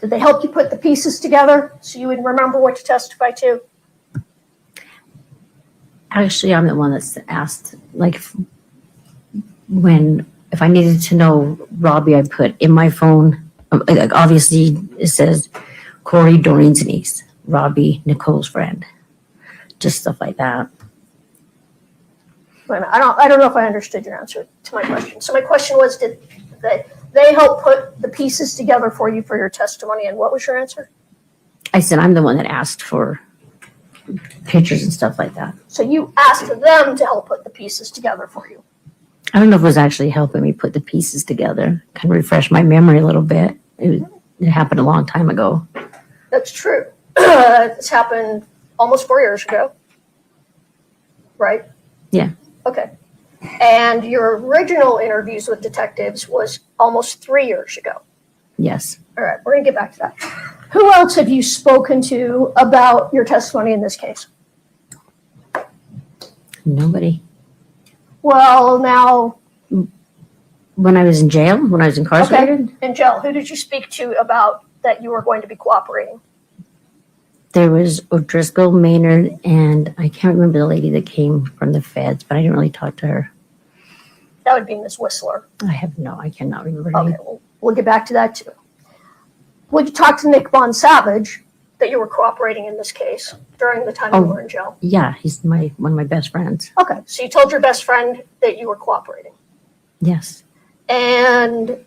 Did they help you put the pieces together so you would remember what to testify to? Actually, I'm the one that's asked, like, if I needed to know Robbie, I put in my phone, like obviously it says Kouri, Doreen's niece, Robbie, Nicole's friend, just stuff like that. Wait a minute, I don't know if I understood your answer to my question. So my question was, did they help put the pieces together for you for your testimony, and what was your answer? I said I'm the one that asked for pictures and stuff like that. So you asked them to help put the pieces together for you. I don't know if it was actually helping me put the pieces together. Kind of refresh my memory a little bit. It happened a long time ago. That's true. This happened almost 4 years ago, right? Yeah. Okay. And your original interviews with detectives was almost 3 years ago. Yes. All right, we're going to get back to that. Who else have you spoken to about your testimony in this case? Nobody. Well, now, When I was in jail, when I was incarcerated, okay, in jail, who did you speak to about that you were going to be cooperating? there was O'Driscoll, Maynard, and I can't remember the lady that came from the feds, but I didn't really talk to her. That would be Ms. Whistler. I cannot remember her Okay, name. well, we'll get back to that too. Would you talk to Nick Von Savage that you were cooperating in this case during the time you were in jail? Yeah, he's one of my best friends. Okay, so you told your best friend that you were cooperating. Yes. And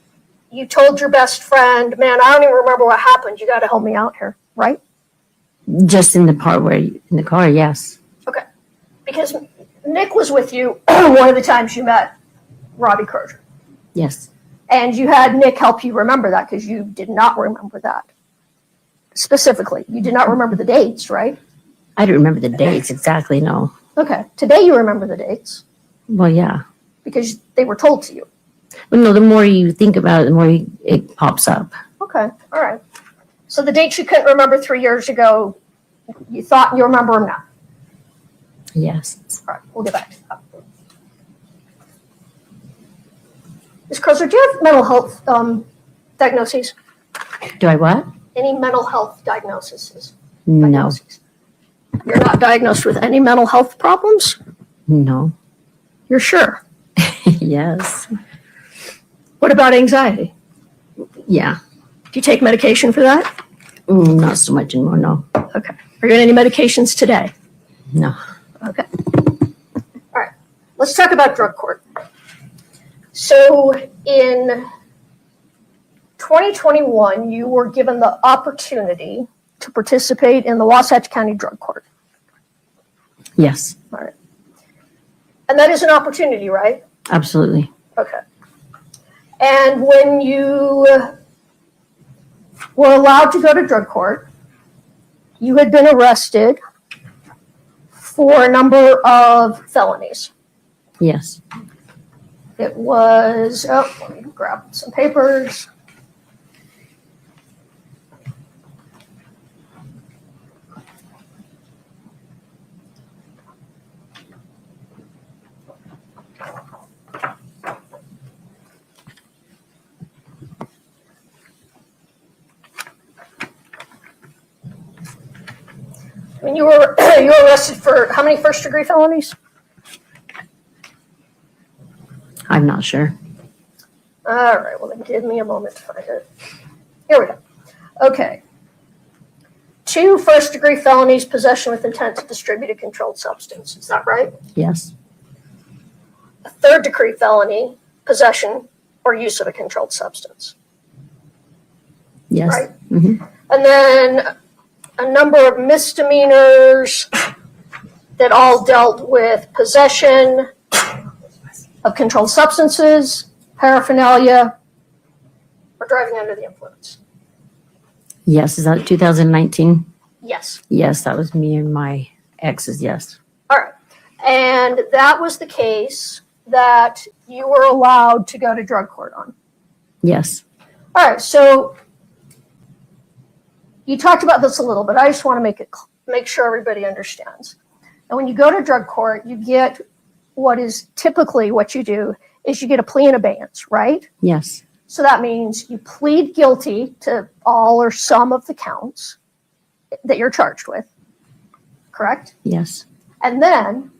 you told your best friend, man, I don't even remember what happened. You got to help me out here, right? Just in the part where, in the car, yes. Okay. Because Nick was with you one of the times you met Robbie Crozier. Yes. And you had Nick help you remember that because you did not remember that. Specifically, you did not remember the dates, right? I don't remember the dates exactly, no. Okay. Today you remember the dates Well, yeah. because they were told to you. But no, the more you think about it, the more it pops up. Okay. All right. So the dates you couldn't remember 3 years ago, you thought you remember them now. Yes. All right. We'll get back to that. Ms. Crozier, do you have mental health diagnoses? Do I what? Any mental health diagnoses? No. You're not diagnosed with any mental health problems? No. You're sure? Yes. What about anxiety? Yeah. Do you take medication for that? Not so much anymore, no. Okay. Are you on any medications today? No. Okay. All right. Let's talk about drug court. So in 2021, you were given the opportunity to participate in the Wasatch County Drug Court. Yes. All right. And that is an opportunity, right? Absolutely. Okay. And when you were allowed to go to drug court, you had been arrested for a number of felonies. Yes. It was, let me grab some papers. When you were arrested for how many first degree felonies? I'm not sure. All right, well then give me a moment to find it. Here we go. Okay. 2 first degree felonies, possession with intent to distribute a controlled substance. Is that right? Yes. A 3rd degree felony, possession or use of a controlled substance. Yes. Right. Mm-hmm. And then a number of misdemeanors that all dealt with possession of controlled substances, paraphernalia, or driving under the influence. Yes. Is that 2019? Yes. Yes, that was me and my exes, yes. All right. And that was the case that you were allowed to go to drug court on. Yes. All right. So you talked about this a little bit. I just want to make sure everybody understands. And when you go to drug court, you get what is typically what you do is you get a plea in abeyance, right? Yes. So that means you plead guilty to all or some of the counts that you're charged with, correct? Yes. And then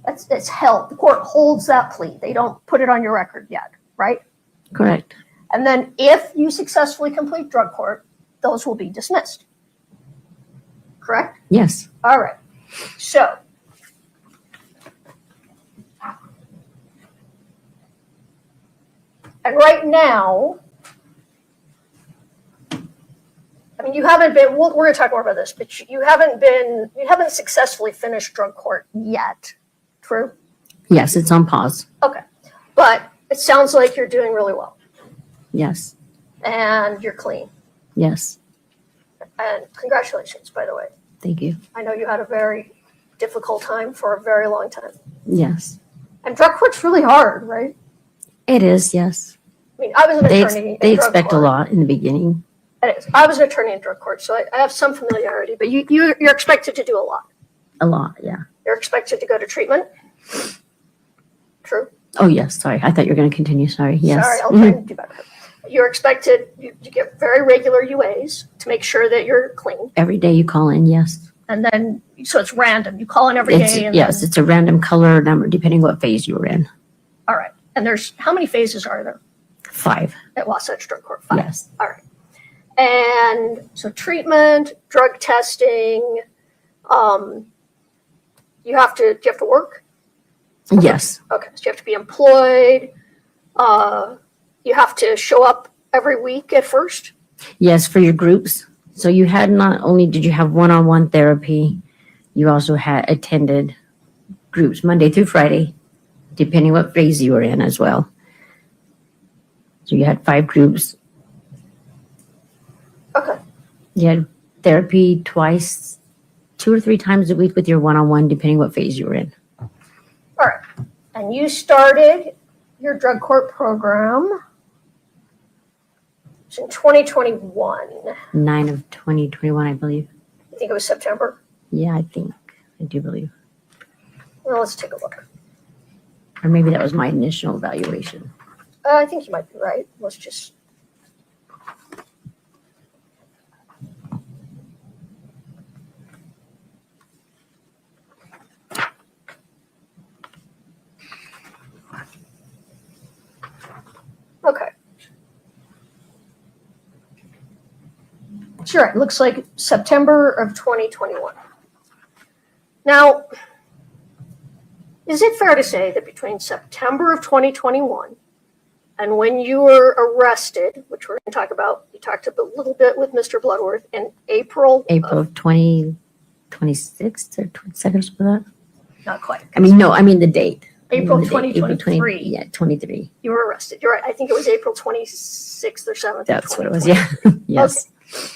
It's held. The court holds that plea. They don't put it on your record yet, right? Correct. And then if you successfully complete drug court, those will be dismissed. Correct? Yes. All right. So, and right now, I mean, you haven't been, we're going to talk more about this, but you haven't successfully finished drug court yet. True? Yes, it's on pause. Okay. But it sounds like you're doing really well Yes. and you're clean. Yes. And congratulations, by the way. Thank you. I know you had a very difficult time for a very long time. Yes. And drug court's really hard, right? It is, yes. I mean, I was an attorney They in drug expect a court. lot in the beginning. It is. I was an attorney in drug court, so I have some familiarity, but you're expected to do a lot. A lot, yeah. You're expected to go to treatment. True. Oh, yes, sorry. I thought you were going to continue. Sorry. Yes. Sorry, I'll try to do better. You're expected, you get very regular UAs to make sure that you're clean. Every day you call in, yes. And then, so it's random. You call in every day. And Yes, then, it's a random color number depending what phase you were in. all right. And how many phases are there 5. at Wasatch Drug Court? 5. Yes. All right. And so treatment, drug testing, do you have to work? Yes. Okay, so you have to be employed. You have to show up every week at first. Yes, for your groups. So you had not only did you have one-on-one therapy, you also had attended groups Monday through Friday, depending what phase you were in as well. So you had 5 groups. Okay. You had therapy twice, 2 or 3 times a week with your one-on-one, depending what phase you were in. All right. And you started your drug court program in 2021. 9 of 2021, I believe. I think it was September. Yeah, I do believe. Well, let's take a look. Or maybe that was my initial evaluation. I think you might be right. Let's just. Okay. Sure, it looks like September of 2021. Now, is it fair to say that between September of 2021 and when you were arrested, which we're going to talk about, you talked a little bit with Mr. Bloodworth in April of 2026 or 27th for that? Not quite. I mean the date. April The date, 2023. Yeah, 23. You were arrested. You're right. I think it was April 26th or 7th. That's what it was, yeah. Yes. Okay.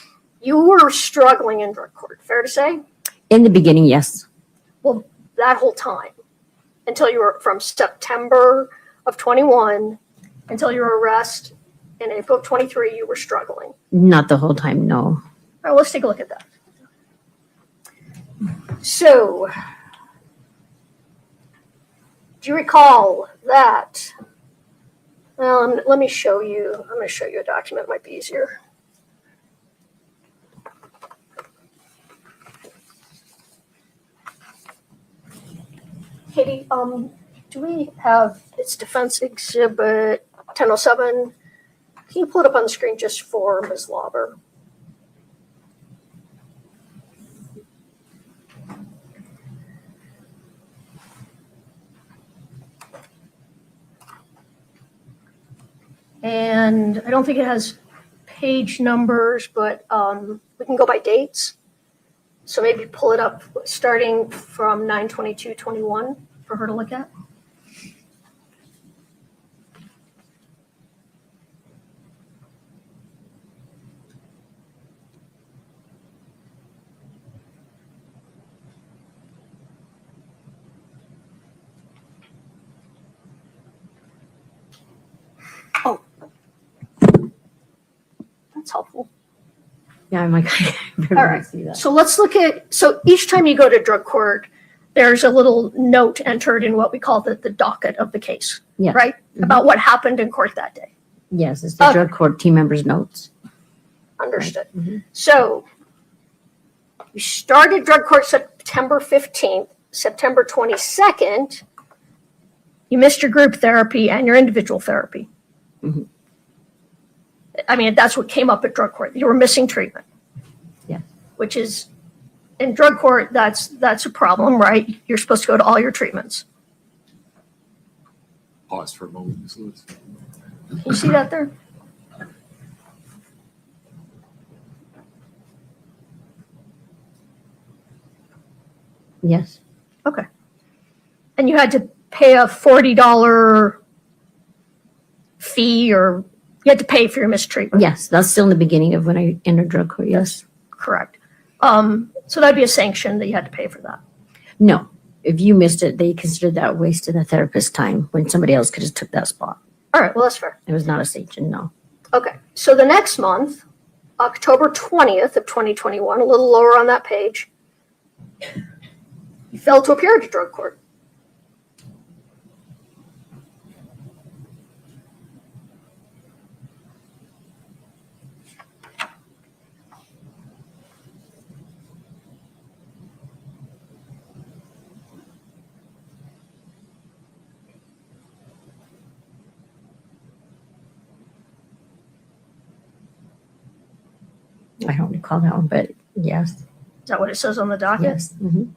You were struggling in drug court, fair to say? In the beginning, yes. Well, that whole time, until you were from September of 21 until your arrest in April of 23, you were struggling. Not the whole time, no. All right, let's take a look at that. So, do you recall that? Well, let me show you. I'm going to show you a document. It might be easier. Katie, do we have its defense exhibit 1007? Can you pull it up on the screen just for Ms. Lauber? And I don't think it has page numbers, but we can go by dates. So maybe pull it up starting from 9/22/21 for her to look at. Oh, that's helpful. Yeah, I'm like, I All right. see that. So let's look at, so each time you go to drug court, there's a little note entered in what we call the docket of the case, Yeah. right? About what happened in court that day. Yes, it's the drug court team members' notes. Understood. So you started drug court September 15th. September 22nd, you missed your group therapy and your individual therapy. Mhm. I mean, that's what came up at drug court. You were missing treatment. Yeah. Which is, in drug court, that's a problem, right? You're supposed to go to all your treatments. Pause for a moment, Ms. Lewis. You see that there? Yes. Okay. And you had to pay a $40 fee, or you had to pay for your mistreatment? Yes, that's still in the beginning of when I entered drug court, yes. Correct. So that'd be a sanction that you had to pay for that. No, if you missed it, they considered that wasted a therapist's time when somebody else could have took that spot. All right, well, that's fair. It was not a sanction, no. Okay, so the next month, October 20th of 2021, a little lower on that page, you failed to appear at drug court. I don't recall that one, but yes. Is that what it says on the docket? Yes. Mhm.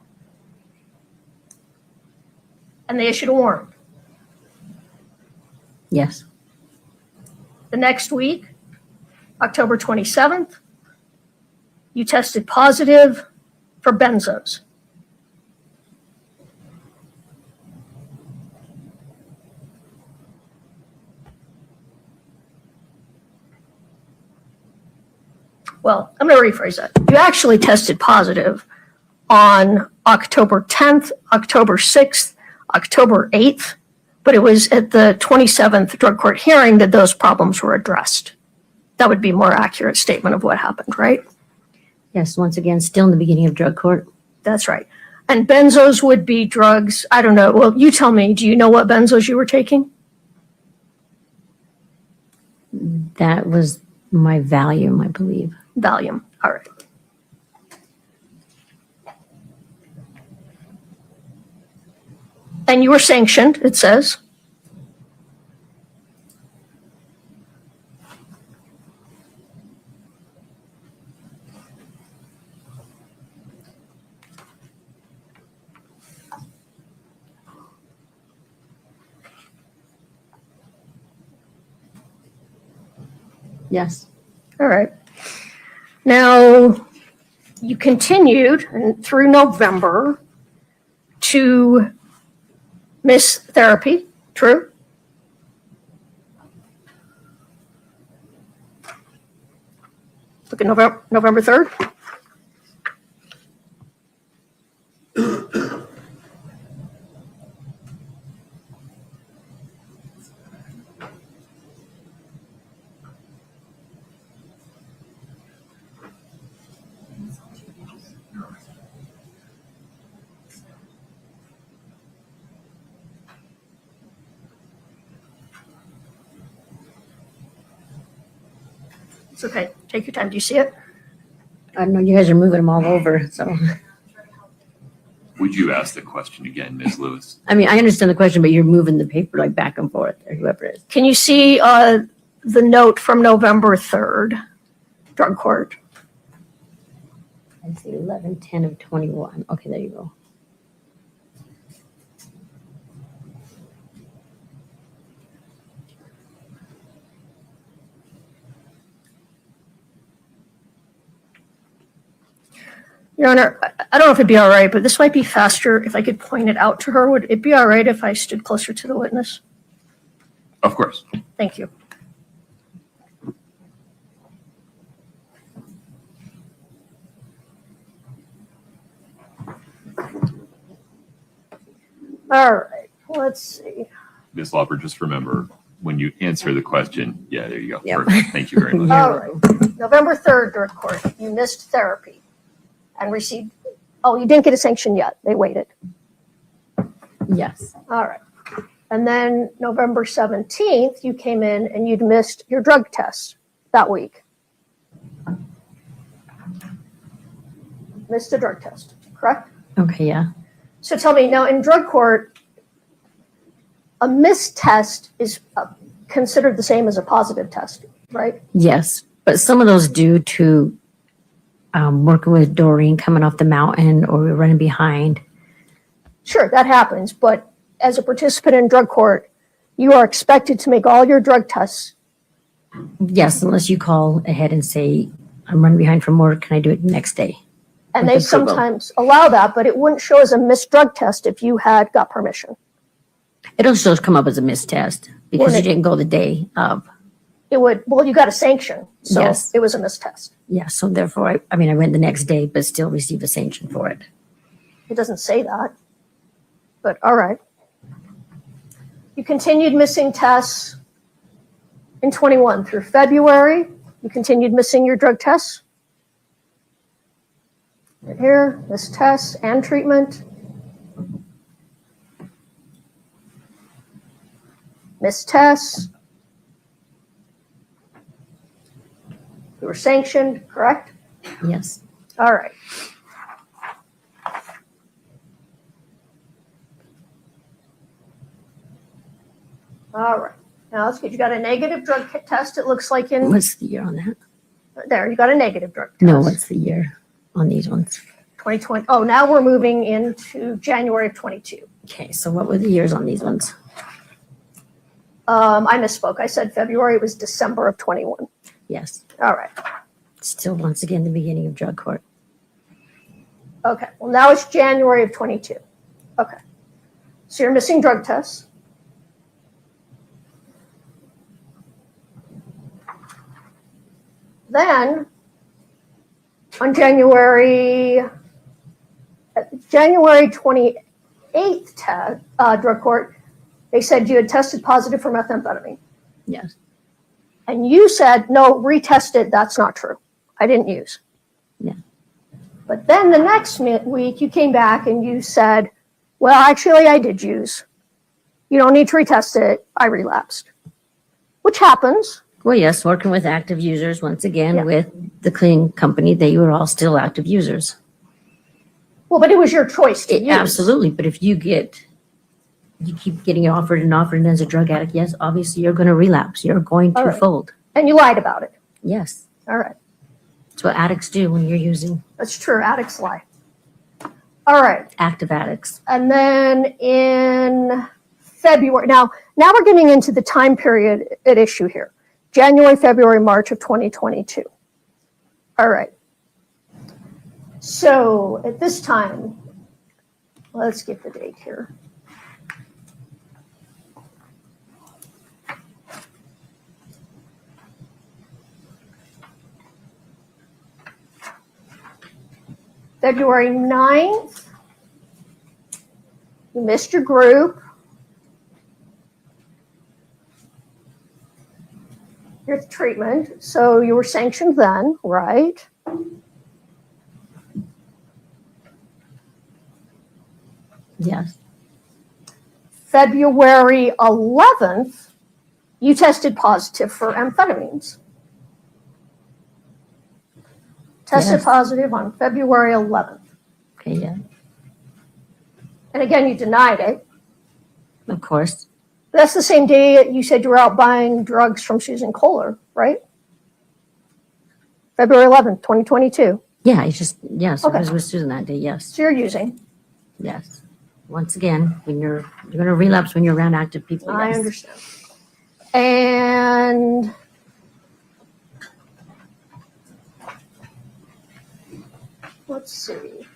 And they issued a warrant. Yes. The next week, October 27th, you tested positive for benzos. Well, I'm going to rephrase that. You actually tested positive on October 10th, October 6th, October 8th, but it was at the 27th drug court hearing that those problems were addressed. That would be a more accurate statement of what happened, right? Yes, once again, still in the beginning of drug court. That's right. And benzos would be drugs, I don't know. Well, you tell me, do you know what benzos you were taking? That was my Valium, I believe. Valium, all right. And you were sanctioned, it says. Yes. All right. Now, you continued through November to miss therapy, true? Look at November 3rd. It's okay. Take your time. Do you see it? I know you guys are moving them all over, so. Would you ask the question again, Ms. Lewis? I mean, I understand the question, but you're moving the paper like back and forth, or whoever it is. Can you see the note from November 3rd, drug court? I see 11/10 of 21. Okay, there you go. Your Honor, I don't know if it'd be all right, but this might be faster if I could point it out to her. Would it be all right if I stood closer to the witness? Of course. Thank you. All right, let's see. Ms. Lauper, just remember, when you answer the question, yeah, there you go. Yep. Perfect. Thank you very much. All right, November 3rd, drug court, you missed therapy and received, oh, you didn't get a sanction yet. They waited. Yes. All right. And then November 17th, you came in and you'd missed your drug test that week. Missed a drug test, correct? Okay, yeah. So tell me, now in drug court, a missed test is considered the same as a positive test, right? Yes, but some of those due to working with Doreen coming off the mountain or we're running behind. Sure, that happens, but as a participant in drug court, you are expected to make all your drug tests. Yes, unless you call ahead and say, I'm running behind from work, can I do it next day? And With they approval. sometimes allow that, but it wouldn't show as a missed drug test if you had got permission. It'll still come up as a missed test because Well, you didn't go the day of. It would, well, you got a sanction, so Yes. it was a missed test. Yeah, so therefore, I mean, I went the next day, but still received a sanction for it. It doesn't say that, but all right. You continued missing tests in 21 through February. You continued missing your drug tests. Right here, missed tests and treatment. Missed tests. You were sanctioned, correct? Yes. All right. All right. Now let's get, you got a negative drug test, it looks like in, What's the year on that? there, you got a negative drug test. No, what's the year on these ones? 2020. Oh, now we're moving into January of 22. Okay, so what were the years on these ones? I misspoke. I said February, it was December of 21. Yes. All right. Still, once again, the beginning of drug court. Okay. Well, now it's January of 22. Okay. So you're missing drug tests. Then on January 28th drug court, they said you had tested positive for methamphetamine. Yes. And you said, no, retested, that's not true. I didn't use. Yeah. But then the next week you came back and you said, well, actually I did use. You don't need to retest it. I relapsed. Which happens. Well, yes, working with active users, once again, with the cleaning company, they were all still active users. Well, but it was your choice to use. Absolutely, but if you keep getting offered and offered, and as a drug addict, yes, obviously you're going to relapse. You're going to All right. fold. And you lied about it. Yes. All right. That's what addicts do when you're using. That's true. Addicts lie. All right. Active addicts. And then in February, now we're getting into the time period at issue here. January, February, March of 2022. All right. So at this time, let's get the date here. February 9th, you missed your group. Your treatment, so you were sanctioned then, right? Yes. February 11th, you tested positive for amphetamines. Tested Yes. positive on February 11th. Okay, yeah. And again, you denied it. Of course. That's the same day you said you were out buying drugs from Susan Kohler, right? February 11th, 2022. Yeah, it's just, yes, Okay. I was with Susan that day, yes. So you're using. Yes. Once again, when you're going to relapse when you're around active people. I yes. understand. And let's see.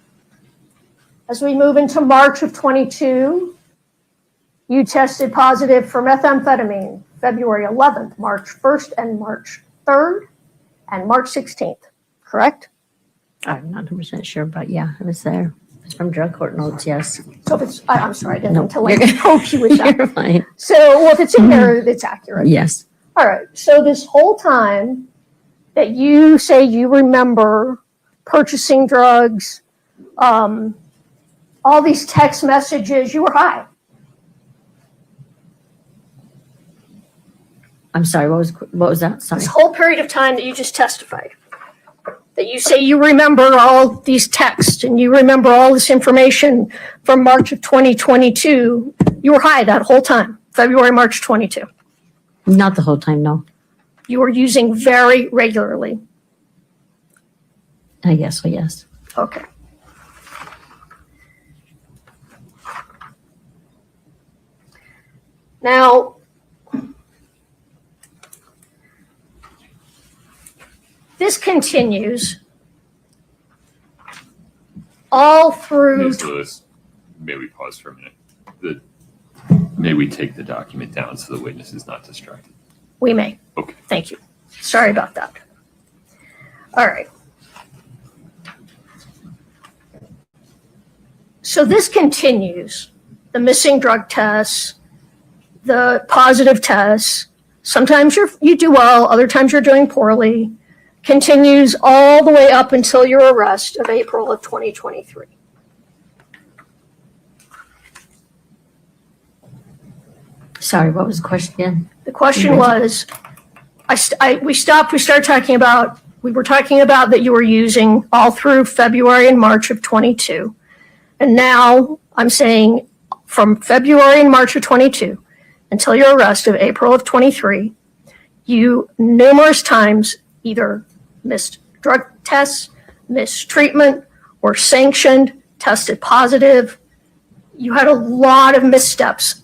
As we move into March of 22, you tested positive for methamphetamine February 11th, March 1st, and March 3rd, and March 16th, correct? I'm not 100% sure, but yeah, I was there. It's from drug court notes, yes. So if it's, I'm sorry, I didn't No, mean to like you're- poke you with that. You're fine. So, well, if it's in there, it's accurate. Yes. All right. So this whole time that you say you remember purchasing drugs, all these text messages, you were high. I'm sorry, what was that? Sorry. This whole period of time that you just testified, that you say you remember all these texts and you remember all this information from March of 2022. You were high that whole time, February, March 22. Not the whole time, no. You were using very regularly. I guess so, yes. Okay. Now, this continues all through. Ms. Lewis, may we pause for a minute? May we take the document down so the witness is not distracted? We may. Okay. Thank you. Sorry about that. All right. So this continues. The missing drug tests, the positive tests. Sometimes you do well, other times you're doing poorly. Continues all the way up until your arrest of April of 2023. Sorry, what was the question again? The question was, we started talking about, we were talking about that you were using all through February and March of 22. And now I'm saying from February and March of 22 until your arrest of April of 23, you numerous times either missed drug tests, missed treatment, or sanctioned, tested positive. You had a lot of missteps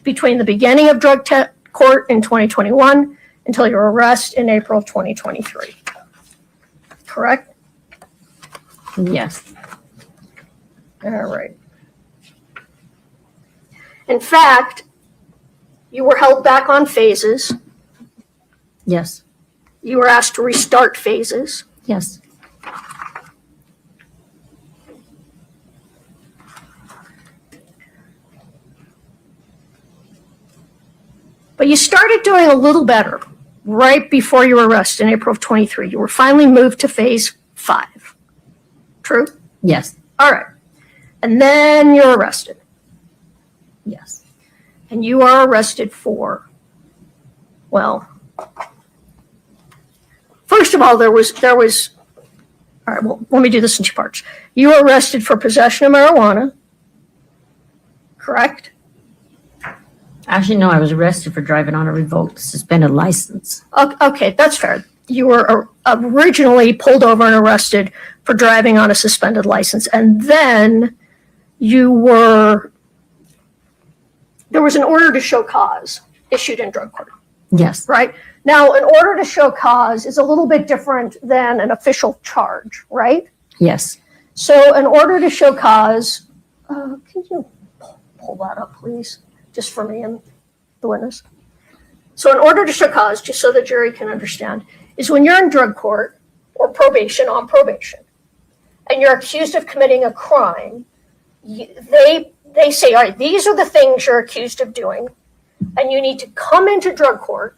between the beginning of drug court in 2021 until your arrest in April of 2023. Correct? Yes. All right. In fact, you were held back on phases. Yes. You were asked to restart phases. Yes. But you started doing a little better right before your arrest in April of 23. You were finally moved to phase 5. True? Yes. All right. And then you're arrested. Yes. And you are arrested for, well, first of all, there was, all right, well, let me do this in 2 parts. You were arrested for possession of marijuana, correct? Actually, no, I was arrested for driving on a revoked suspended license. Okay, that's fair. You were originally pulled over and arrested for driving on a suspended license. And then there was an order to show cause issued in drug court. Yes. Right? Now, an order to show cause is a little bit different than an official charge, right? Yes. So an order to show cause, can you pull that up, please? Just for me and the witness. So an order to show cause, just so the jury can understand, is when you're in drug court or probation, on probation, and you're accused of committing a crime, they say, all right, these are the things you're accused of doing, and you need to come into drug court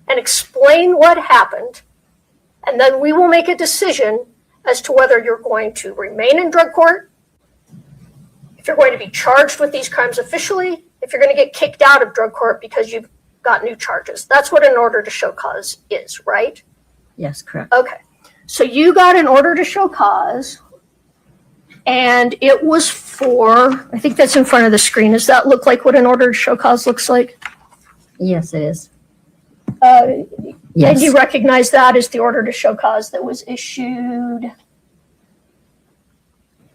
and explain what happened, and then we will make a decision as to whether you're going to remain in drug court, if you're going to be charged with these crimes officially, if you're going to get kicked out of drug court because you've got new charges. That's what an order to show cause is, right? Yes, correct. Okay. So you got an order to show cause, and it was for, I think that's in front of the screen. Does that look like what an order to show cause looks like? Yes, it is. Yes. And you Yes. recognize that as the order to show cause that was issued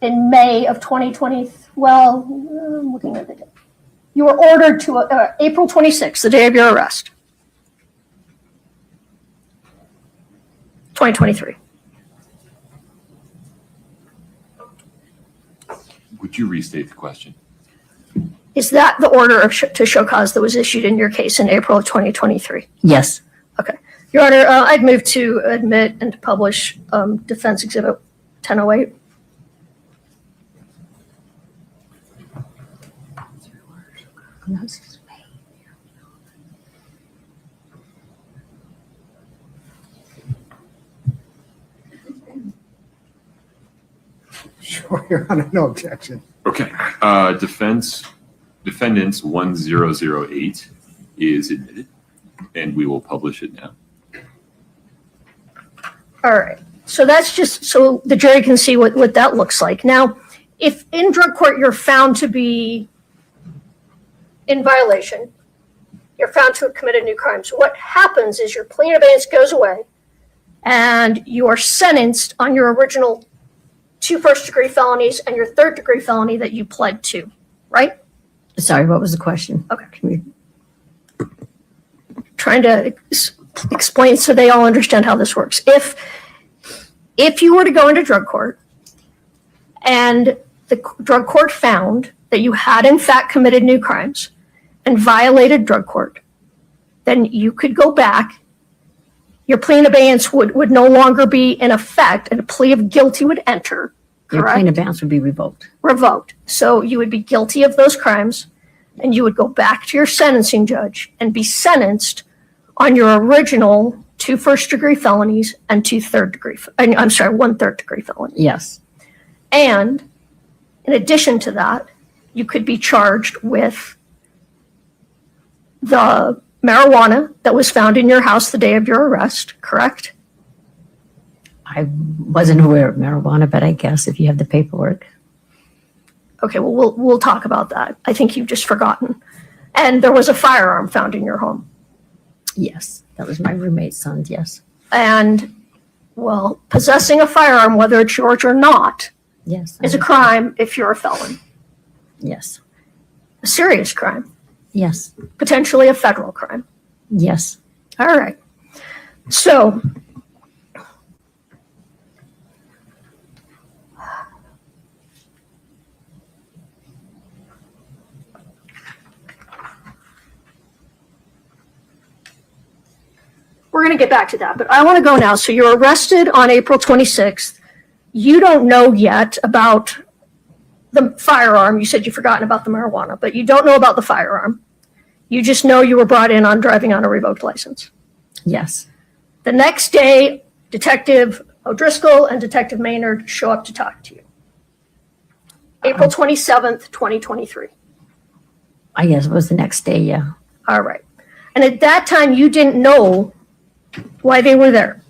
in May of 2020. Well, I'm looking at the date. You were ordered to April 26th, the day of your arrest. 2023. Would you restate the question? Is that the order of to show cause that was issued in your case in April of 2023? Yes. Okay. Your Honor, I'd move to admit and to publish Defense Exhibit 1008. Sure, Your Honor, no objection. Okay. Defendants 1008 is admitted, and we will publish it now. All right. So that's just so the jury can see what that looks like. Now, if in drug court you're found to be in violation, you're found to have committed new crimes, what happens is your plea in abeyance goes away and you are sentenced on your original 2 first-degree felonies and your 3rd-degree felony that you pled to, right? Sorry, what was the question? Okay. Trying to explain so they all understand how this works. If you were to go into drug court and the drug court found that you had in fact committed new crimes and violated drug court, then you could go back. Your plea in abeyance would no longer be in effect and a plea of guilty would enter. Your Correct? plea in abeyance would be revoked. Revoked. So you would be guilty of those crimes and you would go back to your sentencing judge and be sentenced on your original 2 first-degree felonies and 1 3rd-degree felony. Yes. And in addition to that, you could be charged with the marijuana that was found in your house the day of your arrest, correct? I wasn't aware of marijuana, but I guess if you have the paperwork. Okay, well, we'll talk about that. I think you've just forgotten. And there was a firearm found in your home. Yes, that was my roommate's son's, yes. And, well, possessing a firearm, whether it's yours or not, Yes. is a crime if you're a felon. Yes. A serious crime, Yes. potentially a federal crime. Yes. All right. So, we're going to get back to that, but I want to go now. So you're arrested on April 26th. You don't know yet about the firearm. You said you've forgotten about the marijuana, but you don't know about the firearm. You just know you were brought in on driving on a revoked license. Yes. The next day, Detective O'Driscoll and Detective Maynard show up to talk to you. April 27th, 2023. I guess it was the next day, yeah. All right. And at that time, you didn't know why they were there.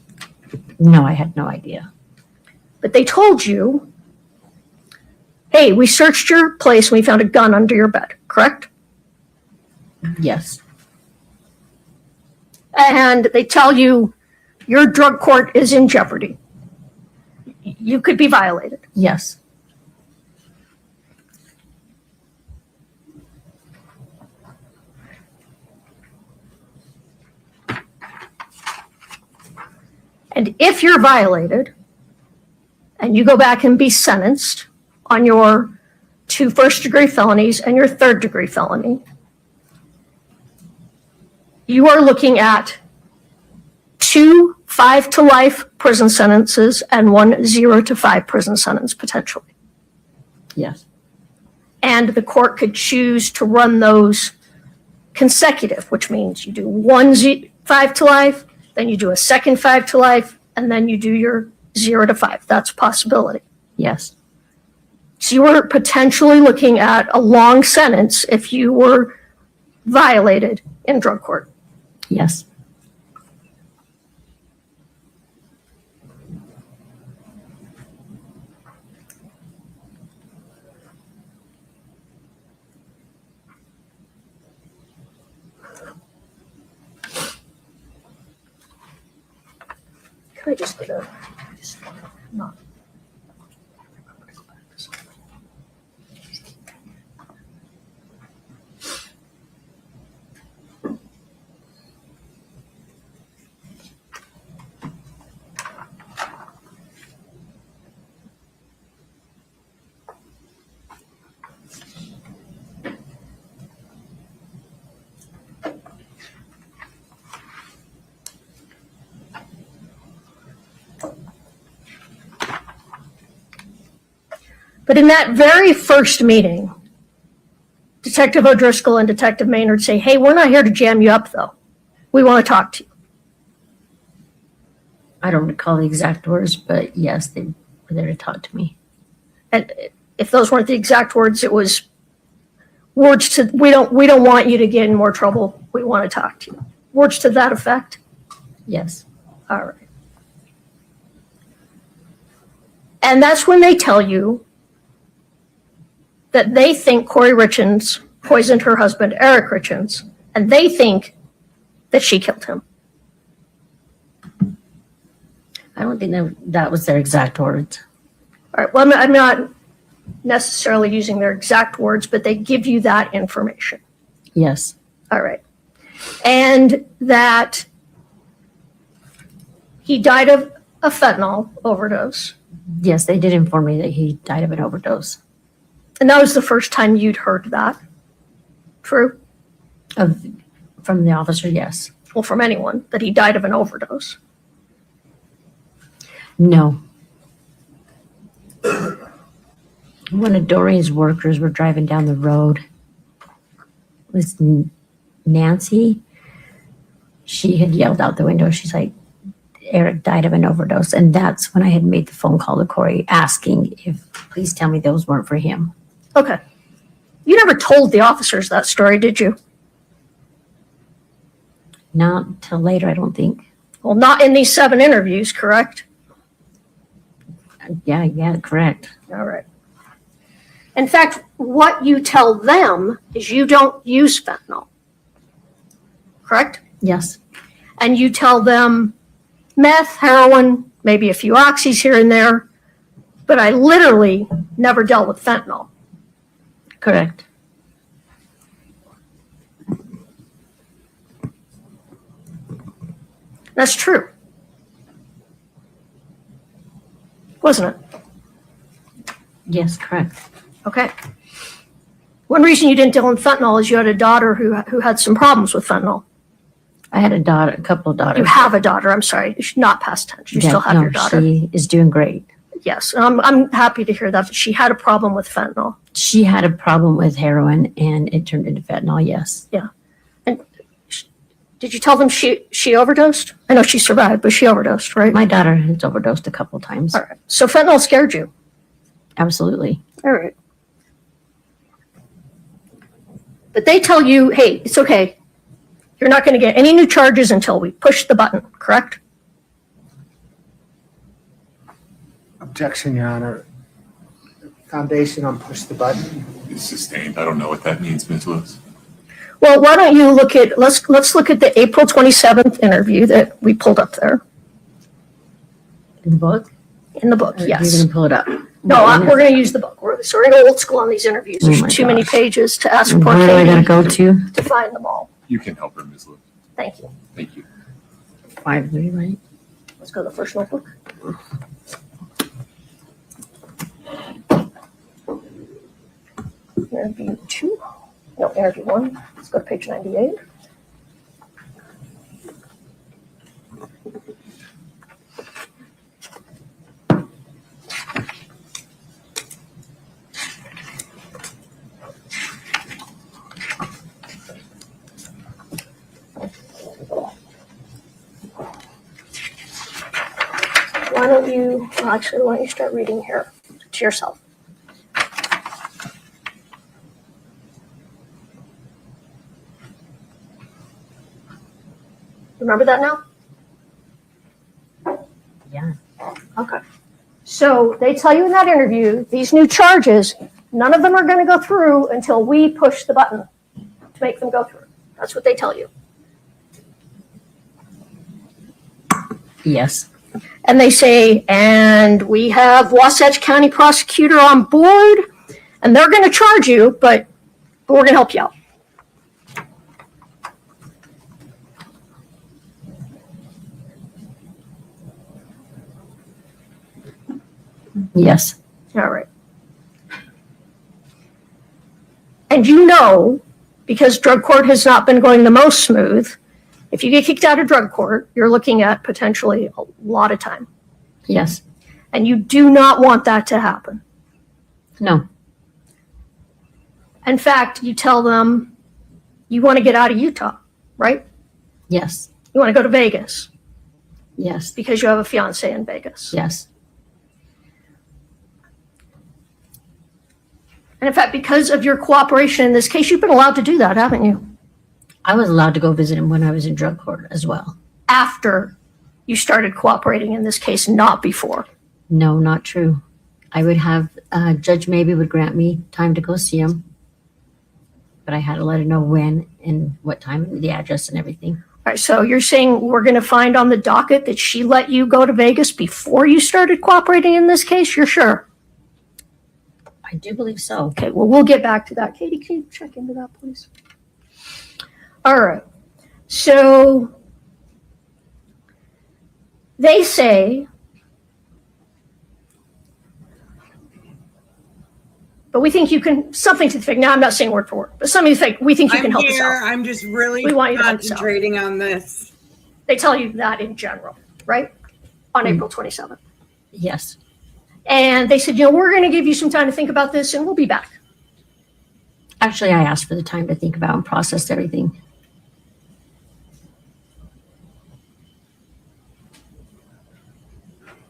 No, I had no idea. But they told you, hey, we searched your place and we found a gun under your bed, correct? Yes. And they tell you your drug court is in jeopardy. You could be violated. Yes. And if you're violated and you go back and be sentenced on your 2 first-degree felonies and your 3rd-degree felony, you are looking at 2 5-to-life prison sentences and 1 0-to-5 prison sentence potentially. Yes. And the court could choose to run those consecutive, which means you do 1 5-to-life, then you do a second 5-to-life, and then you do your 0-to-5. That's a possibility. Yes. So you were potentially looking at a long sentence if you were violated in drug court. Yes. Can I just get a not. But in that very first meeting, Detective O'Driscoll and Detective Maynard say, hey, we're not here to jam you up, though. We want to talk to you. I don't recall the exact words, but yes, they were there to talk to me. And if those weren't the exact words, it was words to, we don't want you to get in more trouble. We want to talk to you. Words to that effect? Yes. All right. And that's when they tell you that they think Kouri Richins poisoned her husband, Eric Richins, and they think that she killed him. I don't think that was their exact words. All right, well, I'm not necessarily using their exact words, but they give you that information. Yes. All right. And that he died of a fentanyl overdose. Yes, they did inform me that he died of an overdose. And that was the first time you'd heard that. True? From the officer, yes. Well, from anyone, that he died of an overdose. No. One of Doreen's workers were driving down the road. It was Nancy. She had yelled out the window. She's like, Eric died of an overdose. And that's when I had made the phone call to Kouri asking if, please tell me those weren't for him. Okay. You never told the officers that story, did you? Not till later, I don't think. Well, not in these 7 interviews, correct? Yeah, correct. All right. In fact, what you tell them is you don't use fentanyl, correct? Yes. And you tell them meth, heroin, maybe a few oxys here and there, but I literally never dealt with fentanyl. Correct. That's true. Wasn't it? Yes, correct. Okay. One reason you didn't deal in fentanyl is you had a daughter who had some problems with fentanyl. I had a couple of daughters. You have a daughter. I'm sorry. It's not past tense. You still have your daughter. She is doing great. Yes. I'm happy to hear that. She had a problem with fentanyl. She had a problem with heroin and it turned into fentanyl, yes. Yeah. And did you tell them she overdosed? I know she survived, but she overdosed, right? My daughter has overdosed a couple times. All right. So fentanyl scared you? Absolutely. All right. But they tell you, hey, it's okay. You're not going to get any new charges until we push the button, correct? Objection, Your Honor. Foundation on push the button. It's sustained. I don't know what that means, Ms. Lewis. Well, why don't you let's look at the April 27th interview that we pulled up there. In the book? In the book, yes. You're going to pull it up. No, we're going to use the book. We're going to go old school on these interviews. There's too many pages to ask poor Where do I Katie got to go to? find them all. You can help her, Ms. Lewis. Thank you. Thank you. 5-3, right? Let's go to the first notebook. Interview 2. No, interview 1. Let's go to page 98. Why don't you start reading here to yourself? Remember that now? Yeah. Okay. So they tell you in that interview, these new charges, none of them are going to go through until we push the button to make them go through. That's what they tell you. Yes. And they say, and we have Wasatch County prosecutor on board, and they're going to charge you, but we're going to help you out. Yes. All right. And you know, because drug court has not been going the most smooth, if you get kicked out of drug court, you're looking at potentially a lot of time. Yes. And you do not want that to happen. No. In fact, you tell them you want to get out of Utah, right? Yes. You want to go to Vegas Yes. because you have a fiance in Vegas. Yes. And in fact, because of your cooperation in this case, you've been allowed to do that, haven't you? I was allowed to go visit him when I was in drug court as well. After you started cooperating in this case, not before. No, not true. I would have, Judge maybe would grant me time to go see him. But I had to let her know when and what time and the address and everything. All right, so you're saying we're going to find on the docket that she let you go to Vegas before you started cooperating in this case? You're sure? I do believe so. Okay, well, we'll get back to that. Katie, can you check into that, please? All right. So they say, but we think you can, something to think. Now, I'm not saying word for word, but something to think. We think you can help us out. I'm just really We want you to help us out. concentrating on this. They tell you that in general, right? On April 27th. Yes. And they said, we're going to give you some time to think about this and we'll be back. Actually, I asked for the time to think about and process everything.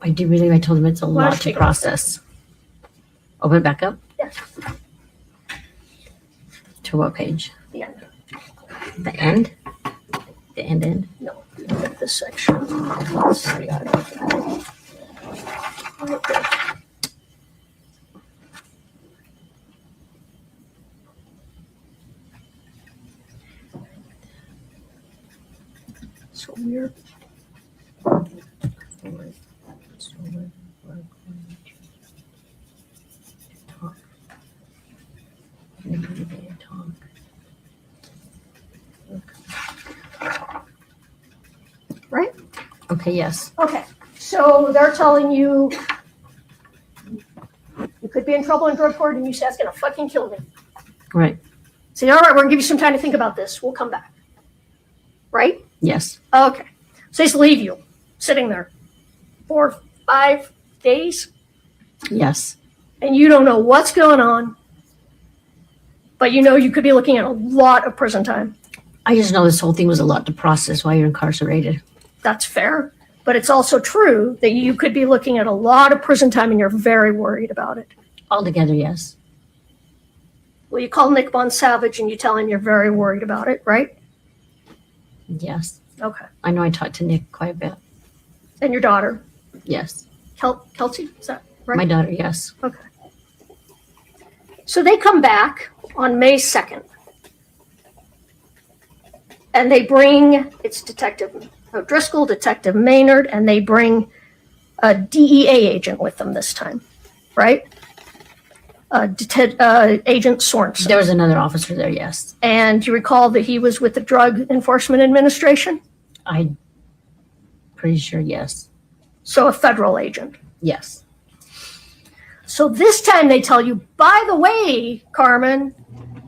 I do believe I told them it's a Why don't lot you to take a look? process. Open it back up? Yes. To what page? The end. The end? The end? No, look at this section. Let's see. Okay. So weird. Right? Okay, yes. Okay, so they're telling you you could be in trouble in drug court and you say that's gonna fucking kill me. Right. Say, all right, we're gonna give you some time to think about this. We'll come back. Right? Yes. Okay. So they just leave you sitting there 4, 5 days Yes. and you don't know what's going on, but you could be looking at a lot of prison time. I just know this whole thing was a lot to process while you're incarcerated. That's fair. But it's also true that you could be looking at a lot of prison time and you're very worried about it. Altogether, yes. Well, you call Nick Bon Savage and you tell him you're very worried about it, right? Yes. Okay. I know I talked to Nick quite a bit. And your daughter, Yes. Kelsey, is that right? My daughter, yes. Okay. So they come back on May 2nd. And they bring, it's Detective O'Driscoll, Detective Maynard, and they bring a DEA agent with them this time, right? Agent Sorensen. There was another officer there, yes. And you recall that he was with the Drug Enforcement Administration? I'm pretty sure, yes. So a federal agent. Yes. So this time they tell you, by the way, Carmen,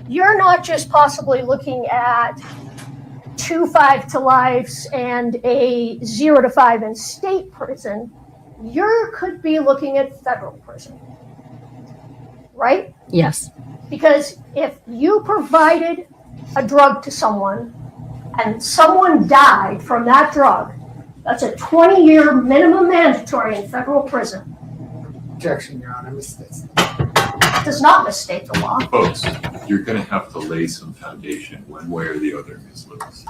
you're not just possibly looking at 2 5 to lives and a 0 to 5 in state prison. You could be looking at federal prison, right? Yes. Because if you provided a drug to someone and someone died from that drug, that's a 20-year minimum mandatory in federal prison. Objection, Your Honor. Mistakes. Does not misstate the law. Folks, you're going to have to lay some foundation one way or the other, Ms. Lewis.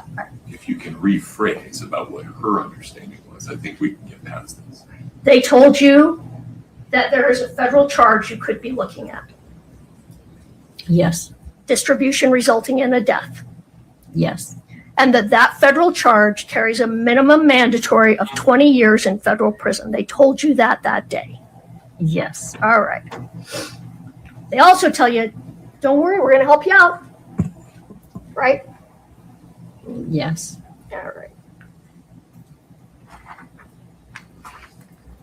If you can rephrase about what her understanding was, I think we can get past this. They told you that there is a federal charge you could be looking at. Yes. Distribution resulting in a death. Yes. And that federal charge carries a minimum mandatory of 20 years in federal prison. They told you that day. Yes. All right. They also tell you, don't worry, we're going to help you out. Right? Yes. All right.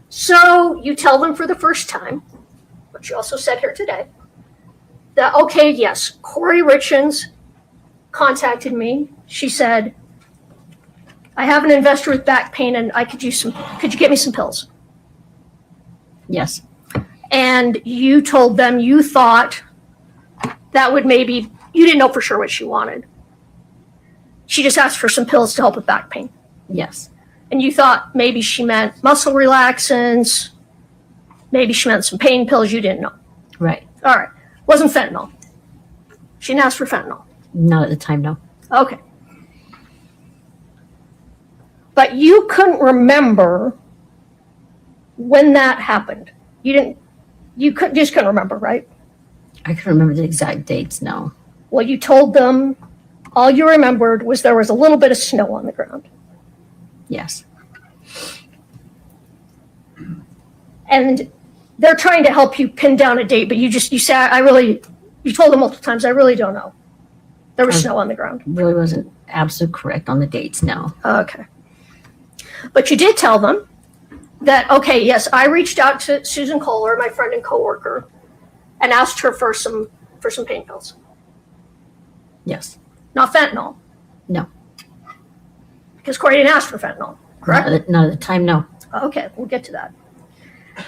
So you tell them for the first time, but you also said here today, that, okay, yes, Kouri Richins contacted me. She said, I have an investor with back pain and could you get me some pills? Yes. And you told them you thought that would maybe, you didn't know for sure what she wanted. She just asked for some pills to help with back pain. Yes. And you thought maybe she meant muscle relaxants, maybe she meant some pain pills, you didn't know. Right. All right. Wasn't fentanyl. She didn't ask for fentanyl. Not at the time, no. Okay. But you couldn't remember when that happened. You didn't, You just couldn't remember, right? I can remember the exact dates now. Well, you told them all you remembered was there was a little bit of snow on the ground. Yes. And they're trying to help you pin down a date, but you said, you told them multiple times, I really don't know. There was snow on the ground. Really wasn't absolutely correct on the dates now. Okay. But you did tell them that, okay, yes, I reached out to Susan Kohler, my friend and coworker, and asked her for some pain pills. Yes. Not fentanyl. No. Because Kouri didn't ask for fentanyl, correct? Not at the time, no. Okay, we'll get to that.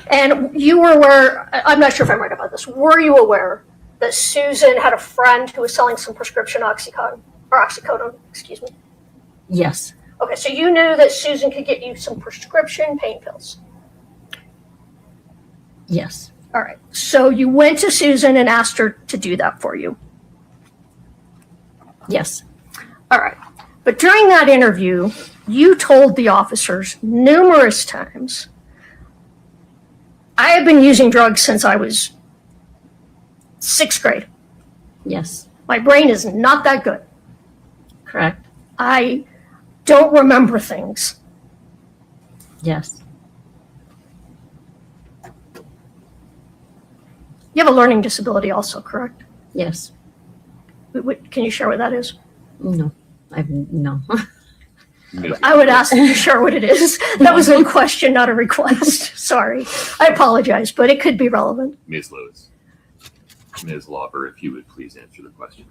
And you were aware, I'm not sure if I'm right about this, were you aware that Susan had a friend who was selling some prescription oxycodone, excuse me? Yes. Okay, so you knew that Susan could get you some prescription pain pills. Yes. All right, so you went to Susan and asked her to do that for you. Yes. All right, but during that interview, you told the officers numerous times, I have been using drugs since I was 6th grade. Yes. My brain is not that good. Correct. I don't remember things. Yes. You have a learning disability also, correct? Yes. Can you share what that is? No. No. I would ask you to share what it is. That was a question, not a request. Sorry. I apologize, but it could be relevant. Ms. Lewis. Ms. Lauber, if you would please answer the question.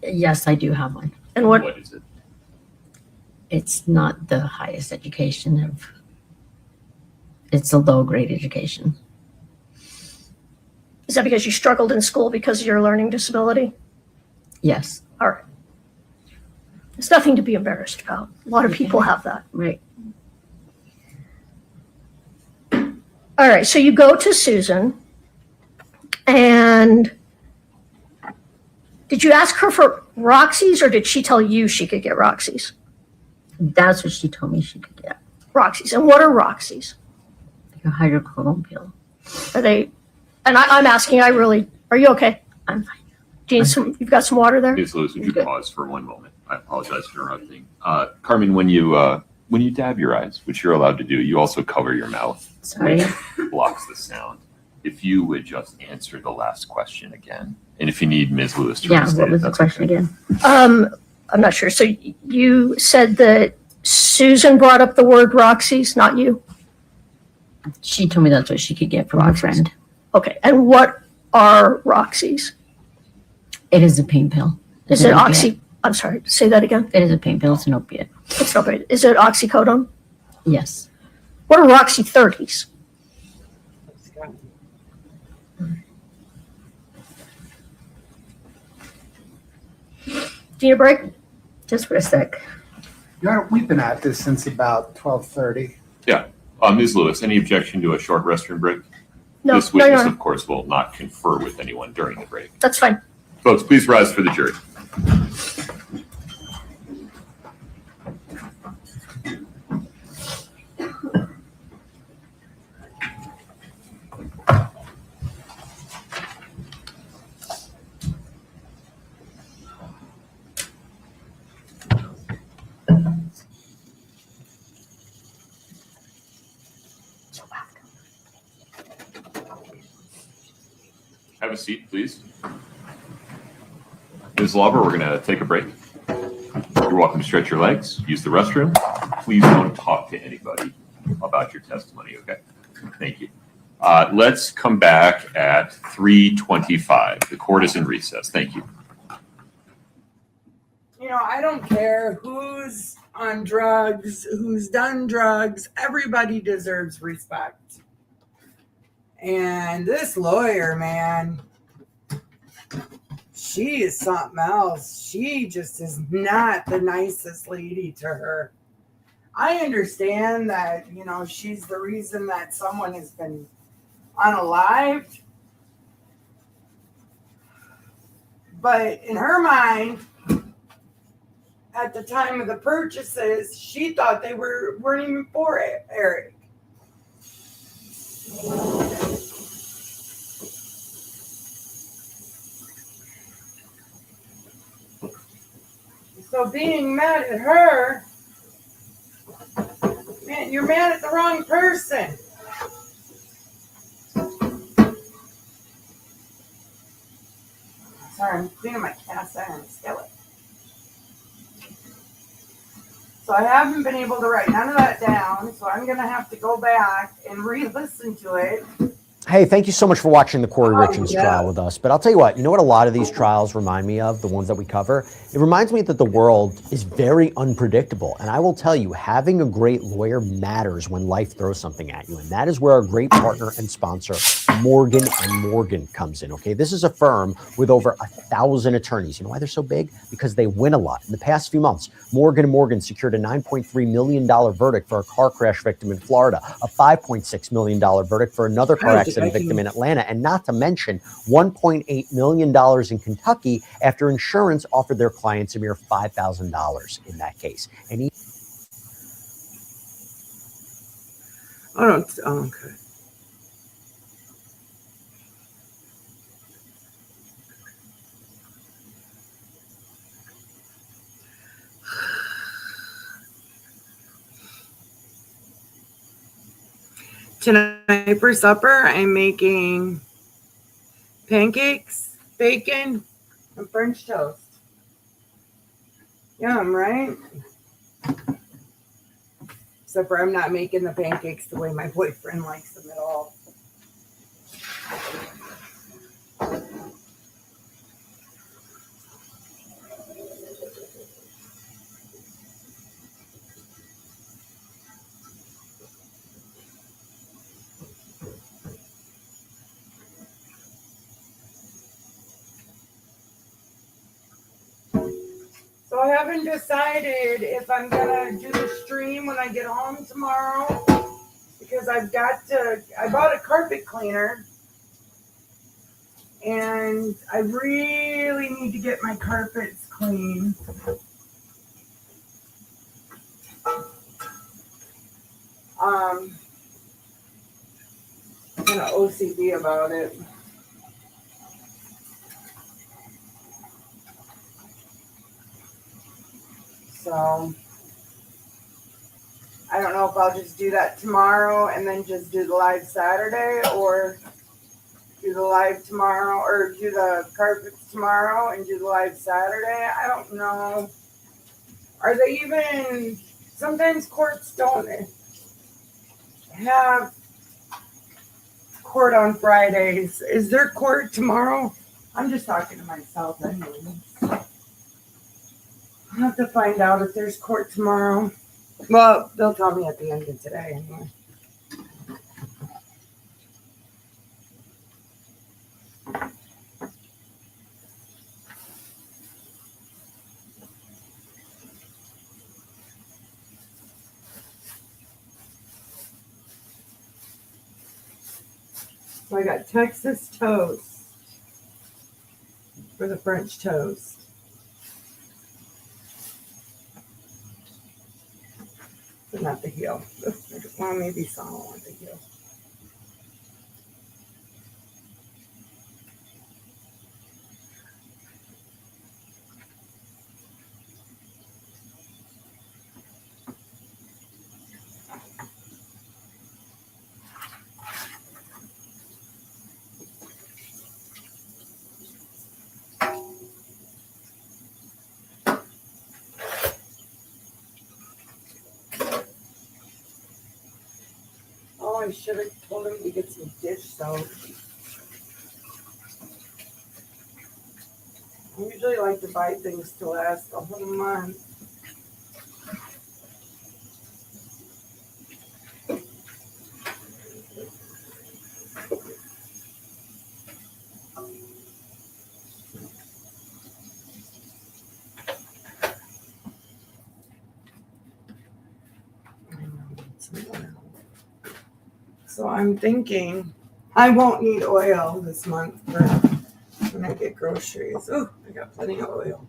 Yes, I do have one. And what is it? It's not the highest education it's a low grade education. Is that because you struggled in school because of your learning disability? Yes. All right. It's nothing to be embarrassed about. A lot of people have that. Right. All right, so you go to Susan, and did you ask her for Roxy's, or did she tell you she could get Roxy's? That's what she told me she could get. Roxy's. And what are Roxy's? Like a hydrocodone pill. Are they, and I'm asking, are you okay? I'm fine. Do you need you've got some water there? Ms. Lewis, would you pause for one moment? I apologize for interrupting. Carmen, when you dab your eyes, which you're allowed to do, you also cover your mouth. Sorry. Which blocks the sound. If you would just answer the last question again, and if you need Ms. Lewis to restate what was it, the that's question okay. again? I'm not sure. So you said that Susan brought up the word Roxy's, not you? She told me that's what she could get from her friend. Okay, and what are Roxy's? It is a pain pill. Is it oxy? I'm sorry, say that again. It is a pain pill. It's an opiate. It's not opiate. Is it oxycodone? Yes. What are Roxy 30s? Do you need a break? Just for a sec. Your Honor, we've been at this since about 12:30. Yeah. Ms. Lewis, any objection to a short restroom break? No, This no, witness, no. of course, will not confer with anyone during the break. That's fine. Folks, please rise for the jury. Have a seat, please. Ms. Lauber, we're going to take a break. You're welcome to stretch your legs, use the restroom. Please don't talk to anybody about your testimony, okay? Thank you. Let's come back at 3:25. The court is in recess. Thank you. You know, I don't care who's on drugs, who's done drugs. Everybody deserves respect. And this lawyer, man, she is something else. She just is not the nicest lady to her. I understand that, you know, she's the reason that someone has been unalived. But in her mind, at the time of the purchases, she thought they weren't even for Eric. So being mad at her, man, you're mad at the wrong person. Sorry, I'm cleaning my cast iron skillet. So I haven't been able to write none of that down, so I'm going to have to go back and re-listen to it. Hey, thank you so much for watching the Kouri Richins yeah. trial with us. But I'll tell you what a lot of these trials remind me of, the ones that we cover? It reminds me that the world is very unpredictable. And I will tell you, having a great lawyer matters when life throws something at you. And that is where our great partner and sponsor, Morgan & Morgan, comes in, okay? This is a firm with over 1,000 attorneys. You know why they're so big? Because they win a lot. In the past few months, Morgan & Morgan secured a $9.3 million verdict for a car crash victim in Florida, a $5.6 million verdict for another car accident victim in Atlanta, and not to mention $1.8 million in Kentucky after insurance offered their clients a mere $5,000 in that case. And Okay. Tonight for supper, I'm making pancakes, bacon, and French toast. Yum, right? Except for I'm not making the pancakes the way my boyfriend likes them at all. So I haven't decided if I'm gonna do the stream when I get home tomorrow, because I bought a carpet cleaner and I really need to get my carpets clean. I'm kind of OCD about it. So I don't know if I'll just do that tomorrow and then just do the live Saturday, or do the live tomorrow, or do the carpets tomorrow and do the live Saturday. I don't know. Are they even, sometimes courts don't have court on Fridays. Is there court tomorrow? I'm just talking to myself anyway. I'll have to find out if there's court tomorrow. Well, they'll tell me at the end of today anyway. So I got Texas toast for the French toast. But not the heel. Well, maybe some will want the heel. Oh, I should have told him to get some dish soap. I usually like to buy things to last a whole month. So I'm thinking I won't need oil this month for when I get groceries. Oh, I got plenty of oil.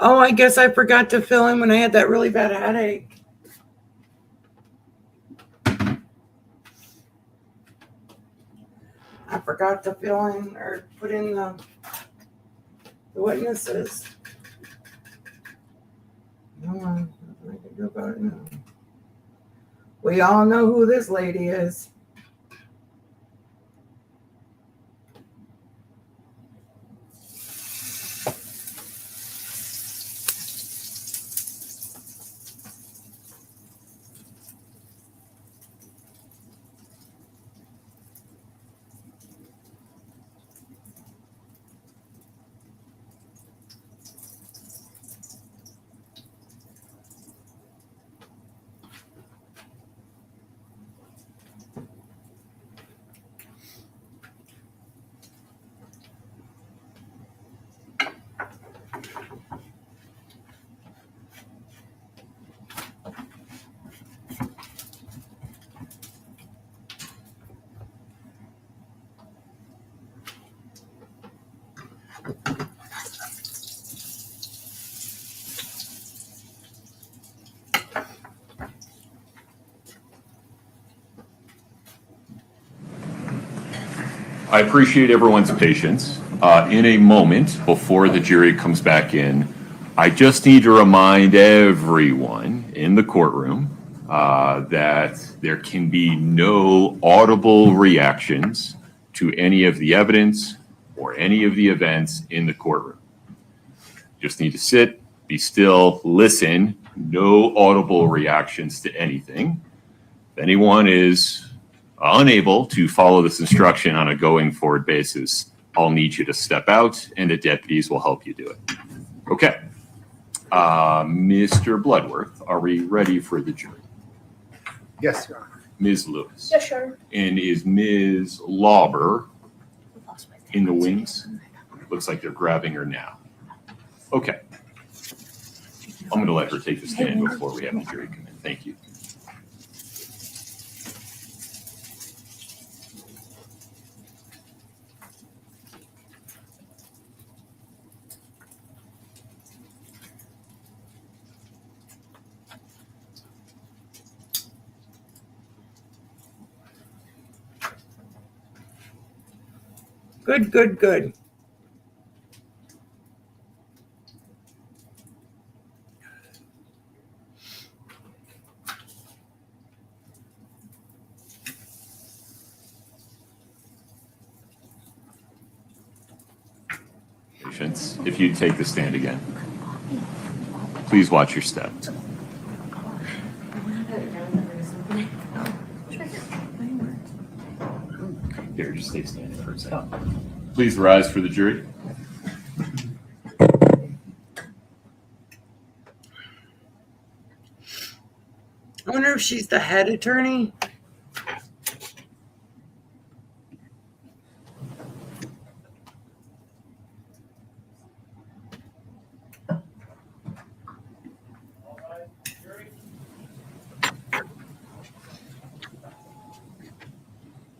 Oh, I guess I forgot to fill in when I had that really bad headache. I forgot to fill in or put in the witnesses. Hold on, I can do about it now. We all know who this lady is. I appreciate everyone's patience. In a moment, before the jury comes back in, I just need to remind everyone in the courtroom that there can be no audible reactions to any of the evidence or any of the events in the courtroom. Just need to sit, be still, listen, no audible reactions to anything. If anyone is unable to follow this instruction on a going forward basis, I'll need you to step out and the deputies will help you do it. Okay. Mr. Bloodworth, are we ready for the jury? Yes, Your Honor. Ms. Lewis? Yes, sure. And is Ms. Lauber in the wings? Looks like they're grabbing her now. Okay. I'm going to let her take the stand before we have the jury come in. Thank you. Good, good, good. Patience. If you'd take the stand again. Please watch your step. Here, just stay standing for a second. Please rise for the jury. I wonder if she's the head attorney.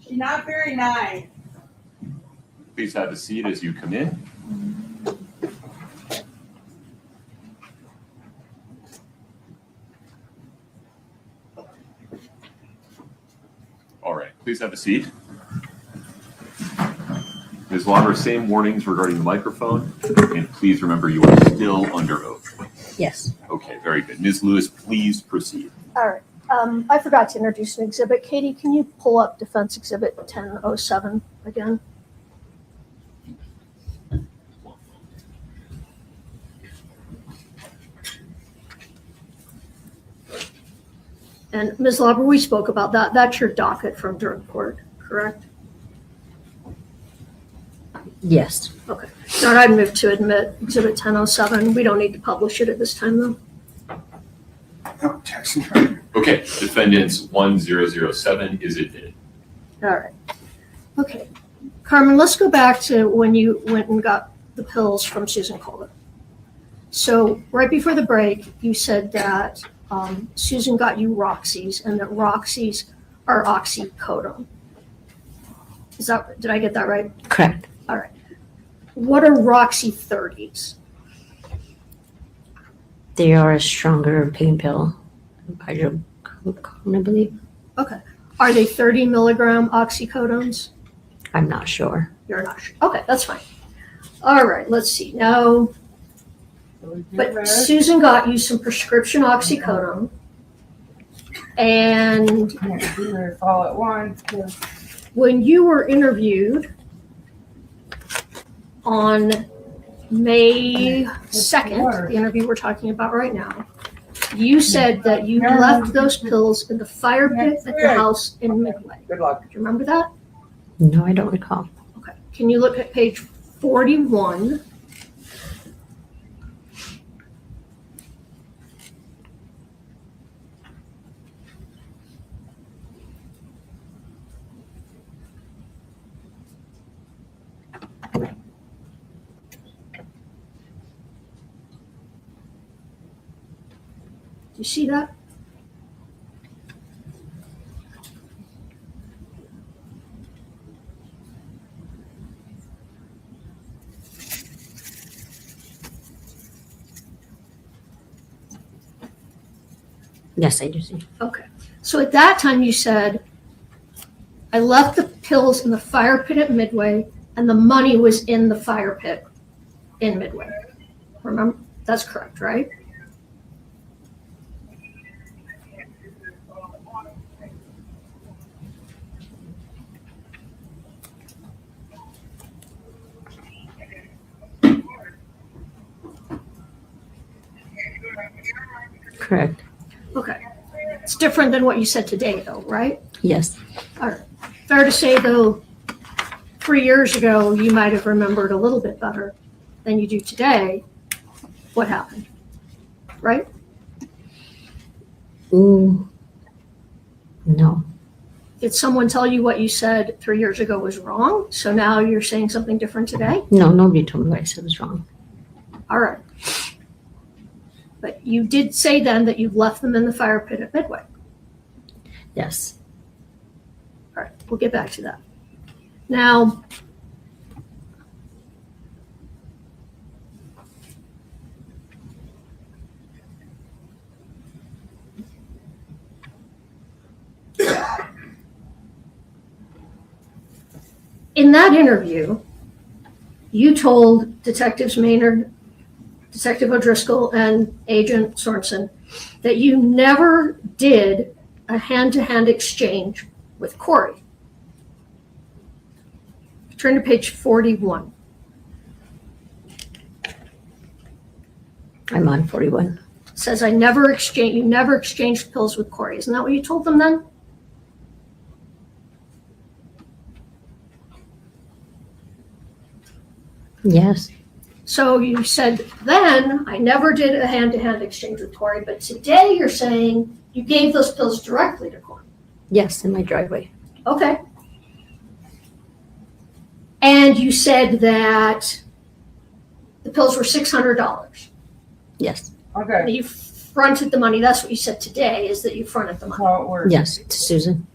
She's not very nice. Please have a seat as you come in. All right, please have a seat. Ms. Lauber, same warnings regarding the microphone, and please remember you are still under oath. Yes. Okay, very good. Ms. Lewis, please proceed. All right. I forgot to introduce an exhibit. Katie, can you pull up Defense Exhibit 1007 again? And Ms. Lauber, we spoke about that. That's your docket from during court, correct? Yes. Okay. So I'd move to admit Exhibit 1007. We don't need to publish it at this time, though. No, Jackson. Okay, defendants 1007 is admitted. All right. Okay. Carmen, let's go back to when you went and got the pills from Susan Colvin. So right before the break, you said that Susan got you Roxy's and that Roxy's are oxycodone. Did I get that right? Correct. All right. What are Roxy 30s? They are a stronger pain pill. Hydrocodone, I believe. Okay. Are they 30 milligram oxycodones? I'm not sure. You're not sure. Okay, that's fine. All right, let's see. Now, but Susan got you some prescription oxycodone. And all at once. when you were interviewed on May 2nd, the interview we're talking about right now, you said that you left those pills in the fire pit at the house in Midway. Good luck. Do you remember that? No, I don't recall. Okay. Can you look at page 41? Do you see that? Yes, I do see. Okay. So at that time you said, I left the pills in the fire pit at Midway and the money was in the fire pit in Midway. Remember? That's correct, right? Correct. Okay. It's different than what you said today though, right? Yes. All right. Fair to say though, 3 years ago, you might have remembered a little bit better than you do today what happened, right? Ooh. No. Did someone tell you what you said 3 years ago was wrong? So now you're saying something different today? No, nobody told me what I said was wrong. All right. But you did say then that you left them in the fire pit at Midway. Yes. All right, we'll get back to that. Now, in that interview, you told Detectives Maynard, Detective O'Driscoll, and Agent Sorensen that you never did a hand-to-hand exchange with Kouri. Turn to page 41. I'm on 41. It says you never exchanged pills with Kouri. Isn't that what you told them then? Yes. So you said then, I never did a hand-to-hand exchange with Kouri, but today you're saying you gave those pills directly to Kouri. Yes, in my driveway. Okay. And you said that the pills were $600. Yes. Okay. That you fronted the money. That's what you said today, is that you fronted the money. How it works. Yes, to Susan.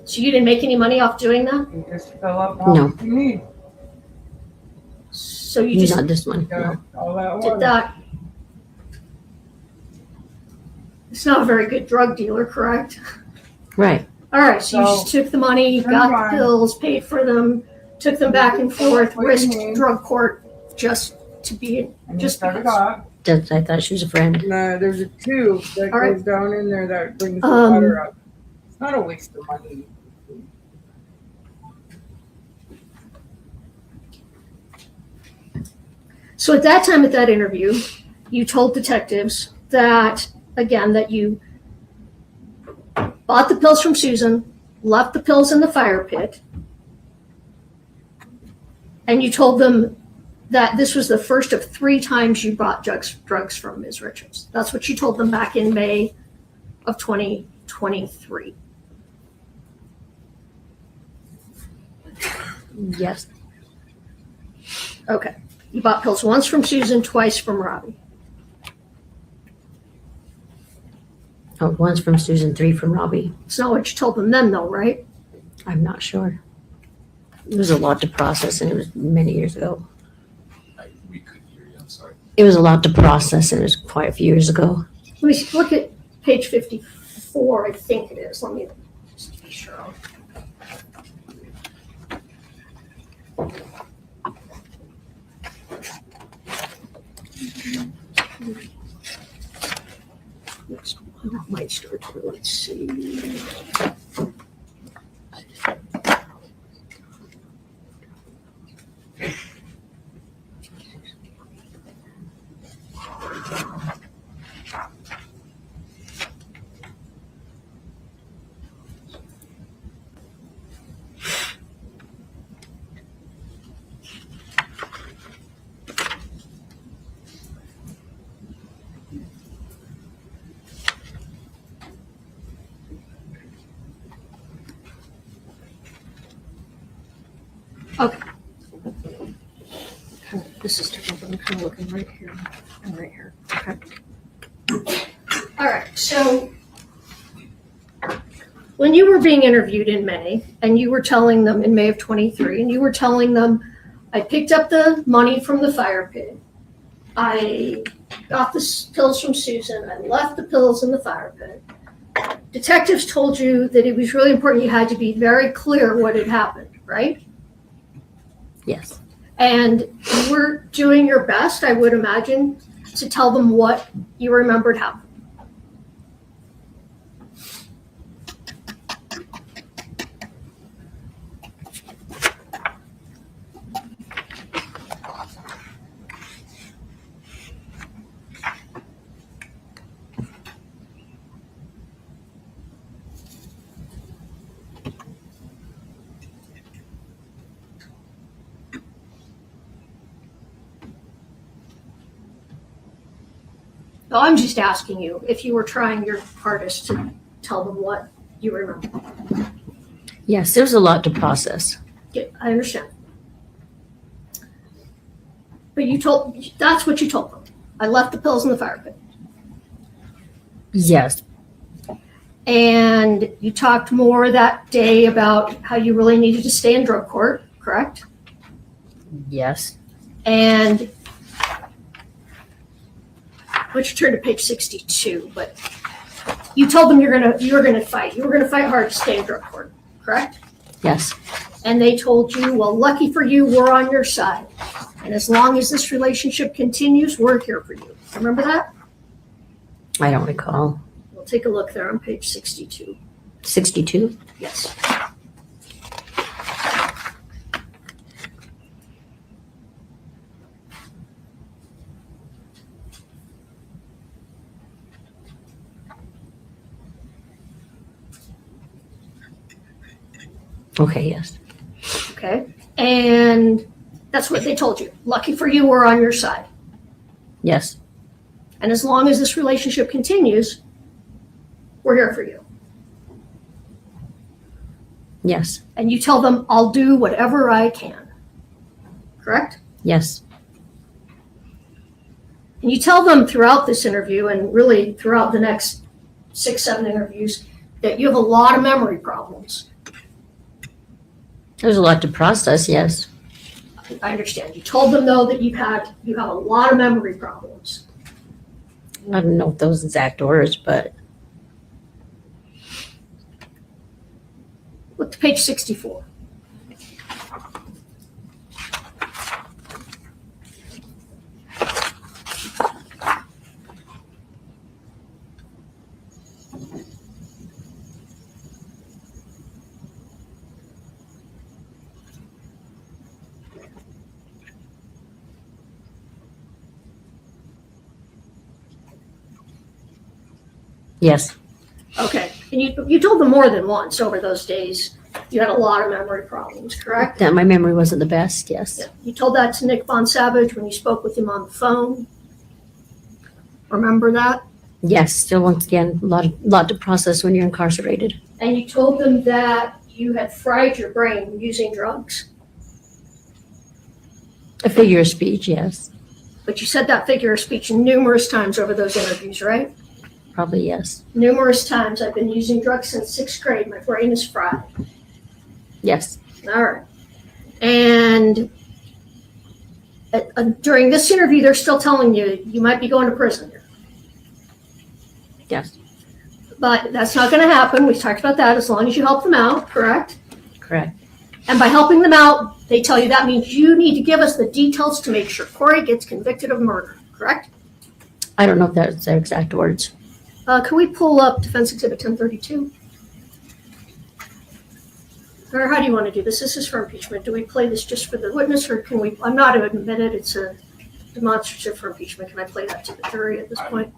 So you didn't make any money off doing that? You just fill up No. how you need. So you just Not this one. No. All that did water. that. It's not a very good drug dealer, correct? Right. All right, so you just took the money, got the pills, paid for them, took them back and forth, risked drug court just to be, just because. Just, I thought she was a friend. No, there's a tube that All right. goes down in there that brings the Um, water up. It's not a waste of money. So at that time, at that interview, you told detectives that, again, that you bought the pills from Susan, left the pills in the fire pit, and you told them that this was the first of 3 times you bought drugs from Ms. Richins. That's what you told them back in May of 2023. Yes. Okay. You bought pills once from Susan, twice from Robbie. Oh, one's from Susan, 3 from Robbie. It's not what you told them then, though, right? I'm not sure. It was a lot to process, and it was many years ago. We couldn't hear you, I'm sorry. It was a lot to process. It was quite a few years ago. Let me look at page 54, I think it is. Let me just be sure. Might start here. Let's see. Okay. This is different, but I'm kind of looking right here and right here. Okay. All right. So when you were being interviewed in May, and you were telling them in May of 23, and you were telling them, I picked up the money from the fire pit. I got the pills from Susan. I left the pills in the fire pit. Detectives told you that it was really important. You had to be very clear what had happened, right? Yes. And you were doing your best, I would imagine, to tell them what you remembered happened. No, I'm just asking you if you were trying your hardest to tell them what you remember. Yes, there was a lot to process. Yeah, I understand. But that's what you told them. I left the pills in the fire pit. Yes. And you talked more that day about how you really needed to stay in drug court, correct? Yes. And let's turn to page 62, but you told them you were gonna fight. You were gonna fight hard to stay in drug court, correct? Yes. And they told you, well, lucky for you, we're on your side. And as long as this relationship continues, we're here for you. Remember that? I don't recall. We'll take a look there on page 62. 62? Yes. Okay, yes. Okay. And that's what they told you. Lucky for you, we're on your side. Yes. And as long as this relationship continues, we're here for you. Yes. And you tell them, I'll do whatever I can. Correct? Yes. And you tell them throughout this interview and really throughout the next 6-7 interviews that you have a lot of memory problems. There's a lot to process, yes. I understand. You told them though that you have a lot of memory problems. I don't know those exact words, but Look to page 64. yes. Okay. And you told them more than once over those days you had a lot of memory problems, correct? That my memory wasn't the best, yes. Yeah. You told that to Nick Von Savage when you spoke with him on the phone. Remember that? Yes, still once again, a lot to process when you're incarcerated. And you told them that you had fried your brain using drugs. A figure of speech, yes. But you said that figure of speech numerous times over those interviews, right? Probably yes. Numerous times. I've been using drugs since 6th grade. My brain is fried. Yes. All right. And During this interview, they're still telling you, you might be going to prison here. Yes. But that's not going to happen. We talked about that as long as you help them out, correct? Correct. And by helping them out, they tell you that means you need to give us the details to make sure Kouri gets convicted of murder, correct? I don't know if that's their exact words. Can we pull up Defense Exhibit 1032? Or how do you want to do this? This is for impeachment. Do we play this just for the witness, or can we? I'm not going to admit it. It's a demonstrative for impeachment. Can I play that to the jury at this point?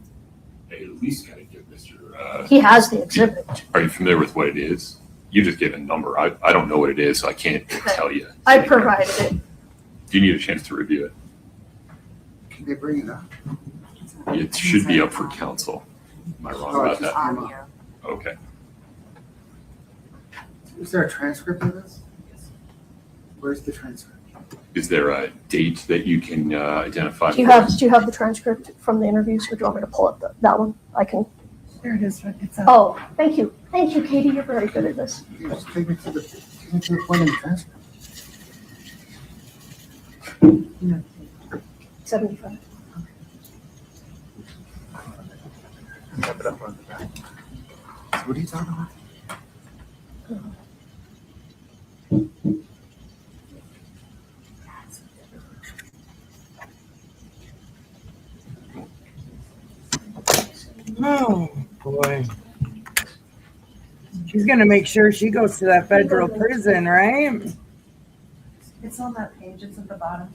At least got to give Mr. He has the exhibit. Are you familiar with what it is? You just gave a number. I don't know what it is, so I can't tell you. I provided it. Do you need a chance to review it? Can they bring it up? It should be up for counsel. Am I wrong about that? Okay. Is there a transcript of this? Where's the transcript? Is there a date that you can identify? Do you have the transcript from the interviews, or do you want me to pull up that one? I can. There it is. It's up. Oh, thank you, Katie. You're very good at this. Just take me to the point in the transcript. 75. Tap it up on the back. So what are you talking about? Oh, boy. She's going to make sure she goes to that federal prison, right? It's on that page. It's at the bottom.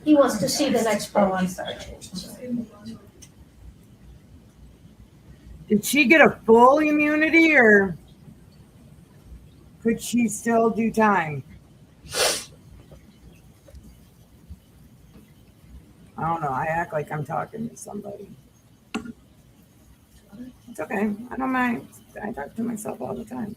He wants to see the next page. Oh, I'm sorry. Did she get a full immunity, or could she still do time? I don't know. I act like I'm talking to somebody. It's okay. I don't mind. I talk to myself all the time.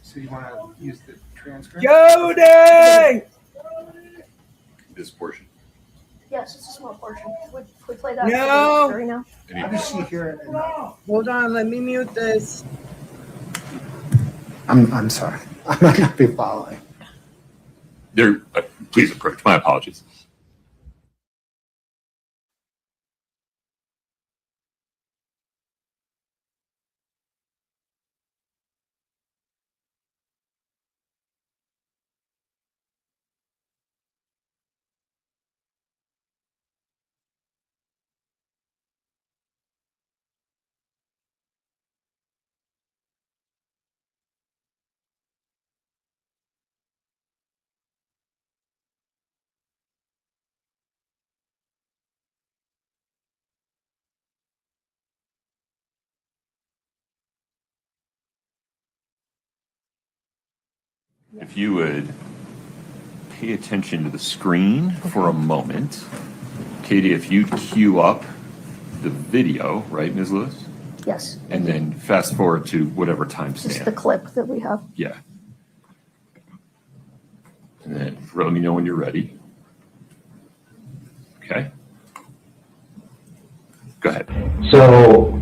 So you want to use the transcript? Jody! This portion. Yes, it's a small portion. Would we play that? No. For the jury now? How does she hear it? Hold on. Let me mute this. I'm sorry. I might not be following. Please approach. My apologies. If you would pay attention to the screen for a moment. Katie, if you queue up the video, right, Ms. Lewis? Yes. And then fast forward to whatever timestamp. Just the clip that we have. Yeah. And then let me know when you're ready. Okay. Go ahead. So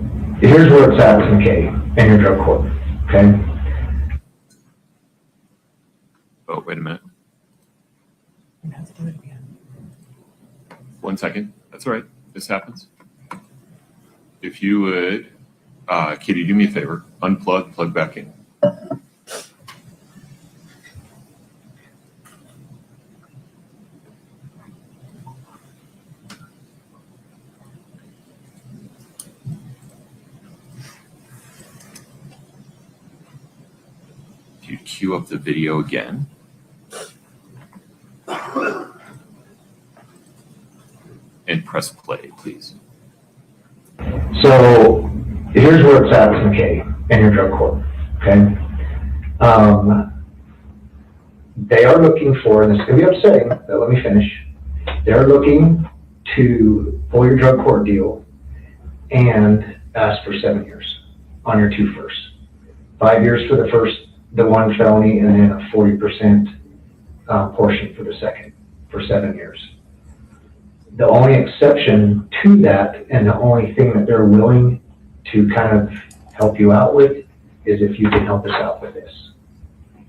here's where it's at with McKay and your drug court, okay? Oh, wait a minute. 1 second. That's all right. This happens. If you would, Katie, do me a favor. Unplug, plug back in. If you queue up the video again. And press play, please. So here's where it's at with McKay and your drug court, okay? They are looking for, and this is going to be upsetting, but let me finish. They're looking to pull your drug court deal and ask for 7 years on your two firsts. 5 years for the one felony, and then a 40% portion for the second, for 7 years. The only exception to that, and the only thing that they're willing to kind of help you out with, is if you can help us out with this.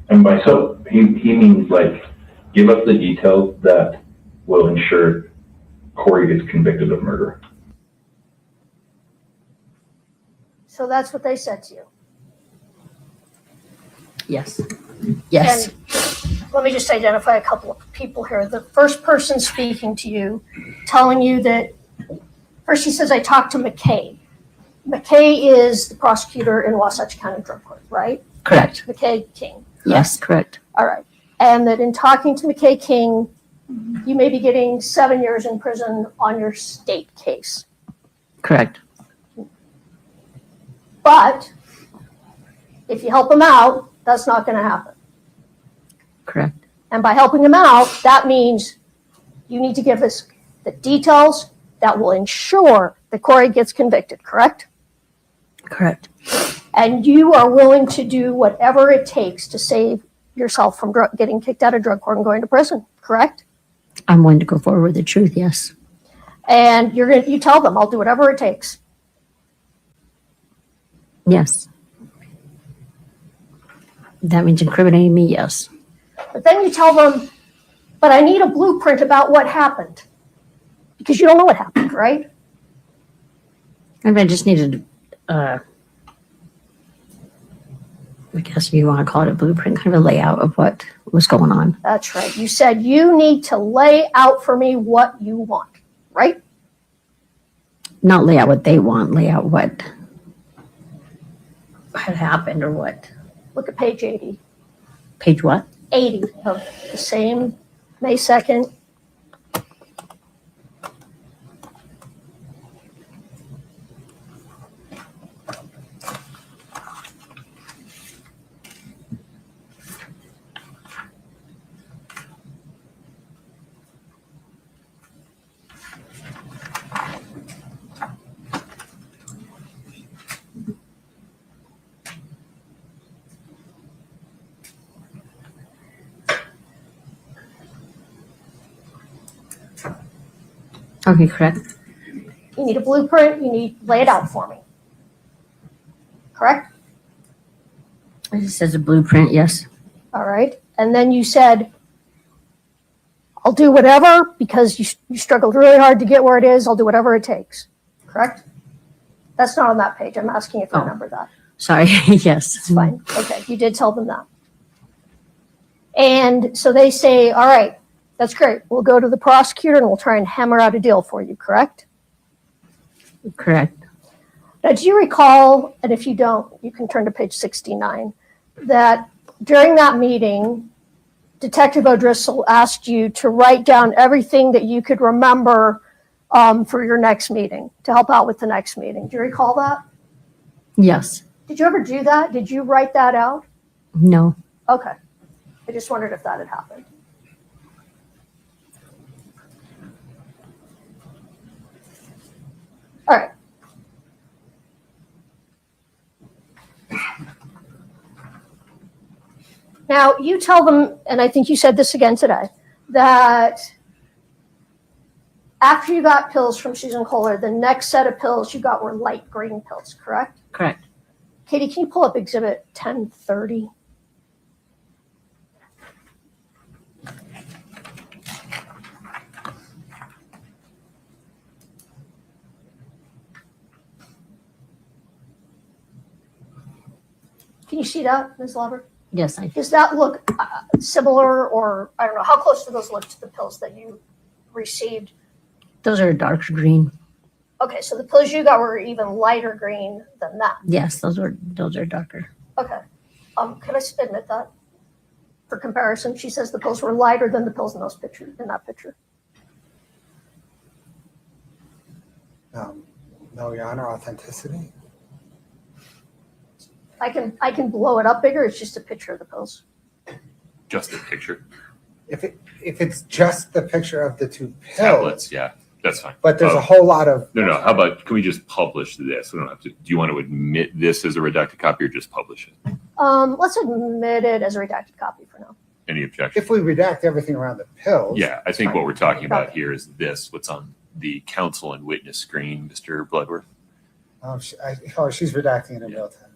And by so, he means like, give us the details that will ensure Kouri gets convicted of murder. So that's what they said to you. Yes. Yes. And let me just identify a couple of people here. The first person speaking to you, telling you that, first he says, I talked to McKay. McKay is the prosecutor in Wasatch County Drug Court, right? Correct. McKay King. Yes, correct. All right. And that in talking to McKay King, you may be getting 7 years in prison on your state case. Correct. But if you help him out, that's not going to happen. Correct. And by helping him out, that means you need to give us the details that will ensure that Kouri gets convicted, correct? Correct. And you are willing to do whatever it takes to save yourself from getting kicked out of drug court and going to prison, correct? I'm willing to go forward with the truth, yes. And you tell them, I'll do whatever it takes. Yes. That means incriminating me, yes. But then you tell them, but I need a blueprint about what happened. Because you don't know what happened, right? And I just needed, I guess if you want to call it a blueprint, kind of a layout of what was going on. That's right. You said you need to lay out for me what you want, right? Not lay out what they want, lay out what had happened or what. Look at page 80. Page what? 80 of the same May 2nd. Okay, correct. You need a blueprint. You need lay it out for me. Correct? It just says a blueprint, yes. All right. And then you said, I'll do whatever because you struggled really hard to get where it is. I'll do whatever it takes. Correct? That's not on that page. I'm asking if you remember that. Sorry, yes. It's fine. Okay, you did tell them that. And so they say, all right, that's great. We'll go to the prosecutor and we'll try and hammer out a deal for you, correct? Correct. Now, do you recall, and if you don't, you can turn to page 69, that during that meeting, Detective O'Driscoll asked you to write down everything that you could remember for your next meeting, to help out with the next meeting. Do you recall that? Yes. Did you ever do that? Did you write that out? No. Okay. I just wondered if that had happened. All right. Now, you tell them, and I think you said this again today, that after you got pills from Susan Kohler, the next set of pills you got were light green pills, correct? Correct. Katie, can you pull up Exhibit 1030? Can you see that, Ms. Lauber? Yes, I Does that look similar, or I don't know, how close do those look to the pills that you received? Those are darker green. Okay, so the pills you got were even lighter green than that. Yes, those are darker. Okay. Can I submit that for comparison? She says the pills were lighter than the pills in those pictures, in that picture. No, Your Honor, authenticity. I can blow it up bigger. It's just a picture of the pills. Just a picture. If it's just the picture of the two pills. Tablets, yeah, that's fine. But there's a whole lot of. No. How about, can we just publish this? We don't have to. Do you want to admit this as a redacted copy or just publish it? Let's admit it as a redacted copy for now. Any objection? If we redact everything around the pills. Yeah, I think what we're talking about here is this, what's on the counsel and witness screen, Mr. Bloodworth. She's redacting it in real time.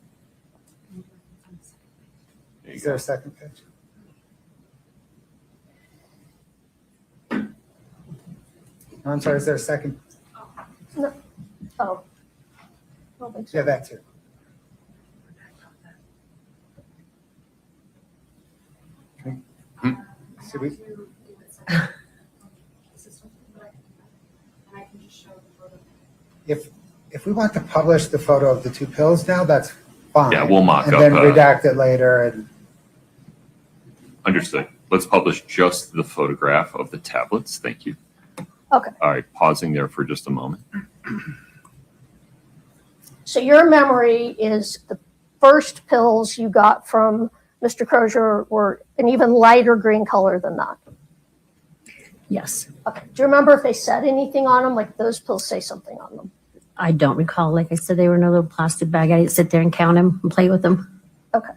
Is there a second page? I'm sorry, is there a second? No. Oh. I don't think so. Yeah, that too. Should we? If we want to publish the photo of the two pills now, that's fine. Yeah, we'll mock and up, then redact it later. And Understood. Let's publish just the photograph of the tablets. Thank you. Okay. All right, pausing there for just a moment. So your memory is the first pills you got from Mr. Crozier were an even lighter green color than that. Yes. Okay. Do you remember if they said anything on them? Like those pills say something on them. I don't recall. Like I said, they were in a little plastic bag. I didn't sit there and count them and play with them. Okay.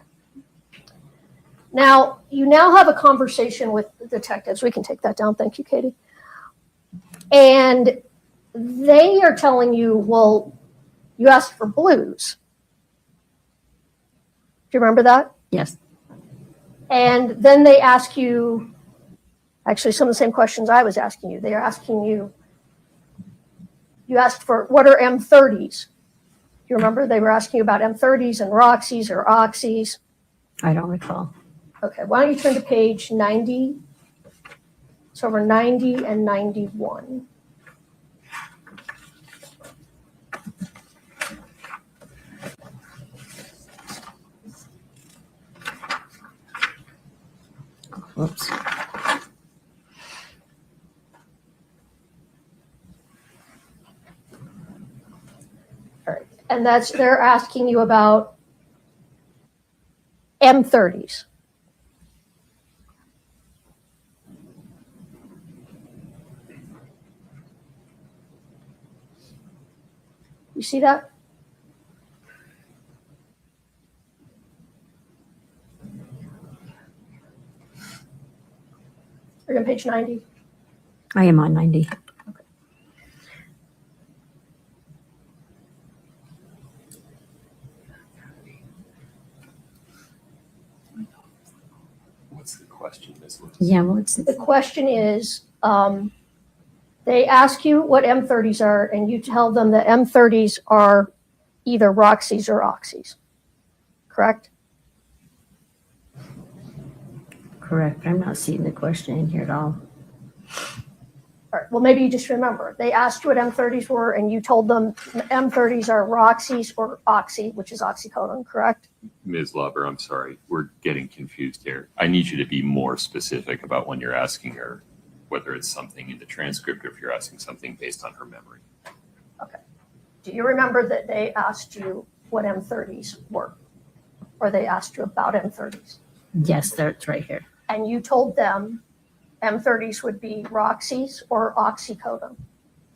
Now, you now have a conversation with the detectives. We can take that down. Thank you, Katie. And they are telling you, well, you asked for blues. Do you remember that? Yes. And then they ask you, actually, some of the same questions I was asking you. They are asking you, you asked for, what are M30s? Do you remember? They were asking you about M30s and Roxys or Oxys. I don't recall. Okay, why don't you turn to page 90? It's over 90 and 91. Whoops. All right, and they're asking you about M30s. You see that? Are you on page 90? I am on 90. What's the question, Ms. Lewis? Yeah, well, it's The question is, they ask you what M30s are, and you tell them that M30s are either Roxys or Oxys, correct? correct. I'm not seeing the question in here at all. All right, well, maybe you just remember. They asked you what M30s were, and you told them M30s are Roxys or Oxy, which is oxycodone, correct? Ms. Lover, I'm sorry. We're getting confused here. I need you to be more specific about when you're asking her, whether it's something in the transcript or if you're asking something based on her memory. Okay. Do you remember that they asked you what M30s were? Or they asked you about M30s? Yes, that's right here. And you told them M30s would be Roxys or oxycodone?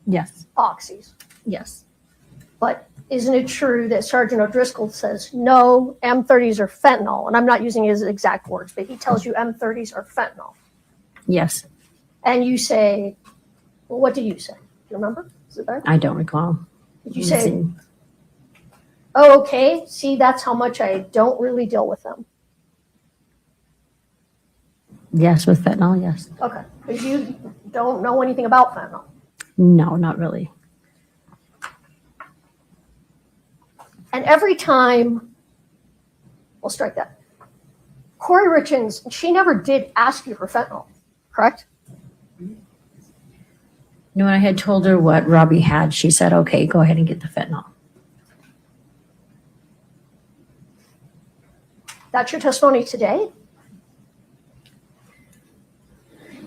Yes. Oxys. Yes. But isn't it true that Sergeant O'Driscoll says, no, M30s are fentanyl? And I'm not using his exact words, but he tells you M30s are fentanyl. Yes. And you say, well, what do you say? Do you remember? Is it there? I don't recall. Did you say, oh, okay, see, that's how much I don't really deal with them. Yes, with fentanyl, yes. Okay, because you don't know anything about fentanyl. No, not really. And every time, we'll strike that. Kouri Richins, she never did ask you for fentanyl, correct? No, when I had told her what Robbie had, she said, okay, go ahead and get the fentanyl. That's your testimony today?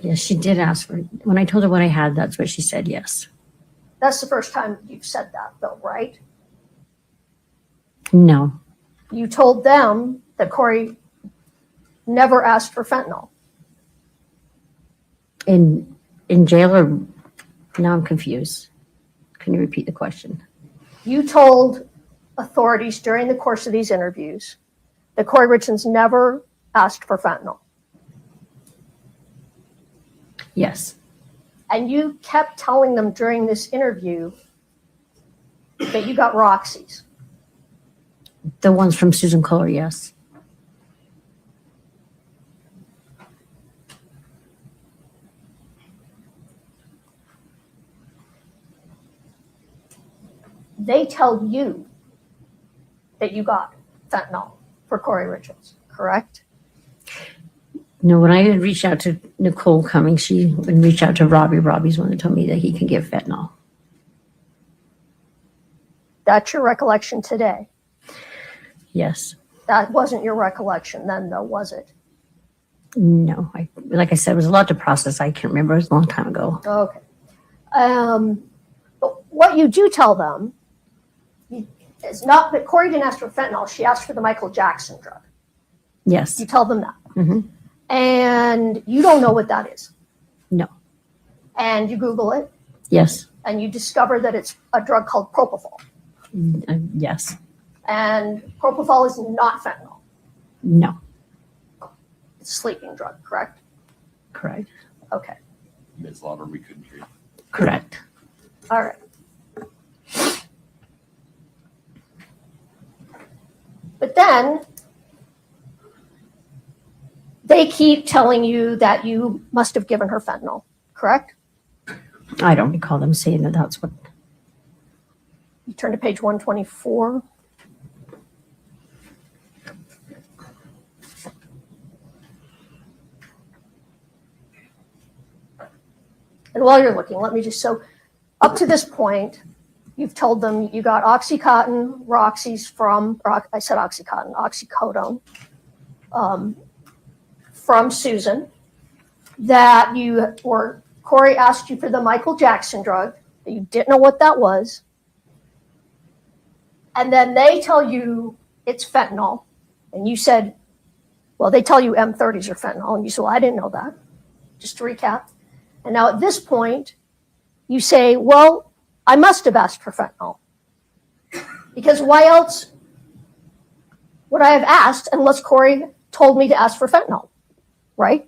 Yes, she did ask for, when I told her what I had, that's what she said, yes. That's the first time you've said that, though, right? No, You told them that Kouri never asked for fentanyl. in jail or, now I'm confused. Can you repeat the question? You told authorities during the course of these interviews that Kouri Richins never asked for fentanyl. Yes. And you kept telling them during this interview that you got Roxys. The ones from Susan Kohler, yes. they tell you that you got fentanyl for Kouri Richins, correct? No, when I had reached out to Nicole Cummings, she would reach out to Robbie. Robbie's one that told me that he can give fentanyl. That's your recollection today. Yes. That wasn't your recollection then, though, was it? No, like I said, it was a lot to process. I can't remember. It was a long time ago. Okay. But what you do tell them is not that Kouri didn't ask for fentanyl. She asked for the Michael Jackson drug. Yes. You tell them that. Mm-hmm. And you don't know what that is. No. And you Google it. Yes. And you discover that it's a drug called propofol. Yes. And propofol is not fentanyl. No. It's a sleeping drug, correct? Correct. Okay. Ms. Lauber, we couldn't hear you. Correct. All right. But then they keep telling you that you must have given her fentanyl, correct? I don't recall them saying that that's what. You turn to page 124. And while you're looking, let me just, so up to this point, you've told them you got Oxycontin, Roxy's from, or I said Oxycontin, oxycodone, from Susan, that Kouri asked you for the Michael Jackson drug, that you didn't know what that was, and then they tell you it's fentanyl, and you said, well, they tell you M30s are fentanyl, and you said, well, I didn't know that. Just to recap. And now at this point, you say, well, I must have asked for fentanyl. Because why else would I have asked unless Kouri told me to ask for fentanyl, right?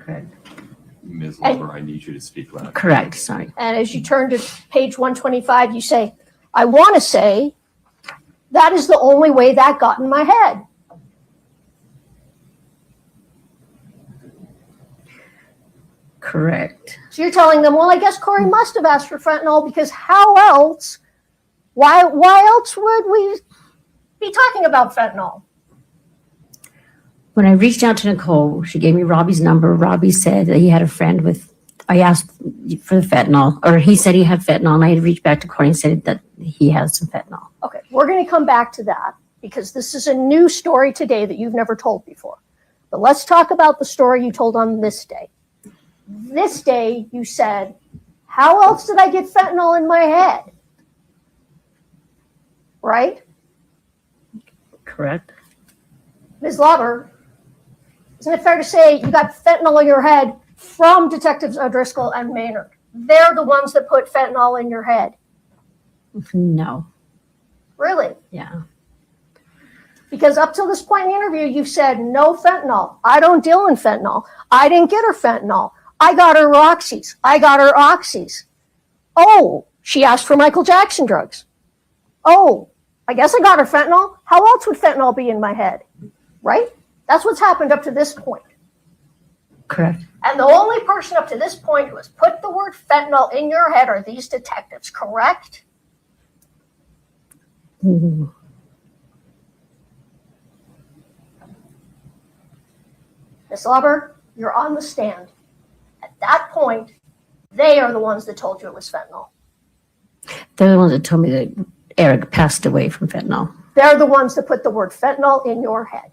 Correct. Ms. Lauber, I need you to speak loud. Correct. Sorry. And as you turn to page 125, you say, I want to say that is the only way that got in my head. Correct. So you're telling them, well, I guess Kouri must have asked for fentanyl because how else, why else would we be talking about fentanyl? When I reached out to Nicole, she gave me Robbie's number. Robbie said that he had a friend with, I asked for the fentanyl, or he said he had fentanyl, and I had reached back to Kouri and said that he has some fentanyl. Okay, we're going to come back to that because this is a new story today that you've never told before. But let's talk about the story you told on this day. This day, you said, how else did I get fentanyl in my head? Right? Correct. Ms. Lauber, isn't it fair to say you got fentanyl in your head from Detectives O'Driscoll and Maynard? They're the ones that put fentanyl in your head. No. Really? Yeah. Because up till this point in the interview, you've said, no fentanyl. I don't deal in fentanyl. I didn't get her fentanyl. I got her Roxy's. I got her Oxys. Oh, she asked for Michael Jackson drugs. Oh, I guess I got her fentanyl. How else would fentanyl be in my head? Right? That's what's happened up to this point. Correct. And the only person up to this point who has put the word fentanyl in your head are these detectives, correct? Mm-hmm. Ms. Lauber, you're on the stand. At that point, they are the ones that told you it was fentanyl. They're the ones that told me that Eric passed away from fentanyl. They're the ones that put the word fentanyl in your head.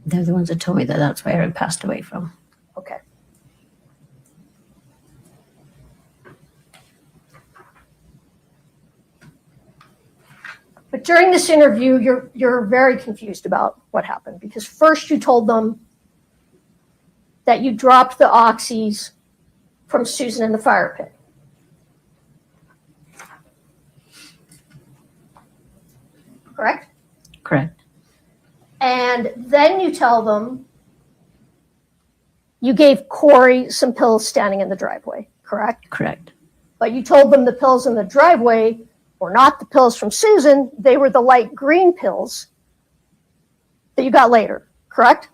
They're the ones that told me that that's where Eric passed away from. Okay. But during this interview, you're very confused about what happened because first you told them that you dropped the oxys from Susan in the fire pit. Correct? Correct. And then you tell them you gave Kouri some pills standing in the driveway, correct? Correct. But you told them the pills in the driveway were not the pills from Susan. They were the light green pills that you got later, correct?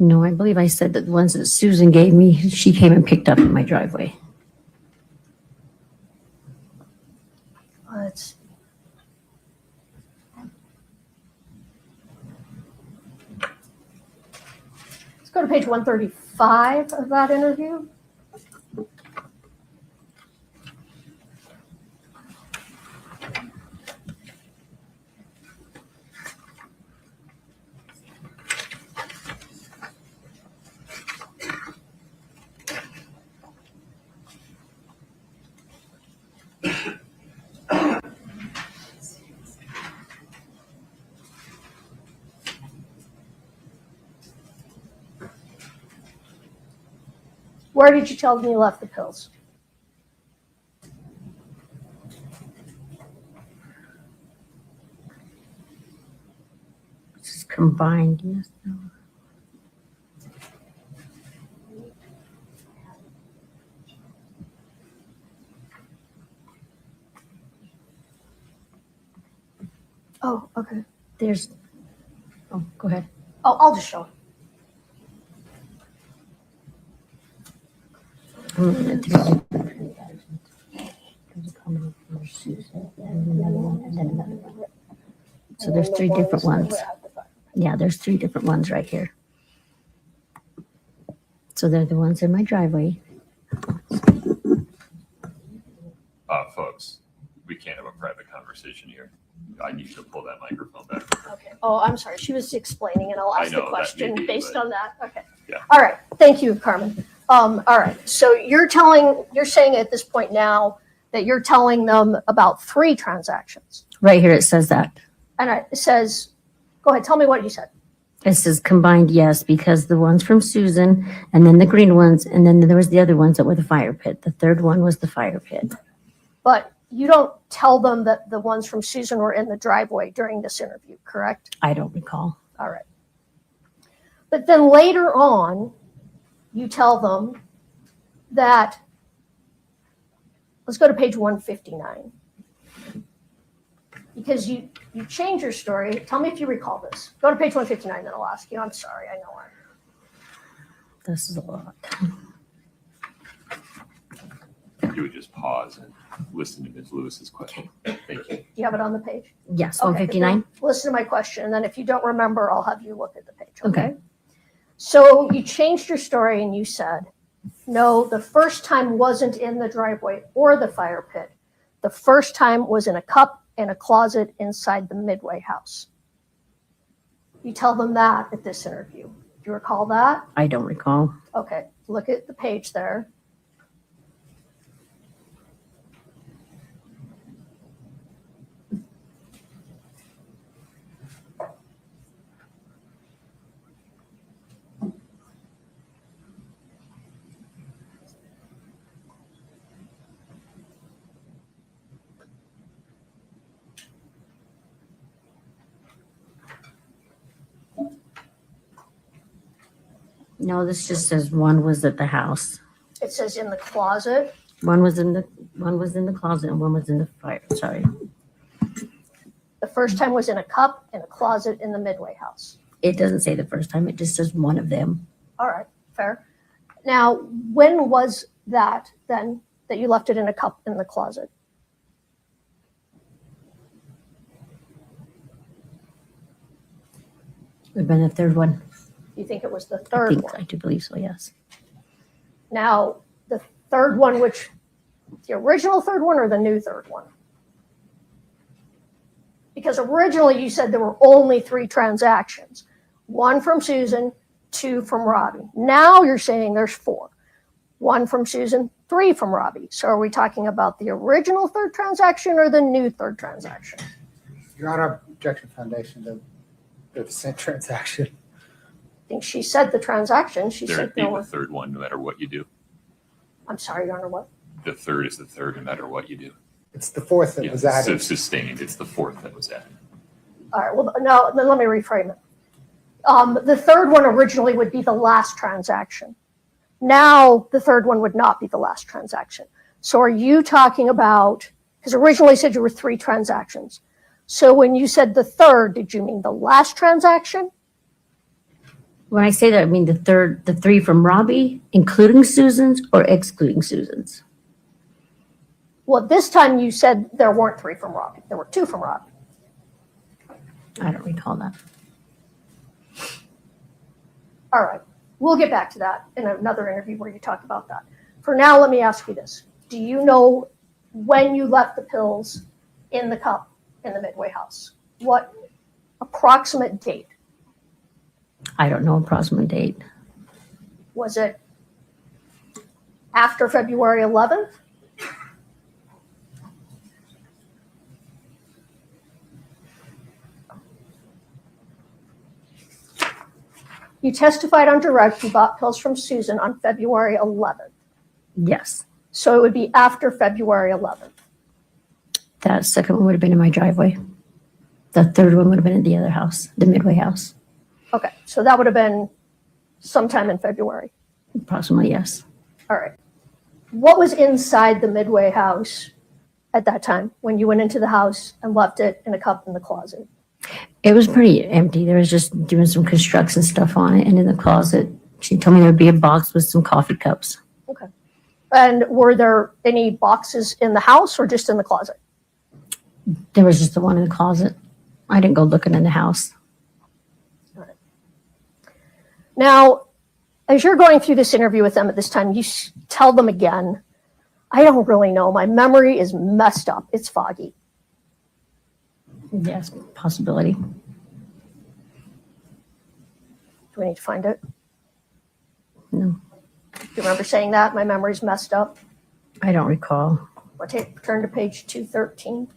No, I believe I said that the ones that Susan gave me, she came and picked up in my driveway. Let's go to page 135 of that interview. Where did you tell them you left the pills? It's combined, yes. No. Oh, okay. There's, oh, go ahead. Oh, I'll just show it. So there's three different ones. Yeah, there's three different ones right here. So they're the ones in my driveway. Folks, we can't have a private conversation here. I need to pull that microphone back. Okay. Oh, I'm sorry. She was explaining, and I'll I ask know, the that question may be, based but- on that. Okay. Yeah. All right. Thank you, Carmen. All right. So you're saying at this point now that you're telling them about 3 transactions. Right here it says that. And it says, go ahead, tell me what you said. It says combined, yes, because the ones from Susan and then the green ones, and then there was the other ones that were the fire pit. The third one was the fire pit. But you don't tell them that the ones from Susan were in the driveway during this interview, correct? I don't recall. All right. But then later on, you tell them that, let's go to page 159. Because you change your story. Tell me if you recall this. Go to page 159, then I'll ask you. I'm sorry, I know. This is a lot. You would just pause and listen to Ms. Lewis's question. Thank you. Do you have it on the page? Yes, Okay, 159. Listen to my question, and then if you don't remember, I'll have you look at the page. Okay. So you changed your story and you said, no, the first time wasn't in the driveway or the fire pit. The first time was in a cup in a closet inside the Midway house. You tell them that at this interview. Do you recall that? I don't recall. Okay, look at the page there. No, this just says one was at the house. It says in the closet. One was in the closet and one was in the fire. Sorry. The first time was in a cup in a closet in the Midway house. It doesn't say the first time. It just says one of them. All right, fair. Now, when was that then that you left it in a cup in the closet? Would have been the third one. You think it was the I third think one? I do believe so. Yes. Now, the third one, which the original third one or the new third one? Because originally you said there were only 3 transactions, 1 from Susan, 2 from Robbie. Now you're saying there's 4, 1 from Susan, 3 from Robbie. So are we talking about the original third transaction or the new third transaction? Your Honor, objection foundation, they're the same transaction. I think she said the transaction. She There'd said be no. the third one, no matter what you do. I'm sorry, Your Honor, what? The third is the third, no matter what you do. It's the 4th that Yeah, was so added. sustained, it's the 4th that was added. All right, well, no, then let me reframe it. The third one originally would be the last transaction. Now, the third one would not be the last transaction. So are you talking about, because originally you said you were 3 transactions. So when you said the third, did you mean the last transaction? When I say that, I mean the 3 from Robbie, including Susan's or excluding Susan's. Well, this time you said there weren't 3 from Robbie. There were 2 from Robbie. I don't recall that. All right. We'll get back to that in another interview where you talk about that. For now, let me ask you this. Do you know when you left the pills in the cup in the Midway house? What approximate date? I don't know approximate date. Was it after February 11th? You testified on direct you bought pills from Susan on February 11th. Yes. So it would be after February 11th. That second one would have been in my driveway. The third one would have been in the other house, the Midway house. Okay, so that would have been sometime in February. Approximately, yes. All right. What was inside the Midway house at that time when you went into the house and left it in a cup in the closet? It was pretty empty. There was just doing some construction stuff on it. And in the closet, she told me there would be a box with some coffee cups. Okay. And were there any boxes in the house or just in the closet? There was just the one in the closet. I didn't go looking in the house. All right. Now, as you're going through this interview with them at this time, you tell them again, I don't really know. My memory is messed up. It's foggy. Yes, possibility. Do we need to find it? No, Do you remember saying that? My memory's messed up. I don't recall. I'll turn to page 213.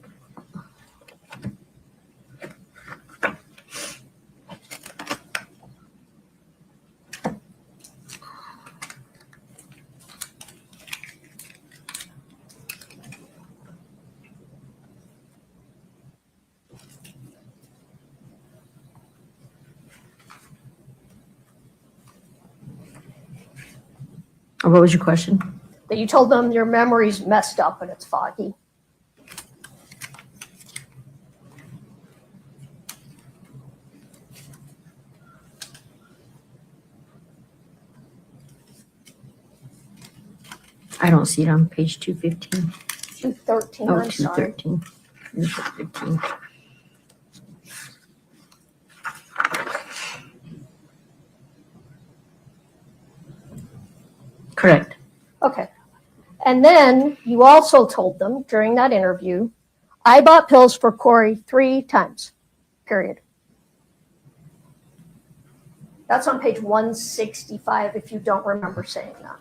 What was your question? That you told them your memory's messed up and it's foggy. I don't see it on page 215. 213, Oh, I'm sorry. 213. 215. Correct. Okay. And then you also told them during that interview, I bought pills for Kouri 3 times, period. That's on page 165 if you don't remember saying that.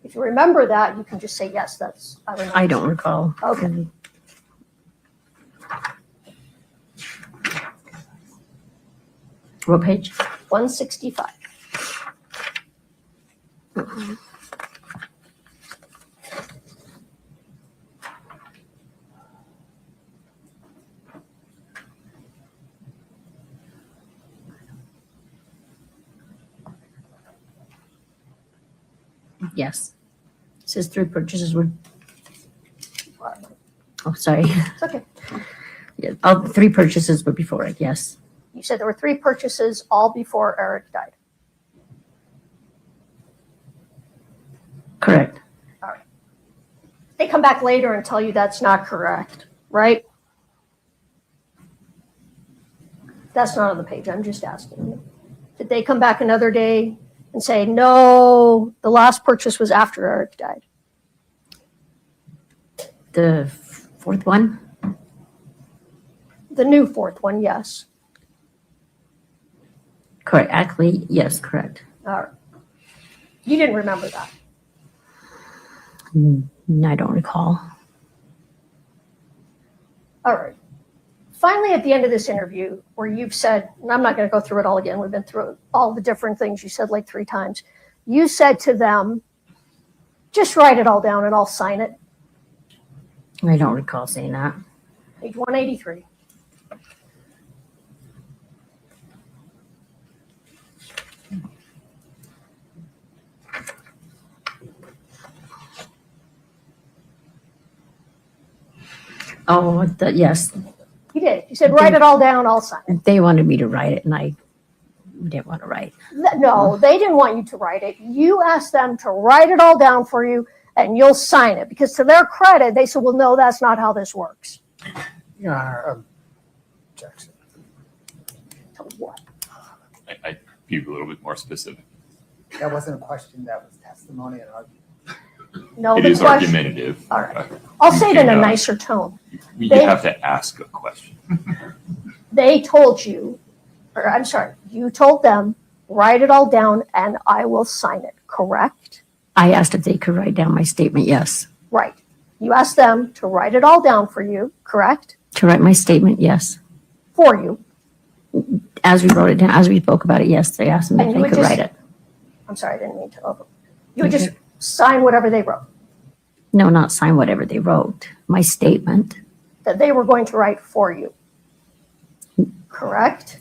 If you remember that, you can just say, yes, that's, I remember. I don't recall. Okay. What page? 165. Yes. It says 3 purchases were. Oh, sorry. It's okay. Yeah, all 3 purchases were before it. Yes. You said there were 3 purchases all before Eric died. Correct. All right. They come back later and tell you that's not correct, right? That's not on the page. I'm just asking you. Did they come back another day and say, no, the last purchase was after Eric died? The 4th one? The new 4th one, yes. Correct. Actually, yes, correct. All right. You didn't remember that. I don't recall. All right. Finally, at the end of this interview, where you've said, and I'm not going to go through it all again, we've been through all the different things you said like 3 times. You said to them, just write it all down and I'll sign it. I don't recall saying that. Page 183. Oh, yes. You did. You said, write it all down, I'll sign it. They wanted me to write it, and I didn't want to write. No, they didn't want you to write it. You asked them to write it all down for you, and you'll sign it. Because to their credit, they said, well, no, that's not how this works. Your Honor, Jackson. So what? I'd be a little bit more specific. That wasn't a question, that was testimony and argument. No, It the is question. argumentative. All right. I'll say it in a nicer tone. You They- have to ask a question. They told you, or I'm sorry, you told them, write it all down and I will sign it, correct? I asked if they could write down my statement, yes. Right. You asked them to write it all down for you, correct? To write my statement, yes. For you. As we wrote it down, as we spoke about it, yes, they asked me And if you they would could just- write it. I'm sorry, I didn't mean to over. You would just sign whatever they wrote, No, not sign whatever they wrote. My statement. that they were going to write for you. Correct?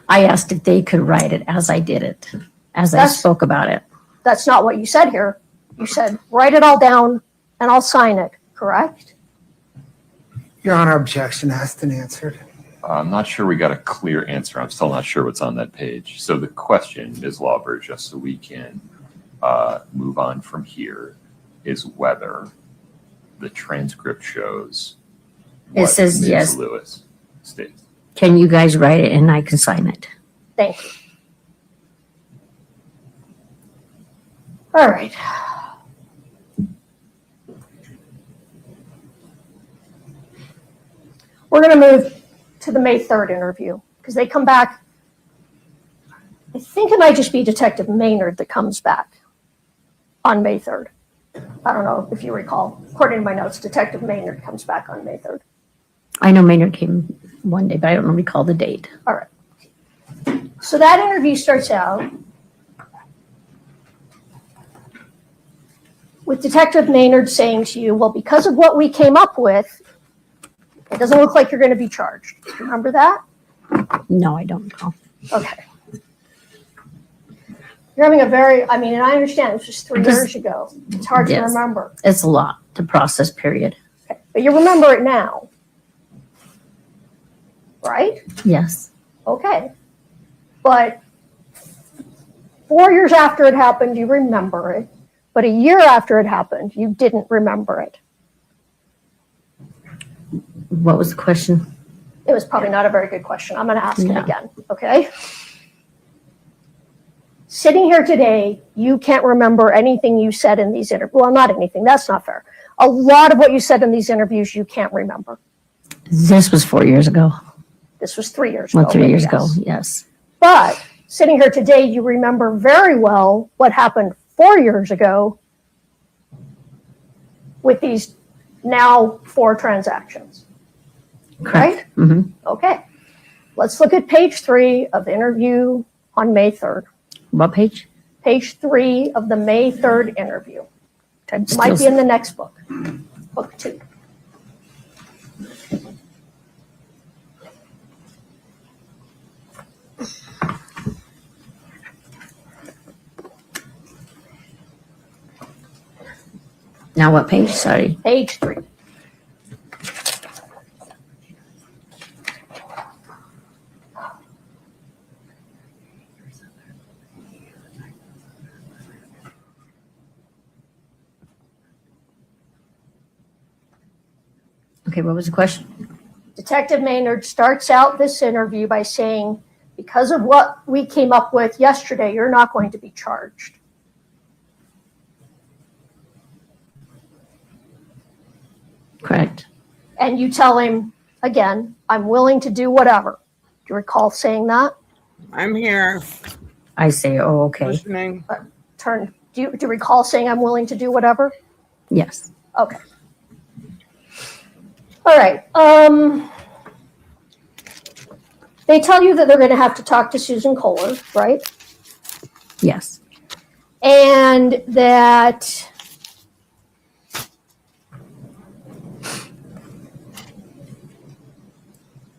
I asked if they could write it as I did it, as I That's- spoke about it. That's not what you said here. You said, write it all down and I'll sign it, correct? Your Honor, objection asked and answered. I'm not sure we got a clear answer. I'm still not sure what's on that page. So the question, Ms. Lawver, just so we can move on from here, is whether the transcript shows It what says Ms. yes. Lewis states. Can you guys write it and I can sign it? Thank you. All right. We're going to move to the May 3rd interview because they come back. I think it might just be Detective Maynard that comes back on May 3rd. I don't know if you recall. According to my notes, Detective Maynard comes back on May 3rd. I know Maynard came one day, but I don't recall the date. All right. So that interview starts out with Detective Maynard saying to you, well, because of what we came up with, it doesn't look like you're going to be charged. Remember that? No, I don't recall. Okay. You're having a very, I mean, and I understand it was just 3 years ago. It's hard to Yes. remember. It's a lot to process, period. Okay. But you remember it now. Right? Yes. Okay. But 4 years after it happened, you remember it. But a year after it happened, you didn't remember it. What was the question? It was probably not a very good question. I'm going to ask it Yeah. again. Okay? Sitting here today, you can't remember anything you said in these interviews. Well, not anything. That's not fair. A lot of what you said in these interviews, you can't remember. This was 4 years ago. This was 3 years ago. Well, 3 but years yes. ago, yes. But sitting here today, you remember very well what happened 4 years ago with these now 4 transactions. Correct. Mm-hmm. Okay. Let's look at page 3 of the interview on May 3rd. What page? Page 3 of the May 3rd interview. It Still might be in the next book. Book 2. Now what page? Sorry. Page 3. Okay, what was the question? Detective Maynard starts out this interview by saying, because of what we came up with yesterday, you're not going to be charged. Correct. And you tell him, again, I'm willing to do whatever. Do you recall saying that? I'm here I say, oh, okay. listening. Do you recall saying I'm willing to do whatever? Yes. Okay. All right. They tell you that they're going to have to talk to Susan Kohler, right? Yes. And that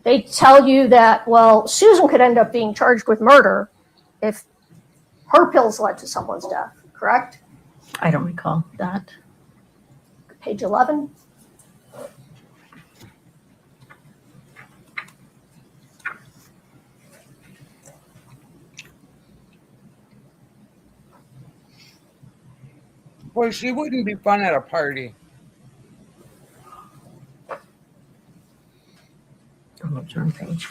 they tell you that, well, Susan could end up being charged with murder if her pills led to someone's death, correct? I don't recall that. Page 11. Boy, she wouldn't be fun at a party. Oh, it's wrong page.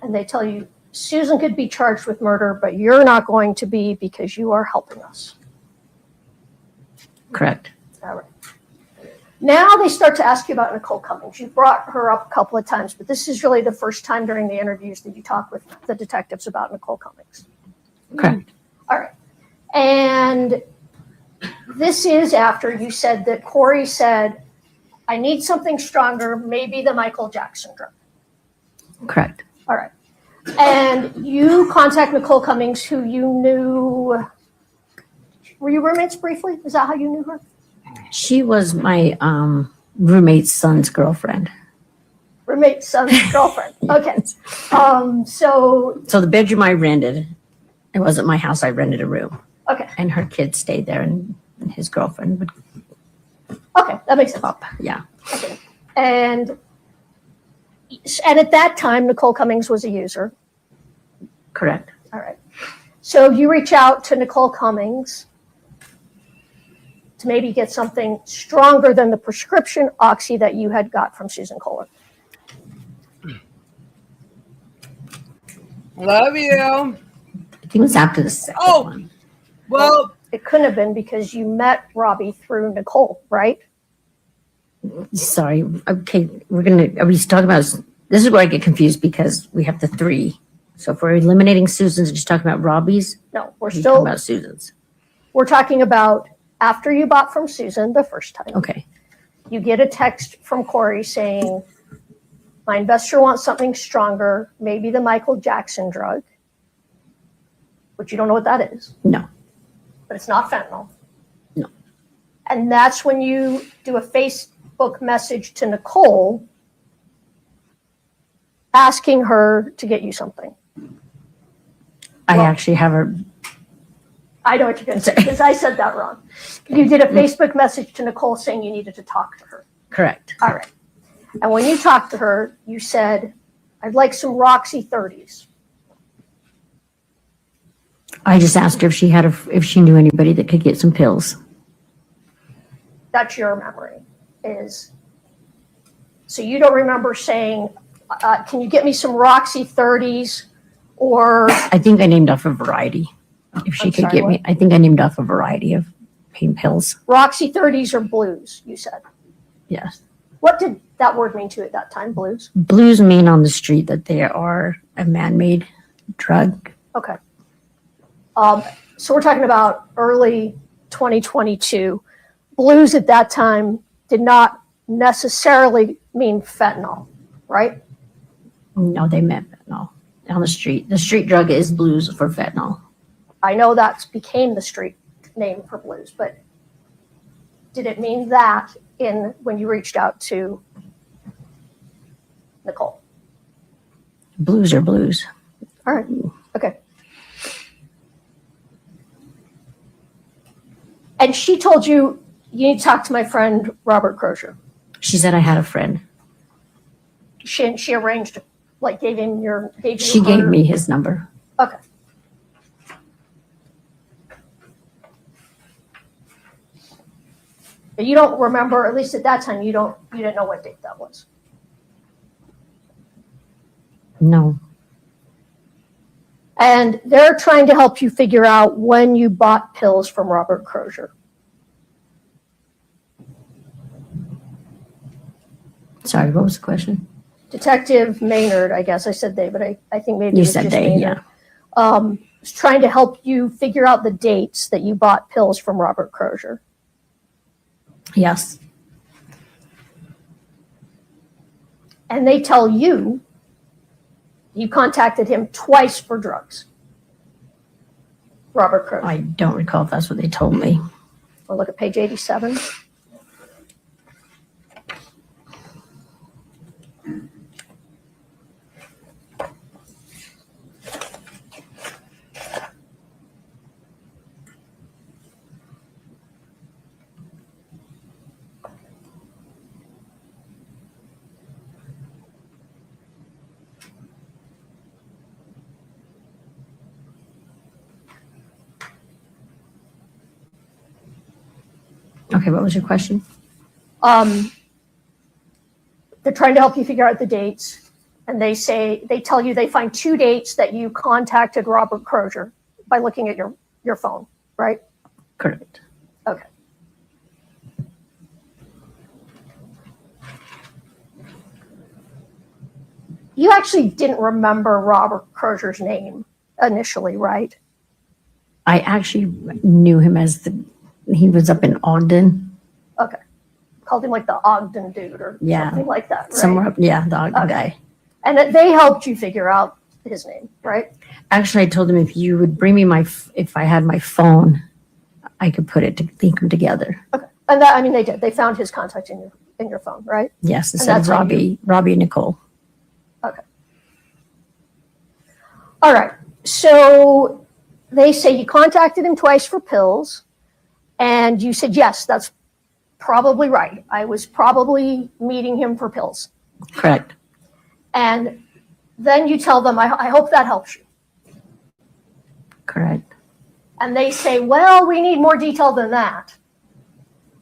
and they tell you, Susan could be charged with murder, but you're not going to be because you are helping us. Correct. All right. Now they start to ask you about Nicole Cummings. You brought her up a couple of times, but this is really the first time during the interviews that you talk with the detectives about Nicole Cummings. Correct. All right. And this is after you said that Kouri said, I need something stronger, maybe the Michael Jackson drug. Correct. All right. And you contact Nicole Cummings, who you knew. Were you roommates briefly? Is that how you knew her? She was my roommate's son's girlfriend. Roommate's son's girlfriend. Okay. So the bedroom I rented, it wasn't my house. I rented a room. Okay. And her kids stayed there, and his girlfriend would. Okay, that makes sense. Yeah. Okay. And at that time, Nicole Cummings was a user. Correct. All right. So you reach out to Nicole Cummings to maybe get something stronger than the prescription oxy that you had got from Susan Kohler. Love you. I think it was after the second one. Well, it couldn't have been because you met Robbie through Nicole, right? Sorry. Okay, are we talking about, this is where I get confused because we have the three. So if we're eliminating Susan's, just talking about Robbie's? No, we're talking still about Susan's. We're talking about after you bought from Susan the first time. Okay. You get a text from Kouri saying, my investor wants something stronger, maybe the Michael Jackson drug, which you don't know what that is. No. But it's not fentanyl. No. And that's when you do a Facebook message to Nicole asking her to get you something. I actually have her. I know what you're going to say because I said that wrong. You did a Facebook message to Nicole saying you needed to talk to her. Correct. All right. And when you talked to her, you said, I'd like some Roxy 30s. I just asked her if she knew anybody that could get some pills. That's your memory. So you don't remember saying, can you get me some Roxy 30s or. I think I named off a variety. If she could get me, I think I named off a variety of pain pills. Roxy 30s or blues, you said. Yes. What did that word mean to you at that time, blues? Blues mean on the street that they are a man-made drug. Okay. So we're talking about early 2022. Blues at that time did not necessarily mean fentanyl, right? No, they meant fentanyl on the street. The street drug is blues for fentanyl. I know that became the street name for blues, but did it mean that when you reached out to Nicole? Blues are blues. All right. Okay. And she told you need to talk to my friend Robert Crozier. She said I had a friend. She arranged, like, gave She gave me his number. Okay. But you don't remember, at least at that time, you didn't know what date that was. No. And they're trying to help you figure out when you bought pills from Robert Crozier. Sorry, what was the question? Detective Maynard, I guess I said they, but I think maybe You it was said just they, Maynard. Was trying to help you figure out the dates that you bought pills from Robert Crozier. Yes. And they tell you contacted him twice for drugs. Robert Crozier. I don't recall if that's what they told me. We'll look at page 87. Okay, what was your question? They're trying to help you figure out the dates. And they tell you they find 2 dates that you contacted Robert Crozier by looking at your phone, right? Correct. Okay. You actually didn't remember Robert Crozier's name initially, right? I actually knew him as he was up in Ogden. Okay. Called him like the Ogden dude or something like that, right? Somewhere up, yeah, the Ogden guy. And that they helped you figure out his name, right? Actually, I told him if you would bring me if I had my phone, I could put it to link them together. Okay. And that, I mean, they did. They found his contact in your phone, right? Yes, And instead of that's how you- Robbie and Nicole. Okay. All right. So they say you contacted him twice for pills, and you said, yes, that's probably right. I was probably meeting him for pills. Correct. And then you tell them, I hope that helps you. Correct. And they say, well, we need more detail than that.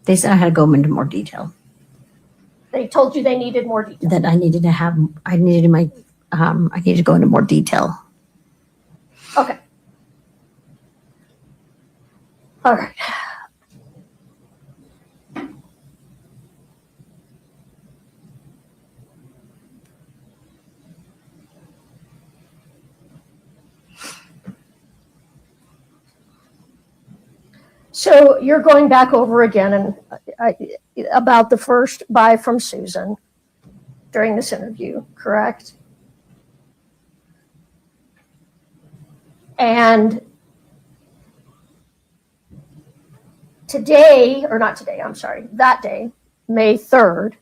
They said I had to go into more detail. They told you they needed more detail. That I needed to go into more detail. Okay. All right. So you're going back over again and about the first buy from Susan during this interview, correct? And today, or not today, I'm sorry, that day, May 3rd,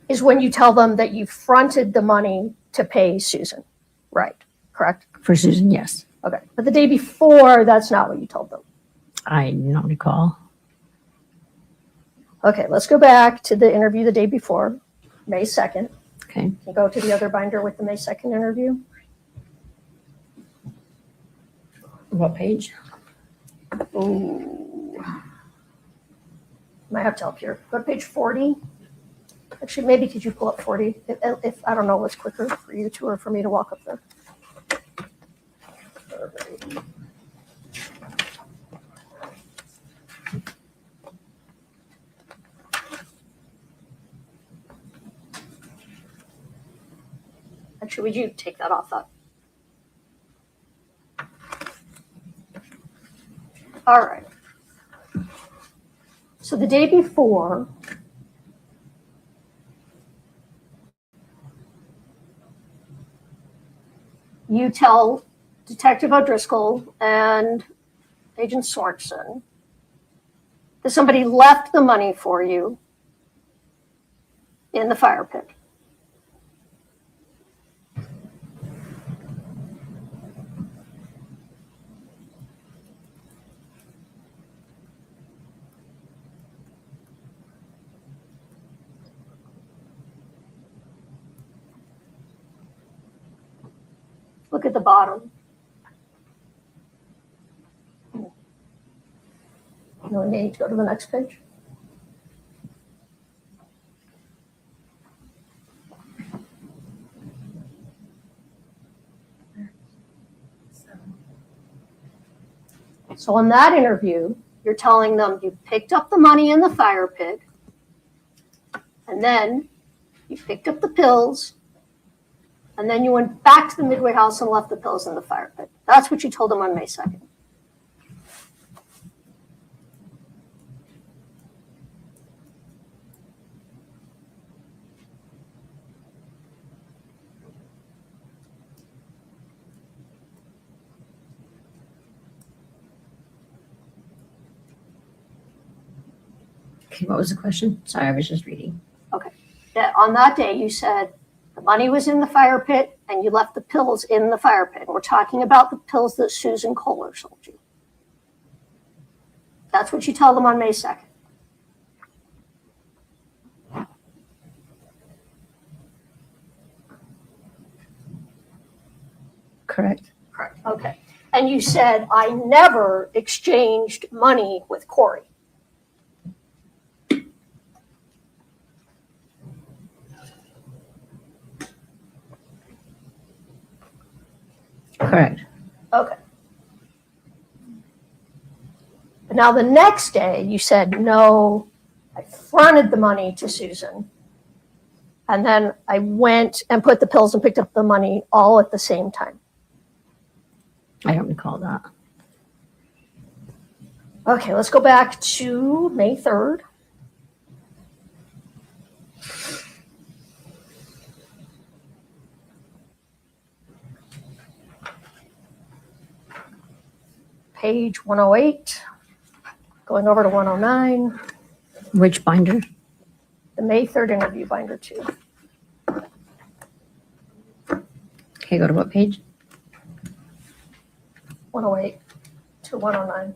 is when you tell them that you fronted the money to pay Susan, right? Correct? For Susan, yes. Okay. But the day before, that's not what you told them. I do not recall. Okay, let's go back to the interview the day before, May 2nd. Okay. Can you go to the other binder with the May 2nd interview? What page? Ooh. Might have to help here. Go to page 40. Actually, maybe could you pull up 40? If I don't know what's quicker for you to or for me to walk up there. Actually, would you take that off that? All right. So the day before, you tell Detective O'Driscoll and Agent Swartzen that somebody left the money for you in the fire pit. Look at the bottom. No need to go to the next page. So on that interview, you're telling them you picked up the money in the fire pit, and then you picked up the pills, and then you went back to the Midway house and left the pills in the fire pit. That's what you told them on May 2nd. Okay, what was the question? Sorry, I was just reading. Okay. On that day, you said the money was in the fire pit and you left the pills in the fire pit. And we're talking about the pills that Susan Kohler sold you. That's what you tell them on May 2nd. Correct. Correct. Okay. And you said, I never exchanged money with Kouri. Correct. Okay. But now the next day, you said, no, I fronted the money to Susan. And then I went and put the pills and picked up the money all at the same time. I don't recall that. Okay, let's go back to May 3rd. Page 108, going over to 109, Which binder? the May 3rd interview binder 2. Okay, go to what page? 108 to 109.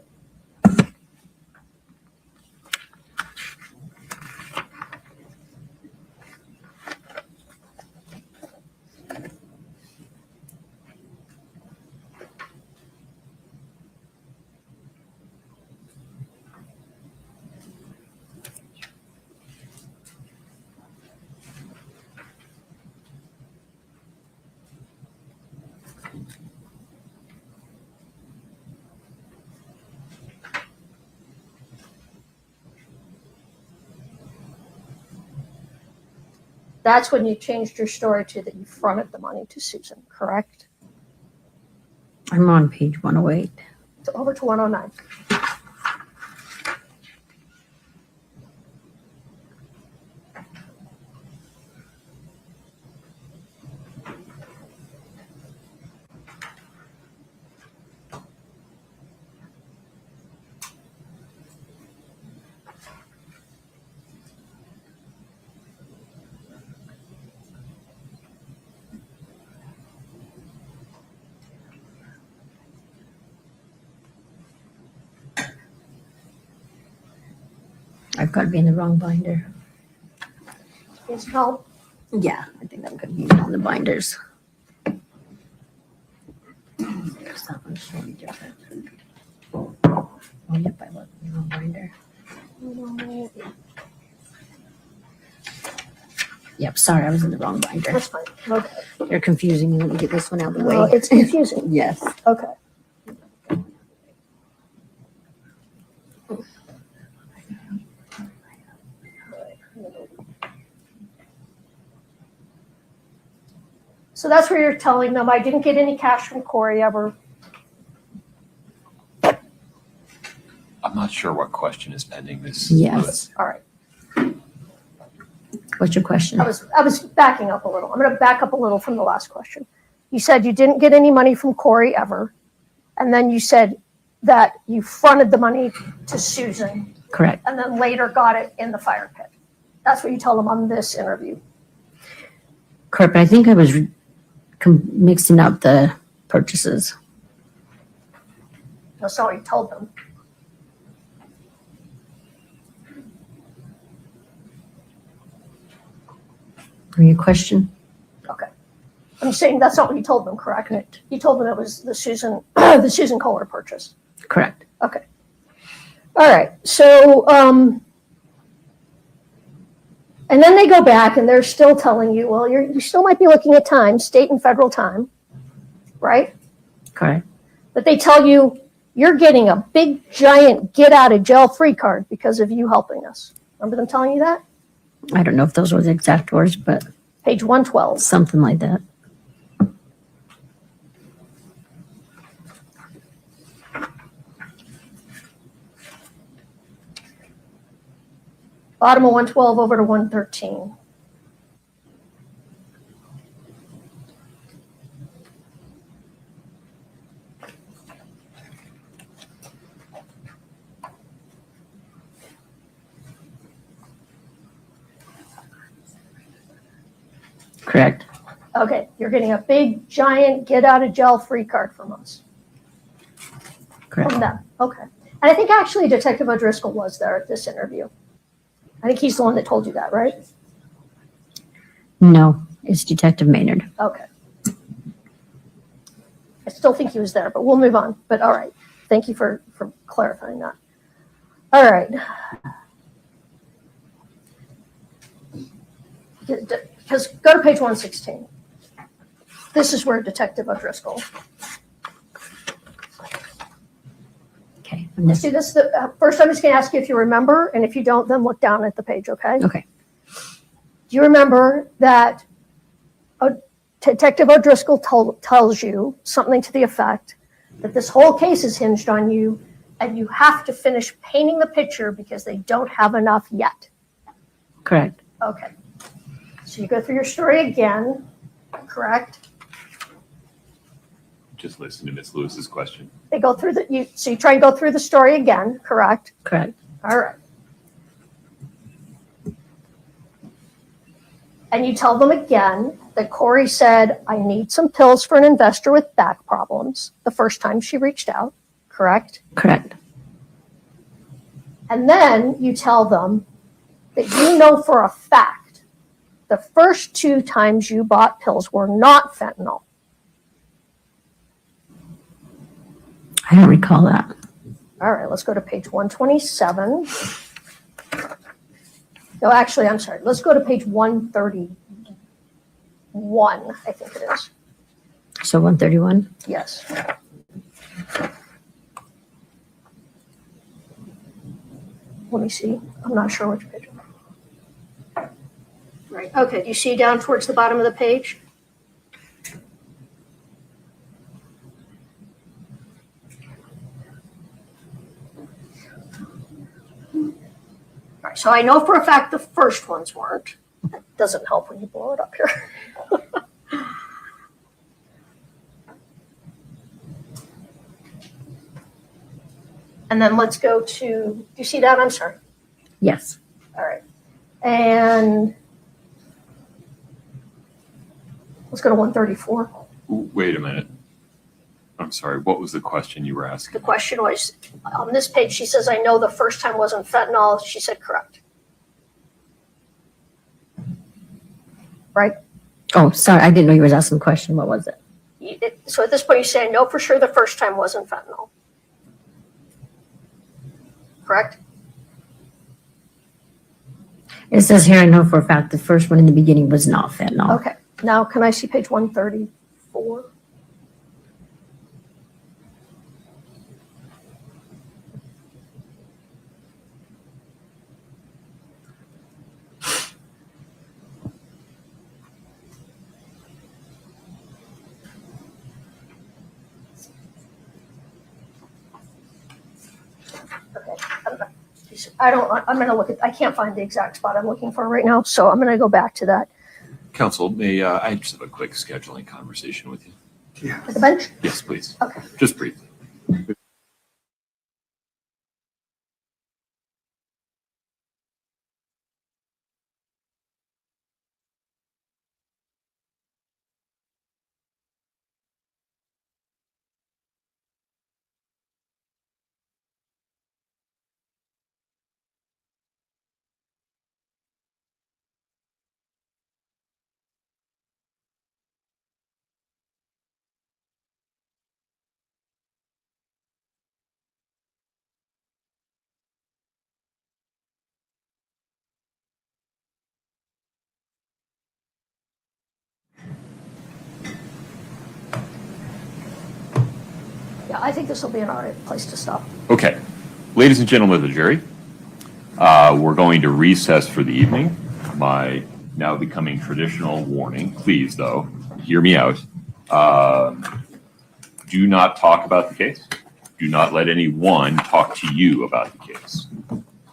That's when you changed your story to that you fronted the money to Susan, correct? I'm on page 108. So over to 109. I've got to be in the wrong binder. Need some help? Yeah, I think I'm confused on the binders. That one's totally different. Oh, yep, I was in the wrong binder. Yep, sorry, I was in the wrong binder. That's fine. Okay. You're confusing me. Let me get this one out of the way. Well, it's confusing. Yes. Okay. So that's where you're telling them, I didn't get any cash from Kouri ever. I'm not sure what question is pending this. Yes. All right. What's your question? I was backing up a little. I'm going to back up a little from the last question. You said you didn't get any money from Kouri ever. And then you said that you fronted the money to Susan. Correct. And then later got it in the fire pit. That's what you told them on this interview. Correct, but I think I was mixing up the purchases. That's not what you told them. Your question? Okay. I'm saying that's not what you told them, correct? Correct. You told them it was the Susan Kohler purchase. Correct. Okay. All right. So, and then they go back and they're still telling you, well, you still might be looking at time, state and federal time, right? Correct. But they tell you you're getting a big, giant get out of jail free card because of you helping us. Remember them telling you that? I don't know if those were the exact words, but Page 112. something like that. Bottom of 112 over to 113. Correct. Okay, you're getting a big, giant get out of jail free card from us. Correct. From them. Okay. And I think actually Detective O'Driscoll was there at this interview. I think he's the one that told you that, right? No, it's Detective Maynard. Okay. I still think he was there, but we'll move on. But all right. Thank you for clarifying that. All right. Because go to page 116. This is where Detective O'Driscoll See this, first I'm just going to ask you if you remember, and if you don't, then look down at the page, okay? Okay. Do you remember that Detective O'Driscoll tells you something to the effect that this whole case is hinged on you and you have to finish painting the picture because they don't have enough yet? Correct. Okay. So you go through your story again, correct? Just listen to Ms. Lewis's question. They go through so you try and go through the story again, correct? Correct. All right. And you tell them again that Kouri said, I need some pills for an investor with back problems the first time she reached out, correct? Correct. And then you tell them that you know for a fact the first 2 times you bought pills were not fentanyl. I don't recall that. All right, let's go to page 127. No, actually, I'm sorry. Let's go to page 131, I think it is. So 131? Yes. Let me see. I'm not sure which page. Right. Okay. Do you see down towards the bottom of the page? All right. So I know for a fact the first ones weren't. That doesn't help when you blow it up here. And then let's go to, do you see that? I'm sorry. Yes. All right. And let's go to 134. Wait a minute. I'm sorry. What was the question you were asking? The question was, on this page, she says, I know the first time wasn't fentanyl. She said, correct. Right? Oh, sorry. I didn't know you were asking a question. What was it? So at this point, you say, I know for sure the first time wasn't fentanyl. Correct? It says here, I know for a fact the first one in the beginning was not fentanyl. Okay. Now, can I see page 134? I'm going to look at, I can't find the exact spot I'm looking for right now, so I'm going to go back to that. Counsel, may I just have a quick scheduling conversation with you? Yeah. At the bench? Yes, please. Okay. Just briefly. Yeah, I think this will be an all right place to stop. Okay. Ladies and gentlemen of the jury, we're going to recess for the evening. My now becoming traditional warning, please, though, hear me out. Do not talk about the case. Do not let anyone talk to you about the case.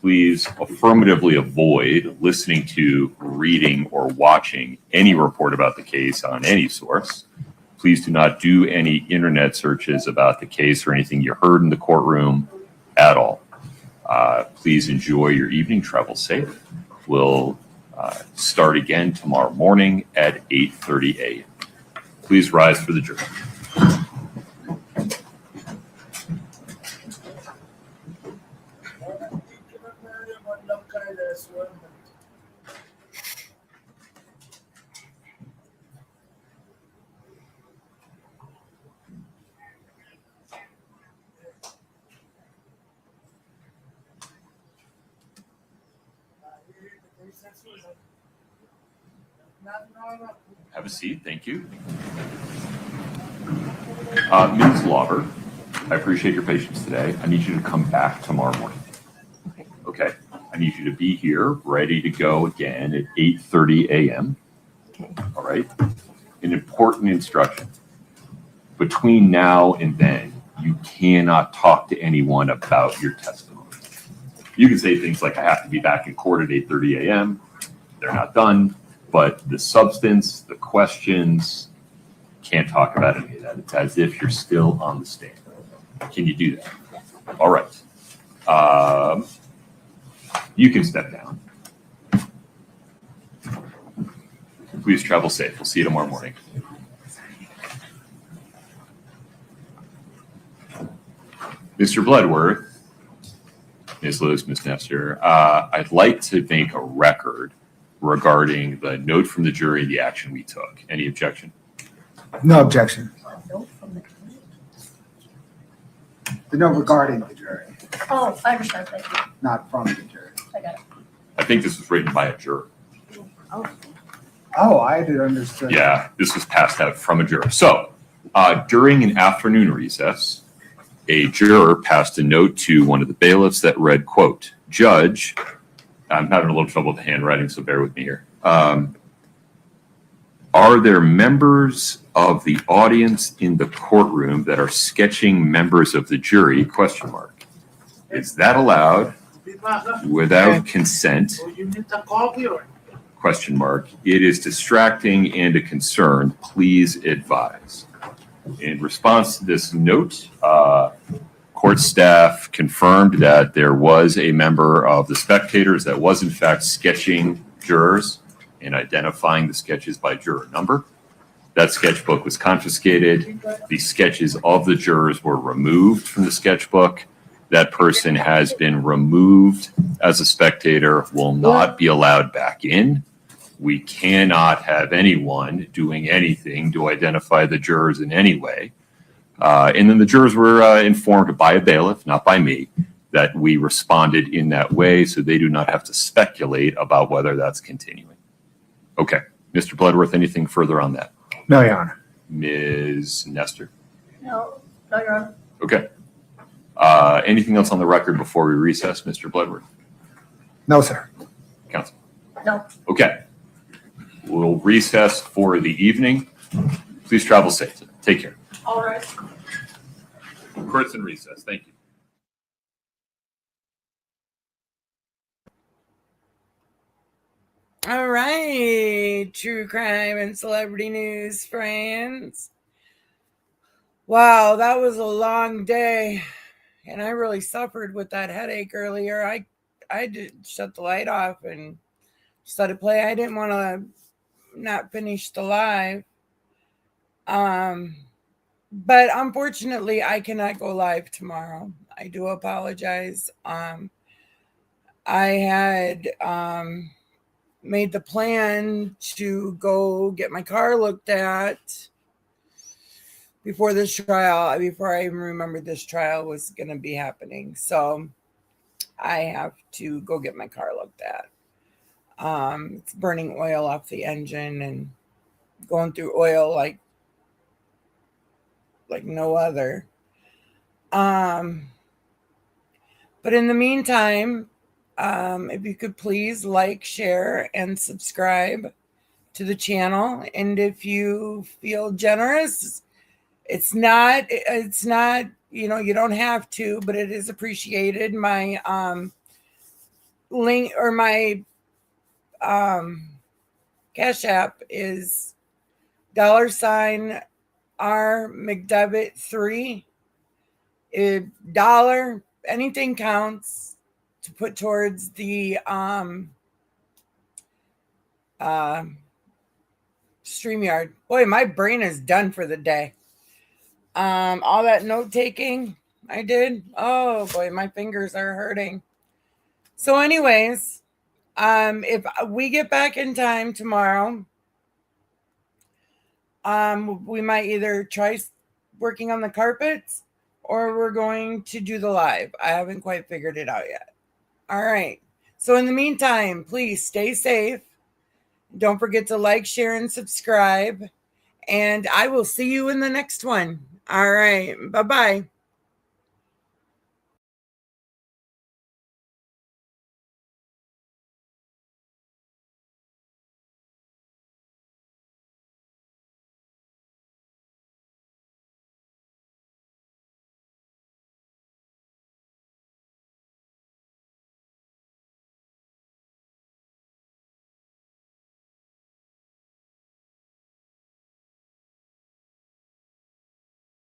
Please affirmatively avoid listening to, reading, or watching any report about the case on any source. Please do not do any internet searches about the case or anything you heard in the courtroom at all. Please enjoy your evening. Travel safe. We'll start again tomorrow morning at 8:30 a.m. Please rise for the jury. Have a seat. Thank you. Ms. Lauber, I appreciate your patience today. I need you to come back tomorrow morning. Okay. I need you to be here, ready to go again at 8:30 a.m. Okay. All right. An important instruction. Between now and then, you cannot talk to anyone about your testimony. You can say things like, I have to be back in court at 8:30 a.m. They're not done, but the substance, the questions, can't talk about any of that. It's as if you're still on the stand. Can you do that? All right. You can step down. Please travel safe. We'll see you tomorrow morning. Mr. Bloodworth, Ms. Lewis, Ms. Nestor, I'd like to make a record regarding the note from the jury, the action we took. Any objection? No objection. The note regarding the jury, Oh, I understand, thank you. not from the jury. I got it. I think this was written by a juror. Oh, I had understood. Yeah, this was passed out from a juror. So during an afternoon recess, a juror passed a note to one of the bailiffs that read, quote, Judge, I'm having a little trouble with the handwriting, so bear with me here. Are there members of the audience in the courtroom that are sketching members of the jury? Question mark. Is that allowed without consent? Question mark. It is distracting and a concern. Please advise. In response to this note, court staff confirmed that there was a member of the spectators that was in fact sketching jurors and identifying the sketches by juror number. That sketchbook was confiscated. The sketches of the jurors were removed from the sketchbook. That person has been removed as a spectator, will not be allowed back in. We cannot have anyone doing anything to identify the jurors in any way. And then the jurors were informed by a bailiff, not by me, that we responded in that way, so they do not have to speculate about whether that's continuing. Okay. Mr. Bloodworth, anything further on that? No, Your Honor. Ms. Nestor? No, Your Honor. Okay. Anything else on the record before we recess, Mr. Bloodworth? No, sir. Counsel? No. Okay. We'll recess for the evening. Please travel safe. Take care. All right. Court's in recess. Thank you. All right, true crime and celebrity news friends. Wow, that was a long day, and I really suffered with that headache earlier. I did shut the light off and just let it play. I didn't want to not finish the live. But unfortunately, I cannot go live tomorrow. I do apologize. I had made the plan to go get my car looked at before this trial, before I even remembered this trial was going to be happening. So I have to go get my car looked at. It's burning oil off the engine and going through oil like no other. But in the meantime, if you could please like, share, and subscribe to the channel. And if you feel generous, it's not, you don't have to, but it is appreciated. My link or my Cash App is $R McDevitt 3. $1, anything counts to put towards the StreamYard. Boy, my brain is done for the day. All that note taking I did. Oh boy, my fingers are hurting. So anyways, if we get back in time tomorrow, we might either try working on the carpets or we're going to do the live. I haven't quite figured it out yet. All right. So in the meantime, please stay safe. Don't forget to like, share, and subscribe. And I will see you in the next one. All right. Bye-bye.